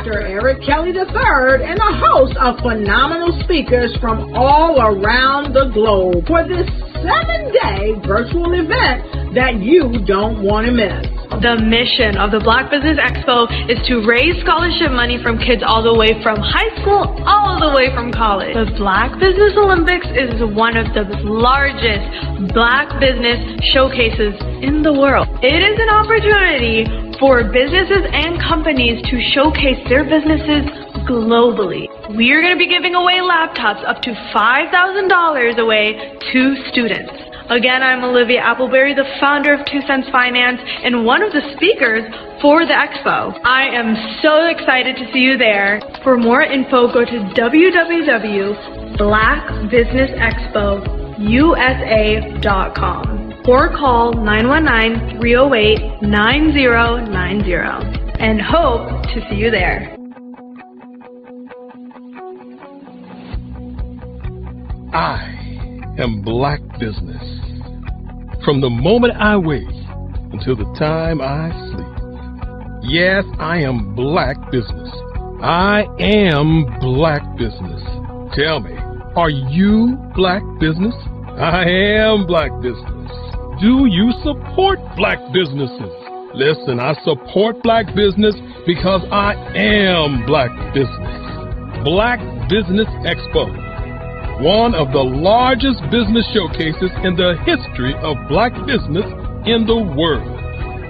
Dr. Eric Kelly III and a host of phenomenal speakers from all around the globe for this 7-day virtual event that you don't want to miss. The mission of the Black Business Expo is to raise scholarship money from kids all the way from high school all the way from college. The Black Business Olympics is one of the largest Black business showcases in the world. It is an opportunity for businesses and companies to showcase their businesses globally. We are going to be giving away laptops up to $5,000 away to students. Again, I'm Olivia Appleberry, the founder of 2 Cents Finance and one of the speakers for the expo. I am so excited to see you there. For more info, go to www.blackbusinessexpousa.com or call 919-308-9090 and hope to see you there. I am Black Business. From the moment I wake until the time I sleep. Yes, I am Black Business. I am Black Business. Tell me, are you Black Business? I am Black Business. Do you support Black businesses? Listen, I support Black business because I am Black Business. Black Business Expo. One of the largest business showcases in the history of Black business in the world.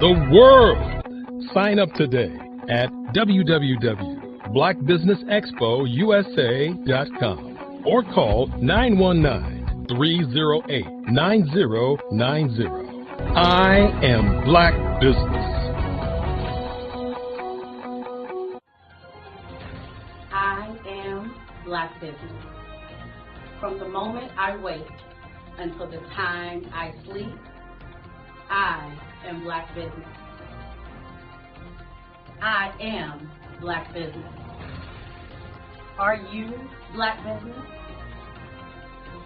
The world! Sign up today at www.blackbusinessexpousa.com or call 919-308-9090. I am Black Business. I am Black Business. From the moment I wake until the time I sleep, I am Black Business. I am Black Business. Are you Black Business?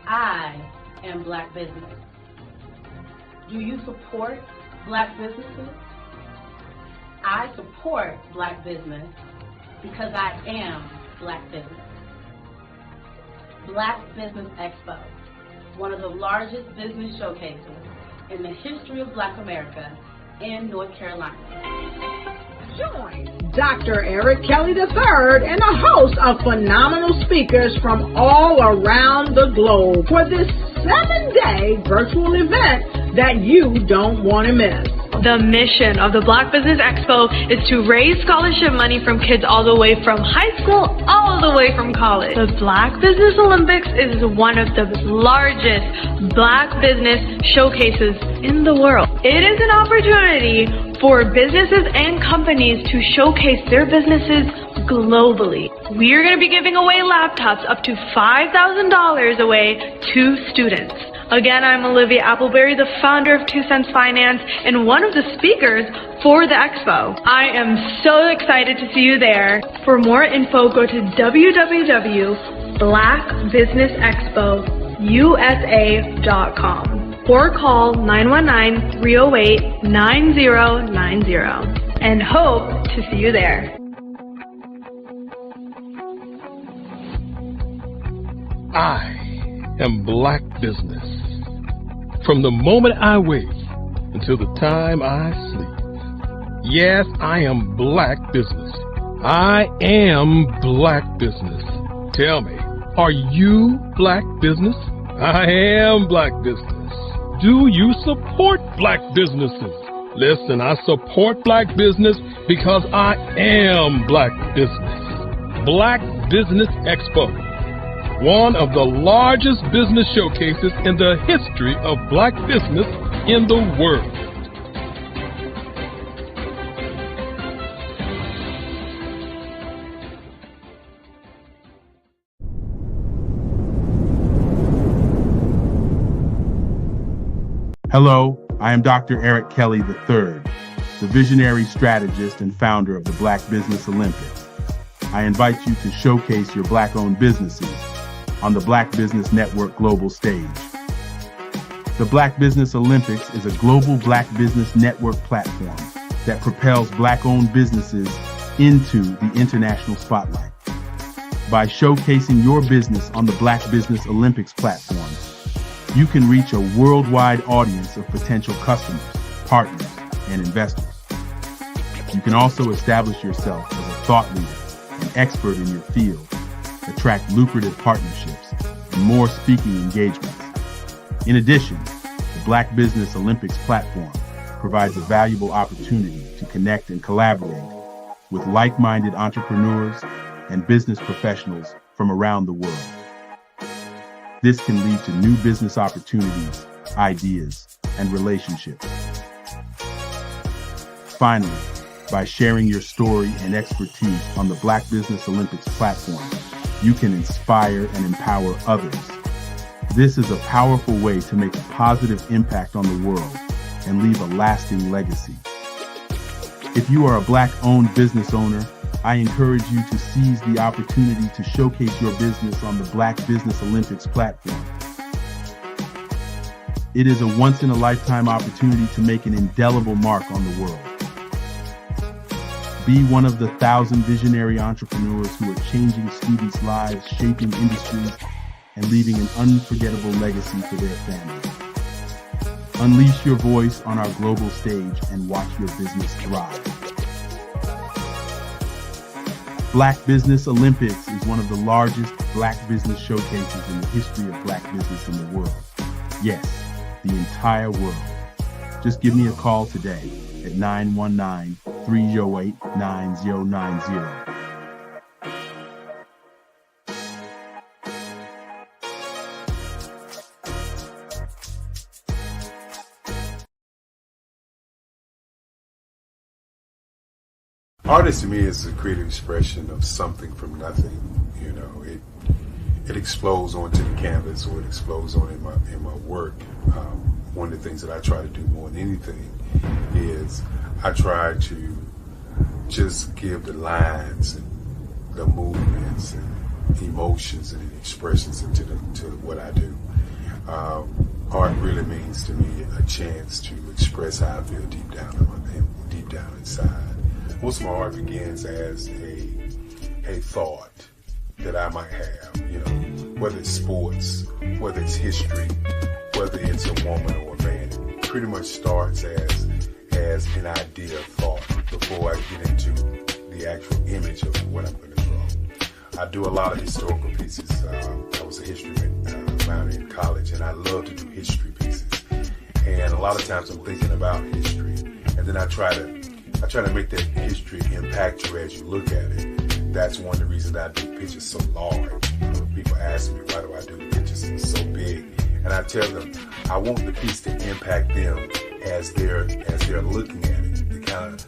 I am Black Business. Do you support Black businesses? I support Black business because I am Black Business. Black Business Expo, one of the largest business showcases in the history of Black America in North Carolina. Join Dr. Eric Kelly III and a host of phenomenal speakers from all around the globe for this 7-day virtual event that you don't want to miss. The mission of the Black Business Expo is to raise scholarship money from kids all the way from high school all the way from college. The Black Business Olympics is one of the largest Black business showcases in the world. It is an opportunity for businesses and companies to showcase their businesses globally. We are going to be giving away laptops up to $5,000 away to students. Again, I'm Olivia Appleberry, the founder of 2 Cents Finance and one of the speakers for the expo. I am so excited to see you there. For more info, go to www.blackbusinessexpousa.com or call 919-308-9090 and hope to see you there. I am Black Business. From the moment I wake until the time I sleep. Yes, I am Black Business. I am Black Business. Tell me, are you Black Business? I am Black Business. Do you support Black businesses? Listen, I support Black business because I am Black Business. Black Business Expo. One of the largest business showcases in the history of Black business in the world. Hello, I am Dr. Eric Kelly III, the visionary strategist and founder of the Black Business Olympics. I invite you to showcase your Black-owned businesses on the Black Business Network global stage. The Black Business Olympics is a global Black Business Network platform that propels Black-owned businesses into the international spotlight. By showcasing your business on the Black Business Olympics platform, you can reach a worldwide audience of potential customers, partners, and investors. You can also establish yourself as a thought leader and expert in your field, attract lucrative partnerships, and more speaking engagements. In addition, the Black Business Olympics platform provides a valuable opportunity to connect and collaborate with like-minded entrepreneurs and business professionals from around the world. This can lead to new business opportunities, ideas, and relationships. Finally, by sharing your story and expertise on the Black Business Olympics platform, you can inspire and empower others. This is a powerful way to make a positive impact on the world and leave a lasting legacy. If you are a Black-owned business owner, I encourage you to seize the opportunity to showcase your business on the Black Business Olympics platform. It is a once-in-a-lifetime opportunity to make an indelible mark on the world. Be one of the 1,000 visionary entrepreneurs who are changing students' lives, shaping industries, and leaving an unforgettable legacy for their families. Unleash your voice on our global stage and watch your business thrive. Black Business Olympics is one of the largest Black business showcases in the history of Black business in the world. Yes, the entire world. Just give me a call today at 919-308-9090. Artist to me is a creative expression of something from nothing. You know, it explodes onto the canvas, or it explodes on in my work. One of the things that I try to do more than anything is I try to just give the lines and the movements and emotions and expressions into what I do. Art really means to me a chance to express how I feel deep down inside. Most of my art begins as a thought that I might have, you know, whether it's sports, whether it's history, whether it's a woman or a man. It pretty much starts as an idea of thought before I get into the actual image of what I'm going to draw. I do a lot of historical pieces. I was a history minor in college, and I love to do history pieces. And a lot of times I'm thinking about history, and then I try to make that history impact you as you look at it. That's one of the reasons I do pictures so large. People ask me, why do I do pictures so big? And I tell them, I want the piece to impact them as they're looking at it. To kind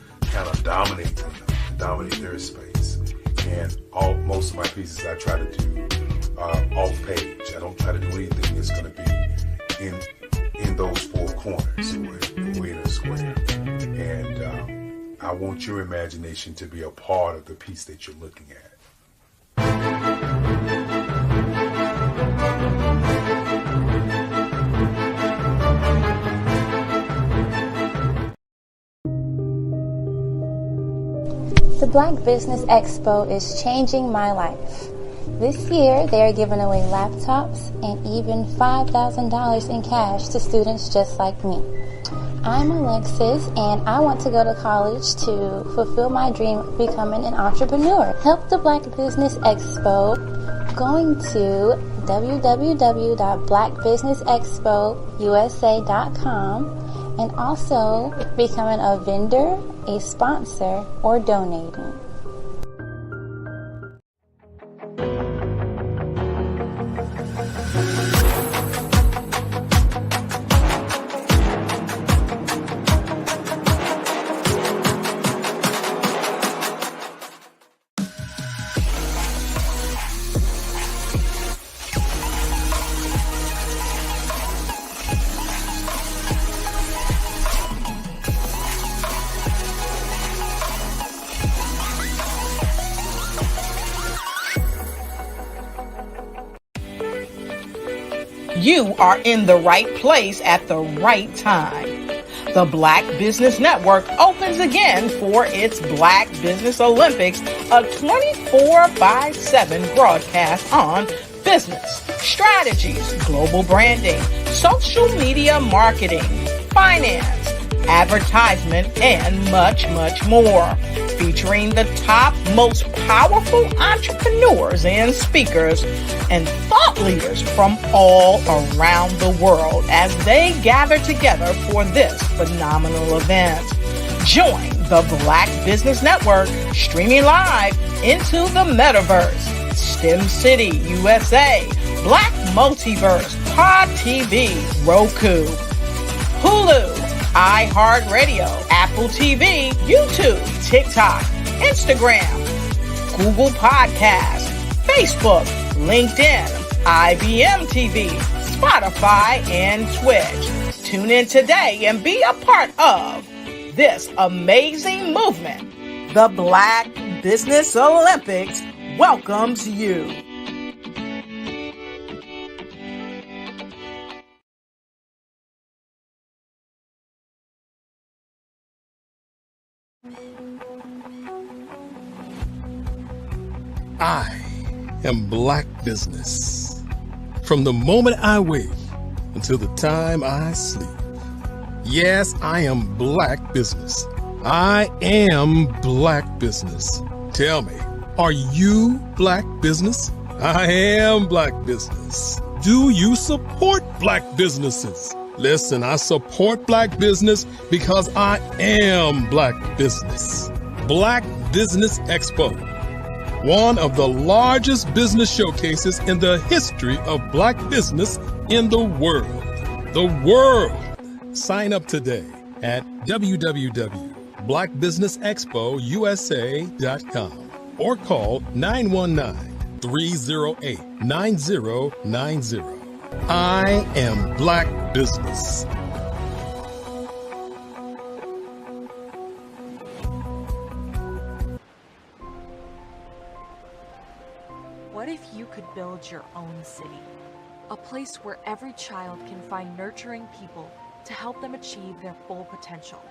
of dominate them, dominate their space. And most of my pieces I try to do off page. I don't try to do anything that's going to be in those four corners or in a square. And I want your imagination to be a part of the piece that you're looking at. The Black Business Expo is changing my life. This year, they are giving away laptops and even $5,000 in cash to students just like me. I'm Alexis, and I want to go to college to fulfill my dream of becoming an entrepreneur. Help the Black Business Expo going to www.blackbusinessexpousa.com and also becoming a vendor, a sponsor, or donating. You are in the right place at the right time. The Black Business Network opens again for its Black Business Olympics, a 24/7 broadcast on business, strategies, global branding, social media marketing, finance, advertisement, and much, much more. Featuring the top, most powerful entrepreneurs and speakers and thought leaders from all around the world as they gather together for this phenomenal event. Join the Black Business Network streaming live into the metaverse, STEM City USA, Black Multiverse, Pod TV, Roku, Hulu, iHeartRadio, Apple TV, YouTube, TikTok, Instagram, Google Podcasts, Facebook, LinkedIn, IBM TV, Spotify, and Twitch. Tune in today and be a part of this amazing movement. The Black Business Olympics welcomes you. I am Black Business. From the moment I wake until the time I sleep. Yes, I am Black Business. I am Black Business. Tell me, are you Black Business? I am Black Business. Do you support Black businesses? Listen, I support Black business because I am Black Business. Black Business Expo, one of the largest business showcases in the history of Black business in the world. The world. Sign up today at www.blackbusinessexpousa.com or call 919-308-9090. I am Black Business. What if you could build your own city? A place where every child can find nurturing people to help them achieve their full potential.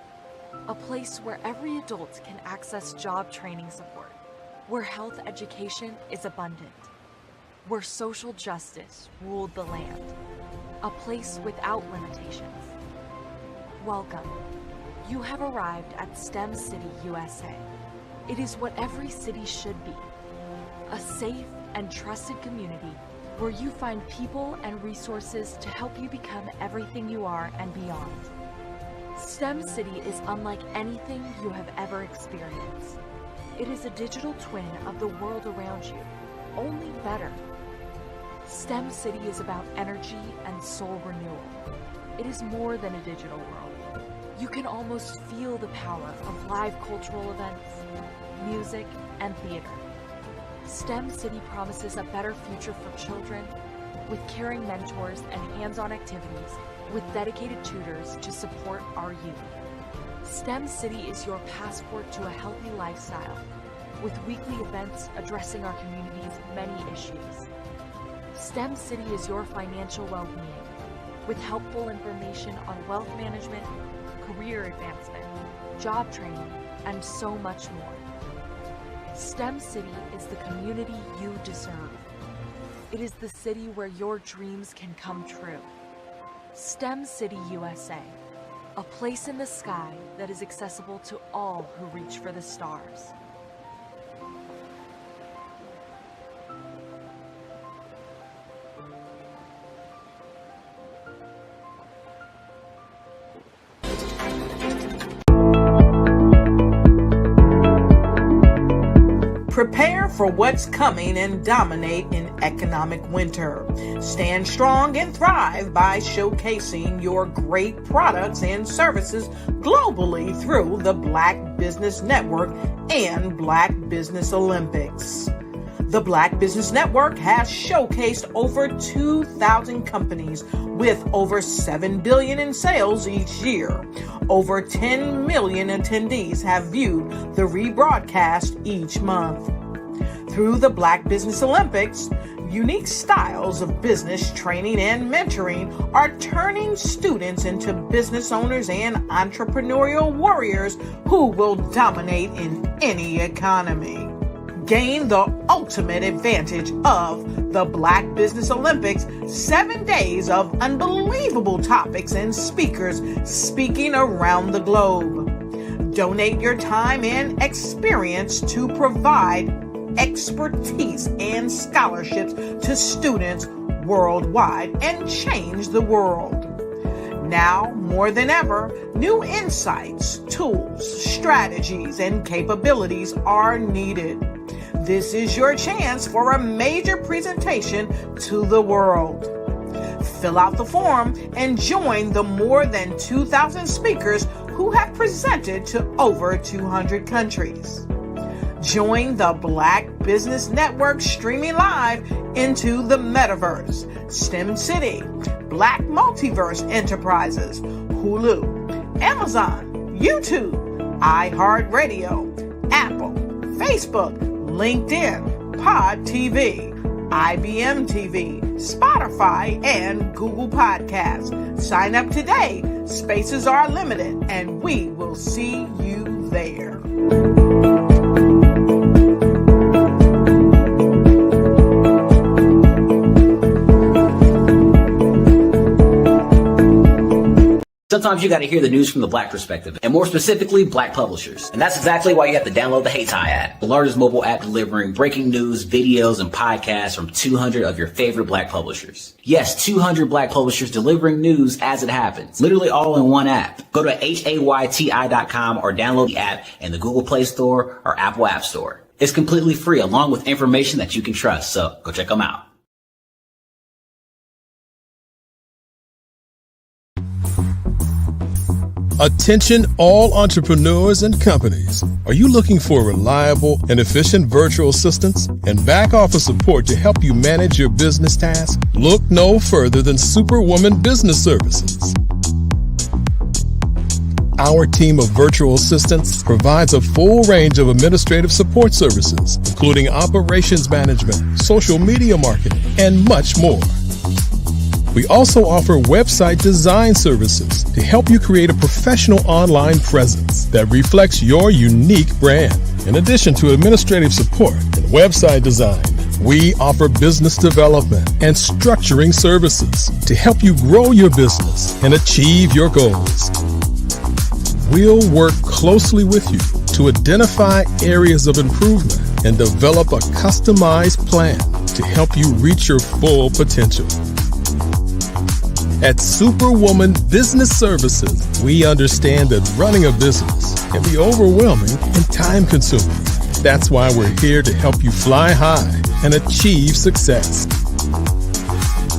A place where every adult can access job training support, where health education is abundant, where social justice ruled the land. A place without limitations. Welcome. You have arrived at STEM City USA. It is what every city should be. A safe and trusted community where you find people and resources to help you become everything you are and beyond. STEM City is unlike anything you have ever experienced. It is a digital twin of the world around you, only better. STEM City is about energy and soul renewal. It is more than a digital world. You can almost feel the power of live cultural events, music, and theater. STEM City promises a better future for children with caring mentors and hands-on activities with dedicated tutors to support our youth. STEM City is your passport to a healthy lifestyle with weekly events addressing our community's many issues. STEM City is your financial well-being with helpful information on wealth management, career advancement, job training, and so much more. STEM City is the community you deserve. It is the city where your dreams can come true. STEM City USA, a place in the sky that is accessible to all who reach for the stars. Prepare for what's coming and dominate in economic winter. Stand strong and thrive by showcasing your great products and services globally through the Black Business Network and Black Business Olympics. The Black Business Network has showcased over 2,000 companies with over $7 billion in sales each year. Over 10 million attendees have viewed the rebroadcast each month. Through the Black Business Olympics, Unique styles of business training and mentoring are turning students into business owners and entrepreneurial warriors who will dominate in any economy. Gain the ultimate advantage of the Black Business Olympics, 7 days of unbelievable topics and speakers speaking around the globe. Donate your time and experience to provide expertise and scholarships to students worldwide and change the world. Now, more than ever, new insights, tools, strategies, and capabilities are needed. This is your chance for a major presentation to the world. Fill out the form and join the more than 2,000 speakers who have presented to over 200 countries. Join the Black Business Network streaming live into the Metaverse, STEM City, Black Multiverse Enterprises, Hulu, Amazon, YouTube, iHeartRadio, Apple, Facebook, LinkedIn, Pod TV, IBM TV, Spotify, and Google Podcasts. Sign up today. Spaces are limited, and we will see you there. Sometimes you got to hear the news from the Black perspective, and more specifically, Black publishers. And that's exactly why you have to download the Heytie app, the largest mobile app delivering breaking news, videos, and podcasts from 200 of your favorite Black publishers. Yes, 200 Black publishers delivering news as it happens, literally all in one app. Go to HAYTI.com or download the app in the Google Play Store or Apple App Store. It's completely free, along with information that you can trust, so go check them out. Attention all entrepreneurs and companies. Are you looking for reliable and efficient virtual assistants and back office support to help you manage your business tasks? Look no further than Superwoman Business Services. Our team of virtual assistants provides a full range of administrative support services, including operations management, social media marketing, and much more. We also offer website design services to help you create a professional online presence that reflects your unique brand. In addition to administrative support and website design, we offer business development and structuring services to help you grow your business and achieve your goals. We'll work closely with you to identify areas of improvement and develop a customized plan to help you reach your full potential. At Superwoman Business Services, we understand that running a business can be overwhelming and time-consuming. That's why we're here to help you fly high and achieve success.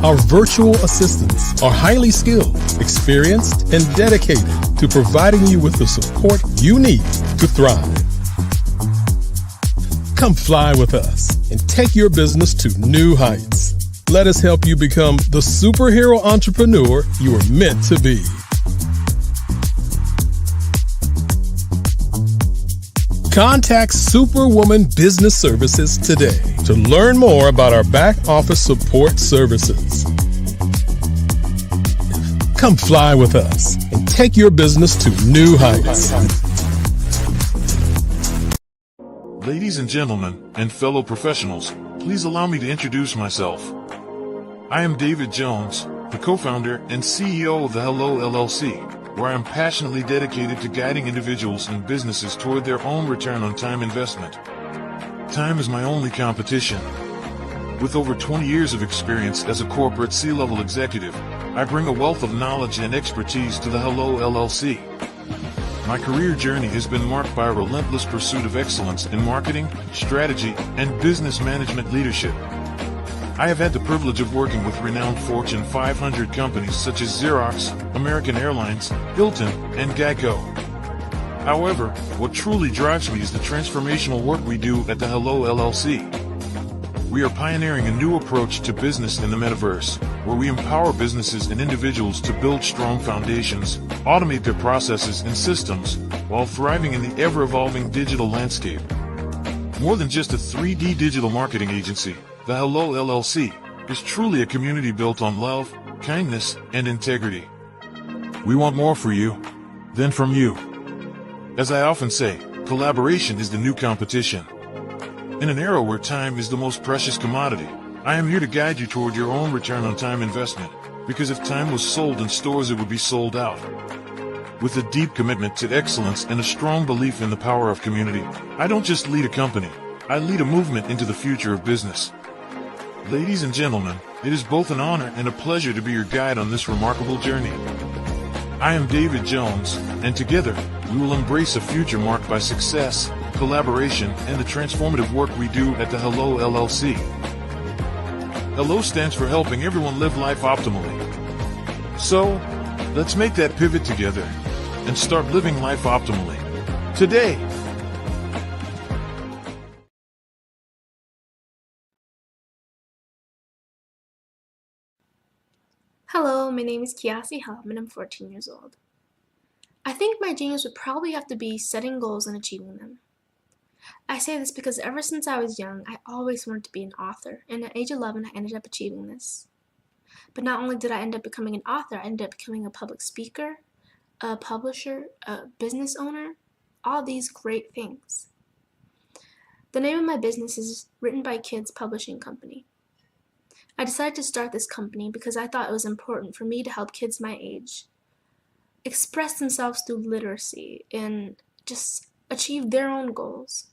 Our virtual assistants are highly skilled, experienced, and dedicated to providing you with the support you need to thrive. Come fly with us and take your business to new heights. Let us help you become the superhero entrepreneur you are meant to be. Contact Superwoman Business Services today to learn more about our back office support services. Come fly with us and take your business to new heights. Ladies and gentlemen, and fellow professionals, please allow me to introduce myself. I am David Jones, the co-founder and CEO of the Hello LLC, where I am passionately dedicated to guiding individuals and businesses toward their own return on time investment. Time is my only competition. With over 20 years of experience as a corporate C-level executive, I bring a wealth of knowledge and expertise to the Hello LLC. My career journey has been marked by a relentless pursuit of excellence in marketing, strategy, and business management leadership. I have had the privilege of working with renowned Fortune 500 companies such as Xerox, American Airlines, Hilton, and Geico. However, what truly drives me is the transformational work we do at the Hello LLC. We are pioneering a new approach to business in the metaverse, where we empower businesses and individuals to build strong foundations, automate their processes and systems, while thriving in the ever-evolving digital landscape. More than just a 3D digital marketing agency, the Hello LLC is truly a community built on love, kindness, and integrity. We want more for you than from you. As I often say, collaboration is the new competition. In an era where time is the most precious commodity, I am here to guide you toward your own return on time investment, because if time was sold in stores, it would be sold out. With a deep commitment to excellence and a strong belief in the power of community, I don't just lead a company, I lead a movement into the future of business. Ladies and gentlemen, it is both an honor and a pleasure to be your guide on this remarkable journey. I am David Jones, and together, we will embrace a future marked by success, collaboration, and the transformative work we do at the Hello LLC. Hello stands for helping everyone live life optimally. So, let's make that pivot together and start living life optimally today. Hello, my name is Kiasi Helm and I'm 14 years old. I think my genius would probably have to be setting goals and achieving them. I say this because ever since I was young, I always wanted to be an author, and at age 11 I ended up achieving this. But not only did I end up becoming an author, I ended up becoming a public speaker, a publisher, a business owner, all these great things. The name of my business is Written by Kids Publishing Company. I decided to start this company because I thought it was important for me to help kids my age express themselves through literacy and just achieve their own goals.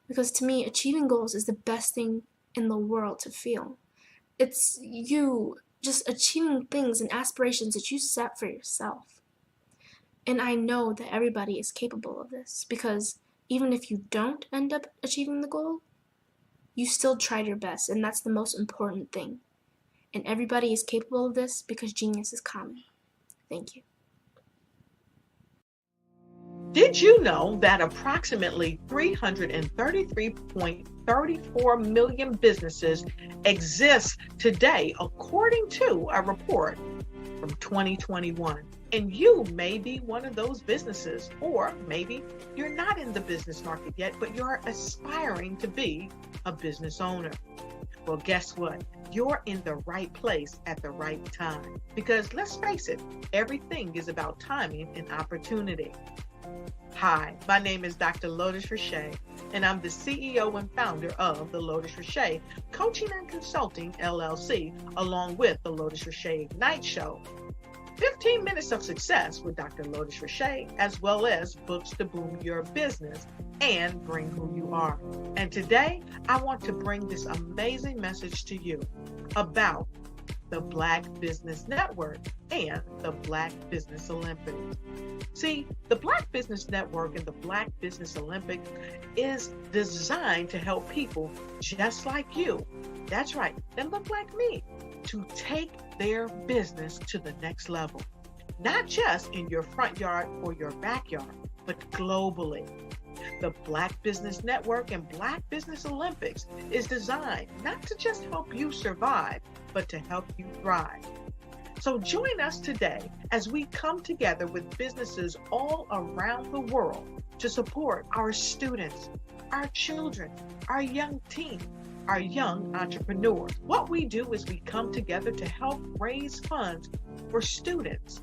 Because to me, achieving goals is the best thing in the world to feel. It's you just achieving things and aspirations that you set for yourself. And I know that everybody is capable of this, because even if you don't end up achieving the goal, you still tried your best, and that's the most important thing. And everybody is capable of this because genius is common. Thank you. Did you know that approximately 333.34 million businesses exist today, according to a report from 2021? And you may be one of those businesses, or maybe you're not in the business market yet, but you're aspiring to be a business owner. Well, guess what? You're in the right place at the right time. Because let's face it, everything is about timing and opportunity. Hi, my name is Dr. Lotus Richey, and I'm the CEO and founder of the Lotus Richey Coaching and Consulting LLC, along with the Lotus Richey Ignite Show. 15 minutes of success with Dr. Lotus Richey, as well as books to boom your business and bring who you are. And today, I want to bring this amazing message to you about the Black Business Network and the Black Business Olympics. See, the Black Business Network and the Black Business Olympics is designed to help people just like you, that's right, that look like me, to take their business to the next level. Not just in your front yard or your backyard, but globally. The Black Business Network and Black Business Olympics is designed not to just help you survive, but to help you thrive. So join us today as we come together with businesses all around the world to support our students, our children, our young teens, our young entrepreneurs. What we do is we come together to help raise funds for students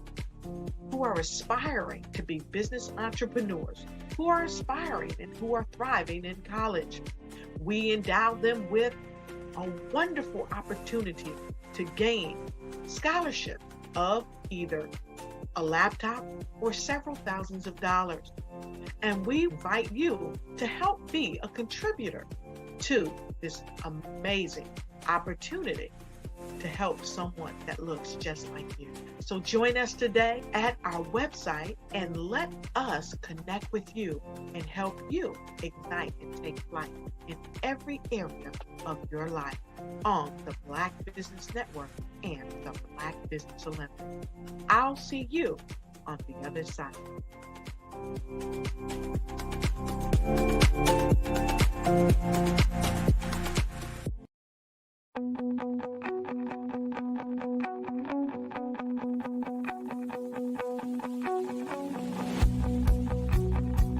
who are aspiring to be business entrepreneurs, who are aspiring and who are thriving in college. We endow them with a wonderful opportunity to gain scholarship of either a laptop or several thousands of dollars. And we invite you to help be a contributor to this amazing opportunity to help someone that looks just like you. So join us today at our website and let us connect with you and help you ignite and take flight in every area of your life on the Black Business Network and the Black Business Olympics. I'll see you on the other side.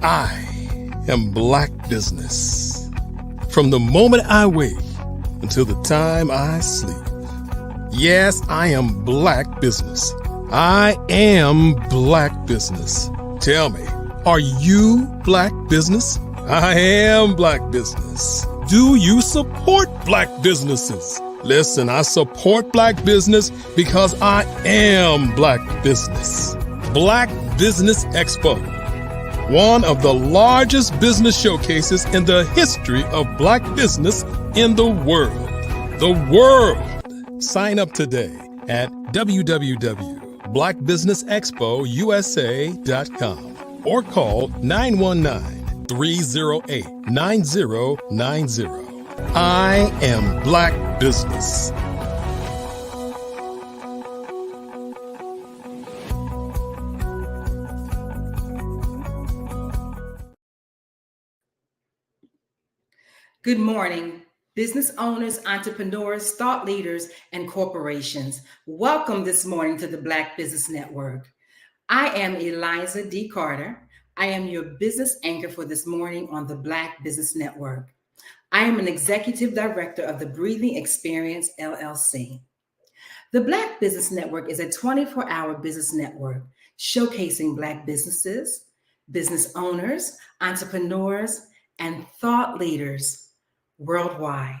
I am Black Business. From the moment I wake until the time I sleep. Yes, I am Black Business. I am Black Business. Tell me, are you Black Business? I am Black Business. Do you support Black businesses? Listen, I support Black business because I am Black Business. Black Business Expo, one of the largest business showcases in the history of Black business in the world. The world! Sign up today at www.blackbusinessexpousa.com or call 919-308-9090. I am Black Business. Good morning, business owners, entrepreneurs, thought leaders, and corporations. Welcome this morning to the Black Business Network. I am Eliza D. Carter. I am your business anchor for this morning on the Black Business Network. I am an executive director of the Breathing Experience, LLC. The Black Business Network is a 24-hour business network showcasing Black businesses, business owners, entrepreneurs, and thought leaders worldwide.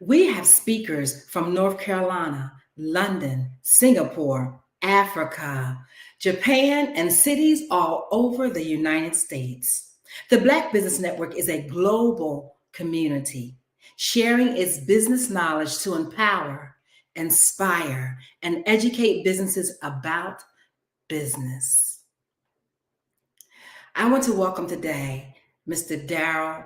We have speakers from North Carolina, London, Singapore, Africa, Japan, and cities all over the United States. The Black Business Network is a global community sharing its business knowledge to empower, inspire, and educate businesses about business. I want to welcome today Mr. Darrell,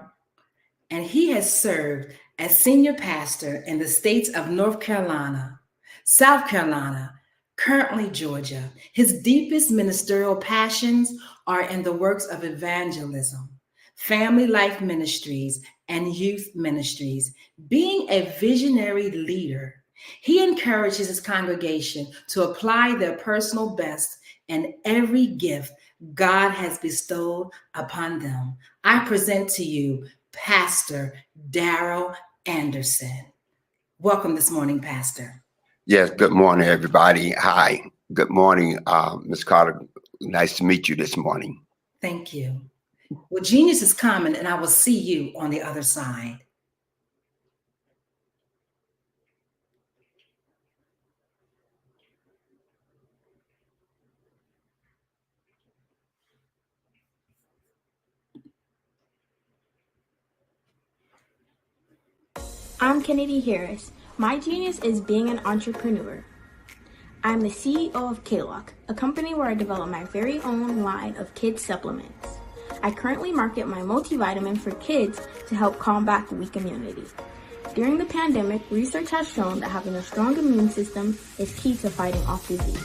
and he has served as senior pastor in the states of North Carolina, South Carolina, currently Georgia. His deepest ministerial passions are in the works of evangelism, family life ministries, and youth ministries. Being a visionary leader, he encourages his congregation to apply their personal best in every gift God has bestowed upon them. I present to you Pastor Darrell Anderson. Welcome this morning, Pastor. Yes, good morning, everybody. Hi, good morning, Ms. Carter. Nice to meet you this morning. Thank you. Well, genius is coming, and I will see you on the other side. I'm Kennedy Harris. My genius is being an entrepreneur. I'm the CEO of K-Lock, a company where I develop my very own line of kids supplements. I currently market my multivitamin for kids to help combat weak immunity. During the pandemic, research has shown that having a strong immune system is key to fighting off disease.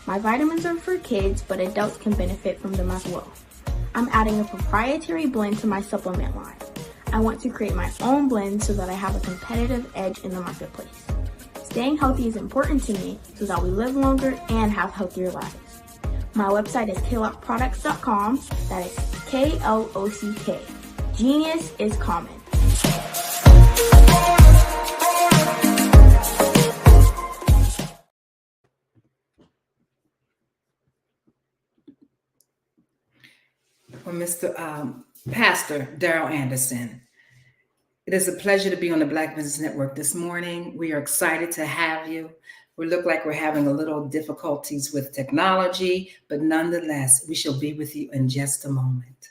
My vitamins are for kids, but adults can benefit from them as well. I'm adding a proprietary blend to my supplement line. I want to create my own blend so that I have a competitive edge in the marketplace. Staying healthy is important to me so that we live longer and have healthier lives. My website is klockproducts.com. That is K-L-O-C-K. Genius is common. Well, Mr. Pastor Darrell Anderson, it is a pleasure to be on the Black Business Network this morning. We are excited to have you. We look like we're having a little difficulties with technology, but nonetheless, we shall be with you in just a moment.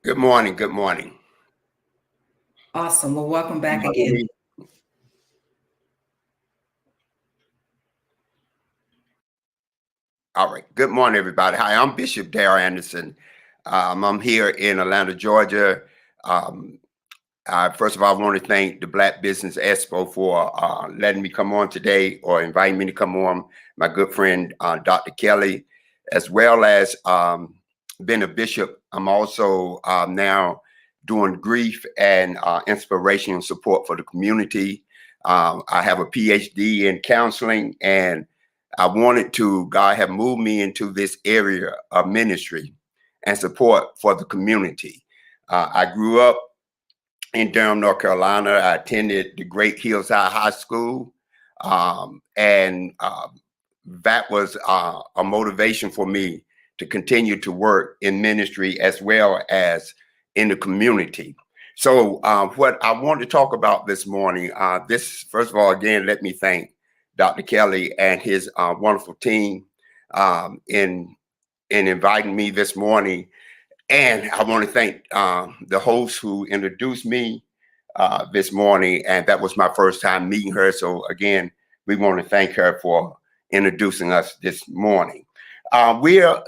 Good morning. Good morning. Awesome. Well, welcome back again. All right. Good morning, everybody. Hi, I'm Bishop Darrell Anderson. I'm here in Atlanta, Georgia. First of all, I want to thank the Black Business Expo for letting me come on today or inviting me to come on. My good friend, Dr. Kelly, as well as being a bishop. I'm also now doing grief and inspiration and support for the community. I have a PhD in counseling, and I wanted to, God have moved me into this area of ministry. and support for the community. I grew up in Durham, North Carolina. I attended the Great Hillside High School, and that was a motivation for me to continue to work in ministry as well as in the community. So what I want to talk about this morning, first of all, again, let me thank Dr. Kelly and his wonderful team in inviting me this morning. And I want to thank the host who introduced me this morning. And that was my first time meeting her. So again, we want to thank her for introducing us this morning. We're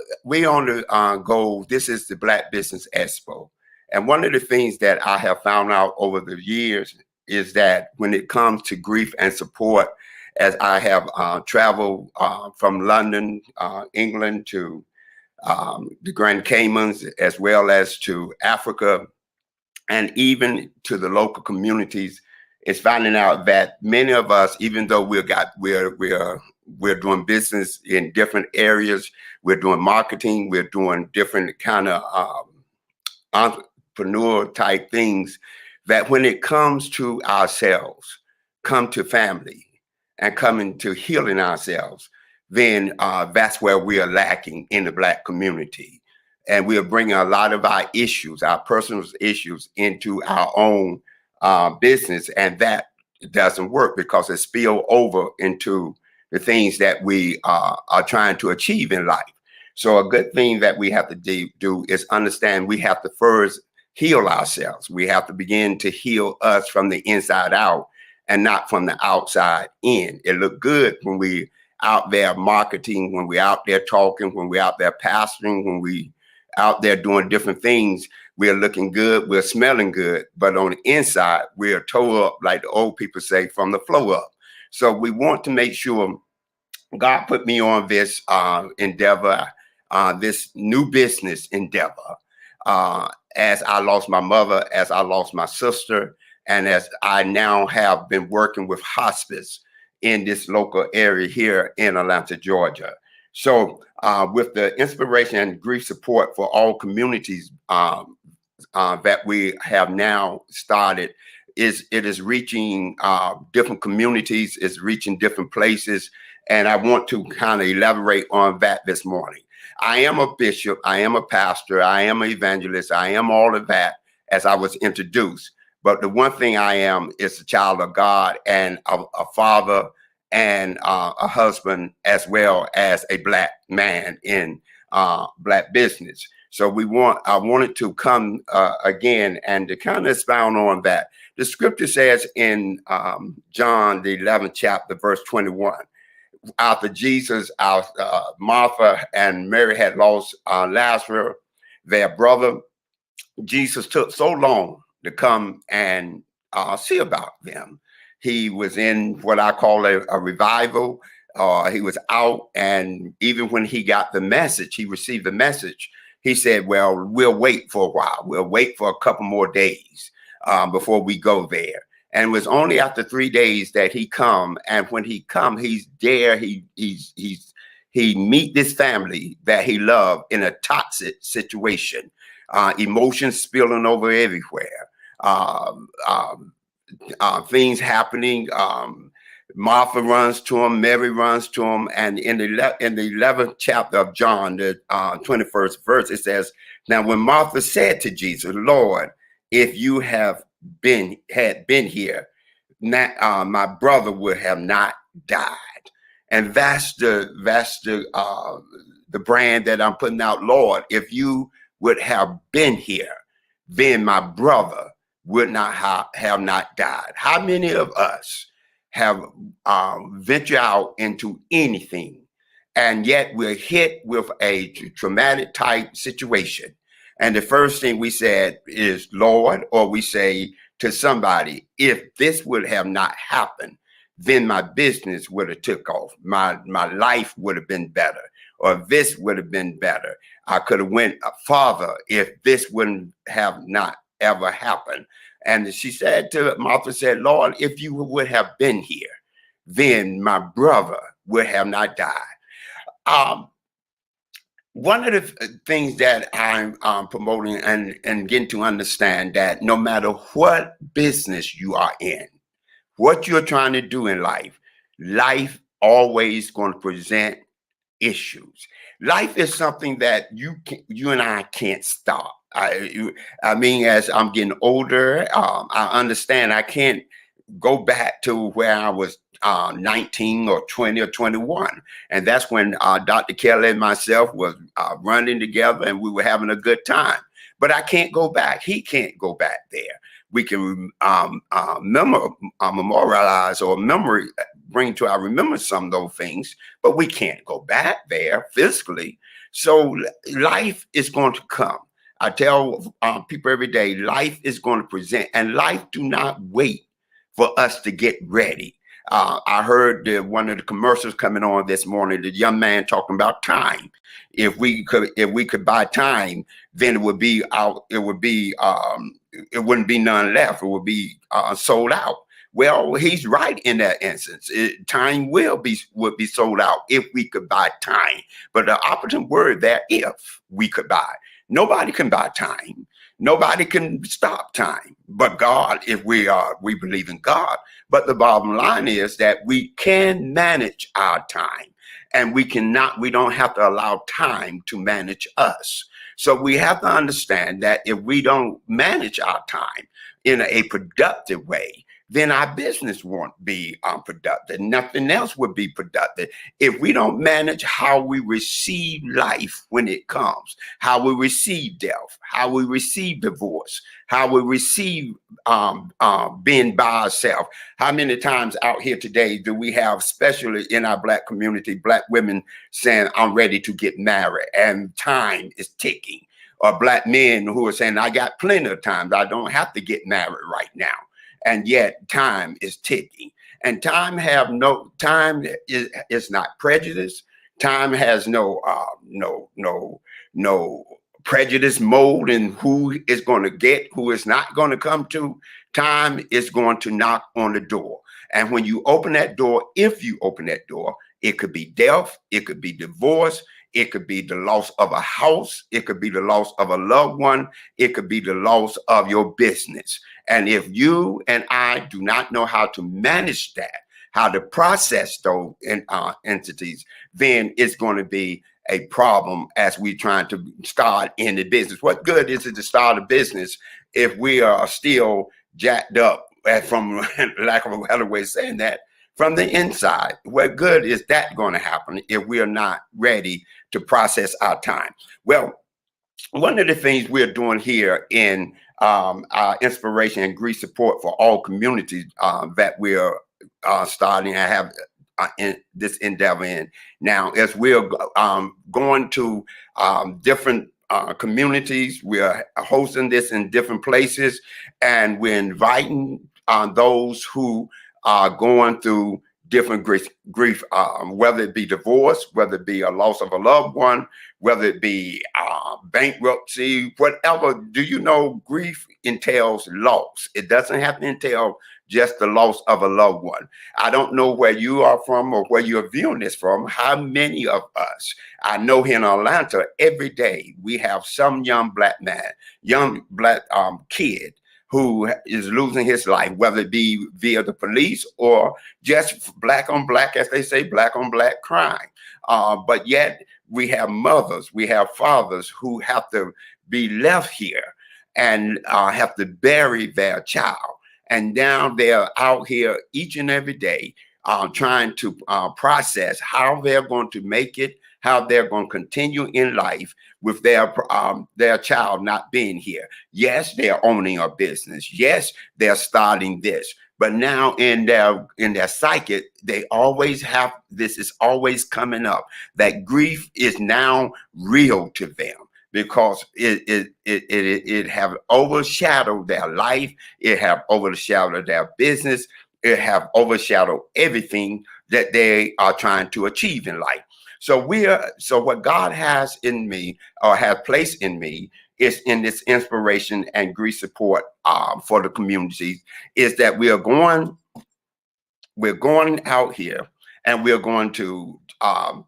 on the go. This is the Black Business Expo. And one of the things that I have found out over the years is that when it comes to grief and support, as I have traveled from London, England to the Grand Caymans, as well as to Africa, and even to the local communities, is finding out that many of us, even though we're doing business in different areas, we're doing marketing, we're doing different kind of entrepreneur type things, that when it comes to ourselves, come to family, and coming to healing ourselves, then that's where we are lacking in the Black community. And we are bringing a lot of our issues, our personal issues, into our own business. And that doesn't work because it spills over into the things that we are trying to achieve in life. So a good thing that we have to do is understand we have to first heal ourselves. We have to begin to heal us from the inside out and not from the outside in. It look good when we out there marketing, when we out there talking, when we out there pastoring, when we out there doing different things, we're looking good, we're smelling good, but on the inside, we're toe up, like the old people say, from the flow up. So we want to make sure God put me on this endeavor, this new business endeavor, as I lost my mother, as I lost my sister, and as I now have been working with hospice in this local area here in Atlanta, Georgia. So with the inspiration and grief support for all communities that we have now started, it is reaching different communities, it's reaching different places. And I want to kind of elaborate on that this morning. I am a bishop, I am a pastor, I am an evangelist, I am all of that as I was introduced. But the one thing I am is a child of God and a father and a husband, as well as a Black man in Black business. So I wanted to come again and to kind of expound on that. The scripture says in John, the 11th chapter, verse 21, after Jesus, Martha and Mary had lost Lazarus, their brother, Jesus took so long to come and see about them. He was in what I call a revival. He was out, and even when he got the message, he received the message, he said, well, we'll wait for a while. We'll wait for a couple more days before we go there. And it was only after 3 days that he come. And when he come, he's there. He meet this family that he loved in a toxic situation, emotions spilling over everywhere, things happening. Martha runs to him, Mary runs to him, and in the 11th chapter of John, the 21st verse, it says, now when Martha said to Jesus, Lord, if you had been here, my brother would have not died. And that's the brand that I'm putting out. Lord, if you would have been here, then my brother would not have not died. How many of us have ventured out into anything, and yet we're hit with a traumatic type situation? And the first thing we said is, Lord, or we say to somebody, if this would have not happened, then my business would have took off. My life would have been better, or this would have been better. I could have went farther if this wouldn't have not ever happened. And she said to Martha, said, Lord, if you would have been here, then my brother would have not died. one of the things that I'm promoting and getting to understand that no matter what business you are in, what you're trying to do in life, life always going to present issues. Life is something that you and I can't stop. I mean, as I'm getting older, I understand I can't go back to where I was 19 or 20 or 21. And that's when Dr. Kelly and myself was running together and we were having a good time. But I can't go back. He can't go back there. We can memorialize or bring to our remembrance some of those things, but we can't go back there physically. So life is going to come. I tell people every day, life is going to present, and life do not wait for us to get ready. I heard one of the commercials coming on this morning, the young man talking about time. If we could buy time, then it would be out. It wouldn't be none left. It would be sold out. Well, he's right in that instance. Time would be sold out if we could buy time. But the opposite word there, if we could buy. Nobody can buy time. Nobody can stop time. But God, if we believe in God. But the bottom line is that we can manage our time. And we don't have to allow time to manage us. So we have to understand that if we don't manage our time in a productive way, then our business won't be productive. Nothing else would be productive. If we don't manage how we receive life when it comes, how we receive death, how we receive divorce, how we receive being by ourselves. How many times out here today do we have, especially in our Black community, Black women saying, I'm ready to get married and time is ticking? Or Black men who are saying, I got plenty of time. I don't have to get married right now. And yet time is ticking. And time is not prejudice. Time has no prejudice mode in who is going to get, who is not going to come to. Time is going to knock on the door. And when you open that door, if you open that door, it could be death, it could be divorce, it could be the loss of a house, it could be the loss of a loved one, it could be the loss of your business. And if you and I do not know how to manage that, how to process those entities, then it's going to be a problem as we trying to start in the business. What good is it to start a business if we are still jacked up, from lack of a better way of saying that, from the inside? What good is that going to happen if we are not ready to process our time? Well, one of the things we're doing here in our inspiration and grief support for all communities that we're starting and have in this endeavor in now, as we're going to different communities, we're hosting this in different places, and we're inviting those who are going through different grief, whether it be divorce, whether it be a loss of a loved one, whether it be bankruptcy, whatever. Do you know grief entails loss? It doesn't have to entail just the loss of a loved one. I don't know where you are from or where you're viewing this from. How many of us, I know here in Atlanta, every day we have some young Black man, young Black kid who is losing his life, whether it be via the police or just Black on Black, as they say, Black on Black crime. But yet we have mothers, we have fathers who have to be left here and have to bury their child. And now they're out here each and every day trying to process how they're going to make it, how they're going to continue in life with their child not being here. Yes, they're owning a business. Yes, they're starting this. But now in their psyche, they always have, this is always coming up, that grief is now real to them, because it have overshadowed their life, it have overshadowed their business, it have overshadowed everything that they are trying to achieve in life. So what God has in me, or has placed in me, is in this inspiration and grief support for the community, is that we're going out here and we're going to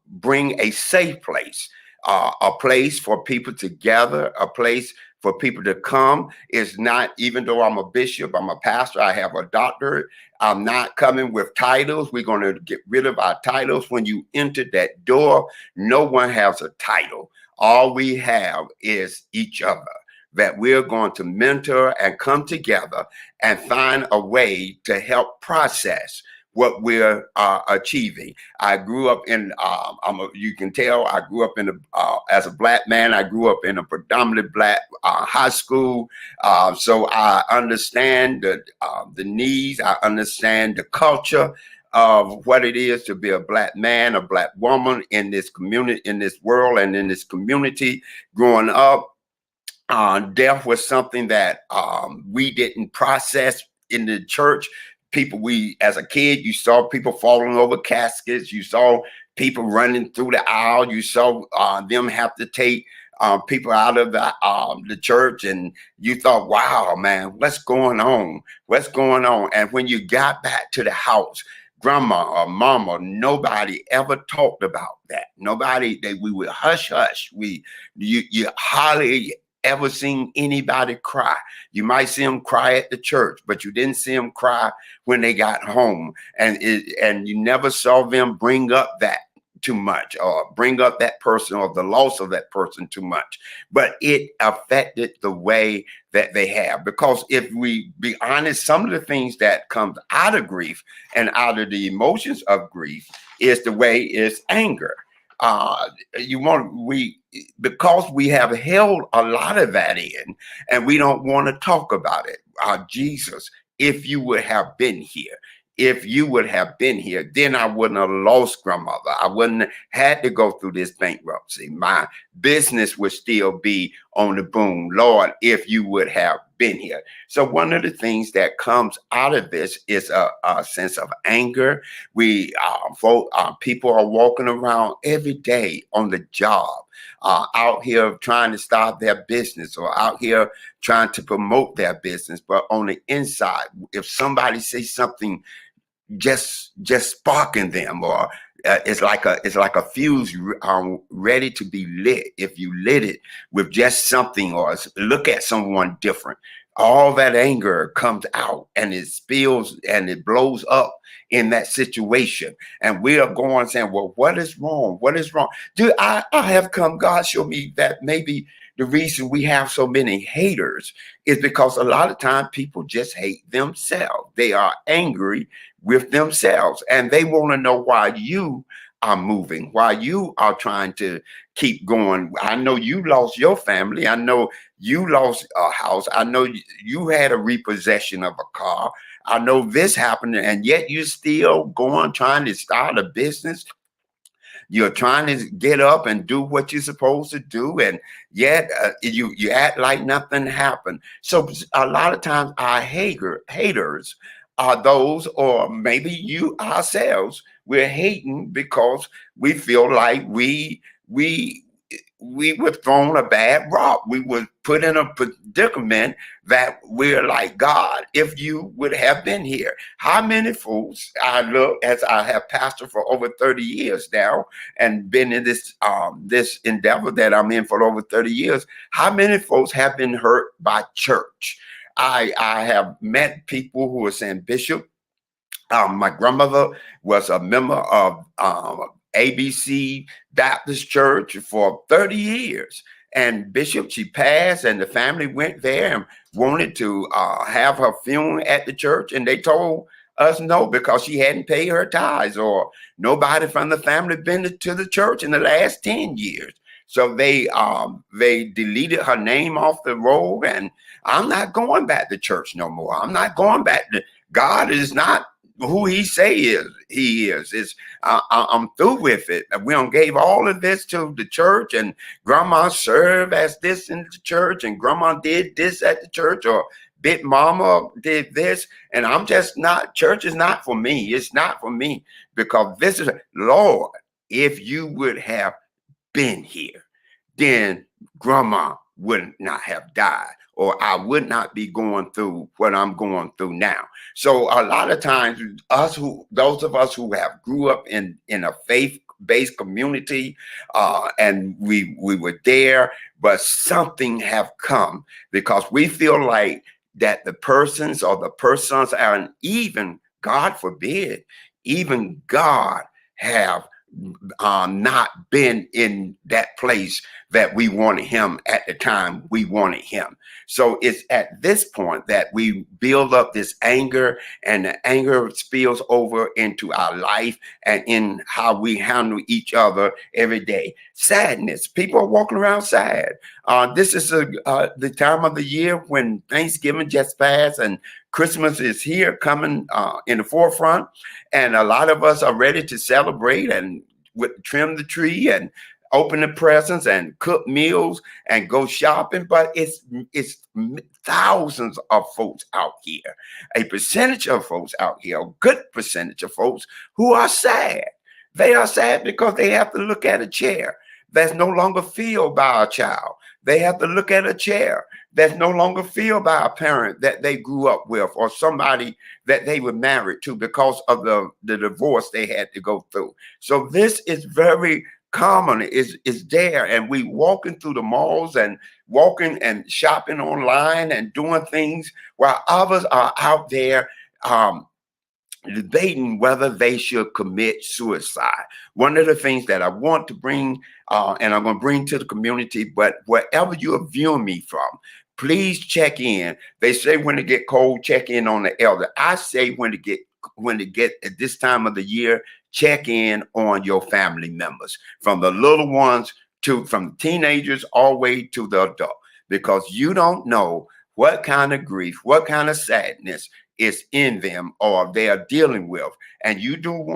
bring a safe place a place for people to gather, a place for people to come. It's not, even though I'm a bishop, I'm a pastor, I have a doctorate, I'm not coming with titles. We're going to get rid of our titles. When you enter that door, no one has a title. All we have is each other, that we're going to mentor and come together and find a way to help process what we're achieving. I grew up in, you can tell, I grew up in as a Black man, I grew up in a predominantly Black high school. So I understand the needs, I understand the culture of what it is to be a Black man, a Black woman in this community, in this world, and in this community. Growing up, death was something that we didn't process in the church. People, as a kid, you saw people falling over caskets. You saw people running through the aisle. You saw them have to take people out of the church, and you thought, wow, man, what's going on? What's going on? And when you got back to the house, grandma or mama, nobody ever talked about that. Nobody, we would hush hush. You hardly ever seen anybody cry. You might see them cry at the church, but you didn't see them cry when they got home. And you never saw them bring up that too much, or bring up that person or the loss of that person too much. But it affected the way that they have. Because if we be honest, some of the things that comes out of grief and out of the emotions of grief is the way is anger. Because we have held a lot of that in, and we don't want to talk about it. Jesus, if you would have been here, then I wouldn't have lost grandmother. I wouldn't have had to go through this bankruptcy. My business would still be on the boom. Lord, if you would have been here. So one of the things that comes out of this is a sense of anger. People are walking around every day on the job, out here trying to start their business, or out here trying to promote their business. But on the inside, if somebody says something just sparking them, or it's like a fuse ready to be lit. If you lit it with just something, or look at someone different, all that anger comes out, and it spills and it blows up in that situation. And we are going saying, well, what is wrong? What is wrong? I have come, God showed me that maybe the reason we have so many haters is because a lot of times people just hate themselves. They are angry with themselves, and they want to know why you are moving, why you are trying to keep going. I know you lost your family. I know you lost a house. I know you had a repossession of a car. I know this happened, and yet you're still going, trying to start a business. You're trying to get up and do what you're supposed to do, and yet you act like nothing happened. So a lot of times our haters are those, or maybe you ourselves, we're hating because we feel like we were thrown a bad rock. We were put in a predicament that we're like, God, if you would have been here. How many fools, I look, as I have pastored for over 30 years now, and been in this endeavor that I'm in for over 30 years, how many folks have been hurt by church? I have met people who are saying, Bishop, my grandmother was a member of ABC Baptist Church for 30 years. And Bishop, she passed, and the family went there and wanted to have her funeral at the church. And they told us no, because she hadn't paid her tithes, or nobody from the family been to the church in the last 10 years. So they deleted her name off the roll, and I'm not going back to church no more. I'm not going back to, God is not who he is. I'm through with it. We don't gave all of this to the church, and grandma served as this in the church, and grandma did this at the church, or big mama did this, and I'm just not, church is not for me. It's not for me, because this is, Lord, if you would have been here, then grandma would not have died, or I would not be going through what I'm going through now. So a lot of times, those of us who have grew up in a faith based community, and we were there, but something have come because we feel like that the persons or the persons and even, God forbid, even God have not been in that place that we wanted him at the time we wanted him. So it's at this point that we build up this anger, and the anger spills over into our life and in how we handle each other every day. Sadness. People are walking around sad. This is the time of the year when Thanksgiving just passed and Christmas is here coming in the forefront. And a lot of us are ready to celebrate and trim the tree and open the presents and cook meals and go shopping. But it's thousands of folks out here, a percentage of folks out here, a good percentage of folks who are sad. They are sad because they have to look at a chair that's no longer filled by a child. They have to look at a chair that's no longer filled by a parent that they grew up with or somebody that they were married to because of the divorce they had to go through. So this is very common, is there. And we walking through the malls and walking and shopping online and doing things while others are out there debating whether they should commit suicide. One of the things that I want to bring, and I'm going to bring to the community, but wherever you're viewing me from, please check in. They say when it get cold, check in on the elder. I say when it get at this time of the year, check in on your family members, from the little ones from teenagers all the way to the adult, because you don't know what kind of grief, what kind of sadness is in them or they are dealing with. And you don't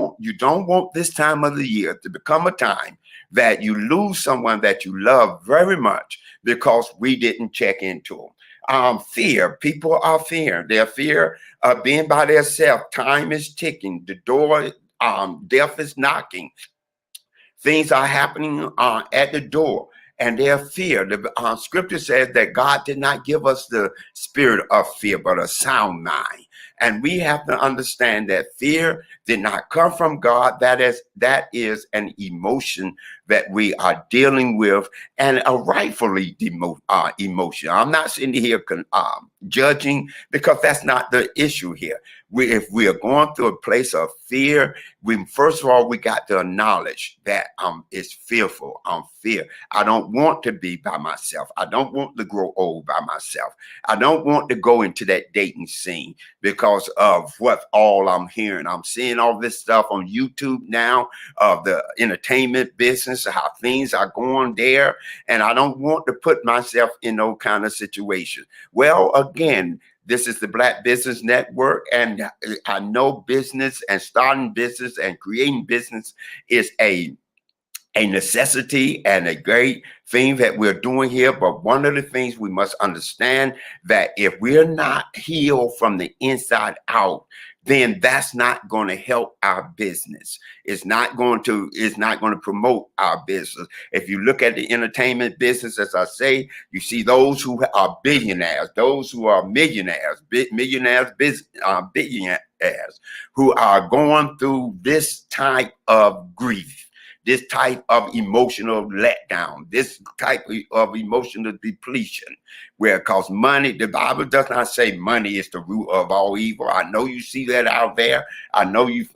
want this time of the year to become a time that you lose someone that you love very much because we didn't check into them. Fear. People are fearing. They're fear of being by themselves. Time is ticking. The door, death is knocking. Things are happening at the door, and their fear. The scripture says that God did not give us the spirit of fear, but a sound mind. And we have to understand that fear did not come from God. That is an emotion that we are dealing with, and a rightfully emotion. I'm not sitting here judging, because that's not the issue here. If we are going through a place of fear, first of all, we got to acknowledge that it's fearful. Fear. I don't want to be by myself. I don't want to grow old by myself. I don't want to go into that dating scene because of what all I'm hearing. I'm seeing all this stuff on YouTube now of the entertainment business, how things are going there. And I don't want to put myself in no kind of situation. Well, again, this is the Black Business Network, and I know business and starting business and creating business is a necessity and a great thing that we're doing here. But one of the things we must understand, that if we're not healed from the inside out, then that's not going to help our business. It's not going to promote our business. If you look at the entertainment business, as I say, you see those who are billionaires, those who are millionaires, billionaires, who are going through this type of grief, this type of emotional letdown, this type of emotional depletion, where because money, the Bible does not say money is the root of all evil. I know you see that out there. I know you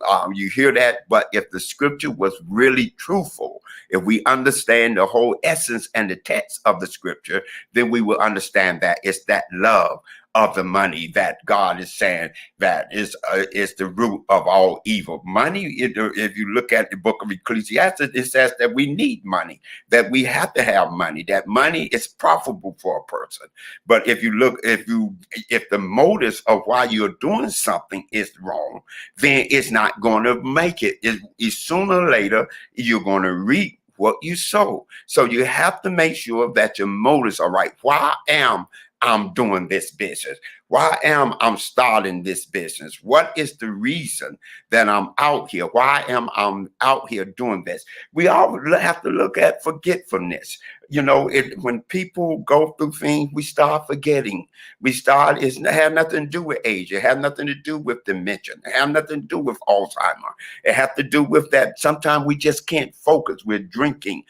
hear that, but if the scripture was really truthful, if we understand the whole essence and the text of the scripture, then we will understand that it's that love of the money that God is saying that is the root of all evil. Money, if you look at the book of Ecclesiastes, it says that we need money, that we have to have money, that money is profitable for a person. But if the motives of why you're doing something is wrong, then it's not going to make it. It's sooner or later, you're going to reap what you sow. So you have to make sure that your motives are right. Why am I'm doing this business? Why am I starting this business? What is the reason that I'm out here? Why am I out here doing this? We all have to look at forgetfulness. You know, when people go through things, we start forgetting. It had nothing to do with age. It had nothing to do with dementia. It had nothing to do with Alzheimer. It had to do with that sometimes we just can't focus. We're drinking.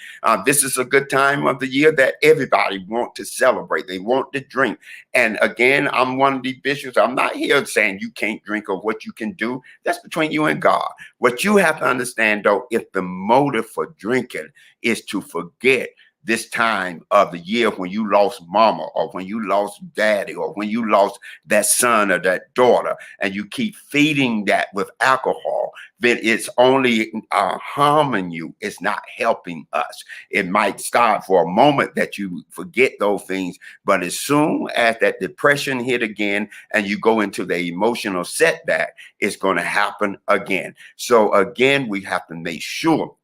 This is a good time of the year that everybody wants to celebrate. They want to drink. And again, I'm one of the bishops. I'm not here saying you can't drink or what you can do. That's between you and God. What you have to understand, though, if the motive for drinking is to forget this time of the year when you lost mama, or when you lost daddy, or when you lost that son or that daughter, and you keep feeding that with alcohol, then it's only harming you. It's not helping us. It might start for a moment that you forget those things, but as soon as that depression hit again and you go into the emotional setback, it's going to happen again. So again, we have to make sure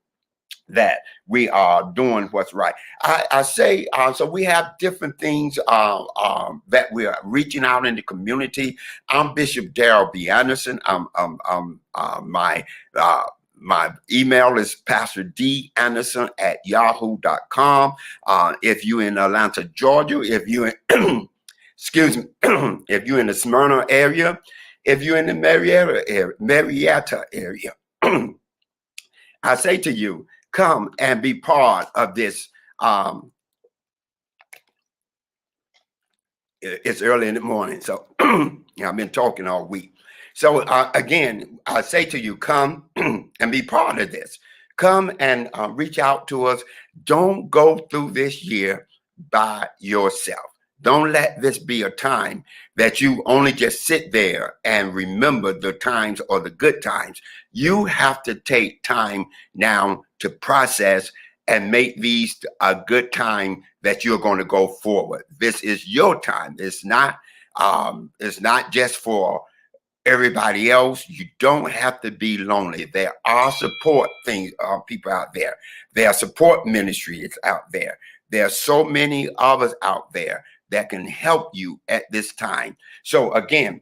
that we are doing what's right. I say, so we have different things that we are reaching out in the community. I'm Bishop Darrell B. Anderson. My email is pastordAnderson@yahoo.com. If you're in Atlanta, Georgia, if you're in, excuse me, if you're in the Smyrna area, if you're in the Marietta area, I say to you, come and be part of this. It's early in the morning, so I've been talking all week. So again, I say to you, come and be part of this. Come and reach out to us. Don't go through this year by yourself. Don't let this be a time that you only just sit there and remember the times or the good times. You have to take time now to process and make these a good time that you're going to go forward. This is your time. It's not just for everybody else. You don't have to be lonely. There are support people out there. There are support ministries out there. There are so many of us out there that can help you at this time. So again,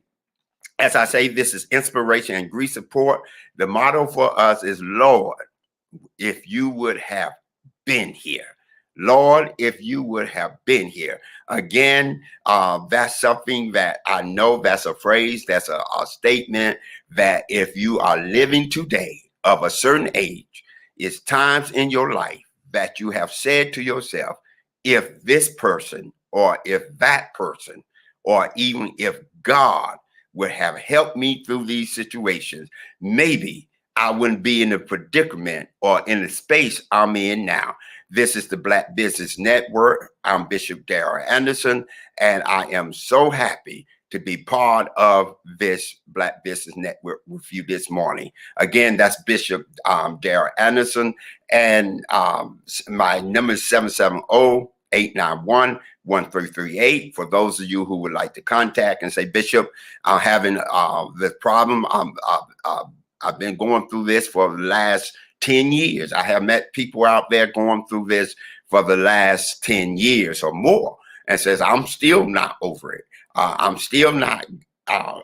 as I say, this is inspiration and grief support. The motto for us is, Lord, if you would have been here. Lord, if you would have been here. Again, that's something that I know, that's a phrase, that's a statement that if you are living today of a certain age, it's times in your life that you have said to yourself, if this person, or if that person, or even if God would have helped me through these situations, maybe I wouldn't be in the predicament or in the space I'm in now. This is the Black Business Network. I'm Bishop Darrell Anderson, and I am so happy to be part of this Black Business Network with you this morning. Again, that's Bishop Darrell Anderson, and my number is 770-891-1338. For those of you who would like to contact and say, Bishop, I'm having this problem. I've been going through this for the last 10 years. I have met people out there going through this for the last 10 years or more, and says, I'm still not over it. I'm still not, I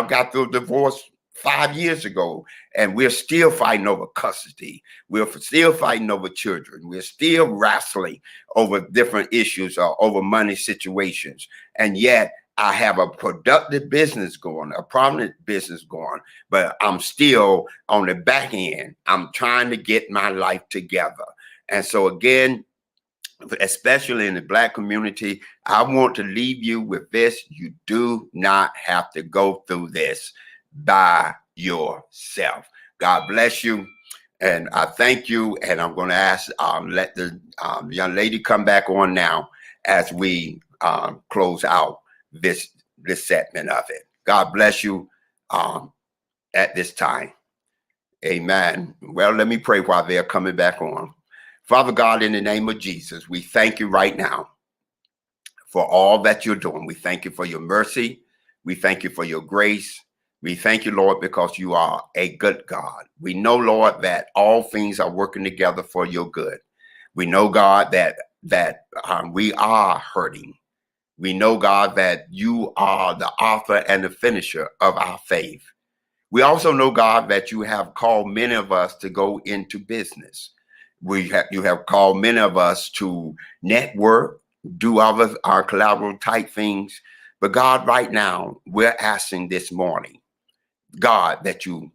got through divorce 5 years ago, and we're still fighting over custody. We're still fighting over children. We're still wrestling over different issues or over money situations. And yet I have a productive business going, a prominent business going, but I'm still on the back end. I'm trying to get my life together. And so again, especially in the Black community, I want to leave you with this. You do not have to go through this by yourself. God bless you. And I thank you. And I'm going to ask, let the young lady come back on now as we close out this segment of it. God bless you at this time. Amen. Well, let me pray while they're coming back on. Father God, in the name of Jesus, we thank you right now for all that you're doing. We thank you for your mercy. We thank you for your grace. We thank you, Lord, because you are a good God. We know, Lord, that all things are working together for your good. We know, God, that we are hurting. We know, God, that you are the author and the finisher of our faith. We also know, God, that you have called many of us to go into business. You have called many of us to network, do our collaborative type things. But God, right now, we're asking this morning, God, that you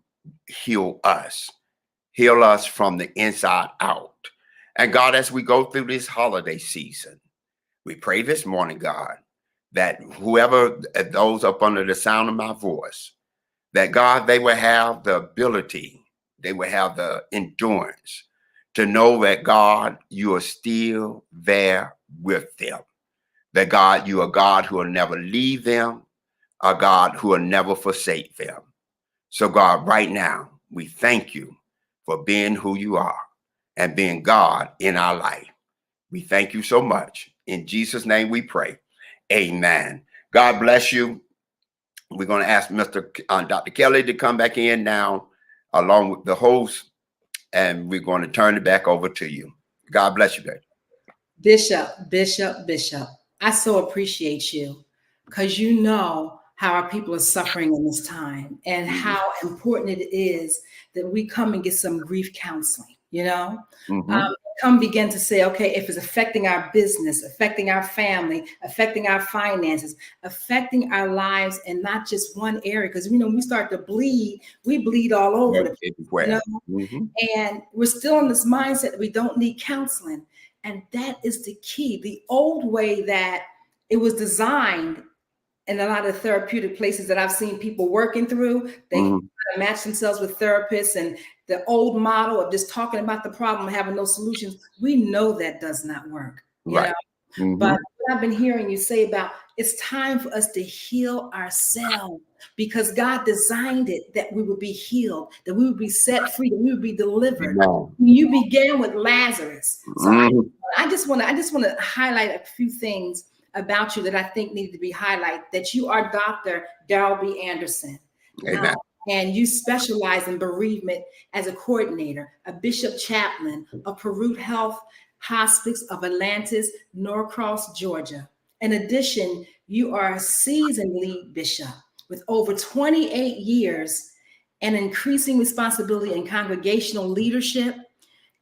heal us from the inside out. And God, as we go through this holiday season, we pray this morning, God, that whoever, those up under the sound of my voice, that God, they will have the ability, they will have the endurance to know that God, you are still there with them. That God, you are God who will never leave them, a God who will never forsake them. So God, right now, we thank you for being who you are and being God in our life. We thank you so much. In Jesus' name we pray. Amen. God bless you. We're going to ask Dr. Kelly to come back in now, along with the host, and we're going to turn it back over to you. God bless you, baby. Bishop, I so appreciate you, because you know how our people are suffering in this time, and how important it is that we come and get some grief counseling, come begin to say, okay, if it's affecting our business, affecting our family, affecting our finances, affecting our lives, and not just one area, because when we start to bleed, we bleed all over the place, and we're still in this mindset that we don't need counseling. And that is the key. The old way that it was designed in a lot of therapeutic places that I've seen people working through, they match themselves with therapists, and the old model of just talking about the problem and having no solutions, we know that does not work. But what I've been hearing you say about, it's time for us to heal ourselves, because God designed it that we would be healed, that we would be set free, that we would be delivered. You began with Lazarus. So I just want to highlight a few things about you that I think needed to be highlighted, that you are Dr. Darrell B. Anderson. Amen. And you specialize in bereavement as a coordinator, a bishop chaplain of Perut Health Hospice of Atlantis, Norcross, Georgia. In addition, you are a seasoned lead bishop with over 28 years and increasing responsibility in congregational leadership,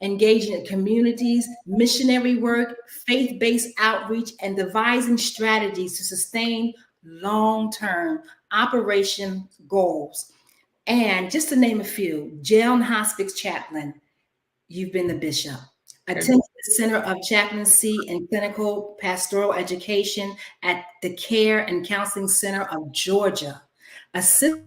engaging in communities, missionary work, faith-based outreach, and devising strategies to sustain long-term operation goals. And just to name a few, jail and hospice chaplain, you've been the bishop. Attended the Center of Chaplaincy and Clinical Pastoral Education at the Care and Counseling Center of Georgia. So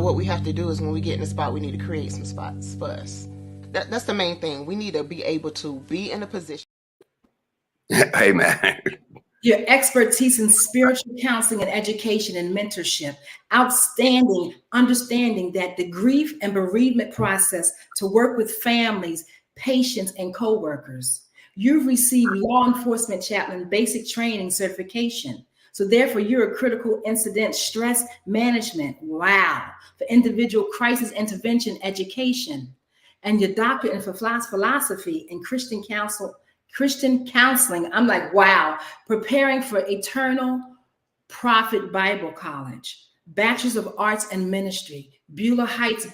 what we have to do is, when we get in a spot, we need to create some spots for us. That's the main thing. We need to be able to be in a position. Amen. Your expertise in spiritual counseling and education and mentorship, outstanding understanding that the grief and bereavement process to work with families, patients, and co-workers. You've received law enforcement chaplain basic training certification. So therefore, you're a critical incident stress management. Wow. For individual crisis intervention education. And your doctorate in philosophy and Christian counseling. I'm like, wow. Preparing for Eternal Prophet Bible College. Bachelor's of Arts and Ministry. Beulah Heights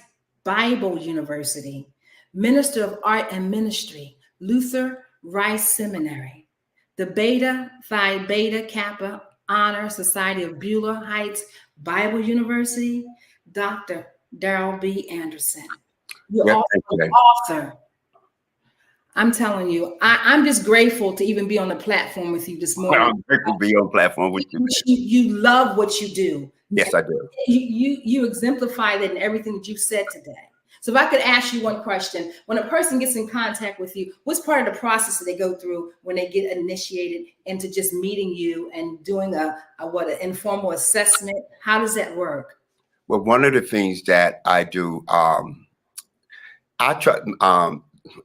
Bible University. Minister of Art and Ministry. Luther Rice Seminary. The Beta Phi Beta Kappa Honor Society of Beulah Heights Bible University, Dr. Darrell B. Anderson. You're also an author. I'm telling you, I'm just grateful to even be on the platform with you this morning. I'm grateful to be on the platform with you. You love what you do. Yes, I do. You exemplify that in everything that you said today. So if I could ask you one question, when a person gets in contact with you, what's part of the process that they go through when they get initiated into just meeting you and doing an informal assessment? How does that work? Well, one of the things that I do, I try,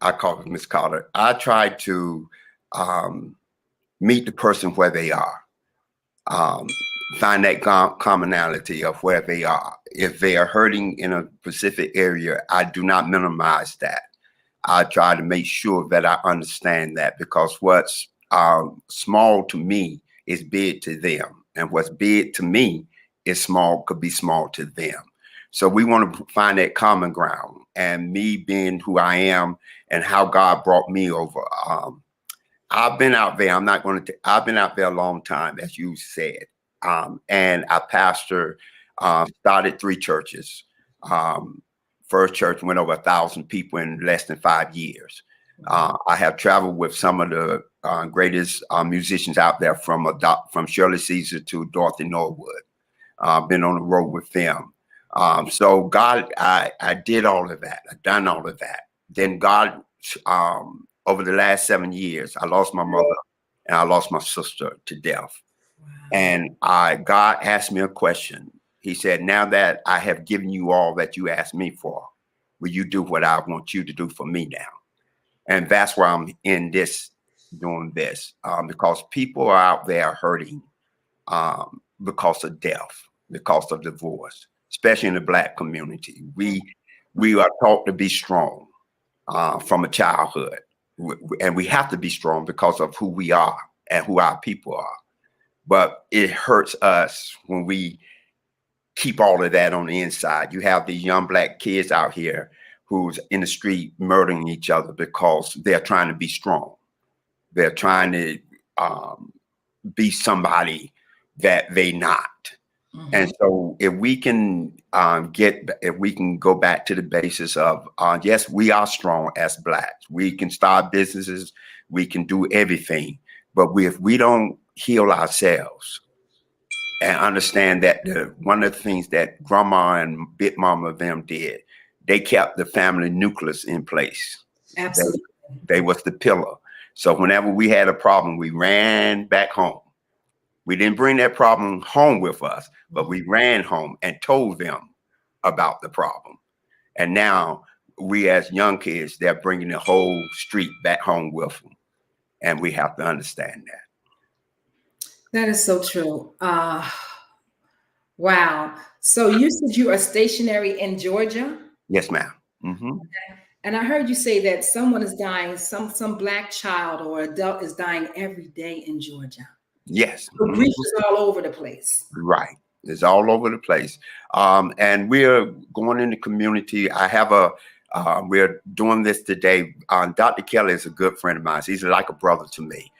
I call it Miss Carter. I try to meet the person where they are. Find that commonality of where they are. If they are hurting in a specific area, I do not minimize that. I try to make sure that I understand that, because what's small to me is big to them, and what's big to me is small, could be small to them. So we want to find that common ground, and me being who I am and how God brought me over. I've been out there. I've been out there a long time, as you said. And I started 3 churches. First church went over 1,000 people in less than 5 years. I have traveled with some of the greatest musicians out there, from Shirley Caesar to Dorothy Norwood. Been on the road with them. So God, I did all of that. I've done all of that. Then God, over the last 7 years, I lost my mother and I lost my sister to death. Wow. And God asked me a question. He said, now that I have given you all that you asked me for, will you do what I want you to do for me now? And that's why I'm in this, doing this, because people are out there hurting because of death, because of divorce, especially in the Black community. We are taught to be strong from a childhood. And we have to be strong because of who we are and who our people are. But it hurts us when we keep all of that on the inside. You have these young Black kids out here who's in the street murdering each other because they're trying to be strong. They're trying to be somebody that they not. Mm-hmm. And so if we can go back to the basis of, yes, we are strong as Blacks. We can start businesses. We can do everything. But if we don't heal ourselves and understand that one of the things that Grandma and Big Mama them did, they kept the family nucleus in place. Absolutely. They was the pillar. So whenever we had a problem, we ran back home. We didn't bring that problem home with us, but we ran home and told them about the problem. And now we, as young kids, they're bringing the whole street back home with them. And we have to understand that. That is so true. Wow. So you said you are stationary in Georgia? Yes, ma'am. Mm-hmm. Okay. And I heard you say that someone is dying, some Black child or adult is dying every day in Georgia. Yes. The grief is all over the place. Right. It's all over the place. And we're going in the community. We're doing this today. Dr. Kelly is a good friend of mine. He's like a brother to me.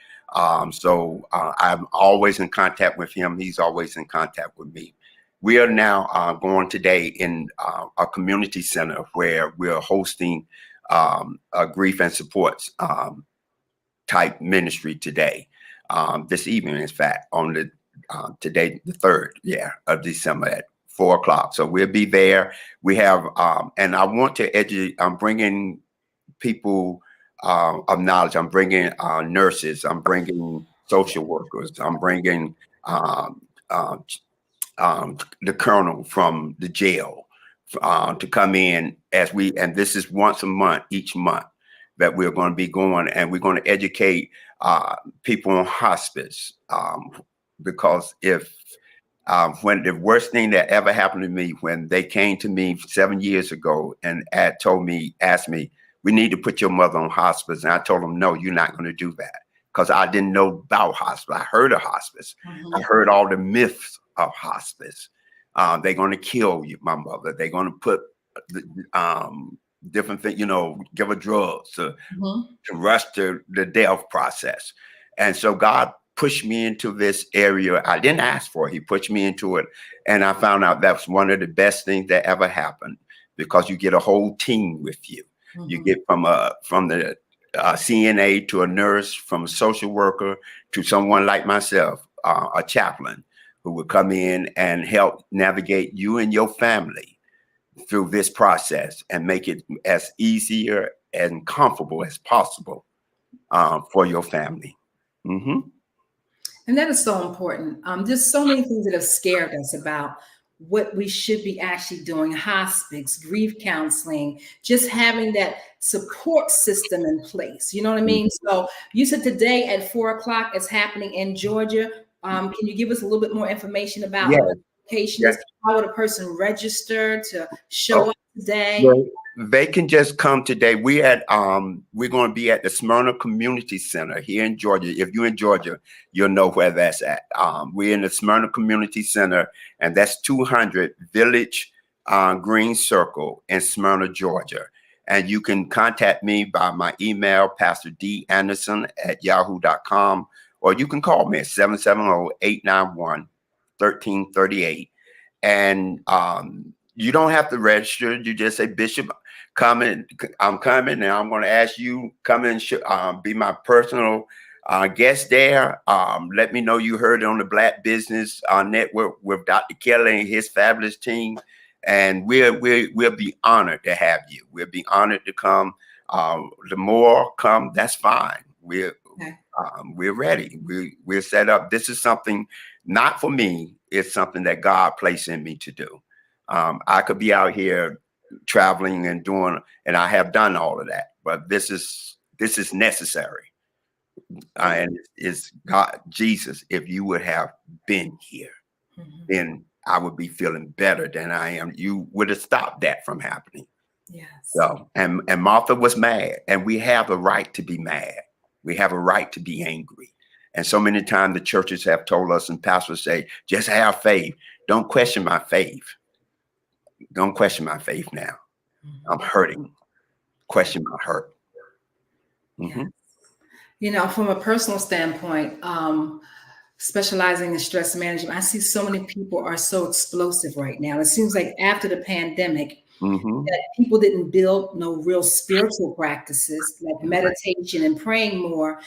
So I'm always in contact with him. He's always in contact with me. We are now going today in a community center where we're hosting a grief and supports type ministry today. This evening, in fact, on today, the 3rd, of December at 4 o'clock. So we'll be there. We have, and I want to educate. I'm bringing people of knowledge. I'm bringing nurses. I'm bringing social workers. I'm bringing the colonel from the jail to come in and this is once a month, each month that we're going to be going, and we're going to educate people on hospice, because when the worst thing that ever happened to me, when they came to me 7 years ago and asked me, we need to put your mother on hospice. And I told them, no, you're not going to do that, because I didn't know about hospice. I heard of hospice. Mm-hmm. I heard all the myths of hospice. They're going to kill my mother. They're going to put different things, give her drugs to rush the death process. And so God pushed me into this area. I didn't ask for it. He pushed me into it. And I found out that's one of the best things that ever happened, because you get a whole team with you. Mm-hmm. You get from the CNA to a nurse, from a social worker to someone like myself, a chaplain, who will come in and help navigate you and your family through this process and make it as easier and comfortable as possible for your family. Mm-hmm. And that is so important. There's so many things that have scared us about what we should be actually doing: hospice, grief counseling, just having that support system in place. You know what I mean? So you said today at 4 o'clock it's happening in Georgia. Can you give us a little bit more information about the location? How would a person register to show up today? They can just come today. We're going to be at the Smyrna Community Center here in Georgia. If you're in Georgia, you'll know where that's at. We're in the Smyrna Community Center, and that's 200 Village Green Circle in Smyrna, Georgia. And you can contact me by my email, pastordanderson@yahoo.com, or you can call me at 770-891-1338. And you don't have to register. You just say, Bishop, I'm coming, and I'm going to ask you come and be my personal guest there. Let me know you heard it on the Black Business Network with Dr. Kelly and his fabulous team, and we'll be honored to have you. We'll be honored to come. The more come, that's fine. We're ready. We're set up. This is something not for me. It's something that God placed in me to do. I could be out here traveling and doing, and I have done all of that, but this is necessary. And it's God, Jesus, if you would have been here, then I would be feeling better than I am. You would have stopped that from happening. Yes. So, and Martha was mad, and we have a right to be mad. We have a right to be angry. And so many times the churches have told us, and pastors say, just have faith. Don't question my faith. Don't question my faith now. I'm hurting. Question my hurt. You know, from a personal standpoint, specializing in stress management, I see so many people are so explosive right now. It seems like after the pandemic, that people didn't build no real spiritual practices like meditation and praying more.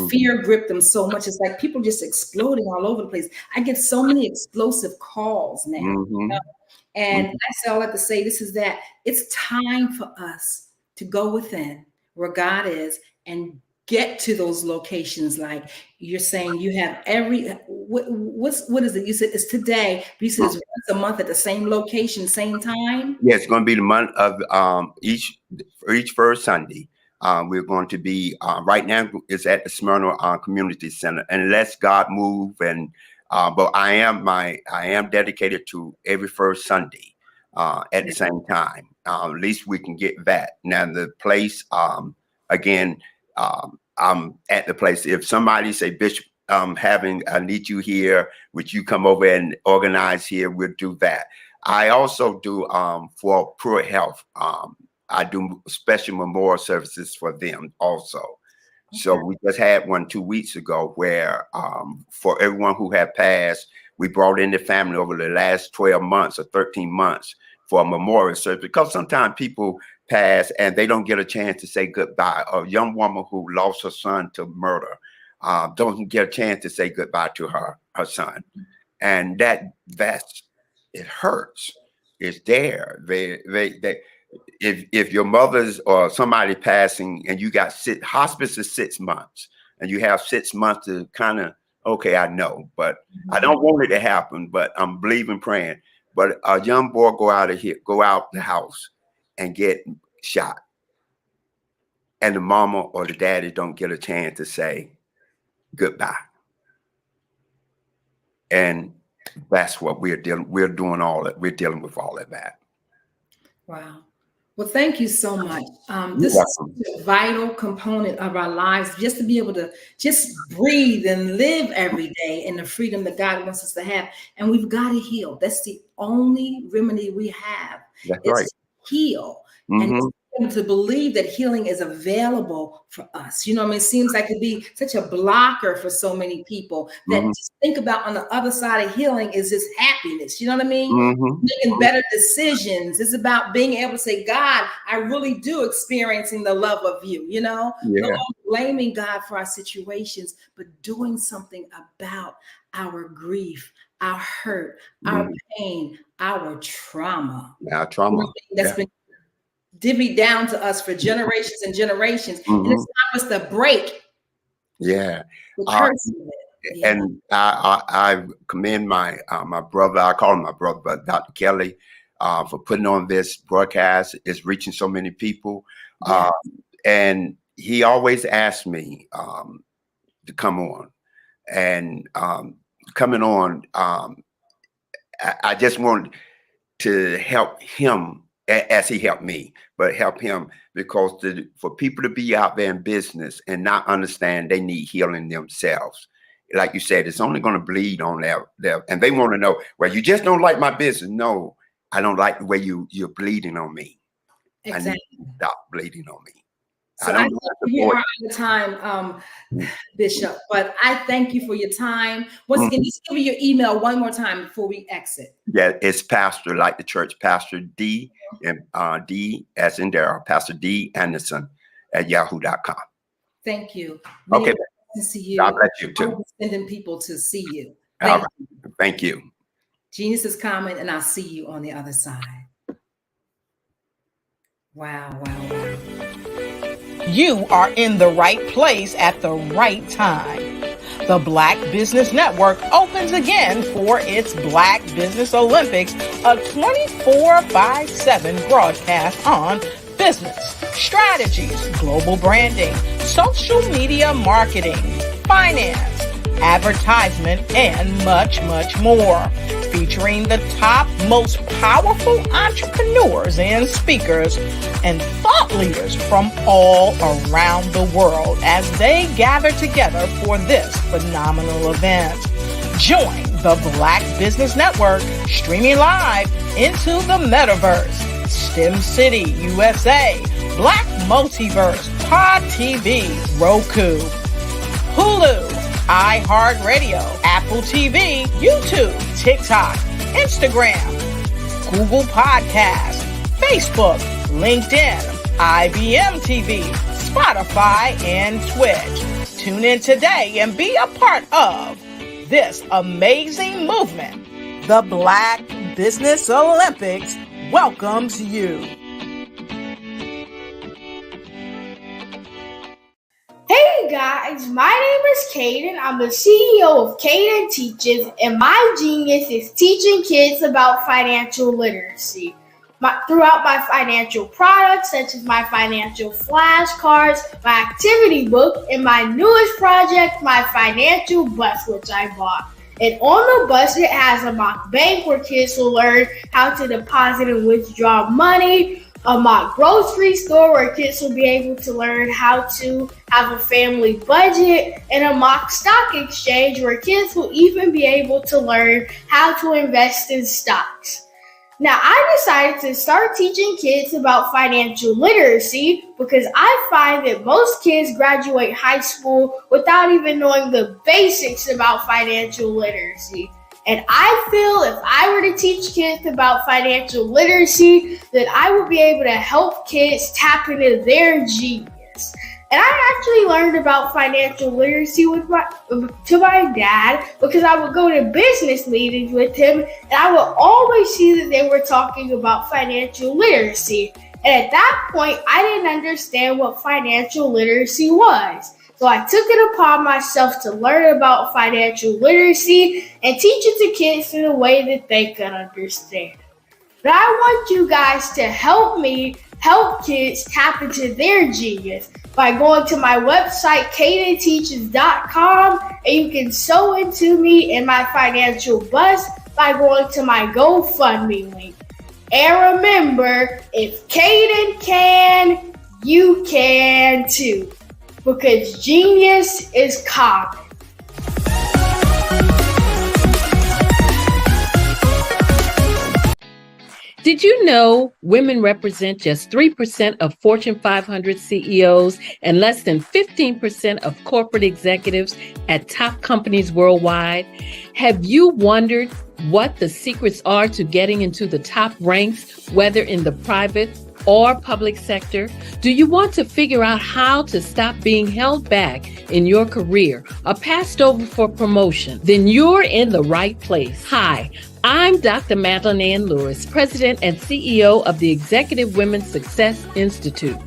Fear gripped them so much. It's like people just exploding all over the place. I get so many explosive calls now. You know? And that's all I have to say. This is that it's time for us to go within where God is and get to those locations. Like you're saying, you have what is it? You said it's today, but you said it's once a month at the same location, same time. Yeah, it's going to be the month of each first Sunday. We're going to be right now. It's at the Smyrna Community Center, and let's God move. And but I am dedicated to every first Sunday at the same time. At least we can get that. Now the place again. I'm at the place. If somebody say, Bishop, I need you here, would you come over and organize here? We'll do that. I also do for Pure Health. I do special memorial services for them also. Okay. So we just had one 2 weeks ago where for everyone who had passed, we brought in the family over the last 12 months or 13 months for a memorial service, because sometimes people pass and they don't get a chance to say goodbye. A young woman who lost her son to murder doesn't get a chance to say goodbye to her son, and that's it hurts. It's there. If your mother's or somebody passing and you got hospice is 6 months, and you have 6 months to kind of, okay, I know, but I don't want it to happen, but I'm believing, praying. But a young boy go out the house and get shot, and the mama or the daddy don't get a chance to say goodbye. And that's what we're dealing with all of that. Wow. Well, thank you so much. This is a vital component of our lives, just to be able to just breathe and live every day in the freedom that God wants us to have. And we've got to heal. That's the only remedy we have. That's right. Heal. And to believe that healing is available for us. You know what I mean? It seems like it'd be such a blocker for so many people that just think about on the other side of healing is just happiness. You know what I mean? Making better decisions. It's about being able to say, God, I really do experiencing the love of you, you know? No longer blaming God for our situations, but doing something about our grief, our hurt, our pain, our trauma. Our trauma. That's been divvied down to us for generations and generations, and it's time for us to break. Yeah. The curse of it. And I commend my brother. I call him my brother, but Dr. Kelly, for putting on this broadcast. It's reaching so many people, and he always asked me to come on, and coming on. I just wanted to help him as he helped me, but help him, because for people to be out there in business and not understand they need healing themselves. Like you said, it's only going to bleed on their, and they want to know, well, you just don't like my business. No, I don't like the way you're bleeding on me. Exactly. I need you to stop bleeding on me. So I know you are out of time, Bishop, but I thank you for your time. Once again, just give me your email one more time before we exit. Yeah, it's Pastor, like the church, Pastor D, and D as in Darryl, Pastor D Anderson at yahoo.com. Thank you. Okay. To see you. God bless you too. Sending people to see you. Thank you. Genius is coming, and I'll see you on the other side. Wow. You are in the right place at the right time. The Black Business Network opens again for its Black Business Olympics, a 24/7 broadcast on business, strategies, global branding, social media marketing, finance, advertisement, and much, much more. Featuring the top, most powerful entrepreneurs and speakers and thought leaders from all around the world as they gather together for this phenomenal event. Join the Black Business Network streaming live into the metaverse, STEM City, USA, Black Multiverse, Pod TV, Roku, Hulu, iHeartRadio, Apple TV, YouTube, TikTok, Instagram, Google Podcasts, Facebook, LinkedIn, IBM TV, Spotify, and Twitch. Tune in today and be a part of this amazing movement. The Black Business Olympics welcomes you. Hey guys, my name is Caden. I'm the CEO of Caden Teaches, and my genius is teaching kids about financial literacy. Throughout my financial products, such as my financial flashcards, my activity book, and my newest project, my financial bus, which I bought. And on the bus, it has a mock bank where kids will learn how to deposit and withdraw money, a mock grocery store where kids will be able to learn how to have a family budget, and a mock stock exchange where kids will even be able to learn how to invest in stocks. Now, I decided to start teaching kids about financial literacy because I find that most kids graduate high school without even knowing the basics about financial literacy. And I feel if I were to teach kids about financial literacy, that I would be able to help kids tap into their genius. And I actually learned about financial literacy to my dad because I would go to business meetings with him, and I would always see that they were talking about financial literacy. And at that point, I didn't understand what financial literacy was. So I took it upon myself to learn about financial literacy and teach it to kids in a way that they could understand. But I want you guys to help me help kids tap into their genius by going to my website, cadenteaches.com, and you can sew into me in my financial bus by going to my GoFundMe link. And remember, if Caden can, you can too. Because genius is common. Did you know women represent just 3% of Fortune 500 CEOs and less than 15% of corporate executives at top companies worldwide? Have you wondered what the secrets are to getting into the top ranks, whether in the private or public sector? Do you want to figure out how to stop being held back in your career or passed over for promotion? Then you're in the right place. Hi, I'm Dr. Madeline Ann Lewis, President and CEO of the Executive Women's Success Institute.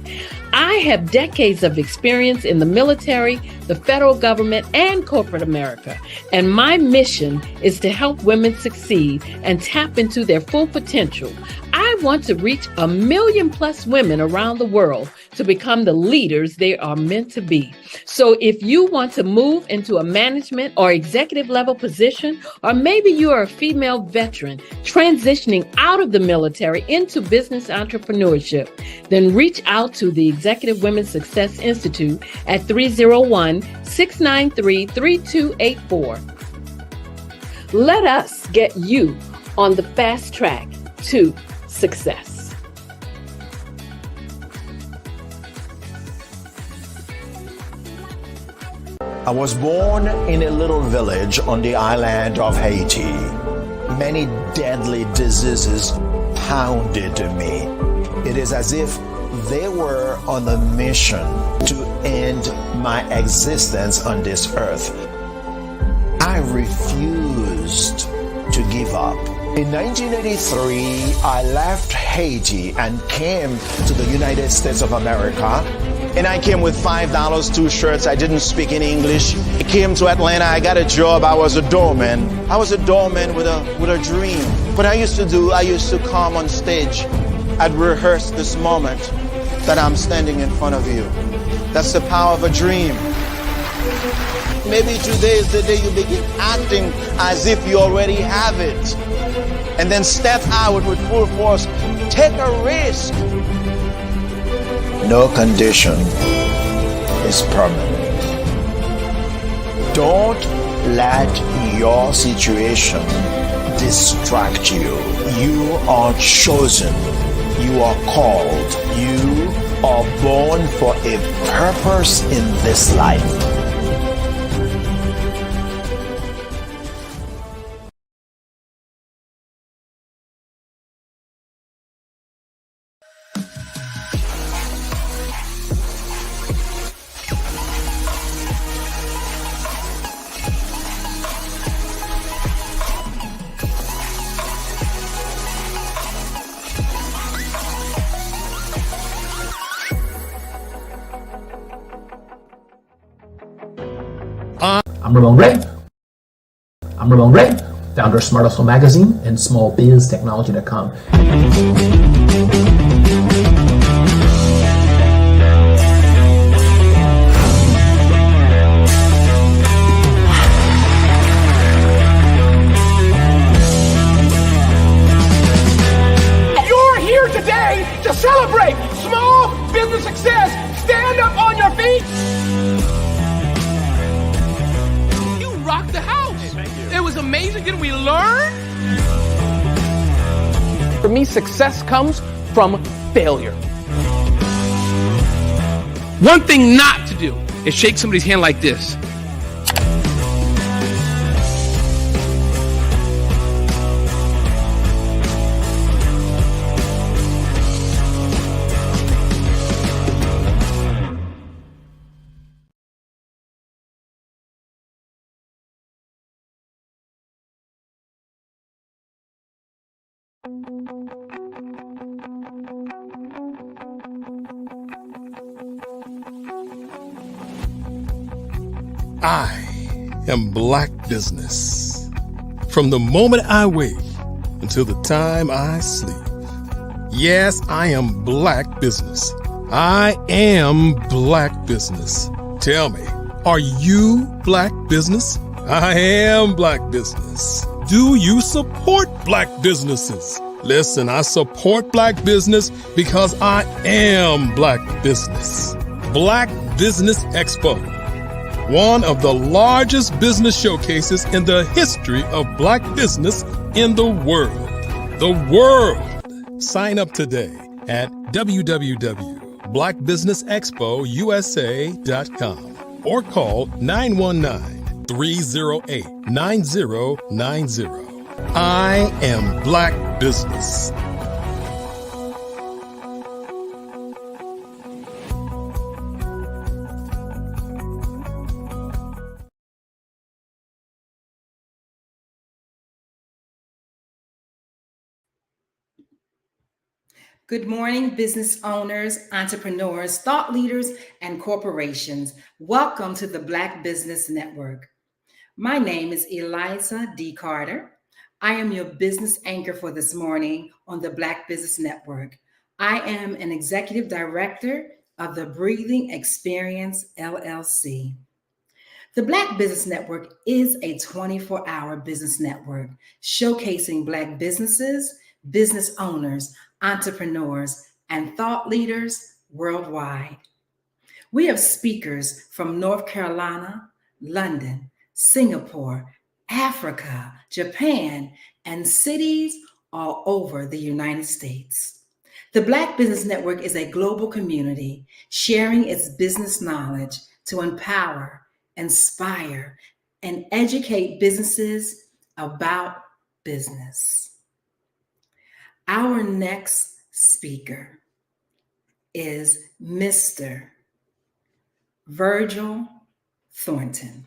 I have decades of experience in the military, the federal government, and corporate America. And my mission is to help women succeed and tap into their full potential. I want to reach 1 million+ women around the world to become the leaders they are meant to be. So if you want to move into a management or executive level position, or maybe you are a female veteran transitioning out of the military into business entrepreneurship, then reach out to the Executive Women's Success Institute at 301-693-3284. Let us get you on the fast track to success. I was born in a little village on the island of Haiti. Many deadly diseases pounded me. It is as if they were on a mission to end my existence on this earth. I refused to give up. In 1983, I left Haiti and came to the United States of America. And I came with $5, 2 shirts. I didn't speak any English. I came to Atlanta. I got a job. I was a doorman. I was a doorman with a dream. What I used to do, I used to come on stage. I'd rehearse this moment that I'm standing in front of you. That's the power of a dream. Maybe today is the day you begin acting as if you already have it. And then step out with full force. Take a risk. No condition is permanent. Don't let your situation distract you. You are chosen. You are called. You are born for a purpose in this life. I'm Ramon Ray, founder of Smart Hustle Magazine and smallbiztechnology.com. You're here today to celebrate small business success. Stand up on your feet. Rocked the house. Hey, thank you. It was amazing. Didn't we learn? For me, success comes from failure. One thing not to do is shake somebody's hand like this. I am Black Business. From the moment I wake until the time I sleep. Yes, I am Black Business. I am Black Business. Tell me, are you Black Business? I am Black Business. Do you support Black businesses? Listen, I support Black business because I am Black Business. Black Business Expo, one of the largest business showcases in the history of Black business in the world. The world! Sign up today at www.blackbusinessexpousa.com or call 919-308-9090. I am Black Business. Good morning, business owners, entrepreneurs, thought leaders, and corporations. Welcome to the Black Business Network. My name is Eliza D. Carter. I am your business anchor for this morning on the Black Business Network. I am an executive director of the Breathing Experience, LLC. The Black Business Network is a 24-hour business network showcasing Black businesses, business owners, entrepreneurs, and thought leaders worldwide. We have speakers from North Carolina, London, Singapore, Africa, Japan, and cities all over the United States. The Black Business Network is a global community sharing its business knowledge to empower, inspire, and educate businesses about business. Our next speaker is Mr. Virgil Thornton.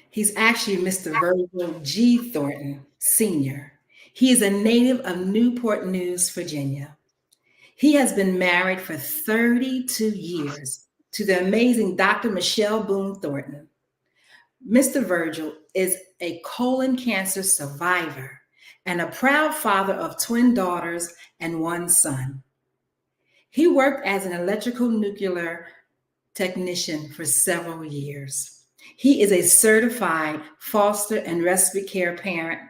He's actually Mr. Virgil G. Thornton, Sr. He is a native of Newport News, Virginia. He has been married for 32 years to the amazing Dr. Michelle Boone Thornton. Mr. Virgil is a colon cancer survivor and a proud father of twin daughters and one son. He worked as an electrical nuclear technician for several years. He is a certified foster and respite care parent,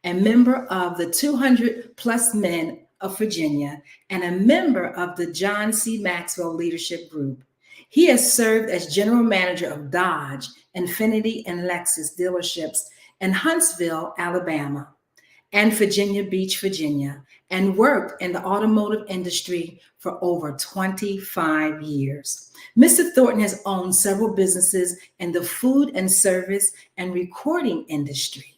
a member of the 200 Plus Men of Virginia, and a member of the John C. Maxwell Leadership Group. He has served as general manager of Dodge, Infiniti, and Lexus dealerships in Huntsville, Alabama, and Virginia Beach, Virginia, and worked in the automotive industry for over 25 years. Mr. Thornton has owned several businesses in the food and service and recording industry.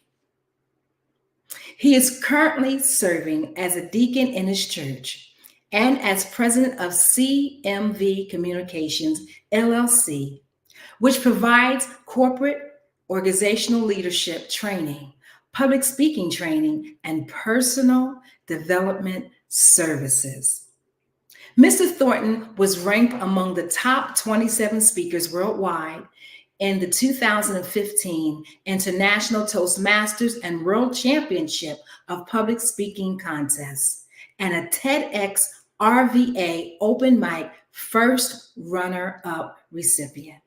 He is currently serving as a deacon in his church and as president of CMV Communications, LLC, which provides corporate organizational leadership training, public speaking training, and personal development services. Mr. Thornton was ranked among the top 27 speakers worldwide in the 2015 International Toastmasters and World Championship of Public Speaking Contests and a TEDx RVA Open Mic first runner-up recipient.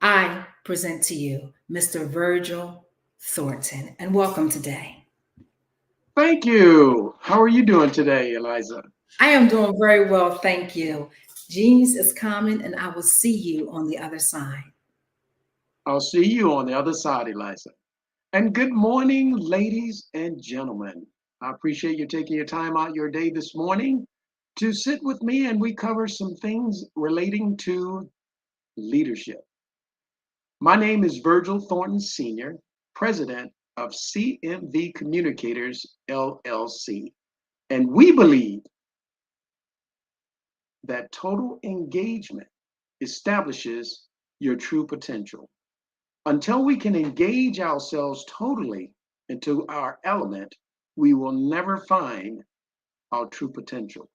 I present to you Mr. Virgil Thornton, and welcome today. Thank you. How are you doing today, Eliza? I am doing very well, thank you. Genius is common, and I will see you on the other side. I'll see you on the other side, Eliza. And good morning, ladies and gentlemen. I appreciate you taking your time out your day this morning to sit with me, and we cover some things relating to leadership. My name is Virgil Thornton Sr., president of CMV Communicators, LLC. And we believe that total engagement establishes your true potential. Until we can engage ourselves totally into our element, we will never find our true potential.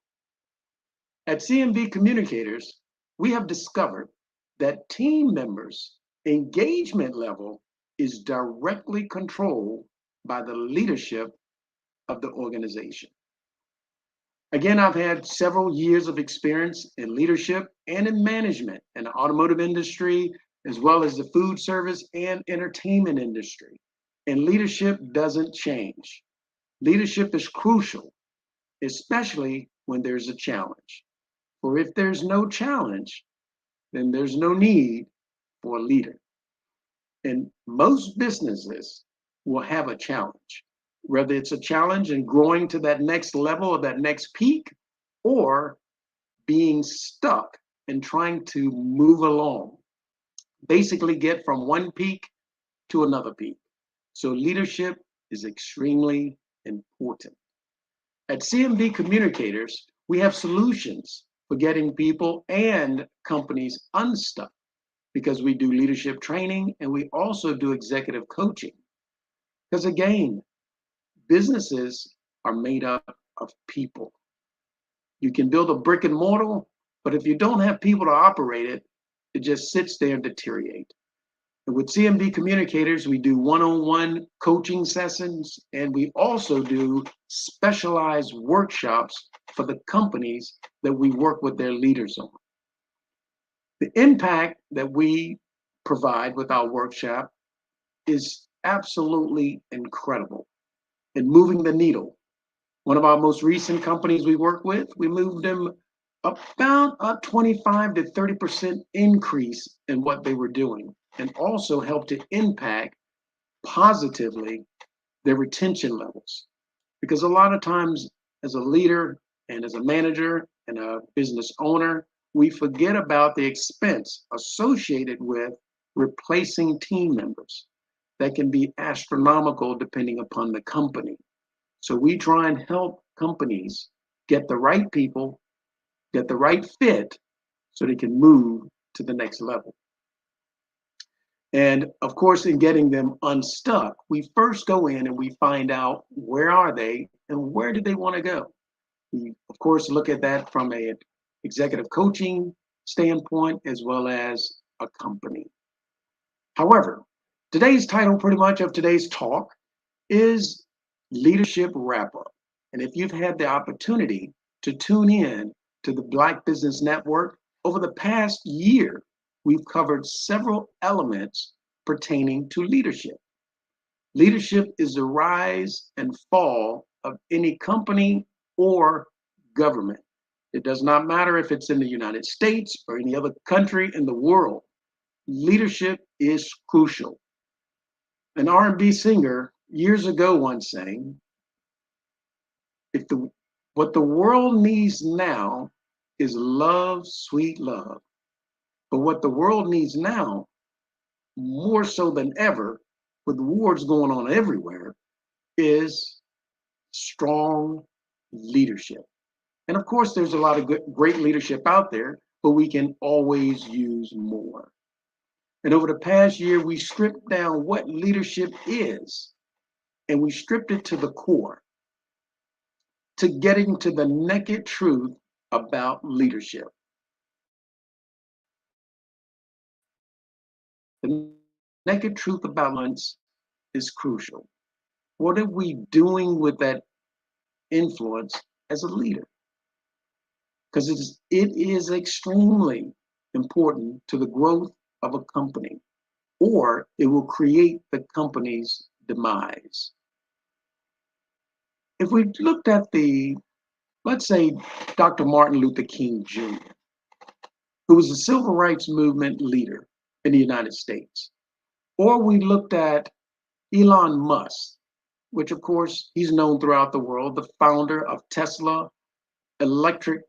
At CMV Communicators, we have discovered that team members' engagement level is directly controlled by the leadership of the organization. Again, I've had several years of experience in leadership and in management in the automotive industry, as well as the food service and entertainment industry. And leadership doesn't change. Leadership is crucial, especially when there's a challenge. For if there's no challenge, then there's no need for a leader. And most businesses will have a challenge, whether it's a challenge in growing to that next level or that next peak, or being stuck and trying to move along. Basically get from one peak to another peak. So leadership is extremely important. At CMV Communicators, we have solutions for getting people and companies unstuck because we do leadership training and we also do executive coaching. Because again, businesses are made up of people. You can build a brick and mortar, but if you don't have people to operate it, it just sits there and deteriorates. And with CMD Communicators, we do one-on-one coaching sessions, and we also do specialized workshops for the companies that we work with their leaders on. The impact that we provide with our workshop is absolutely incredible in moving the needle. One of our most recent companies we work with, we moved them about a 25 to 30% increase in what they were doing, and also helped to impact positively their retention levels. Because a lot of times as a leader and as a manager and a business owner, we forget about the expense associated with replacing team members. That can be astronomical depending upon the company. So we try and help companies get the right people, get the right fit, so they can move to the next level. And of course, in getting them unstuck, we first go in and we find out where are they and where do they want to go. We, of course, look at that from an executive coaching standpoint as well as a company. However, today's title pretty much of today's talk is Leadership Wrap-Up. And if you've had the opportunity to tune in to the Black Business Network, over the past year, we've covered several elements pertaining to leadership. Leadership is the rise and fall of any company or government. It does not matter if it's in the United States or any other country in the world. Leadership is crucial. An R&B singer years ago once sang, what the world needs now is love, sweet love. But what the world needs now, more so than ever, with wars going on everywhere, is strong leadership. And of course, there's a lot of great leadership out there, but we can always use more. And over the past year, we stripped down what leadership is, and we stripped it to the core, to getting to the naked truth about leadership. The naked truth about influence is crucial. What are we doing with that influence as a leader? Because it is extremely important to the growth of a company, or it will create the company's demise. If we looked at let's say, Dr. Martin Luther King Jr., who was a civil rights movement leader in the United States, or we looked at Elon Musk, which of course he's known throughout the world, the founder of Tesla electric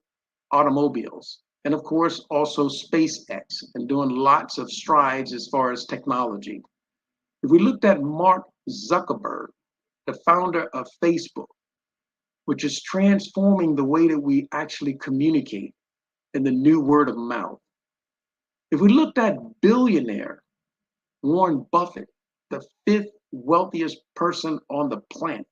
automobiles, and of course also SpaceX, and doing lots of strides as far as technology. If we looked at Mark Zuckerberg, the founder of Facebook, which is transforming the way that we actually communicate in the new word of mouth. If we looked at billionaire Warren Buffett, the 5th wealthiest person on the planet.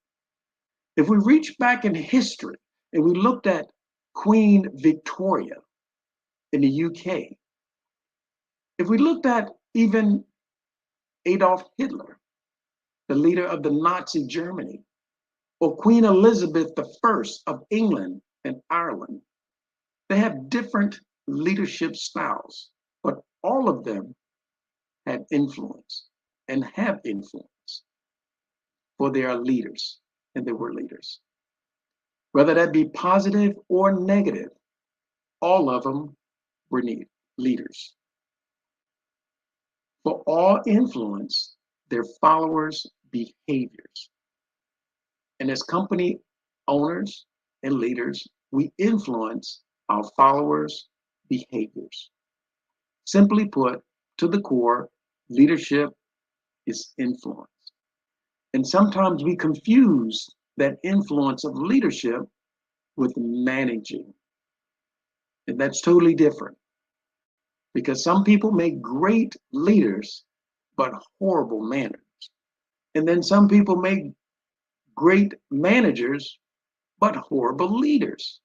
If we reach back in history and we looked at Queen Victoria in the UK, if we looked at even Adolf Hitler, the leader of the Nazi Germany, or Queen Elizabeth I of England and Ireland, they have different leadership styles, but all of them had influence and have influence, for they are leaders, and they were leaders. Whether that be positive or negative, all of them were leaders. For all influence, their followers' behaviors. And as company owners and leaders, we influence our followers' behaviors. Simply put, to the core, leadership is influence. And sometimes we confuse that influence of leadership with managing. And that's totally different. Because some people make great leaders, but horrible managers. And then some people make great managers, but horrible leaders.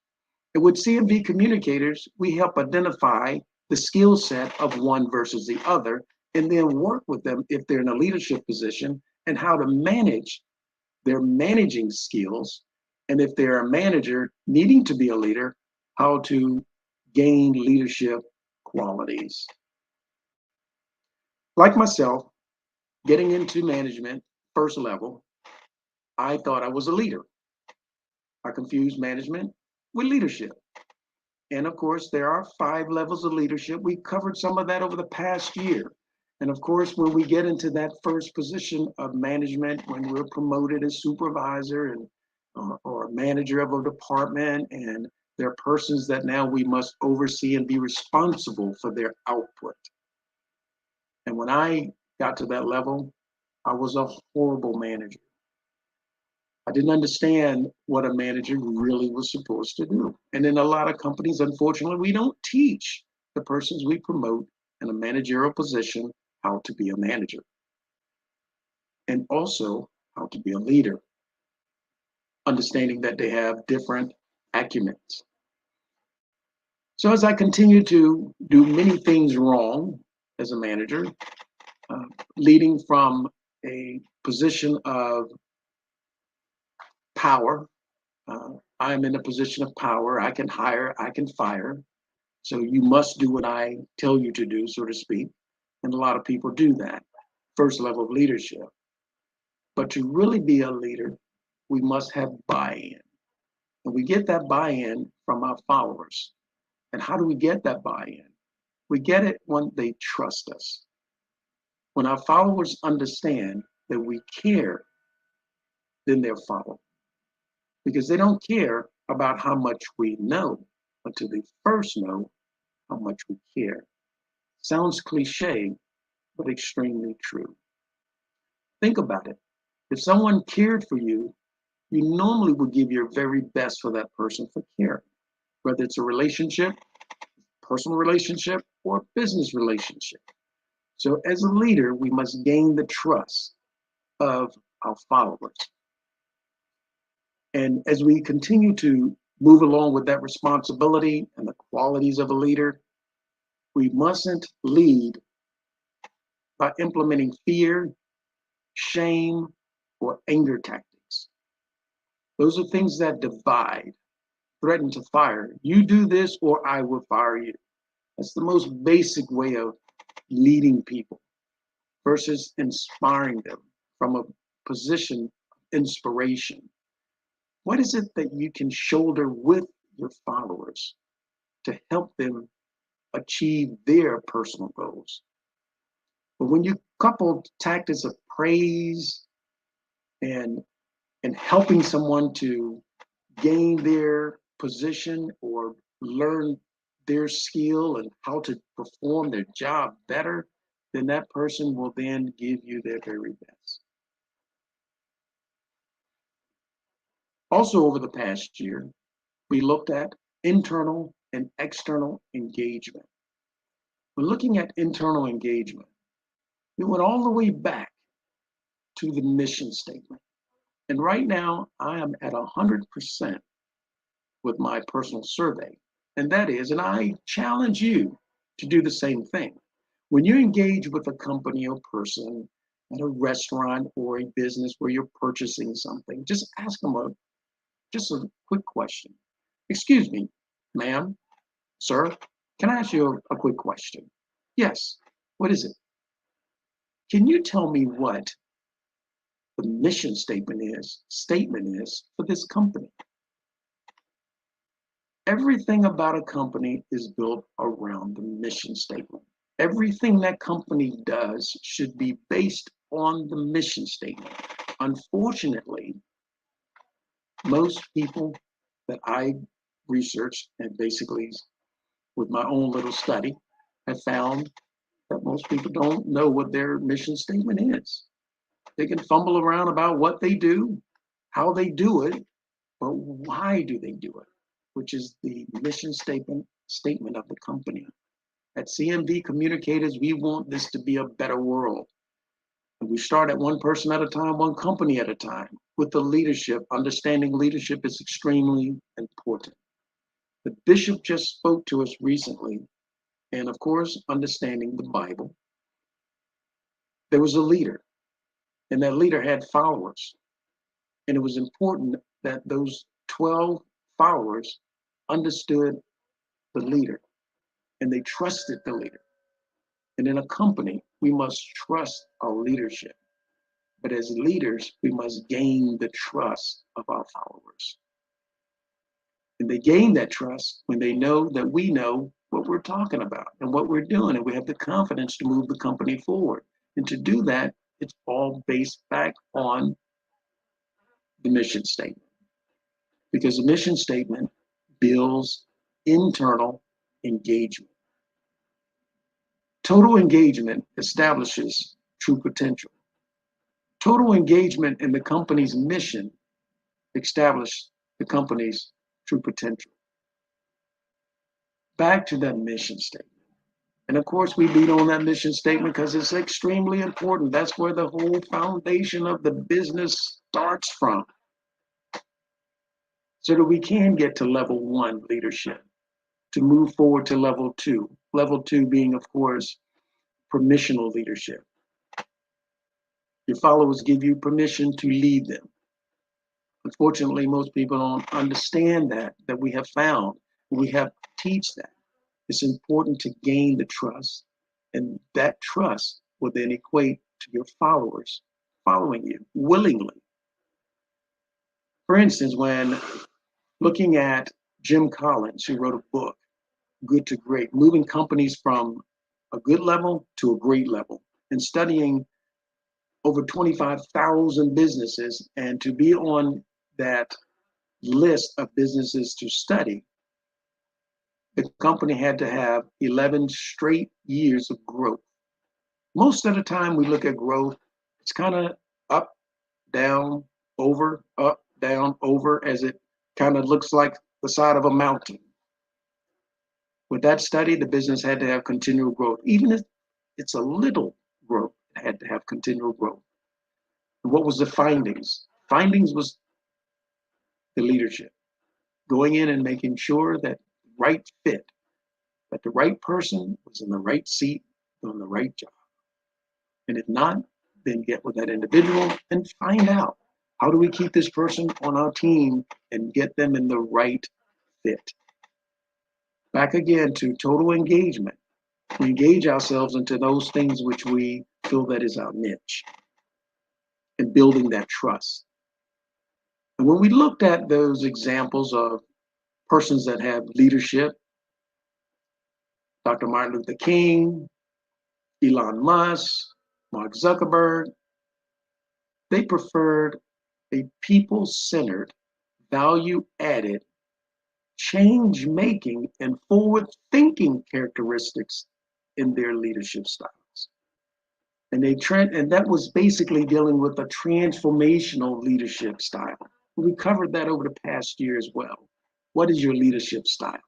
And with CMV communicators, we help identify the skill set of one versus the other, and then work with them if they're in a leadership position and how to manage their managing skills. And if they're a manager needing to be a leader, how to gain leadership qualities. Like myself, getting into management first level, I thought I was a leader. I confused management with leadership. And of course, there are 5 levels of leadership. We covered some of that over the past year. And of course, when we get into that first position of management, when we're promoted as supervisor and or manager of a department, and there are persons that now we must oversee and be responsible for their output. And when I got to that level, I was a horrible manager. I didn't understand what a manager really was supposed to do. And in a lot of companies, unfortunately, we don't teach the persons we promote in a managerial position how to be a manager, and also how to be a leader, understanding that they have different acumens. So as I continue to do many things wrong as a manager, leading from a position of power, I'm in a position of power. I can hire, I can fire. So you must do what I tell you to do, so to speak. And a lot of people do that, first level of leadership. But to really be a leader, we must have buy-in. And we get that buy-in from our followers. And how do we get that buy-in? We get it when they trust us. When our followers understand that we care, then they'll follow. Because they don't care about how much we know until they first know how much we care. Sounds cliche, but extremely true. Think about it. If someone cared for you, you normally would give your very best for that person for caring, whether it's a relationship, personal relationship, or business relationship. So as a leader, we must gain the trust of our followers. And as we continue to move along with that responsibility and the qualities of a leader, we mustn't lead by implementing fear, shame, or anger tactics. Those are things that divide, threaten to fire. You do this or I will fire you. That's the most basic way of leading people versus inspiring them from a position of inspiration. What is it that you can shoulder with your followers to help them achieve their personal goals? But when you couple tactics of praise and helping someone to gain their position or learn their skill and how to perform their job better, then that person will then give you their very best. Also, over the past year, we looked at internal and external engagement. When looking at internal engagement, we went all the way back to the mission statement. And right now, I am at 100% with my personal survey. And that is, and I challenge you to do the same thing. When you engage with a company or person at a restaurant or a business where you're purchasing something, just ask them a quick question. Excuse me, ma'am, sir, can I ask you a quick question? Yes, what is it? Can you tell me what the mission statement is for this company? Everything about a company is built around the mission statement. Everything that company does should be based on the mission statement. Unfortunately, most people that I researched and basically with my own little study have found that most people don't know what their mission statement is. They can fumble around about what they do, how they do it, but why do they do it? Which is the mission statement of the company. At CMV Communicators, we want this to be a better world. And we start at one person at a time, one company at a time. with the leadership, understanding leadership is extremely important. The bishop just spoke to us recently, and of course, understanding the Bible. There was a leader, and that leader had followers. And it was important that those 12 followers understood the leader and they trusted the leader. And in a company, we must trust our leadership. But as leaders, we must gain the trust of our followers. And they gain that trust when they know that we know what we're talking about and what we're doing, and we have the confidence to move the company forward. And to do that, it's all based back on the mission statement. Because the mission statement builds internal engagement. Total engagement establishes true potential. Total engagement in the company's mission establishes the company's true potential. Back to that mission statement. And of course, we beat on that mission statement because it's extremely important. That's where the whole foundation of the business starts from. So that we can get to level 1 leadership, to move forward to level 2. Level 2 being, of course, permissional leadership. Your followers give you permission to lead them. Unfortunately, most people don't understand that we have found. We have to teach that. It's important to gain the trust, and that trust will then equate to your followers following you willingly. For instance, when looking at Jim Collins, who wrote a book, Good to Great, moving companies from a good level to a great level, and studying over 25,000 businesses, and to be on that list of businesses to study, the company had to have 11 straight years of growth. Most of the time we look at growth, it's kind of up, down, over, as it kind of looks like the side of a mountain. With that study, the business had to have continual growth. Even if it's a little growth, it had to have continual growth. And what was the findings? Findings was the leadership. Going in and making sure that right fit, that the right person was in the right seat, doing the right job. And if not, then get with that individual and find out, how do we keep this person on our team and get them in the right fit? Back again to total engagement. We engage ourselves into those things which we feel that is our niche, and building that trust. And when we looked at those examples of persons that have leadership, Dr. Martin Luther King, Elon Musk, Mark Zuckerberg, they preferred a people-centered, value-added, change-making, and forward-thinking characteristics in their leadership styles. And that was basically dealing with a transformational leadership style. We covered that over the past year as well. What is your leadership style?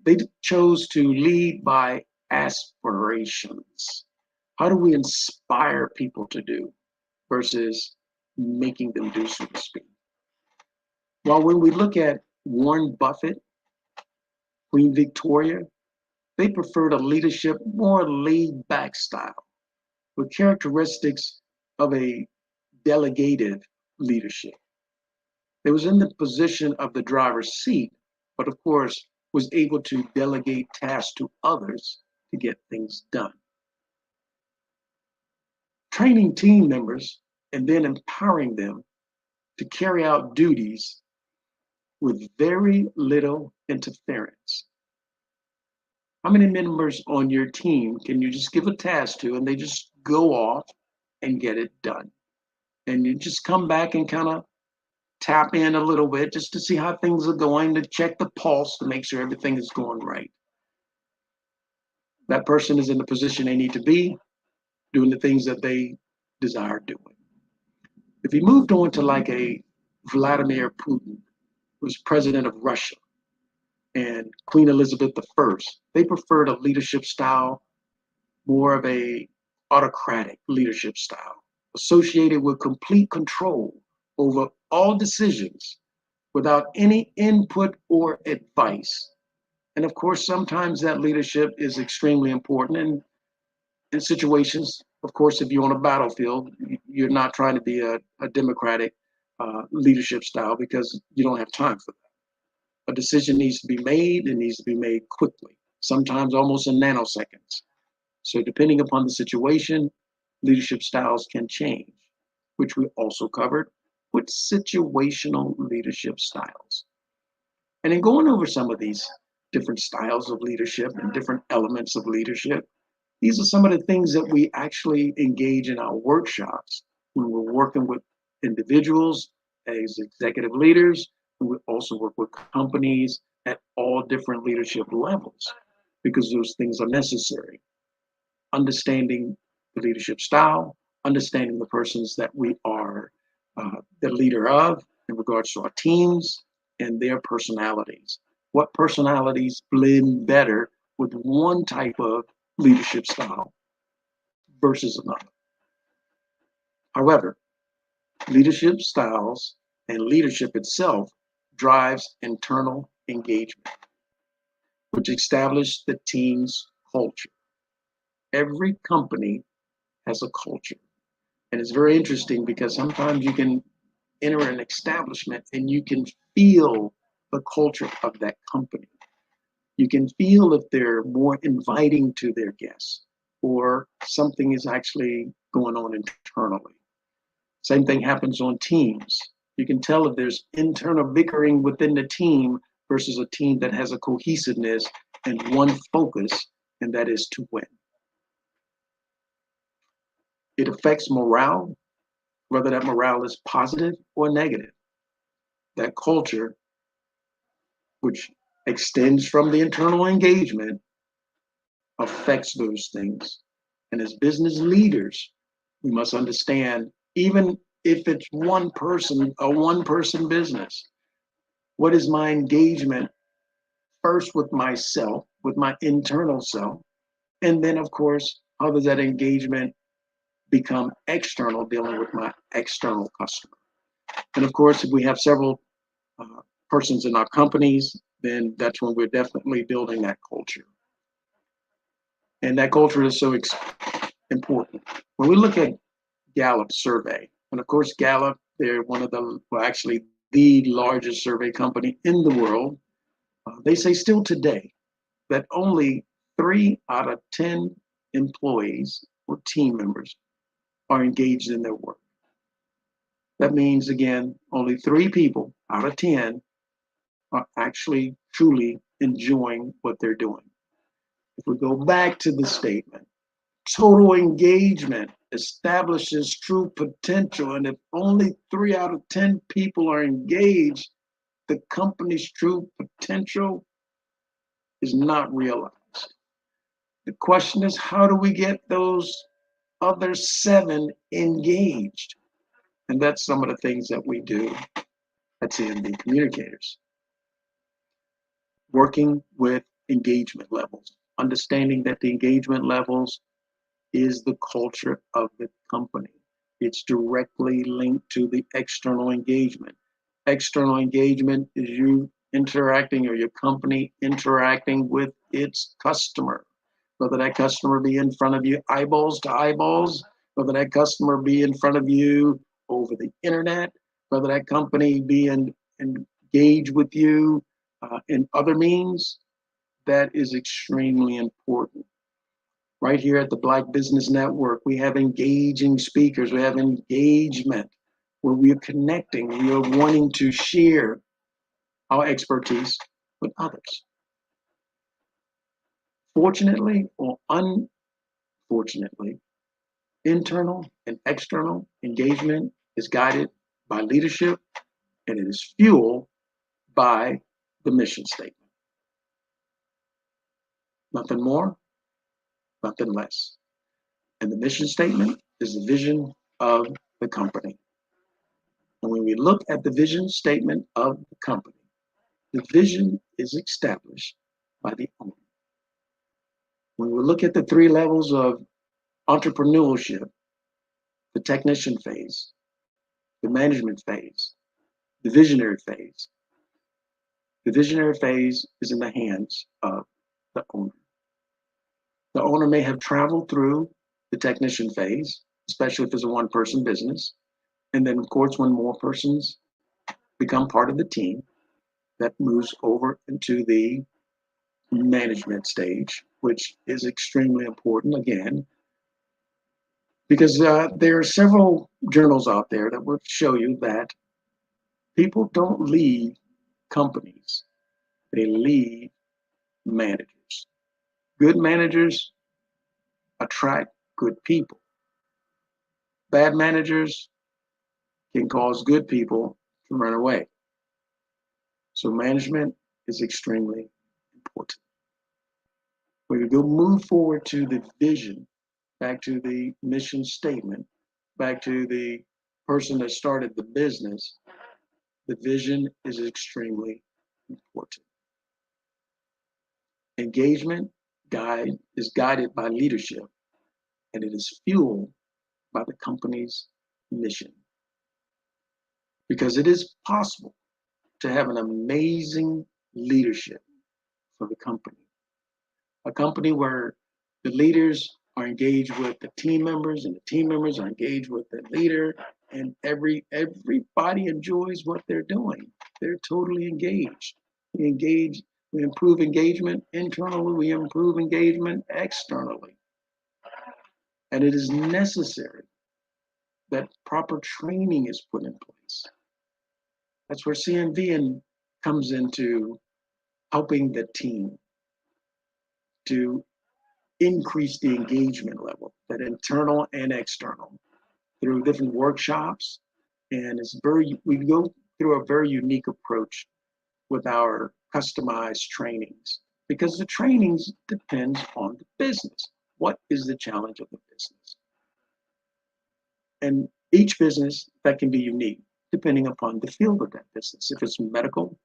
They chose to lead by aspirations. How do we inspire people to do versus making them do, so to speak? While when we look at Warren Buffett, Queen Victoria, they preferred a leadership more laid back style with characteristics of a delegative leadership. They was in the position of the driver's seat, but of course was able to delegate tasks to others to get things done. Training team members and then empowering them to carry out duties with very little interference. How many members on your team can you just give a task to and they just go off and get it done? And you just come back and kind of tap in a little bit just to see how things are going, to check the pulse, to make sure everything is going right. That person is in the position they need to be, doing the things that they desire doing. If you moved on to like a Vladimir Putin, who's president of Russia, and Queen Elizabeth I, they preferred a leadership style, more of a autocratic leadership style. associated with complete control over all decisions without any input or advice. And of course, sometimes that leadership is extremely important. And in situations, of course, if you're on a battlefield, you're not trying to be a democratic leadership style because you don't have time for that. A decision needs to be made, and needs to be made quickly, sometimes almost in nanoseconds. So depending upon the situation, leadership styles can change, which we also covered with situational leadership styles. And in going over some of these different styles of leadership and different elements of leadership, these are some of the things that we actually engage in our workshops when we're working with individuals as executive leaders, and we also work with companies at all different leadership levels because those things are necessary. Understanding the leadership style, understanding the persons that we are the leader of in regards to our teams and their personalities. What personalities blend better with one type of leadership style versus another. However, leadership styles and leadership itself drives internal engagement, which establishes the team's culture. Every company has a culture. And it's very interesting because sometimes you can enter an establishment and you can feel the culture of that company. You can feel if they're more inviting to their guests or something is actually going on internally. Same thing happens on teams. You can tell if there's internal bickering within the team versus a team that has a cohesiveness and one focus, and that is to win. It affects morale, whether that morale is positive or negative. That culture, which extends from the internal engagement, affects those things. And as business leaders, we must understand, even if it's one person, a one-person business, what is my engagement first with myself, with my internal self? And then, of course, how does that engagement become external, dealing with my external customer? And of course, if we have several persons in our companies, then that's when we're definitely building that culture. And that culture is so important. When we look at Gallup survey, and of course, Gallup, they're one of the, well, actually the largest survey company in the world. They say still today that only 3 out of 10 employees or team members are engaged in their work. That means, again, only 3 people out of 10 are actually truly enjoying what they're doing. If we go back to the statement, total engagement establishes true potential. And if only 3 out of 10 people are engaged, the company's true potential is not realized. The question is, how do we get those other 7 engaged? And that's some of the things that we do at CMB Communicators. Working with engagement levels, understanding that the engagement levels is the culture of the company. It's directly linked to the external engagement. External engagement is you interacting, or your company interacting with its customer. Whether that customer be in front of you eyeballs to eyeballs, whether that customer be in front of you over the internet, whether that company be engaged with you in other means, that is extremely important. Right here at the Black Business Network, we have engaging speakers, we have engagement where we are connecting, we are wanting to share our expertise with others. Fortunately or unfortunately, internal and external engagement is guided by leadership, and it is fueled by the mission statement. Nothing more, nothing less. And the mission statement is the vision of the company. And when we look at the vision statement of the company, the vision is established by the owner. When we look at the 3 levels of entrepreneurship, the technician phase, the management phase, the visionary phase. The visionary phase is in the hands of the owner. The owner may have traveled through the technician phase, especially if it's a one-person business. And then, of course, when more persons become part of the team, that moves over into the management stage, which is extremely important, again, because there are several journals out there that will show you that people don't leave companies, they leave managers. Good managers attract good people. Bad managers can cause good people to run away. So management is extremely important. When we go move forward to the vision, back to the mission statement, back to the person that started the business, the vision is extremely important. Engagement is guided by leadership, and it is fueled by the company's mission. Because it is possible to have an amazing leadership for the company. A company where the leaders are engaged with the team members and the team members are engaged with the leader, and everybody enjoys what they're doing. They're totally engaged. We improve engagement internally, we improve engagement externally. And it is necessary that proper training is put in place. That's where CNV comes into helping the team to increase the engagement level, that internal and external, through different workshops. And we go through a very unique approach with our customized trainings, because the trainings depends on the business. What is the challenge of the business? And each business that can be unique depending upon the field of that business. If it's medical,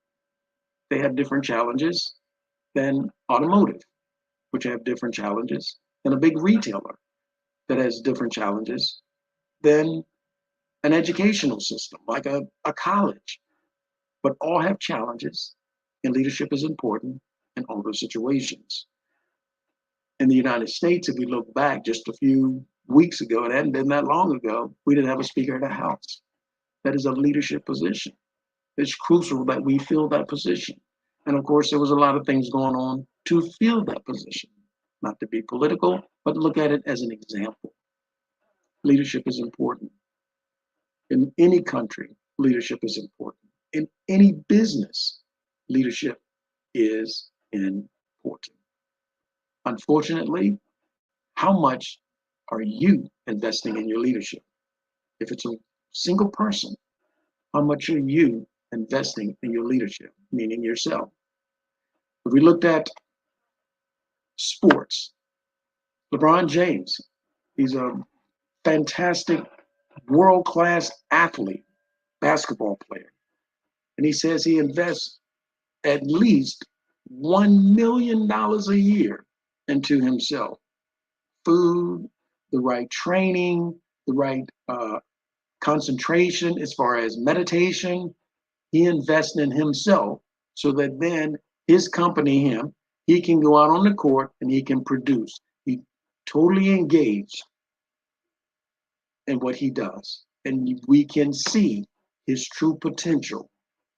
they have different challenges than automotive, which have different challenges than a big retailer that has different challenges than an educational system like a college. But all have challenges, and leadership is important in all those situations. In the United States, if we look back just a few weeks ago, it hadn't been that long ago, we didn't have a Speaker of the House. That is a leadership position. It's crucial that we fill that position. And of course, there was a lot of things going on to fill that position. Not to be political, but look at it as an example. Leadership is important. In any country, leadership is important. In any business, leadership is important. Unfortunately, how much are you investing in your leadership? If it's a single person, how much are you investing in your leadership, meaning yourself? If we looked at sports, LeBron James, he's a fantastic world-class athlete, basketball player. And he says he invests at least $1 million a year into himself. Food, the right training, the right concentration as far as meditation. He invests in himself so that then his company, he can go out on the court and he can produce. He totally engaged in what he does. And we can see his true potential,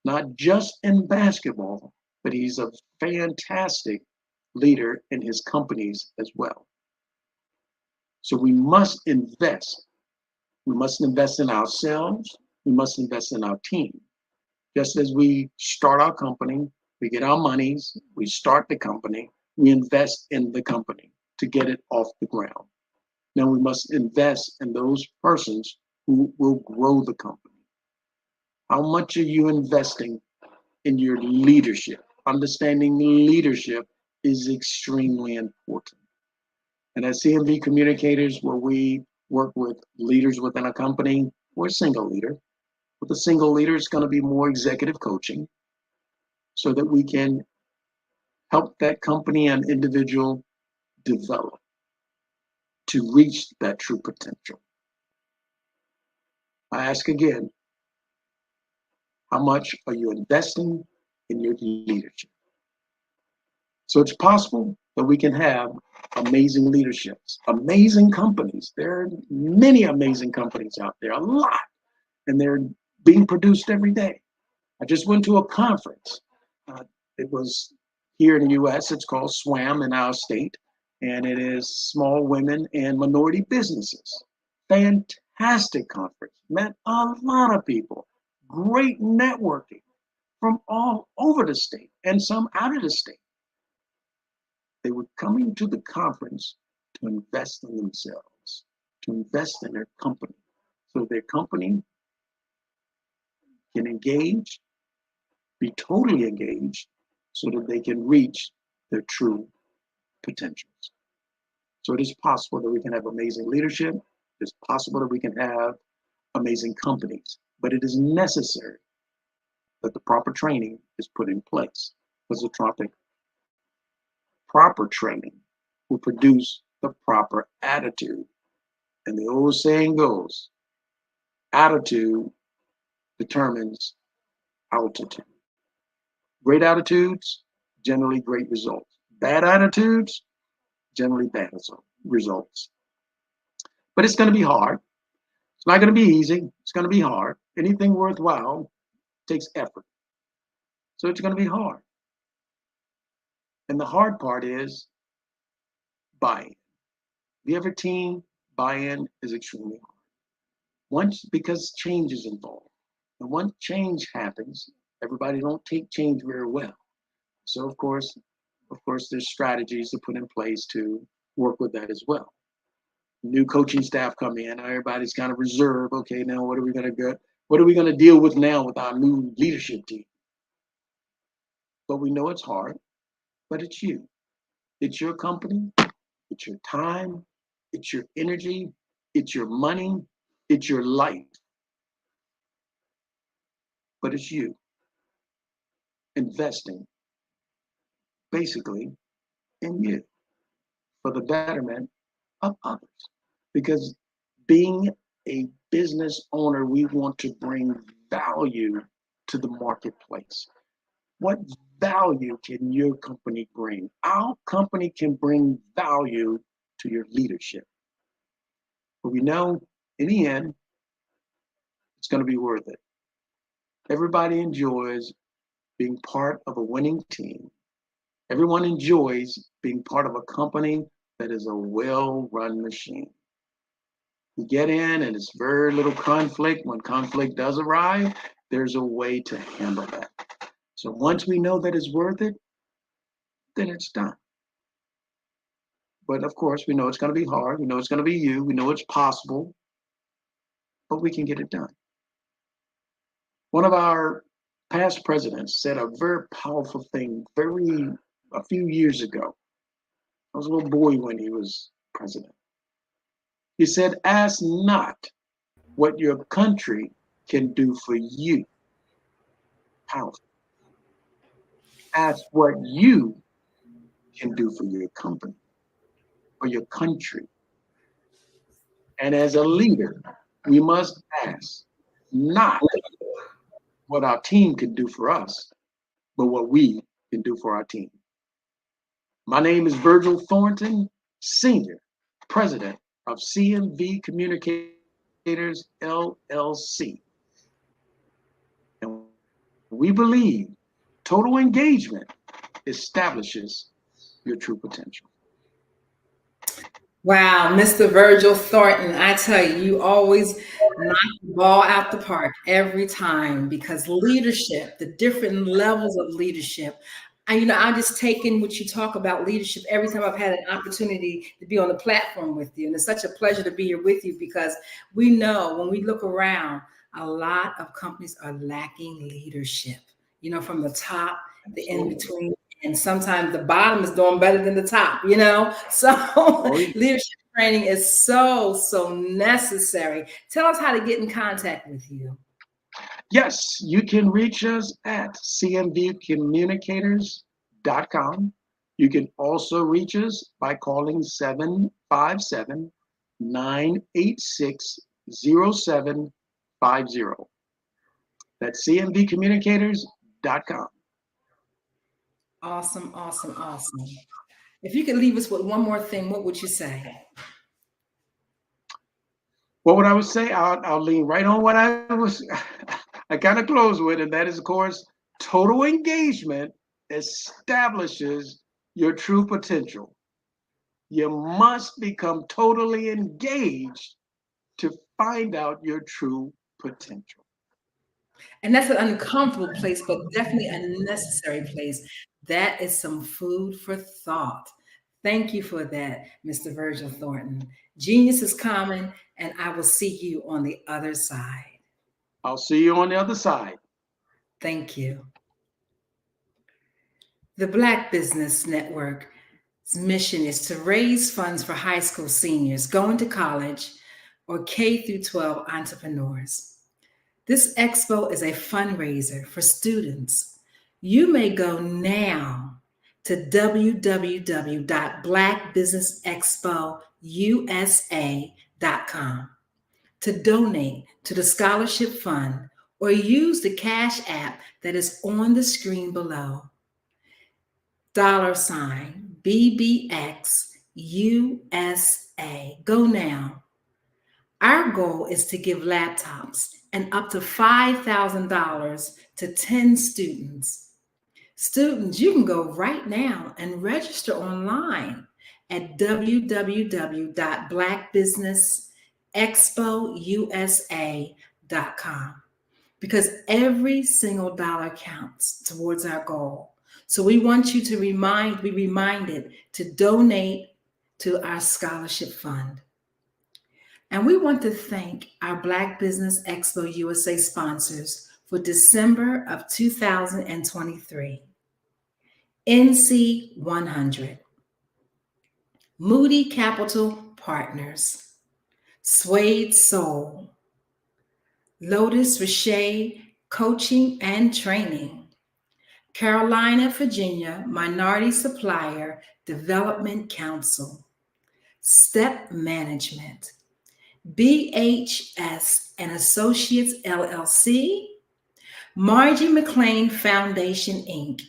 not just in basketball, but he's a fantastic leader in his companies as well. So we must invest. We must invest in ourselves. We must invest in our team. Just as we start our company, we get our monies, we start the company, we invest in the company to get it off the ground. Now we must invest in those persons who will grow the company. How much are you investing in your leadership? Understanding leadership is extremely important. And as CMV communicators, where we work with leaders within a company, we're a single leader. With a single leader, it's going to be more executive coaching so that we can help that company and individual develop to reach that true potential. I ask again, how much are you investing in your leadership? So it's possible that we can have amazing leaderships, amazing companies. There are many amazing companies out there, a lot, and they're being produced every day. I just went to a conference. It was here in the US, it's called SWAM in our state, and it is Small Women and Minority Businesses. Fantastic conference, met a lot of people, great networking from all over the state and some out of the state. They were coming to the conference to invest in themselves, to invest in their company, so their company can engage, be totally engaged, so that they can reach their true potentials. So it is possible that we can have amazing leadership. It's possible that we can have amazing companies, but it is necessary that the proper training is put in place, because the proper training will produce the proper attitude. And the old saying goes, attitude determines altitude. Great attitudes, generally great results. Bad attitudes, generally bad results. But it's going to be hard. It's not going to be easy. It's going to be hard. Anything worthwhile takes effort. So it's going to be hard. And the hard part is buy-in. The other team, buy-in is extremely hard. Because change is involved. And once change happens, everybody don't take change very well. So of course, there's strategies to put in place to work with that as well. New coaching staff come in, everybody's kind of reserved. Okay, now what are we going to deal with now with our new leadership team? But we know it's hard, but it's you. It's your company, it's your time, it's your energy, it's your money, it's your life. But it's you investing basically in you for the betterment of others. Because being a business owner, we want to bring value to the marketplace. What value can your company bring? Our company can bring value to your leadership. But we know in the end, it's going to be worth it. Everybody enjoys being part of a winning team. Everyone enjoys being part of a company that is a well-run machine. You get in and it's very little conflict. When conflict does arrive, there's a way to handle that. So once we know that it's worth it, then it's done. But of course, we know it's going to be hard. We know it's going to be you. We know it's possible, but we can get it done. One of our past presidents said a very powerful thing a few years ago. I was a little boy when he was president. He said, ask not what your country can do for you. Powerful. Ask what you can do for your company or your country. And as a leader, we must ask not what our team can do for us, but what we can do for our team. My name is Virgil Thornton, Senior President of CMV Communicators, LLC. And we believe total engagement establishes your true potential. Wow, Mr. Virgil Thornton, I tell you, you always knock the ball out the park every time, because leadership, the different levels of leadership. I'm just taking what you talk about leadership every time I've had an opportunity to be on the platform with you. And it's such a pleasure to be here with you, because we know when we look around, a lot of companies are lacking leadership, from the top, the in between. And sometimes the bottom is doing better than the top, So leadership training is so necessary. Tell us how to get in contact with you. Yes, you can reach us at cmvcommunicators.com. You can also reach us by calling 757-986-0755. That's cmvcommunicators.com. Awesome, awesome, awesome. If you could leave us with one more thing, what would you say? What would I would say? I'll lean right on what I kind of close with, and that is, of course, total engagement establishes your true potential. You must become totally engaged to find out your true potential. And that's an uncomfortable place, but definitely a necessary place. That is some food for thought. Thank you for that, Mr. Virgil Thornton. Genius is common, and I will see you on the other side. I'll see you on the other side. Thank you. The Black Business Network's mission is to raise funds for high school seniors going to college or K through 12 entrepreneurs. This expo is a fundraiser for students. You may go now to www.blackbusinessexpousa.com to donate to the scholarship fund or use the Cash App that is on the screen below. $BBXUSA. Go now. Our goal is to give laptops and up to $5,000 to 10 students. Students, you can go right now and register online at www.blackbusinessexpousa.com because every single dollar counts towards our goal. So we want you to be reminded to donate to our scholarship fund. And we want to thank our Black Business Expo USA sponsors for December of 2023. NC 100, Moody Capital Partners, Suede Soul, Lotus Richey Coaching and Training, Carolina, Virginia Minority Supplier Development Council, Step Management, BHS and Associates LLC, Margie McLean Foundation, Inc.,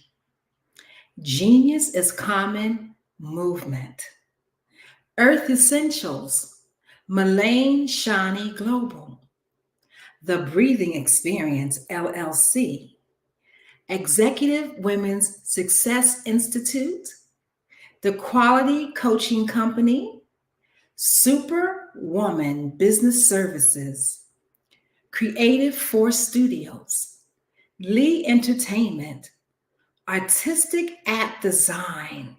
Genius is Common Movement, Earth Essentials, Mullane Shawnee Global, The Breathing Experience LLC, Executive Women's Success Institute, The Quality Coaching Company, Superwoman Business Services, Creative Force Studios, Lee Entertainment, Artistic App Design,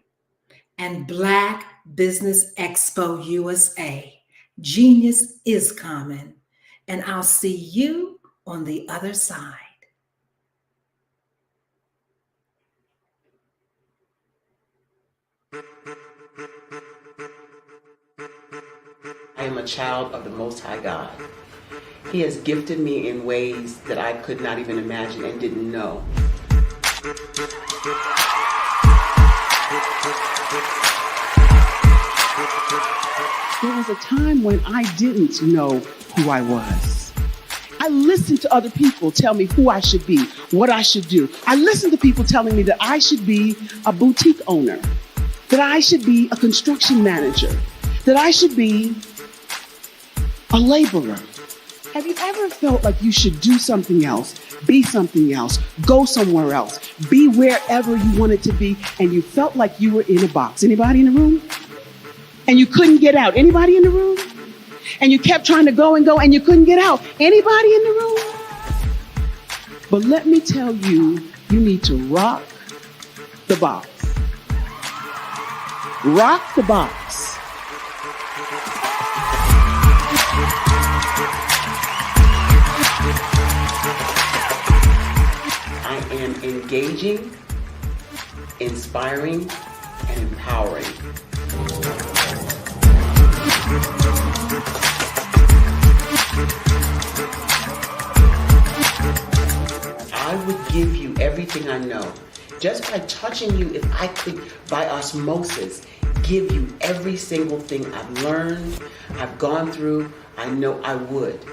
and Black Business Expo USA. Genius is common, and I'll see you on the other side. I am a child of the Most High God. He has gifted me in ways that I could not even imagine and didn't know. There was a time when I didn't know who I was. I listened to other people tell me who I should be, what I should do. I listened to people telling me that I should be a boutique owner, that I should be a construction manager, that I should be a laborer. Have you ever felt like you should do something else, be something else, go somewhere else, be wherever you wanted to be, and you felt like you were in a box? Anybody in the room? And you couldn't get out. Anybody in the room? And you kept trying to go and go and you couldn't get out. Anybody in the room? But let me tell you, you need to rock the box. Rock the box. I am engaging, inspiring, and empowering. I would give you everything I know. Just by touching you, if I could, by osmosis, give you every single thing I've learned, I've gone through, I know I would.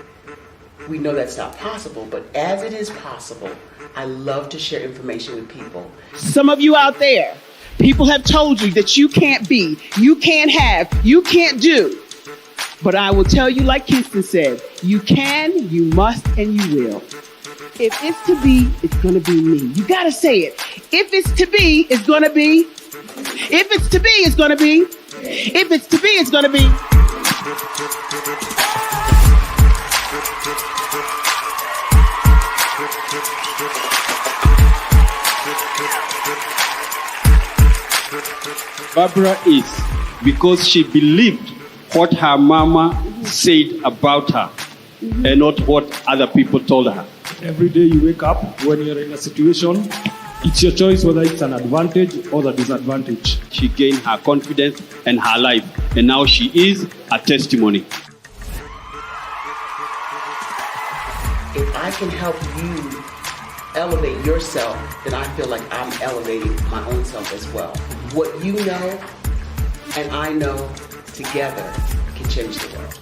We know that's not possible, but as it is possible, I love to share information with people. Some of you out there, people have told you that you can't be, you can't have, you can't do. But I will tell you, like Kingston said, you can, you must, and you will. If it's to be, it's going to be me. You got to say it. If it's to be, it's going to be. If it's to be, it's going to be. If it's to be, it's going to be. Barbara is because she believed what her mama said about her and not what other people told her. Every day you wake up, when you're in a situation, it's your choice whether it's an advantage or the disadvantage. She gained her confidence and her life, and now she is a testimony. If I can help you elevate yourself, then I feel like I'm elevating my own self as well. What you know and I know together can change the world.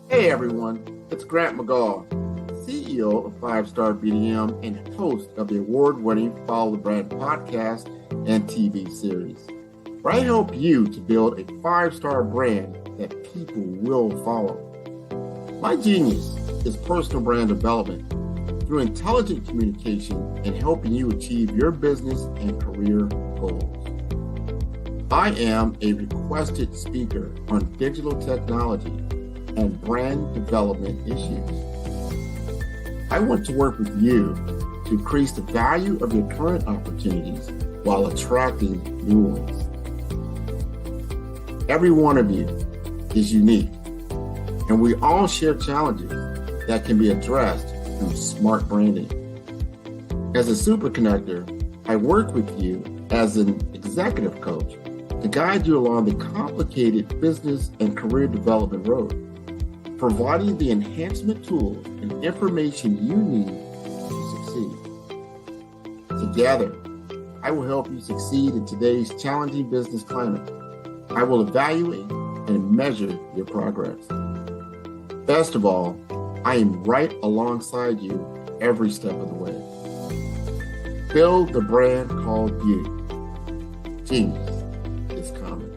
Hey everyone, it's Grant McGaw, CEO of 5-Star BDM and host of the award-winning Follow the Brand podcast and TV series, where I help you to build a 5-star brand that people will follow. My genius is personal brand development through intelligent communication and helping you achieve your business and career goals. I am a requested speaker on digital technology and brand development issues. I want to work with you to increase the value of your current opportunities while attracting new ones. Every one of you is unique, and we all share challenges that can be addressed through smart branding. As a super connector, I work with you as an executive coach to guide you along the complicated business and career development road, providing the enhancement tools and information you need to succeed. Together, I will help you succeed in today's challenging business climate. I will evaluate and measure your progress. Best of all, I am right alongside you every step of the way. Build the brand called you. Genius is coming.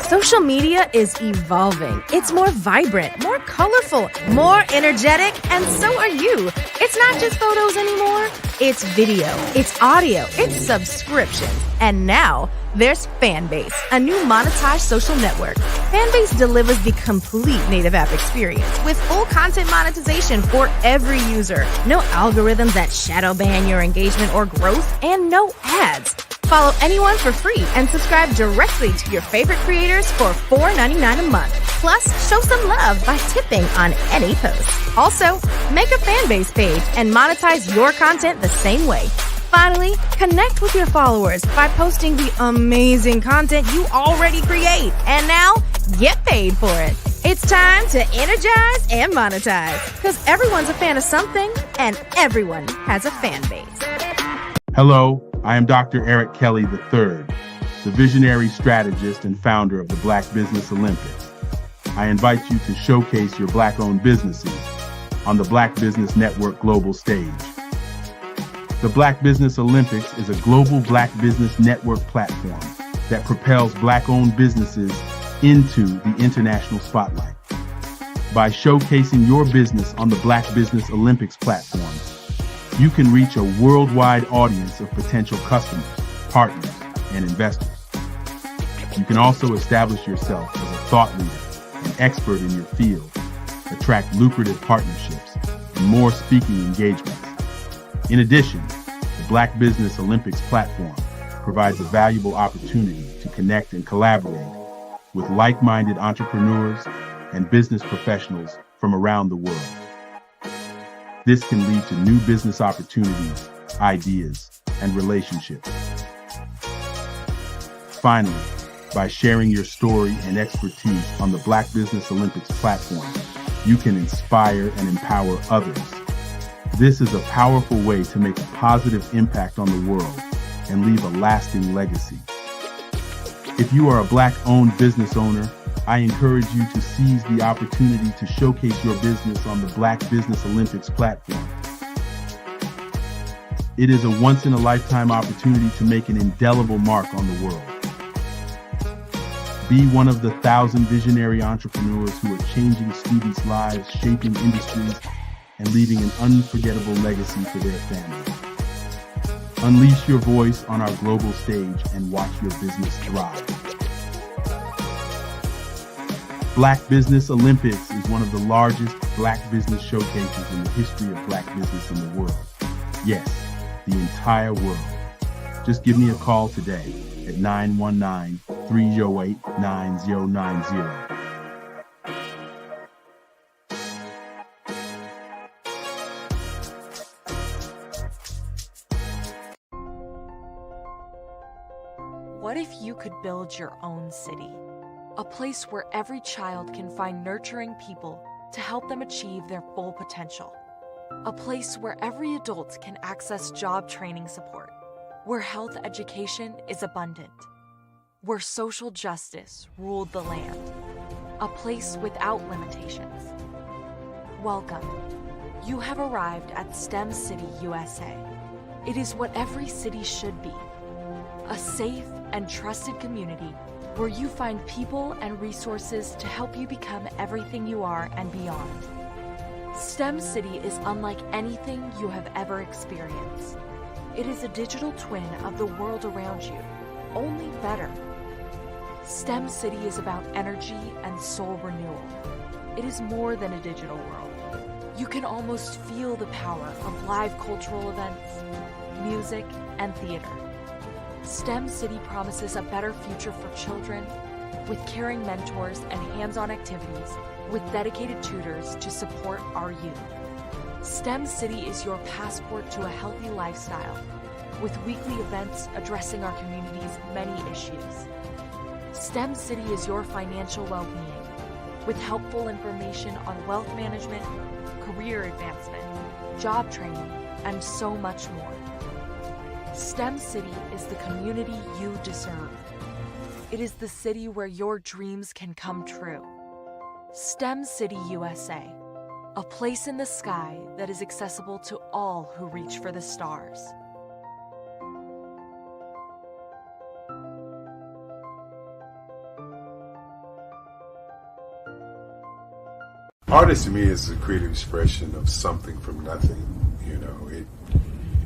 Social media is evolving. It's more vibrant, more colorful, more energetic, and so are you. It's not just photos anymore. It's video, it's audio, it's subscriptions. And now there's Fanbase, a new monetized social network. Fanbase delivers the complete native app experience with full content monetization for every user. No algorithms that shadow ban your engagement or growth, and no ads. Follow anyone for free and subscribe directly to your favorite creators for $4.99 a month. Plus, show some love by tipping on any post. Also, make a Fanbase page and monetize your content the same way. Finally, connect with your followers by posting the amazing content you already create. And now, get paid for it. It's time to energize and monetize, because everyone's a fan of something and everyone has a fan base. Hello, I am Dr. Eric Kelly III, the visionary strategist and founder of the Black Business Olympics. I invite you to showcase your Black-owned businesses on the Black Business Network global stage. The Black Business Olympics is a global Black Business Network platform that propels Black-owned businesses into the international spotlight. By showcasing your business on the Black Business Olympics platform, you can reach a worldwide audience of potential customers, partners, and investors. You can also establish yourself as a thought leader and expert in your field, attract lucrative partnerships, and more speaking engagements. In addition, the Black Business Olympics platform provides a valuable opportunity to connect and collaborate with like-minded entrepreneurs and business professionals from around the world. This can lead to new business opportunities, ideas, and relationships. Finally, by sharing your story and expertise on the Black Business Olympics platform, you can inspire and empower others. This is a powerful way to make a positive impact on the world and leave a lasting legacy. If you are a Black-owned business owner, I encourage you to seize the opportunity to showcase your business on the Black Business Olympics platform. It is a once-in-a-lifetime opportunity to make an indelible mark on the world. Be one of the 1,000 visionary entrepreneurs who are changing students' lives, shaping industries, and leaving an unforgettable legacy for their families. Unleash your voice on our global stage and watch your business thrive. Black Business Olympics is one of the largest Black business showcases in the history of Black business in the world. Yes, the entire world. Just give me a call today at 919-308-9090. What if you could build your own city? A place where every child can find nurturing people to help them achieve their full potential. A place where every adult can access job training support. Where health education is abundant. Where social justice ruled the land. A place without limitations. Welcome. You have arrived at STEM City USA. It is what every city should be. A safe and trusted community where you find people and resources to help you become everything you are and beyond. STEM City is unlike anything you have ever experienced. It is a digital twin of the world around you, only better. STEM City is about energy and soul renewal. It is more than a digital world. You can almost feel the power of live cultural events, music, and theater. STEM City promises a better future for children with caring mentors and hands-on activities with dedicated tutors to support our youth. STEM City is your passport to a healthy lifestyle with weekly events addressing our community's many issues. STEM City is your financial well-being with helpful information on wealth management, career advancement, job training, and so much more. STEM City is the community you deserve. It is the city where your dreams can come true. STEM City USA, a place in the sky that is accessible to all who reach for the stars. Art to me is a creative expression of something from nothing. You know,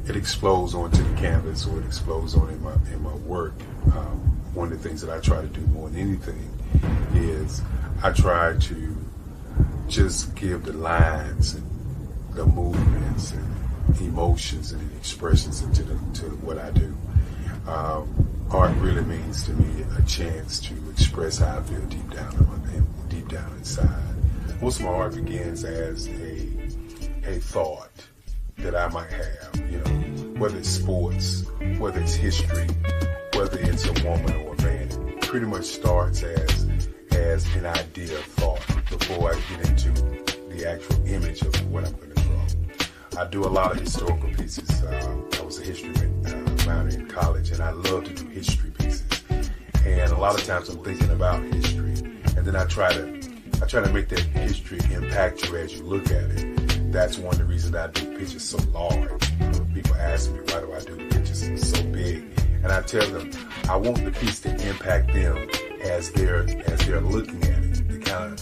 it explodes onto the canvas, or it explodes on in my work. One of the things that I try to do more than anything is I try to just give the lines and the movements and emotions and the expressions into to what I do. Art really means to me a chance to express how I feel deep down inside. Most of my art begins as a thought that I might have, you know, whether it's sports, whether it's history, whether it's a woman or a man. It pretty much starts as an idea of thought before I get into the actual image of what I'm going to draw. I do a lot of historical pieces. I was a history minor in college, and I love to do history pieces. And a lot of times I'm thinking about history, and then I try to make that history impact you as you look at it. That's one of the reasons I do pictures so large. People ask me, why do I do the pictures so big? And I tell them, I want the piece to impact them as they're looking at it, to kind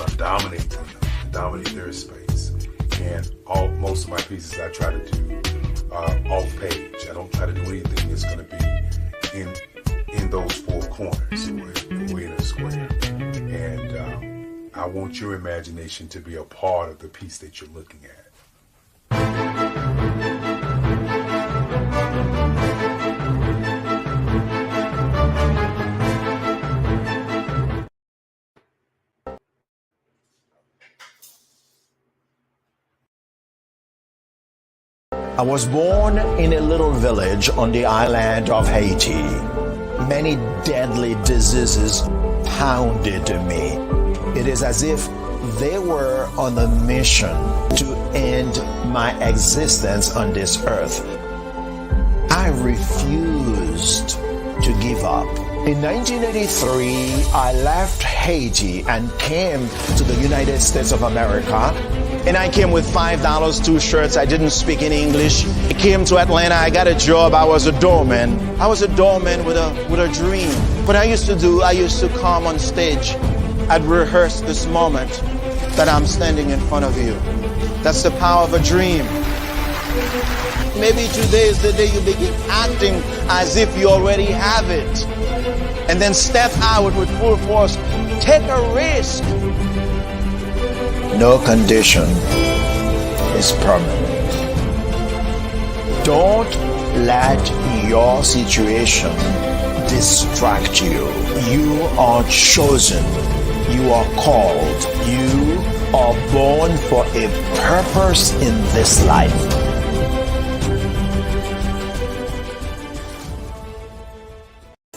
of dominate them, dominate their space. And most of my pieces I try to do off page. I don't try to do anything that's going to be in those four corners or in a square. And I want your imagination to be a part of the piece that you're looking at. I was born in a little village on the island of Haiti. Many deadly diseases pounded me. It is as if they were on a mission to end my existence on this earth. I refused to give up. In 1983, I left Haiti and came to the United States of America. And I came with $5, 2 shirts. I didn't speak any English. I came to Atlanta. I got a job. I was a doorman. I was a doorman with a dream. What I used to come on stage. I'd rehearse this moment that I'm standing in front of you. That's the power of a dream. Maybe today is the day you begin acting as if you already have it. And then step out with full force. Take a risk. No condition is permanent. Don't let your situation distract you. You are chosen. You are called. You are born for a purpose in this life.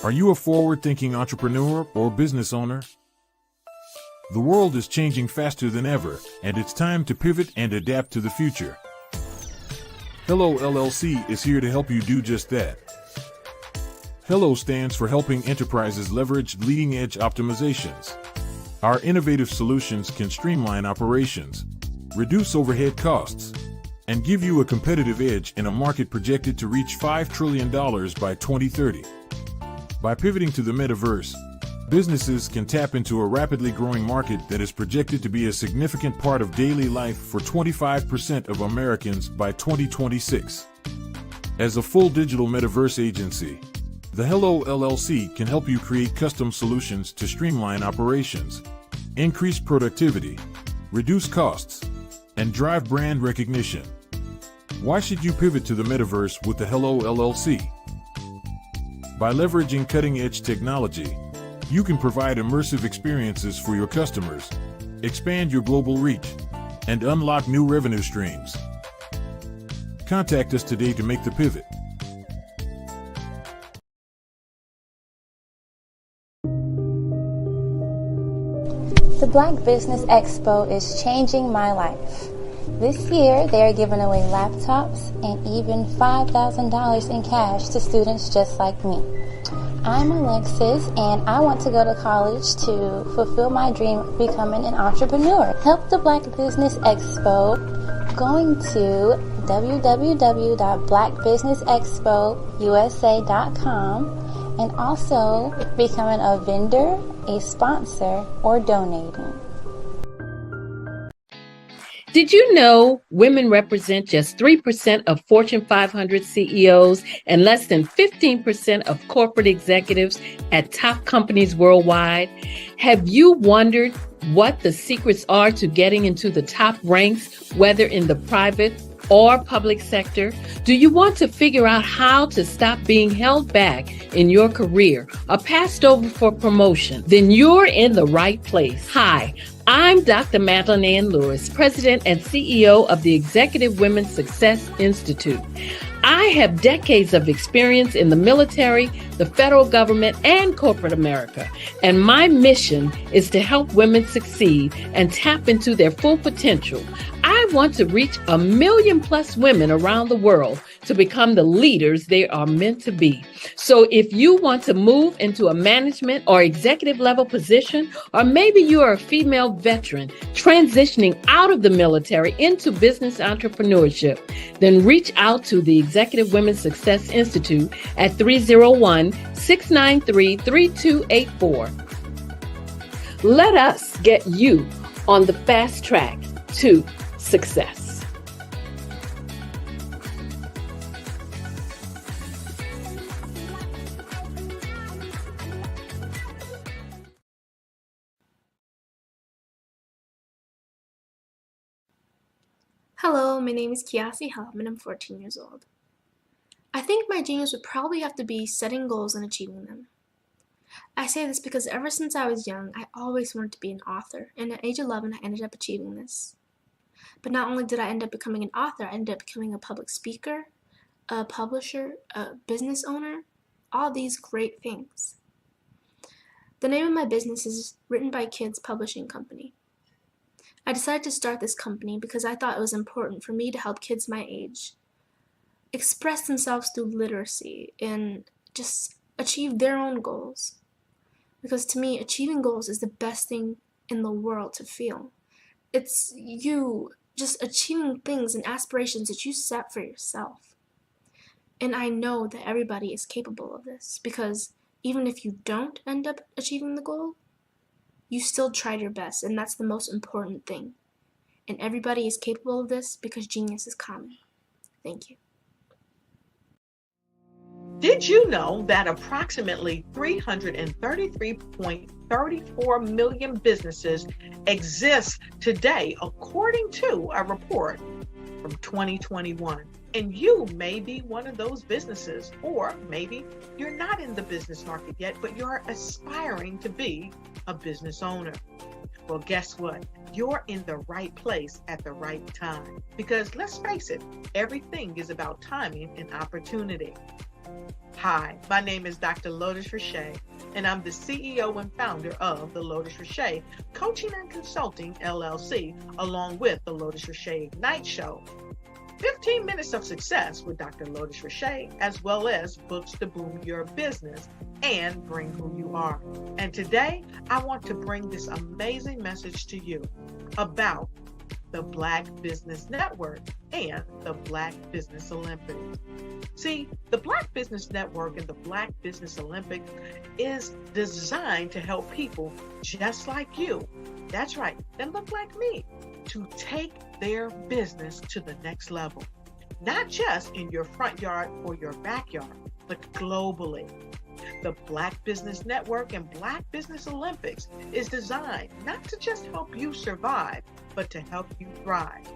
Are you a forward-thinking entrepreneur or business owner? The world is changing faster than ever, and it's time to pivot and adapt to the future. Hello LLC is here to help you do just that. Hello stands for helping enterprises leverage leading-edge optimizations. Our innovative solutions can streamline operations, reduce overhead costs, and give you a competitive edge in a market projected to reach $5 trillion by 2030. By pivoting to the metaverse, businesses can tap into a rapidly growing market that is projected to be a significant part of daily life for 25% of Americans by 2026. As a full digital metaverse agency, the Hello LLC can help you create custom solutions to streamline operations, increase productivity, reduce costs, and drive brand recognition. Why should you pivot to the metaverse with the Hello LLC? By leveraging cutting-edge technology, you can provide immersive experiences for your customers, expand your global reach, and unlock new revenue streams. Contact us today to make the pivot. The Black Business Expo is changing my life. This year, they are giving away laptops and even $5,000 in cash to students just like me. I'm Alexis, and I want to go to college to fulfill my dream of becoming an entrepreneur. Help the Black Business Expo going to www.blackbusinessexpousa.com and also becoming a vendor, a sponsor, or donating. Did you know women represent just 3% of Fortune 500 CEOs and less than 15% of corporate executives at top companies worldwide? Have you wondered what the secrets are to getting into the top ranks, whether in the private or public sector? Do you want to figure out how to stop being held back in your career or passed over for promotion? Then you're in the right place. Hi, I'm Dr. Madeline Ann Lewis, President and CEO of the Executive Women's Success Institute. I have decades of experience in the military, the federal government, and corporate America, and my mission is to help women succeed and tap into their full potential. I want to reach 1 million plus women around the world to become the leaders they are meant to be. So if you want to move into a management or executive level position, or maybe you are a female veteran transitioning out of the military into business entrepreneurship, then reach out to the Executive Women's Success Institute at 301-693-3284. Let us get you on the fast track to success. Hello, my name is Kiasi Helm and I'm 14 years old. I think my genius would probably have to be setting goals and achieving them. I say this because ever since I was young, I always wanted to be an author, and at age 11, I ended up achieving this. But not only did I end up becoming an author, I ended up becoming a public speaker, a publisher, a business owner, all these great things. The name of my business is Written by Kids Publishing Company. I decided to start this company because I thought it was important for me to help kids my age express themselves through literacy and just achieve their own goals. Because to me, achieving goals is the best thing in the world to feel. It's you just achieving things and aspirations that you set for yourself. And I know that everybody is capable of this, because even if you don't end up achieving the goal, you still tried your best, and that's the most important thing. And everybody is capable of this because genius is common. Thank you. Did you know that approximately 333.34 million businesses exist today, according to a report from 2021? And you may be one of those businesses, or maybe you're not in the business market yet, but you're aspiring to be a business owner. Well, guess what? You're in the right place at the right time. Because let's face it, everything is about timing and opportunity. Hi, my name is Dr. Lotus Richey, and I'm the CEO and founder of the Lotus Richey Coaching and Consulting LLC, along with the Lotus Richey Ignite Show. 15 minutes of success with Dr. Lotus Richey, as well as books to boom your business and bring who you are. And today, I want to bring this amazing message to you about the Black Business Network and the Black Business Olympics. See, the Black Business Network and the Black Business Olympics is designed to help people just like you, that's right, that look like me, to take their business to the next level. Not just in your front yard or your backyard, but globally. The Black Business Network and Black Business Olympics is designed not to just help you survive, but to help you thrive.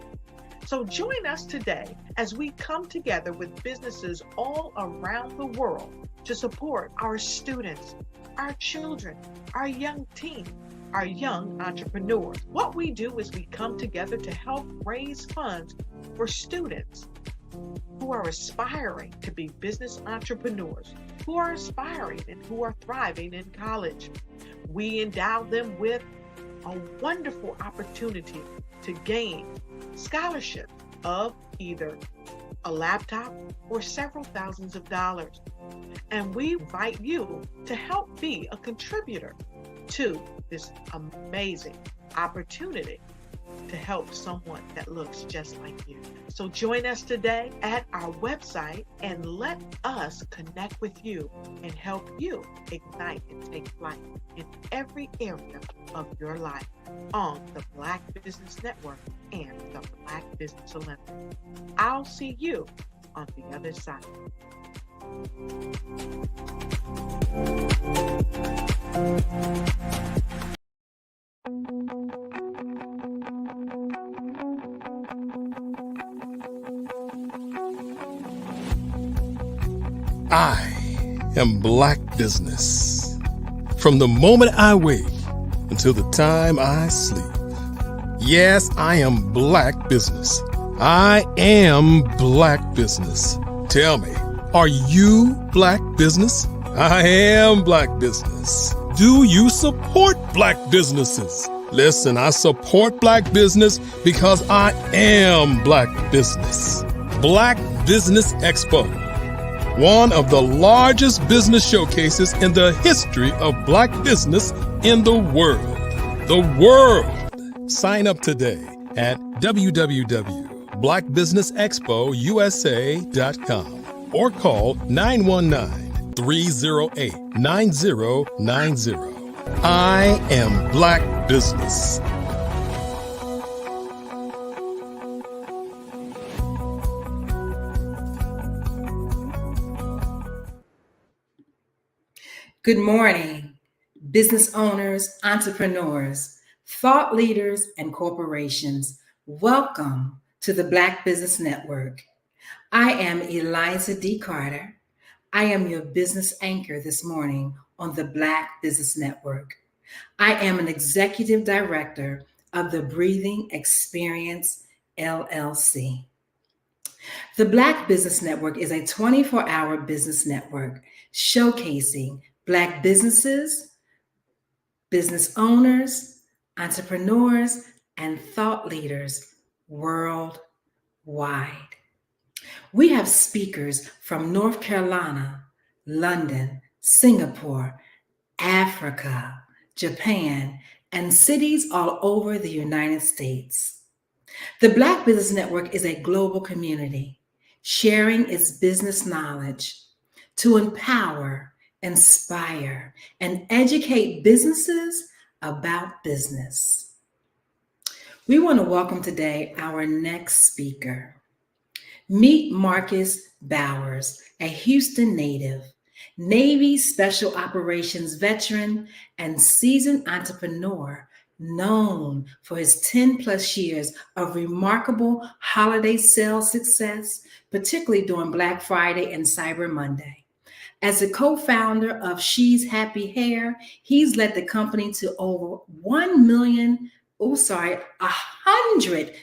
So join us today as we come together with businesses all around the world to support our students, our children, our young teens, our young entrepreneurs. What we do is we come together to help raise funds for students who are aspiring to be business entrepreneurs, who are aspiring and who are thriving in college. We endow them with a wonderful opportunity to gain scholarship of either a laptop or several thousands of dollars. And we invite you to help be a contributor to this amazing opportunity to help someone that looks just like you. So join us today at our website and let us connect with you and help you ignite and take flight in every area of your life on the Black Business Network and the Black Business Olympics. I'll see you on the other side. I am Black Business. From the moment I wake until the time I sleep. Yes, I am Black Business. I am Black Business. Tell me, are you Black Business? I am Black Business. Do you support Black businesses? Listen, I support Black business because I am Black Business. Black Business Expo, one of the largest business showcases in the history of Black business in the world. The world! Sign up today at www.blackbusinessexpousa.com or call 919-308-9090. I am Black Business. Good morning, business owners, entrepreneurs, thought leaders, and corporations. Welcome to the Black Business Network. I am Eliza D. Carter. I am your business anchor this morning on the Black Business Network. I am an executive director of the Breathing Experience LLC. The Black Business Network is a 24-hour business network showcasing Black businesses, business owners, entrepreneurs, and thought leaders worldwide. We have speakers from North Carolina, London, Singapore, Africa, Japan, and cities all over the United States. The Black Business Network is a global community sharing its business knowledge to empower, inspire, and educate businesses about business. We want to welcome today our next speaker. Meet Marcus Bowers, a Houston native, Navy Special Operations veteran, and seasoned entrepreneur known for his 10+ years of remarkable holiday sales success, particularly during Black Friday and Cyber Monday. As a co-founder of She's Happy Hair, he's led the company to over 100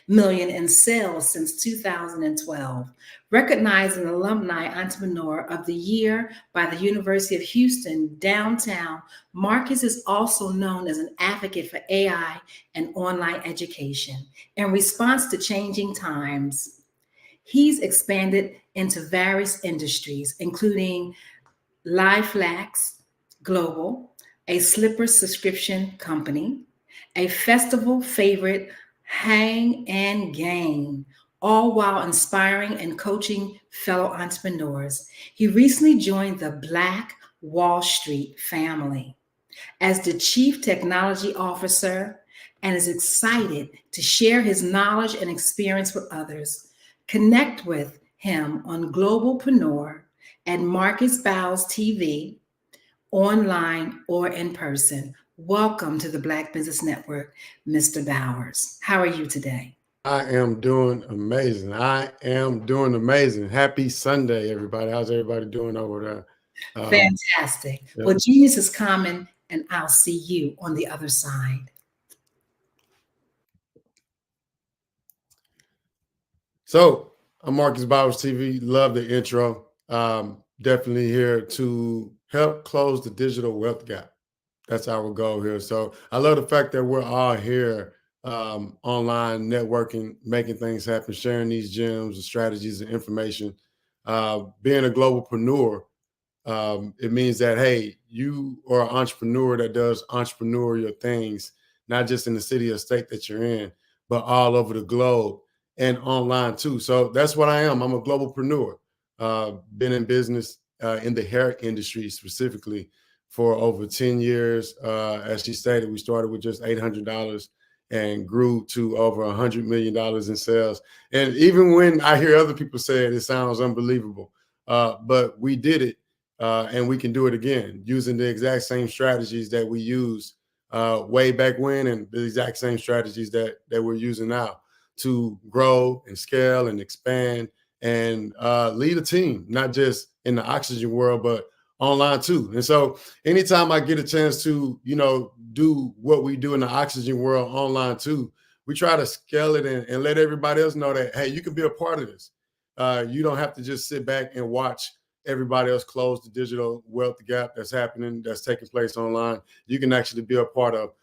million in sales since 2012. Recognized an Alumni Entrepreneur of the Year by the University of Houston downtown, Marcus is also known as an advocate for AI and online education. In response to changing times, he's expanded into various industries, including LifeLax Global, a slipper subscription company, a festival favorite, Hang and Gain, all while inspiring and coaching fellow entrepreneurs. He recently joined the Black Wall Street family as the Chief Technology Officer and is excited to share his knowledge and experience with others. Connect with him on Globalpreneur at Marcus Bowers TV, online or in person. Welcome to the Black Business Network, Mr. Bowers. How are you today? I am doing amazing. Happy Sunday, everybody. How's everybody doing over there? Fantastic. Yeah. Well, genius is common, and I'll see you on the other side. So I'm Marcus Bowers TV. Love the intro. Definitely here to help close the digital wealth gap. That's our goal here. So I love the fact that we're all here online, networking, making things happen, sharing these gems and strategies and information. Being a globalpreneur, it means that, hey, you are an entrepreneur that does entrepreneurial things, not just in the city or state that you're in, but all over the globe and online too. So that's what I am. I'm a globalpreneur. Been in business in the hair industry specifically for over 10 years. As she stated, we started with just $800 and grew to over $100 million in sales. And even when I hear other people say it sounds unbelievable. But we did it, and we can do it again using the exact same strategies that we used way back when, and the exact same strategies that we're using now to grow and scale and expand and lead a team, not just in the oxygen world, but online too. And so anytime I get a chance to, do what we do in the oxygen world online too, we try to scale it and let everybody else know that, hey, you can be a part of this. You don't have to just sit back and watch everybody else close the digital wealth gap that's happening, that's taking place online. You can actually be a part of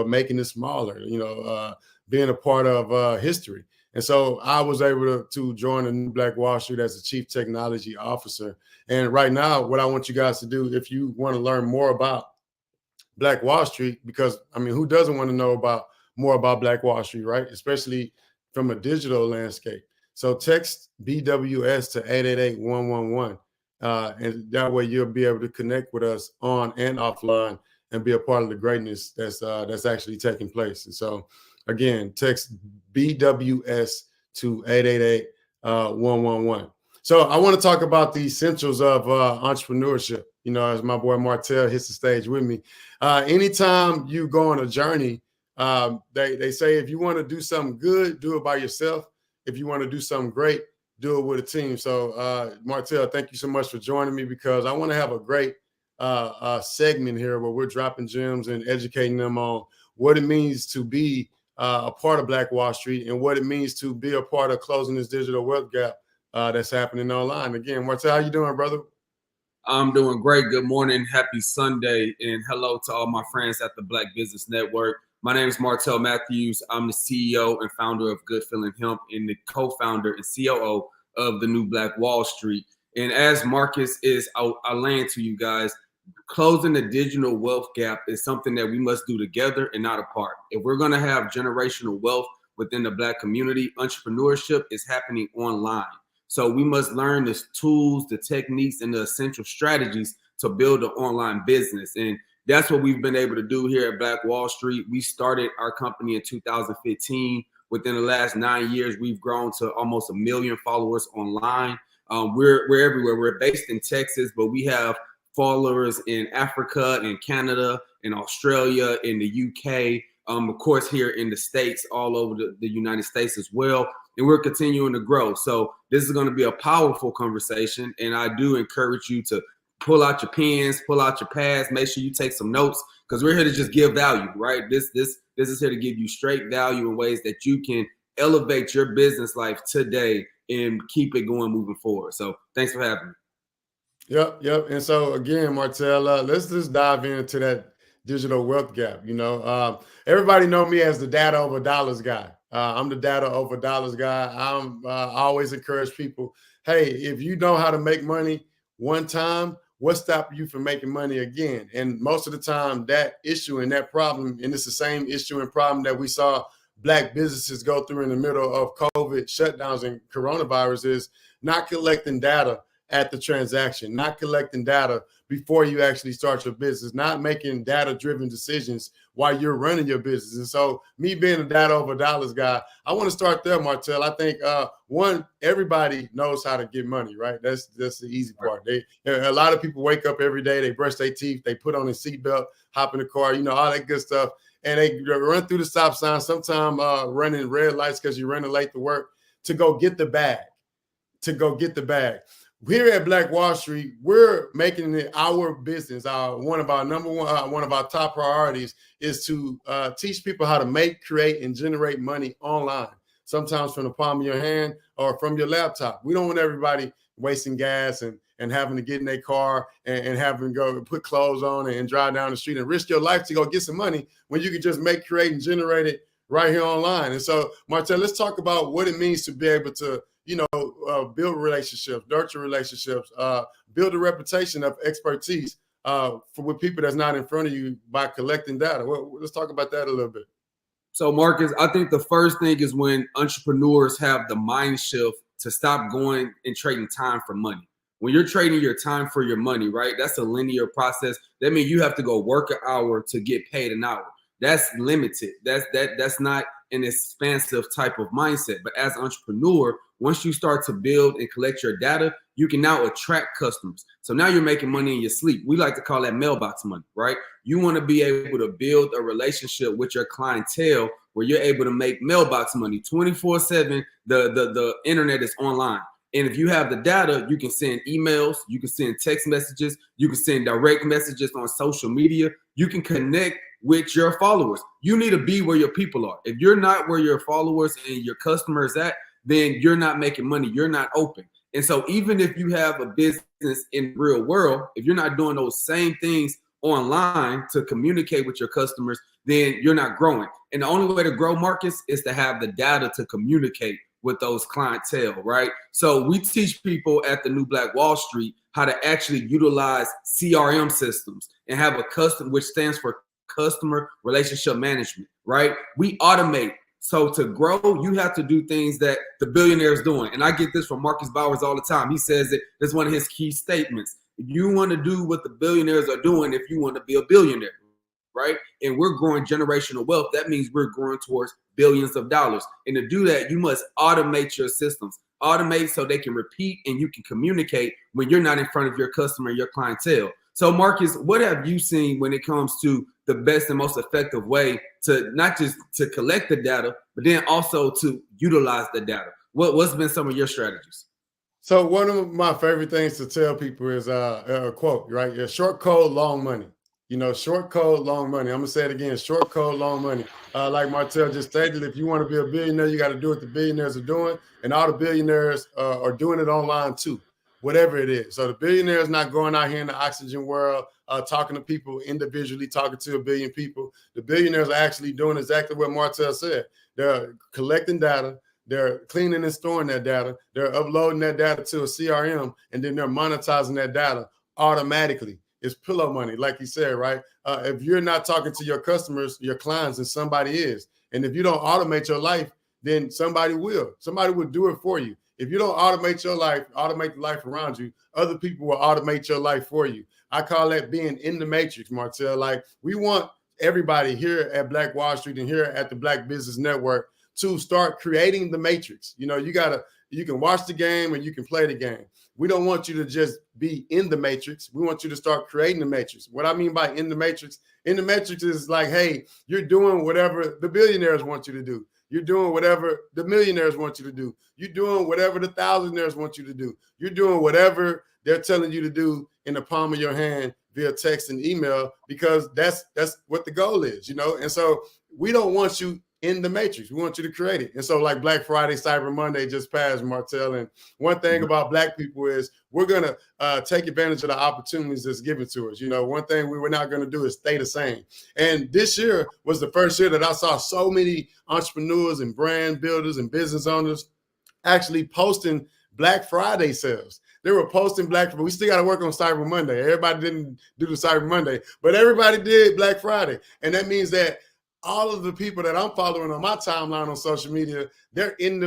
making it smaller, being a part of history. And so I was able to join the new Black Wall Street as the Chief Technology Officer. And right now, what I want you guys to do, if you want to learn more about Black Wall Street, because who doesn't want to know more about Black Wall Street, right? Especially from a digital landscape. So text BWS to 888-111. And that way you'll be able to connect with us on and offline and be a part of the greatness that's actually taking place. And so again, text BWS to 888-111. So I want to talk about the essentials of entrepreneurship. As my boy Martell hits the stage with me. Anytime you go on a journey, they say if you want to do something good, do it by yourself. If you want to do something great, do it with a team. So Martell, thank you so much for joining me, because I want to have a great segment here where we're dropping gems and educating them on what it means to be a part of Black Wall Street and what it means to be a part of closing this digital wealth gap that's happening online. Again, Martell, how you doing, brother? I'm doing great. Good morning. Happy Sunday. And hello to all my friends at the Black Business Network. My name is Martell Matthews. I'm the CEO and founder of Good Feeling Hemp and the co-founder and COO of the new Black Wall Street. And as Marcus is, I'll land to you guys, closing the digital wealth gap is something that we must do together and not apart. If we're going to have generational wealth within the Black community, entrepreneurship is happening online. So we must learn the tools, the techniques, and the essential strategies to build an online business. And that's what we've been able to do here at Black Wall Street. We started our company in 2015. Within the last 9 years, we've grown to almost 1 million followers online. We're everywhere. We're based in Texas, but we have followers in Africa, in Canada, in Australia, in the UK, of course, here in the States, all over the United States as well. And we're continuing to grow. So this is going to be a powerful conversation. And I do encourage you to pull out your pens, pull out your pads, make sure you take some notes, because we're here to just give value, right? This is here to give you straight value in ways that you can elevate your business life today and keep it going moving forward. So thanks for having me. Yep. And so again, Martell, let's just dive into that digital wealth gap. Everybody know me as the data over dollars guy. I'm the data over dollars guy. I always encourage people, hey, if you know how to make money one time, what's stopping you from making money again? And most of the time, that issue and that problem, and it's the same issue and problem that we saw Black businesses go through in the middle of COVID shutdowns and coronavirus, is not collecting data at the transaction, not collecting data before you actually start your business, not making data-driven decisions while you're running your business. And so me being a data over dollars guy, I want to start there, Martell. I think one, everybody knows how to get money, right? That's the easy part. A lot of people wake up every day, they brush their teeth, they put on a seatbelt, hop in the car, all that good stuff. And they run through the stop sign, sometimes running red lights because you're running late to work, to go get the bag. Here at Black Wall Street, we're making it our business. One of our top priorities is to teach people how to make, create, and generate money online, sometimes from the palm of your hand or from your laptop. We don't want everybody wasting gas and having to get in their car and having to go put clothes on and drive down the street and risk your life to go get some money when you can just make, create, and generate it right here online. And so, Martell, let's talk about what it means to be able to build relationships, nurture relationships, build a reputation of expertise with people that's not in front of you by collecting data. Let's talk about that a little bit. So, Marcus, I think the first thing is when entrepreneurs have the mind shift to stop going and trading time for money. When you're trading your time for your money, right, that's a linear process. That means you have to go work an hour to get paid an hour. That's limited. That's not an expansive type of mindset. But as an entrepreneur, once you start to build and collect your data, you can now attract customers. So now you're making money in your sleep. We like to call that mailbox money, right? You want to be able to build a relationship with your clientele where you're able to make mailbox money 24/7. The internet is online. And if you have the data, you can send emails, you can send text messages, you can send direct messages on social media. You can connect with your followers. You need to be where your people are. If you're not where your followers and your customers at, then you're not making money. You're not open. And so even if you have a business in the real world, if you're not doing those same things online to communicate with your customers, then you're not growing. And the only way to grow, Marcus, is to have the data to communicate with those clientele, right? So we teach people at the New Black Wall Street how to actually utilize CRM systems and have a custom, which stands for customer relationship management, right? We automate. So to grow, you have to do things that the billionaire's doing. And I get this from Marcus Bowers all the time. He says it, that's one of his key statements. If you want to do what the billionaires are doing, if you want to be a billionaire, right? And we're growing generational wealth. That means we're growing towards billions of dollars. And to do that, you must automate your systems. Automate so they can repeat and you can communicate when you're not in front of your customer, your clientele. So Marcus, what have you seen when it comes to the best and most effective way to not just to collect the data, but then also to utilize the data? What's been some of your strategies? So one of my favorite things to tell people is a quote, right? Yeah, short code, long money. Short code, long money. I'm going to say it again, short code, long money. Like Martell just stated, if you want to be a billionaire, you got to do what the billionaires are doing. And all the billionaires are doing it online too, whatever it is. So the billionaires not going out here in the oxygen world, talking to people individually, talking to 1 billion people. The billionaires are actually doing exactly what Martell said. They're collecting data. They're cleaning and storing that data. They're uploading that data to a CRM, and then they're monetizing that data automatically. It's pillow money, like you said, right? If you're not talking to your customers, your clients, and somebody is. And if you don't automate your life, then somebody will. Somebody will do it for you. If you don't automate your life, automate the life around you, other people will automate your life for you. I call that being in the matrix, Martell. Like, we want everybody here at Black Wall Street and here at the Black Business Network to start creating the matrix. You know, you can watch the game and you can play the game. We don't want you to just be in the matrix. We want you to start creating the matrix. What I mean by in the matrix is like, hey, you're doing whatever the billionaires want you to do. You're doing whatever the millionaires want you to do. You're doing whatever the thousandaires want you to do. You're doing whatever they're telling you to do in the palm of your hand via text and email, because that's what the goal is, you know? And so we don't want you in the matrix. We want you to create it. And so, like, Black Friday, Cyber Monday just passed, Martell. And one thing about Black people is we're going to take advantage of the opportunities that's given to us. You know, one thing we were not going to do is stay the same. And this year was the first year that I saw so many entrepreneurs and brand builders and business owners actually posting Black Friday sales. They were posting Black Friday. We still got to work on Cyber Monday. Everybody didn't do the Cyber Monday, but everybody did Black Friday. And that means that all of the people that I'm following on my timeline on social media, they're creating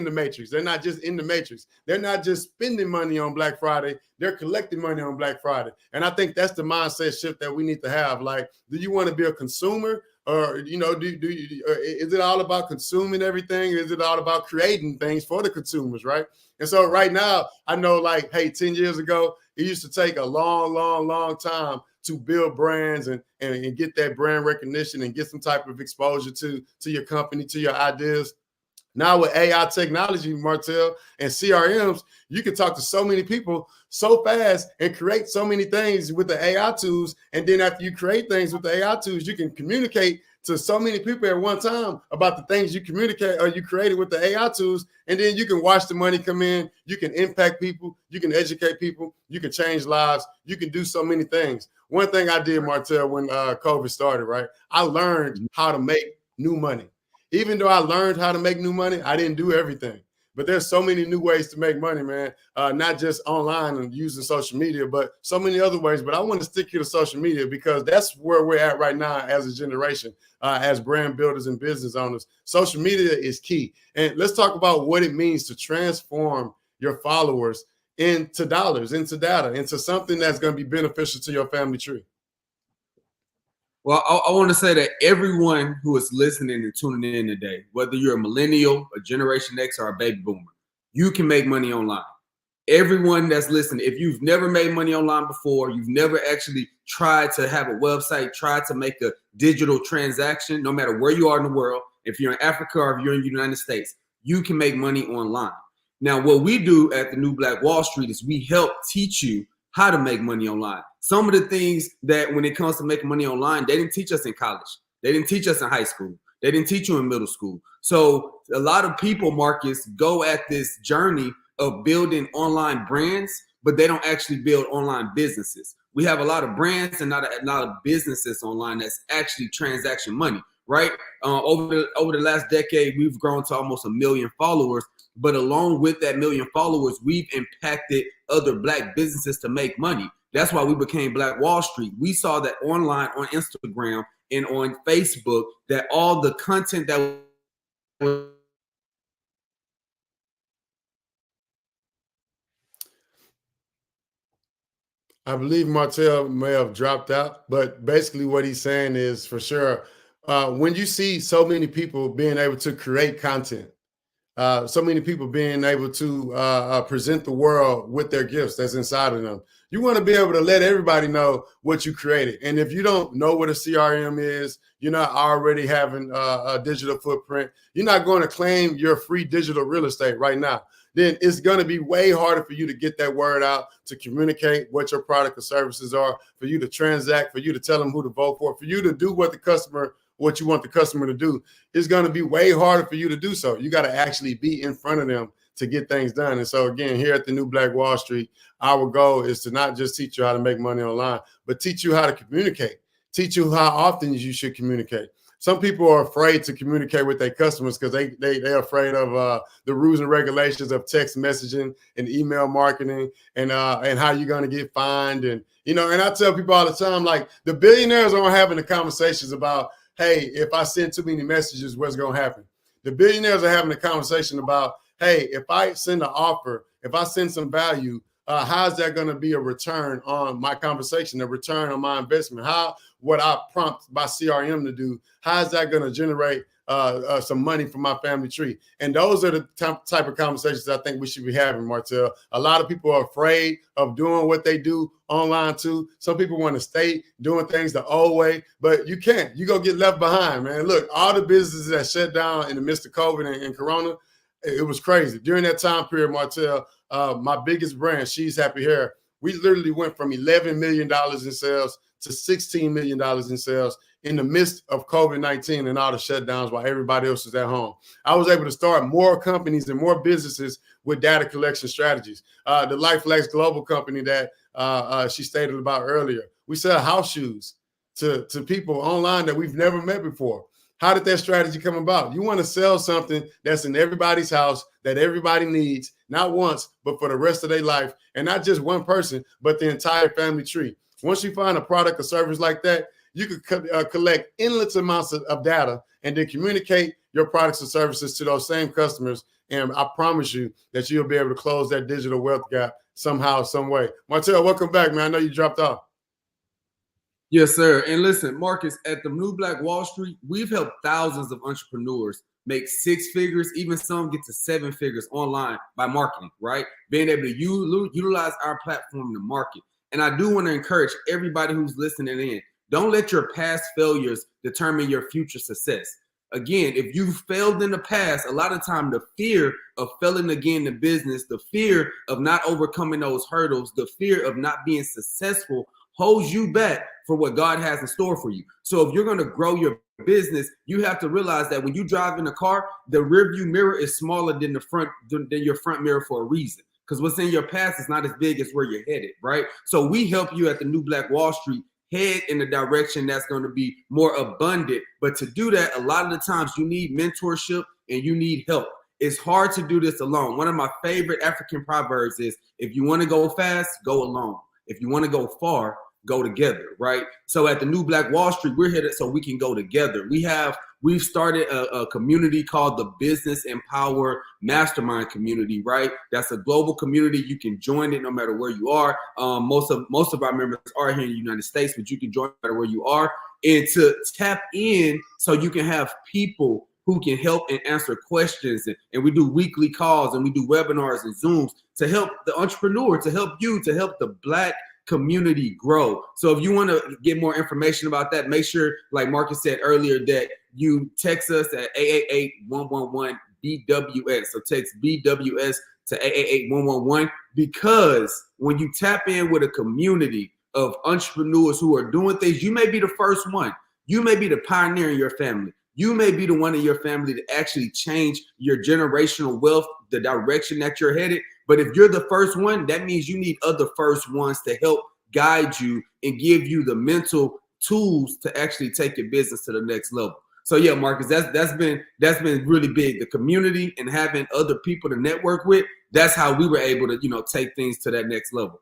the matrix. They're not just in the matrix. They're not just spending money on Black Friday. They're collecting money on Black Friday. And I think that's the mindset shift that we need to have. Like, do you want to be a consumer, or, you know, is it all about consuming everything? Is it all about creating things for the consumers, right? And so right now, I know, like, hey, 10 years ago, it used to take a long time to build brands and get that brand recognition and get some type of exposure to your company, to your ideas. Now with AI technology, Martell, and CRMs, you can talk to so many people so fast and create so many things with the AI tools. And then after you create things with the AI tools, you can communicate to so many people at one time about the things you communicate or you created with the AI tools. And then you can watch the money come in. You can impact people. You can educate people. You can change lives. You can do so many things. One thing I did, Martell, when COVID started, right? I learned how to make new money. Even though I learned how to make new money, I didn't do everything. But there's so many new ways to make money, man. Not just online and using social media, but so many other ways. But I want to stick here to social media because that's where we're at right now as a generation, as brand builders and business owners. Social media is key. And let's talk about what it means to transform your followers into dollars, into data, into something that's going to be beneficial to your family tree. Well, I want to say that everyone who is listening and tuning in today, whether you're a millennial, a Generation X, or a baby boomer, you can make money online. Everyone that's listening, if you've never made money online before, you've never actually tried to have a website, tried to make a digital transaction, no matter where you are in the world, if you're in Africa or if you're in the United States, you can make money online. Now, what we do at the New Black Wall Street is we help teach you how to make money online. Some of the things that when it comes to making money online, they didn't teach us in college. They didn't teach us in high school. They didn't teach you in middle school. So a lot of people, Marcus, go at this journey of building online brands, but they don't actually build online businesses. We have a lot of brands and not a lot of businesses online that's actually transaction money, right? Over the last decade, we've grown to almost 1 million followers. But along with that 1 million followers, we've impacted other Black businesses to make money. That's why we became Black Wall Street. We saw that online on Instagram and on Facebook, that all the content that was I believe Martell may have dropped out, but basically what he's saying is, for sure, when you see so many people being able to create content, so many people being able to present the world with their gifts that's inside of them, you want to be able to let everybody know what you created. And if you don't know what a CRM is, you're not already having a digital footprint, you're not going to claim your free digital real estate right now, then it's going to be way harder for you to get that word out, to communicate what your product or services are, for you to transact, for you to tell them who to vote for you to do what you want the customer to do. It's going to be way harder for you to do so. You got to actually be in front of them to get things done. And so again, here at the New Black Wall Street, our goal is to not just teach you how to make money online, but teach you how to communicate, teach you how often you should communicate. Some people are afraid to communicate with their customers because they're afraid of the rules and regulations of text messaging and email marketing and how you're going to get fined. And, and I tell people all the time, like, the billionaires aren't having the conversations about, hey, if I send too many messages, what's going to happen? The billionaires are having a conversation about, hey, if I send an offer, if I send some value, how's that going to be a return on my conversation, a return on my investment? What I prompt my CRM to do, how is that going to generate some money from my family tree? And those are the type of conversations I think we should be having, Martell. A lot of people are afraid of doing what they do online too. Some people want to stay doing things the old way, but you can't. You're going to get left behind, man. Look, all the businesses that shut down in the midst of COVID and Corona, it was crazy. During that time period, Martell, my biggest brand, She's Happy Hair, we literally went from $11 million in sales to $16 million in sales in the midst of COVID-19 and all the shutdowns while everybody else was at home. I was able to start more companies and more businesses with data collection strategies. The LifeLex Global company that she stated about earlier, we sell house shoes to people online that we've never met before. How did that strategy come about? You want to sell something that's in everybody's house that everybody needs, not once, but for the rest of their life, and not just one person, but the entire family tree. Once you find a product or service like that, you could collect endless amounts of data and then communicate your products and services to those same customers. And I promise you that you'll be able to close that digital wealth gap somehow, some way. Martell, welcome back, man. I know you dropped off. Yes, sir. And listen, Marcus, at the New Black Wall Street, we've helped thousands of entrepreneurs make 6 figures, even some get to 7 figures online by marketing, right? Being able to utilize our platform to market. And I do want to encourage everybody who's listening in, don't let your past failures determine your future success. Again, if you've failed in the past, a lot of time the fear of failing again in business, the fear of not overcoming those hurdles, the fear of not being successful holds you back for what God has in store for you. So if you're going to grow your business, you have to realize that when you drive in a car, the rear view mirror is smaller than your front mirror for a reason. Because what's in your past is not as big as where you're headed, right? So we help you at the New Black Wall Street head in the direction that's going to be more abundant. But to do that, a lot of the times you need mentorship and you need help. It's hard to do this alone. One of my favorite African proverbs is, if you want to go fast, go alone. If you want to go far, go together, right? So at the New Black Wall Street, we're here so we can go together. We've started a community called the Business Empower Mastermind community, right? That's a global community. You can join it no matter where you are. Most of our members are here in the United States, but you can join no matter where you are. And to tap in so you can have people who can help and answer questions. And we do weekly calls and we do webinars and Zooms to help the entrepreneur, to help you, to help the Black community grow. So if you want to get more information about that, make sure, like Marcus said earlier, that you text us at 888-111-BWS. So text BWS to 888-111, because when you tap in with a community of entrepreneurs who are doing things, you may be the first one. You may be the pioneer in your family. You may be the one in your family to actually change your generational wealth, the direction that you're headed. But if you're the first one, that means you need other first ones to help guide you and give you the mental tools to actually take your business to the next level. So yeah, Marcus, that's been really big. The community and having other people to network with, that's how we were able to, take things to that next level.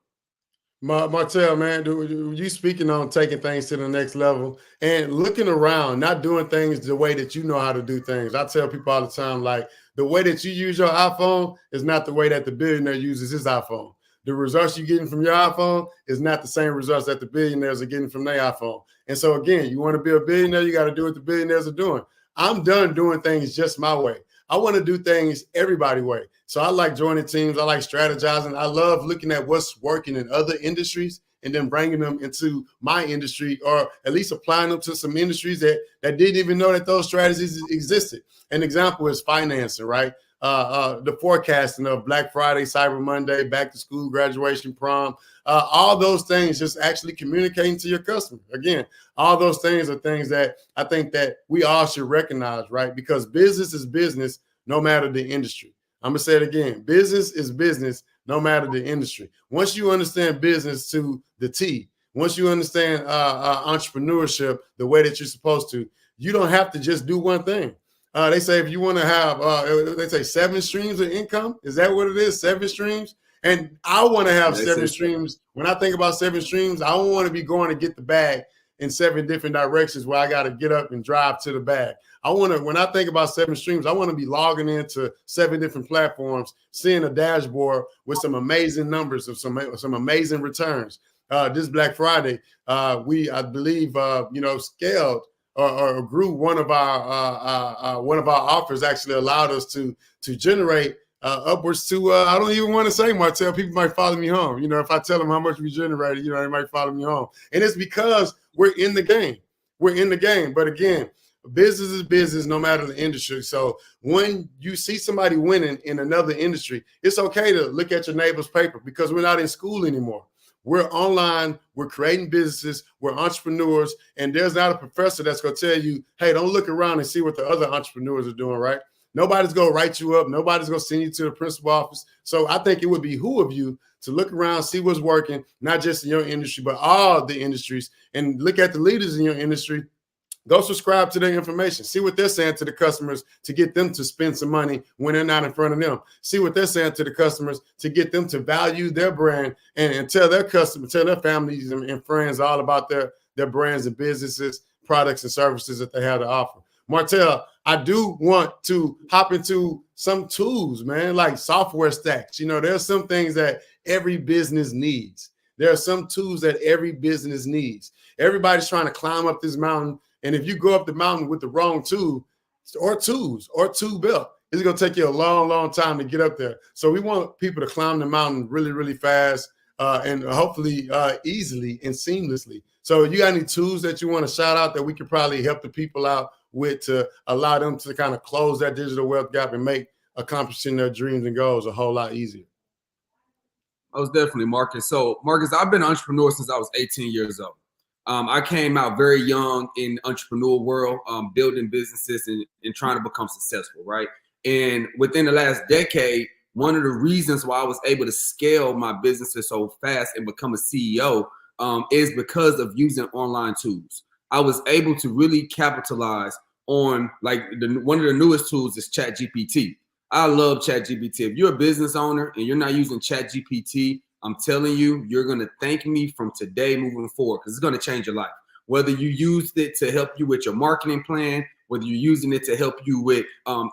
Martell, man, you speaking on taking things to the next level and looking around, not doing things the way that you know how to do things. I tell people all the time, like, the way that you use your iPhone is not the way that the billionaire uses his iPhone. The results you're getting from your iPhone is not the same results that the billionaires are getting from their iPhone. And so again, you want to be a billionaire, you got to do what the billionaires are doing. I'm done doing things just my way. I want to do things everybody's way. So I like joining teams. I like strategizing. I love looking at what's working in other industries and then bringing them into my industry, or at least applying them to some industries that didn't even know that those strategies existed. An example is financing, right? The forecasting of Black Friday, Cyber Monday, back to school, graduation, prom, all those things, just actually communicating to your customer. Again, all those things are things that I think that we all should recognize, right? Because business is business, no matter the industry. I'm going to say it again. Business is business, no matter the industry. Once you understand business to the T, once you understand entrepreneurship the way that you're supposed to, you don't have to just do one thing. They say if you want to have, they say 7 streams of income. Is that what it is? 7 streams? And I want to have 7 streams. When I think about 7 streams, I don't want to be going to get the bag in 7 different directions where I got to get up and drive to the bag. When I think about 7 streams, I want to be logging into 7 different platforms, seeing a dashboard with some amazing numbers of some amazing returns. This Black Friday, I believe, scaled or grew one of our offers. Actually allowed us to generate upwards to, I don't even want to say, Martell, people might follow me home. If I tell them how much we generated, they might follow me home. And it's because we're in the game. We're in the game. But again, business is business no matter the industry. So when you see somebody winning in another industry, it's okay to look at your neighbor's paper because we're not in school anymore. We're online, we're creating businesses, we're entrepreneurs, and there's not a professor that's going to tell you, hey, don't look around and see what the other entrepreneurs are doing, right? Nobody's going to write you up. Nobody's going to send you to the principal office. So I think it would behoove you to look around, see what's working, not just in your industry, but all the industries, and look at the leaders in your industry. Go subscribe to their information. See what they're saying to the customers to get them to spend some money when they're not in front of them. See what they're saying to the customers to get them to value their brand and tell their customers, tell their families and friends all about their brands and businesses, products and services that they have to offer. Martell, I do want to hop into some tools, man, like software stacks. There's some things that every business needs. There are some tools that every business needs. Everybody's trying to climb up this mountain. And if you go up the mountain with the wrong tool or tools or tool belt, it's going to take you a long, long time to get up there. So we want people to climb the mountain really, really fast and hopefully easily and seamlessly. So you got any tools that you want to shout out that we could probably help the people out with to allow them to kind of close that digital wealth gap and make accomplishing their dreams and goals a whole lot easier? Most definitely, Marcus. So, Marcus, I've been an entrepreneur since I was 18 years old. I came out very young in entrepreneur world, building businesses and trying to become successful, right? And within the last decade, one of the reasons why I was able to scale my businesses so fast and become a CEO is because of using online tools. I was able to really capitalize on one of the newest tools is ChatGPT. I love ChatGPT. If you're a business owner and you're not using ChatGPT, I'm telling you, you're going to thank me from today moving forward because it's going to change your life. Whether you used it to help you with your marketing plan, whether you're using it to help you with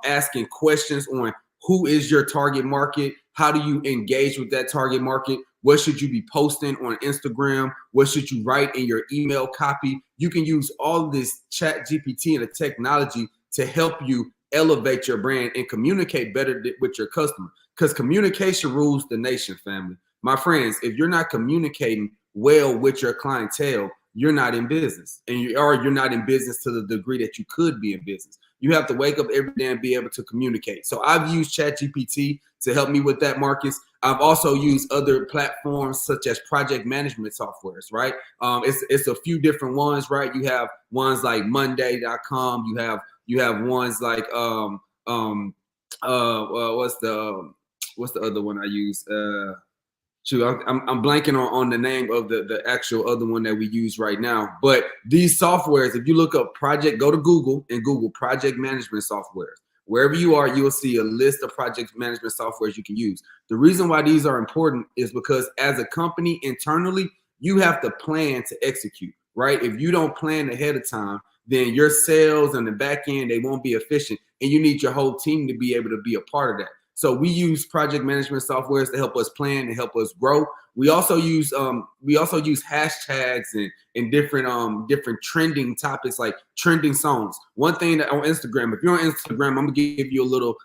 asking questions on who is your target market, how do you engage with that target market, what should you be posting on Instagram, what should you write in your email copy. You can use all of this ChatGPT and the technology to help you elevate your brand and communicate better with your customer because communication rules the nation, family. My friends, if you're not communicating well with your clientele, you're not in business, and you're not in business to the degree that you could be in business. You have to wake up every day and be able to communicate. So I've used ChatGPT to help me with that, Marcus. I've also used other platforms such as project management softwares, right? It's a few different ones, right? You have ones like Monday.com. You have ones like what's the other one I use? I'm blanking on the name of the actual other one that we use right now. But these softwares, if you look up go to Google and Google project management softwares. Wherever you are, you will see a list of project management softwares you can use. The reason why these are important is because as a company internally, you have to plan to execute, right? If you don't plan ahead of time, then your sales and the back end, they won't be efficient. And you need your whole team to be able to be a part of that. So we use project management softwares to help us plan and help us grow. We also use hashtags and different trending topics like trending songs. One thing that on Instagram, if you're on Instagram, I'm gonna give you a little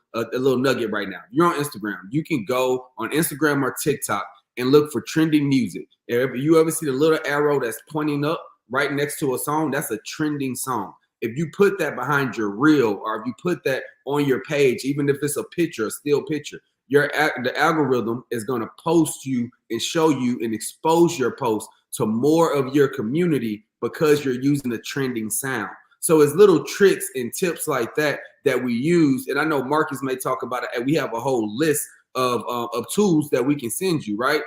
nugget right now. If you're on Instagram, you can go on Instagram or TikTok and look for trending music. If you ever see the little arrow that's pointing up right next to a song, that's a trending song. If you put that behind your reel or if you put that on your page, even if it's a picture, a still picture, the algorithm is going to post you and show you and expose your post to more of your community because you're using a trending sound. So it's little tricks and tips like that we use. And I know Marcus may talk about it. And we have a whole list of tools that we can send you, right?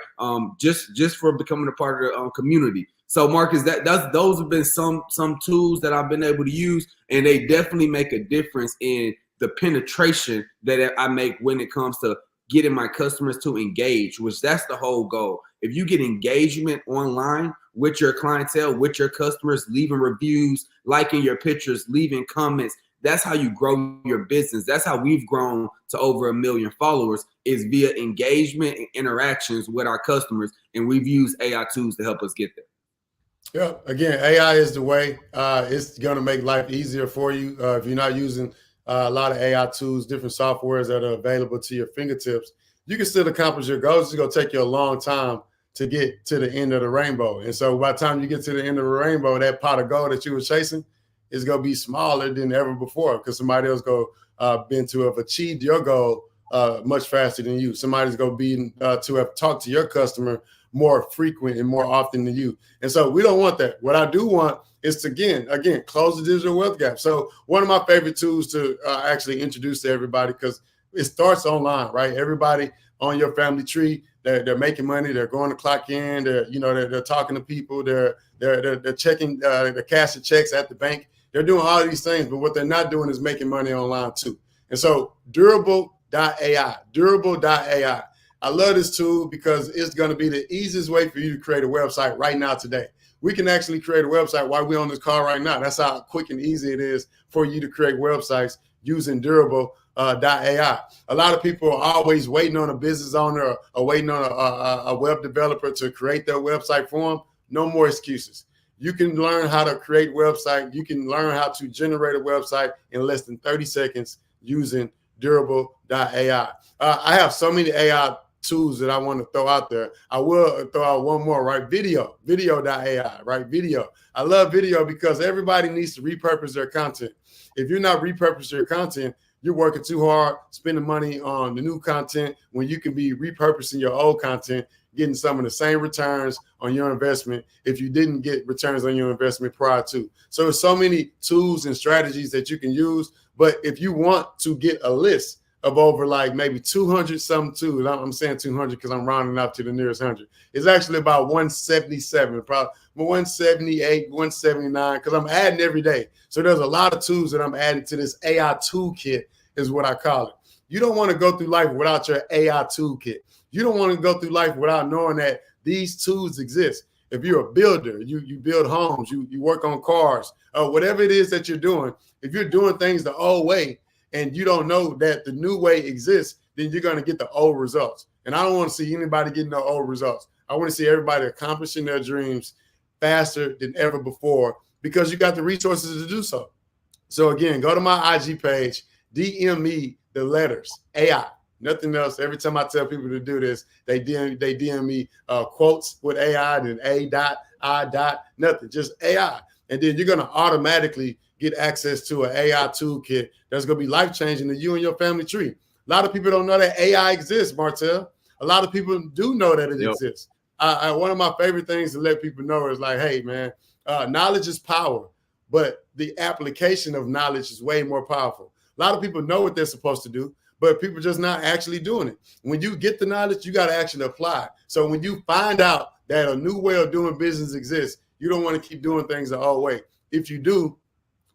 Just for becoming a part of the community. So Marcus, those have been some tools that I've been able to use, and they definitely make a difference in the penetration that I make when it comes to getting my customers to engage, which that's the whole goal. If you get engagement online with your clientele, with your customers, leaving reviews, liking your pictures, leaving comments, that's how you grow your business. That's how we've grown to over 1 million followers, is via engagement and interactions with our customers. And we've used AI tools to help us get there. Yeah, again, AI is the way. It's going to make life easier for you. If you're not using a lot of AI tools, different softwares that are available to your fingertips, you can still accomplish your goals. It's going to take you a long time to get to the end of the rainbow. And so by the time you get to the end of the rainbow, that pot of gold that you were chasing is going to be smaller than ever before, because somebody else been to have achieved your goal much faster than you. Somebody's going to be to have talked to your customer more frequent and more often than you. And so we don't want that. What I do want is to, again, close the digital wealth gap. So one of my favorite tools to actually introduce to everybody, because it starts online, right? Everybody on your family tree, they're making money, they're going to clock in, they're talking to people, they're checking the cash and checks at the bank. They're doing all these things, but what they're not doing is making money online too. And so durable.ai. I love this tool because it's going to be the easiest way for you to create a website right now today. We can actually create a website while we're on this call right now. That's how quick and easy it is for you to create websites using durable.ai. A lot of people are always waiting on a business owner or waiting on a web developer to create their website for them. No more excuses. You can learn how to create website. You can learn how to generate a website in less than 30 seconds using durable.ai. I have so many AI tools that I want to throw out there. I will throw out one more, right? Video.ai, right? Video. I love video because everybody needs to repurpose their content. If you're not repurposing your content, you're working too hard, spending money on the new content when you can be repurposing your old content, getting some of the same returns on your investment if you didn't get returns on your investment prior to. So there's so many tools and strategies that you can use. But if you want to get a list of over like maybe 200 some tools, I'm saying 200 because I'm rounding up to the nearest 100. It's actually about 177, probably 178, 179, because I'm adding every day. So there's a lot of tools that I'm adding to this AI toolkit is what I call it. You don't want to go through life without your AI toolkit. You don't want to go through life without knowing that these tools exist. If you're a builder, you build homes, you work on cars, whatever it is that you're doing, if you're doing things the old way and you don't know that the new way exists, then you're going to get the old results. And I don't want to see anybody getting the old results. I want to see everybody accomplishing their dreams faster than ever before because you got the resources to do so. So again, go to my IG page, DM me the letters, AI. Nothing else. Every time I tell people to do this, they DM me quotes with AI, then A.I. Nothing, just AI. And then you're going to automatically get access to an AI toolkit that's going to be life-changing to you and your family tree. A lot of people don't know that AI exists, Martell. A lot of people do know that it exists. One of my favorite things to let people know is like, hey, man, knowledge is power, but the application of knowledge is way more powerful. A lot of people know what they're supposed to do, but people just not actually doing it. When you get the knowledge, you got to actually apply it. So when you find out that a new way of doing business exists, you don't want to keep doing things the old way. If you do,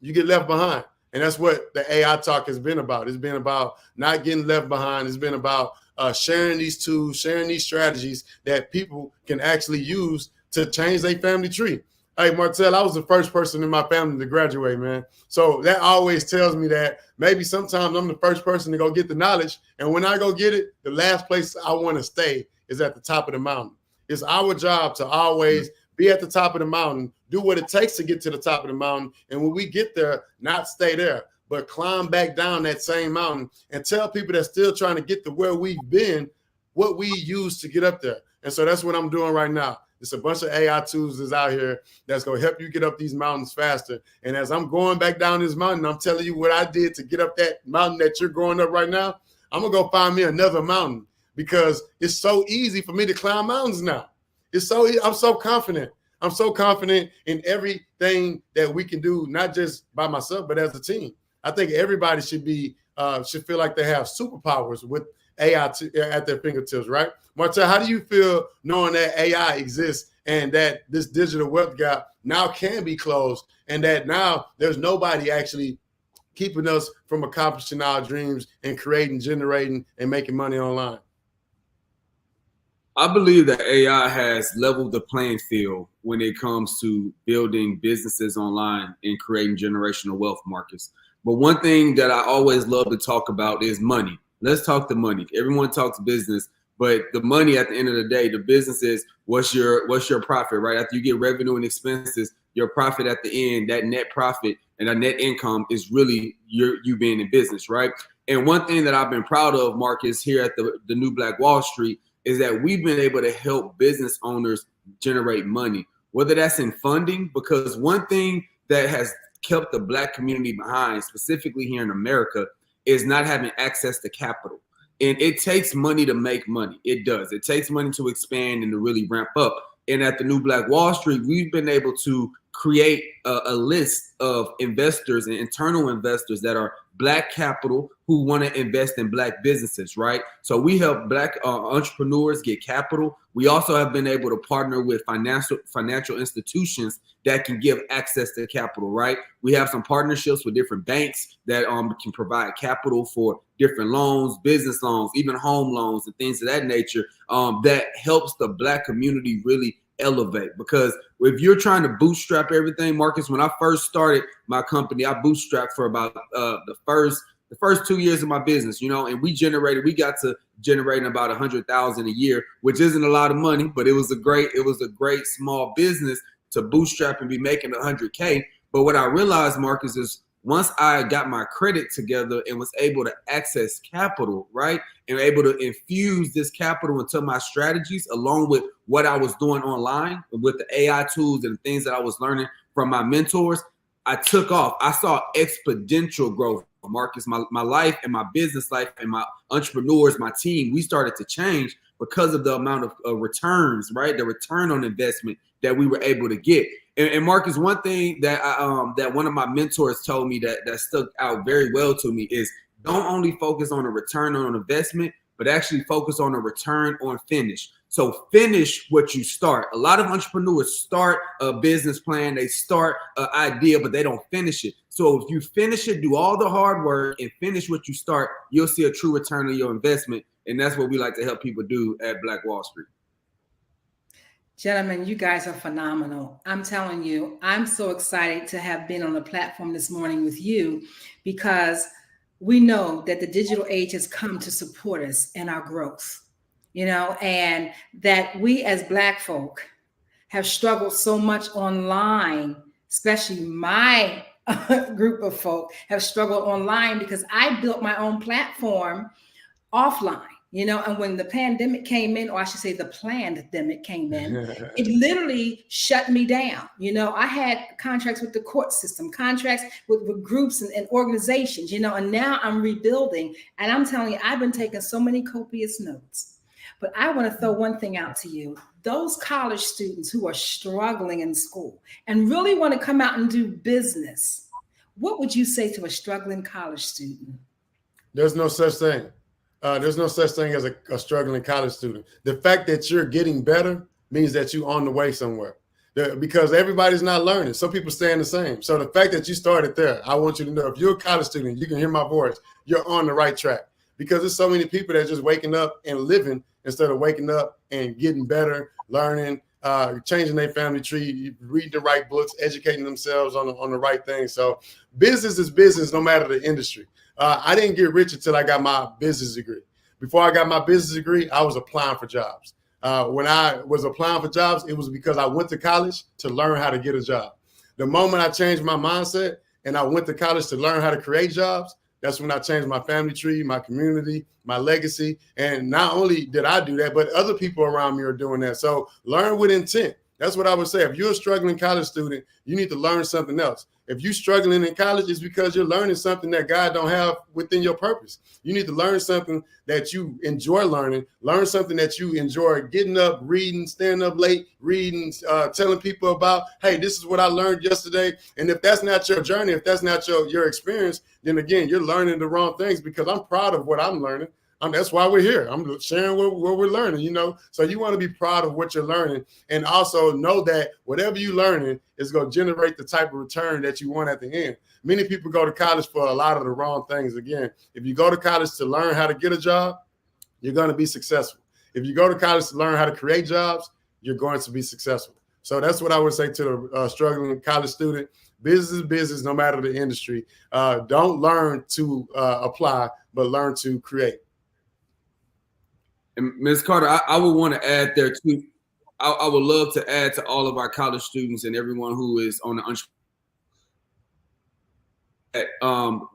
you get left behind. And that's what the AI talk has been about. It's been about not getting left behind. It's been about sharing these tools, sharing these strategies that people can actually use to change their family tree. Hey, Martell, I was the first person in my family to graduate, man. So that always tells me that maybe sometimes I'm the first person to go get the knowledge. And when I go get it, the last place I want to stay is at the top of the mountain. It's our job to always be at the top of the mountain, do what it takes to get to the top of the mountain. And when we get there, not stay there, but climb back down that same mountain and tell people that's still trying to get to where we've been, what we use to get up there. And so that's what I'm doing right now. It's a bunch of AI tools that's out here that's going to help you get up these mountains faster. And as I'm going back down this mountain, I'm telling you what I did to get up that mountain that you're going up right now. I'm going to go find me another mountain because it's so easy for me to climb mountains now. I'm so confident. I'm so confident in everything that we can do, not just by myself, but as a team. I think everybody should feel like they have superpowers with AI at their fingertips, right? Martell, how do you feel knowing that AI exists and that this digital wealth gap now can be closed and that now there's nobody actually keeping us from accomplishing our dreams and creating, generating, and making money online? I believe that AI has leveled the playing field when it comes to building businesses online and creating generational wealth, Marcus. But one thing that I always love to talk about is money. Let's talk the money. Everyone talks business, but the money at the end of the day, the business is what's your profit, right? After you get revenue and expenses, your profit at the end, that net profit and that net income is really you being in business, right? And one thing that I've been proud of, Marcus, here at the New Black Wall Street is that we've been able to help business owners generate money, whether that's in funding, because one thing that has kept the Black community behind, specifically here in America, is not having access to capital. And it takes money to make money. It does. It takes money to expand and to really ramp up. And at the New Black Wall Street, we've been able to create a list of investors and internal investors that are Black capital who want to invest in Black businesses, right? So we help Black entrepreneurs get capital. We also have been able to partner with financial institutions that can give access to capital, right? We have some partnerships with different banks that can provide capital for different loans, business loans, even home loans and things of that nature that helps the Black community really elevate. Because if you're trying to bootstrap everything, Marcus, when I first started my company, I bootstrapped for about the first 2 years of my business, and we got to generating about 100,000 a year, which isn't a lot of money, but it was a great small business to bootstrap and be making 100K. But what I realized, Marcus, is once I got my credit together and was able to access capital, right, and able to infuse this capital into my strategies, along with what I was doing online with the AI tools and things that I was learning from my mentors, I took off. I saw exponential growth, Marcus. My life and my business life and my entrepreneurs, my team, we started to change because of the amount of returns, right? The return on investment that we were able to get. And Marcus, one thing that that one of my mentors told me that stuck out very well to me is don't only focus on a return on investment, but actually focus on a return on finish. So finish what you start. A lot of entrepreneurs start a business plan, they start an idea, but they don't finish it. So if you finish it, do all the hard work and finish what you start, you'll see a true return on your investment. And that's what we like to help people do at Black Wall Street. Gentlemen, you guys are phenomenal. I'm telling you, I'm so excited to have been on the platform this morning with you because we know that the digital age has come to support us in our growth, and that we as Black folk have struggled so much online, especially my group of folk have struggled online because I built my own platform offline. And when the pandemic came in, or I should say the plandemic came in, it literally shut me down. I had contracts with the court system, contracts with groups and organizations, and now I'm rebuilding. And I'm telling you, I've been taking so many copious notes. But I want to throw one thing out to you. Those college students who are struggling in school and really want to come out and do business, what would you say to a struggling college student? There's no such thing. There's no such thing as a struggling college student. The fact that you're getting better means that you're on the way somewhere. Because everybody's not learning. Some people staying the same. So the fact that you started there, I want you to know if you're a college student, you can hear my voice, you're on the right track. Because there's so many people that are just waking up and living instead of waking up and getting better, learning, changing their family tree, reading the right books, educating themselves on the right things. So business is business no matter the industry. I didn't get rich until I got my business degree. Before I got my business degree, I was applying for jobs. When I was applying for jobs, it was because I went to college to learn how to get a job. The moment I changed my mindset and I went to college to learn how to create jobs, that's when I changed my family tree, my community, my legacy. And not only did I do that, but other people around me are doing that. So learn with intent. That's what I would say. If you're a struggling college student, you need to learn something else. If you're struggling in college, it's because you're learning something that God don't have within your purpose. You need to learn something that you enjoy learning, learn something that you enjoy getting up, reading, staying up late, reading, telling people about, hey, this is what I learned yesterday. And if that's not your journey, if that's not your experience, then again, you're learning the wrong things because I'm proud of what I'm learning. That's why we're here. I'm sharing what we're learning, you know. So you want to be proud of what you're learning, and also know that whatever you're learning is going to generate the type of return that you want at the end. Many people go to college for a lot of the wrong things. Again, if you go to college to learn how to get a job, you're going to be successful. If you go to college to learn how to create jobs, you're going to be successful. So that's what I would say to the struggling college student. Business is business, no matter the industry. Don't learn to apply, but learn to create. And Ms. Carter, I would want to add there too. I would love to add to all of our college students and everyone who is on the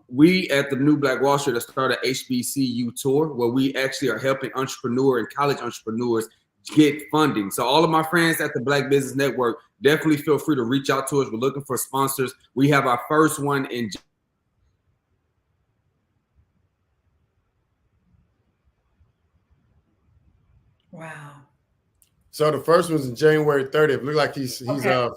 we at the New Black Wall Street have started HBCU tour, where we actually are helping entrepreneur and college entrepreneurs get funding. So all of my friends at the Black Business Network, definitely feel free to reach out to us. We're looking for sponsors. We have our first one in Wow. So the first one's in January 30th. Look like he's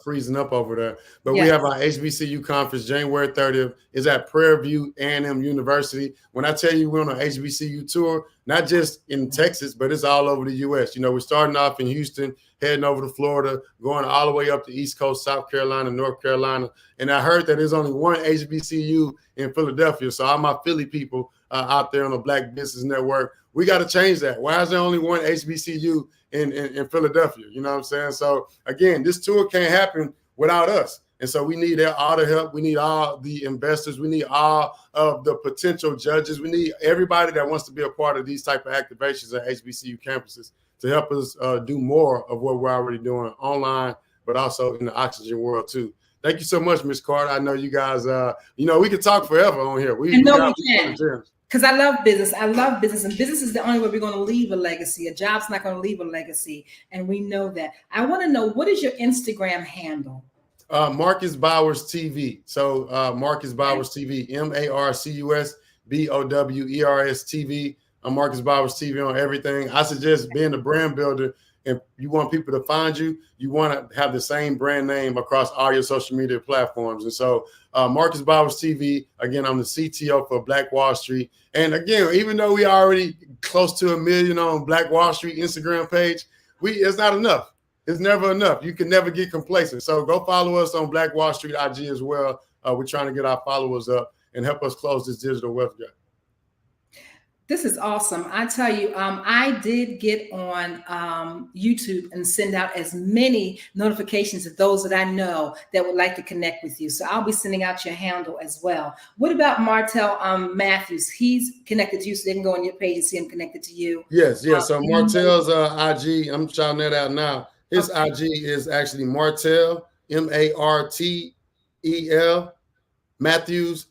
freezing up over there. But we have our HBCU conference January 30th. Is at Prairie View A&M University. When I tell you we're on an HBCU tour, not just in Texas, but it's all over the U.S. You know, we're starting off in Houston, heading over to Florida, going all the way up the East Coast, South Carolina, North Carolina. And I heard that there's only one HBCU in Philadelphia. So all my Philly people out there on the Black Business Network, we got to change that. Why is there only one HBCU in Philadelphia? You know what I'm saying? So again, this tour can't happen without us. And so we need all the help. We need all the investors. We need all of the potential judges. We need everybody that wants to be a part of these type of activations at HBCU campuses to help us do more of what we're already doing online, but also in the oxygen world too. Thank you so much, Ms. Carter. I know you guys, you know, we could talk forever on here. We can. Because I love business. I love business. And business is the only way we're going to leave a legacy. A job's not going to leave a legacy. And we know that. I want to know, what is your Instagram handle? Marcus Bowers TV. So Marcus Bowers TV, MarcusBowers TV. I'm Marcus Bowers TV on everything. I suggest being a brand builder. If you want people to find you, you want to have the same brand name across all your social media platforms. And so Marcus Bowers TV, again, I'm the CTO for Black Wall Street. And again, even though we already close to 1 million on Black Wall Street Instagram page, it's not enough. It's never enough. You can never get complacent. So go follow us on Black Wall Street IG as well. We're trying to get our followers up and help us close this digital wealth gap. This is awesome. I tell you, I did get on YouTube and send out as many notifications to those that I know that would like to connect with you. So I'll be sending out your handle as well. What about Martell Matthews? He's connected to you, so they can go on your page and see him connected to you. Yes. So Martell's IG, I'm shouting that out now. His IG is actually Martell, Martel, Matthews,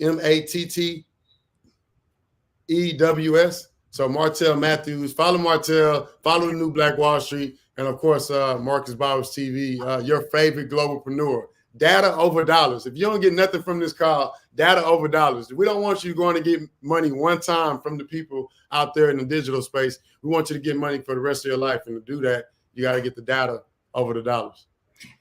MatteEWS. So Martell Matthews, follow Martell, follow the New Black Wall Street, and of course, Marcus Bowers TV, your favorite globalpreneur. Data over dollars. If you don't get nothing from this call, data over dollars. We don't want you going to get money one time from the people out there in the digital space. We want you to get money for the rest of your life. And to do that, you got to get the data over the dollars.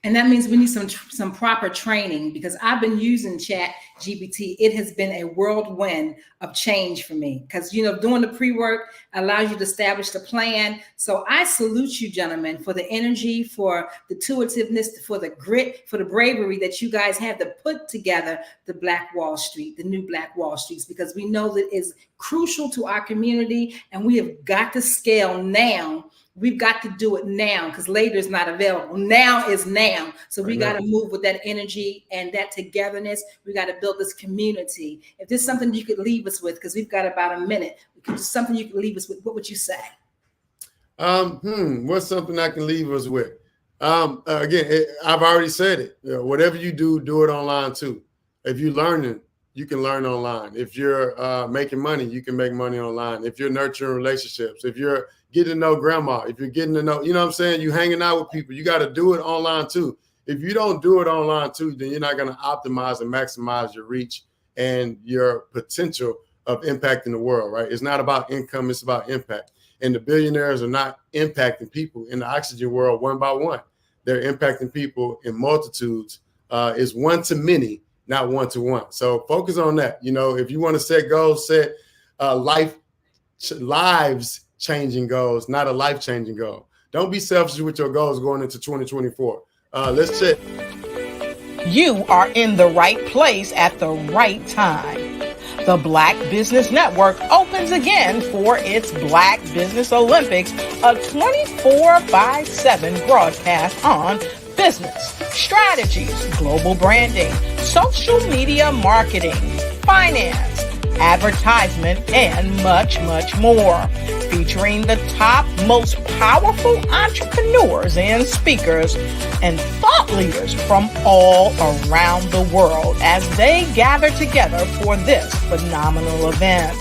And that means we need some proper training, because I've been using Chat GPT. It has been a whirlwind of change for me, because, you know, doing the pre-work allows you to establish the plan. So I salute you, gentlemen, for the energy, for the intuitiveness, for the grit, for the bravery that you guys have to put together the Black Wall Street, the New Black Wall Streets, because we know that it's crucial to our community, and we have got to scale now. We've got to do it now, because later is not available. Now is now. So we got to move with that energy and that togetherness. We got to build this community. If there's something you could leave us with, because we've got about a minute, something you could leave us with, what would you say? What's something I can leave us with? Again, I've already said it. You know, whatever you do, do it online too. If you're learning, you can learn online. If you're making money, you can make money online. If you're nurturing relationships, if you're getting to know grandma, if you're getting to know, you know what I'm saying, you hanging out with people, you got to do it online too. If you don't do it online too, then you're not going to optimize and maximize your reach and your potential of impacting the world, right? It's not about income, it's about impact. And the billionaires are not impacting people in the oxygen world one by one. They're impacting people in multitudes. It's one to many, not one to one. So focus on that. You know, if you want to set goals, set life lives changing goals, not a life changing goal. Don't be selfish with your goals going into 2024. Let's check. You are in the right place at the right time. The Black Business Network opens again for its Black Business Olympics, a 24/7 broadcast on business, strategies, global branding, social media marketing, finance, advertisement, and much, much more. Featuring the top, most powerful entrepreneurs and speakers and thought leaders from all around the world as they gather together for this phenomenal event.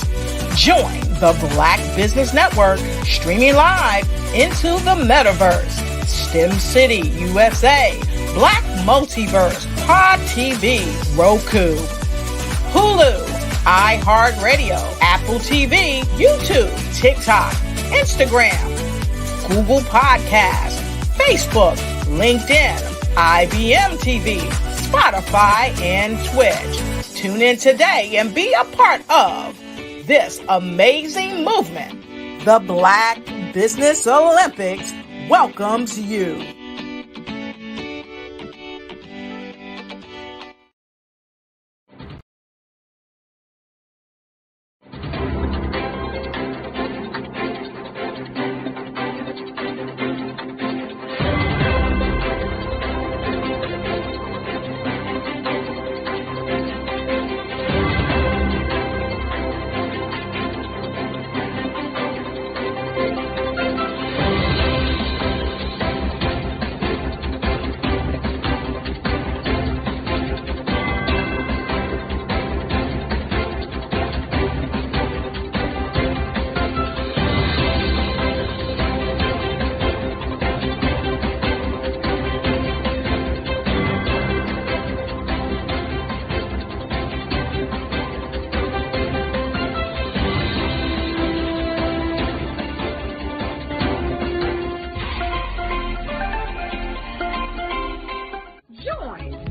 Join the Black Business Network streaming live into the metaverse, STEM City USA, Black Multiverse, Pod TV, Roku, Hulu, iHeartRadio, Apple TV, YouTube, TikTok, Instagram, Google Podcasts, Facebook, LinkedIn, IBM TV, Spotify, and Twitch. Tune in today and be a part of this amazing movement. The Black Business Olympics welcomes you.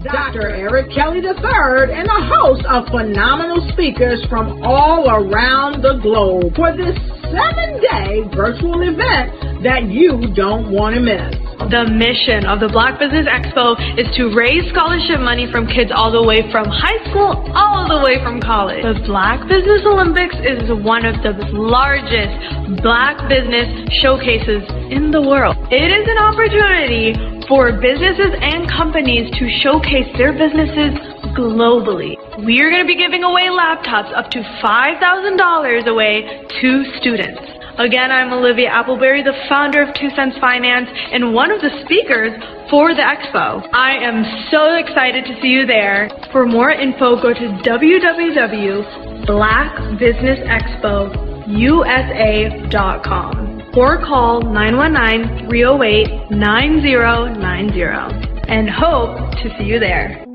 Dr. Eric Kelly III and a host of phenomenal speakers from all around the globe for this 7-day virtual event that you don't want to miss. The mission of the Black Business Expo is to raise scholarship money from kids all the way from high school all the way from college. The Black Business Olympics is one of the largest Black business showcases in the world. It is an opportunity for businesses and companies to showcase their businesses globally. We are going to be giving away laptops up to $5,000 away to students. Again, I'm Olivia Appleberry, the founder of 2 Cents Finance and one of the speakers for the expo. I am so excited to see you there. For more info, go to www.blackbusinessexpousa.com or call 919-308-9090 and hope to see you there.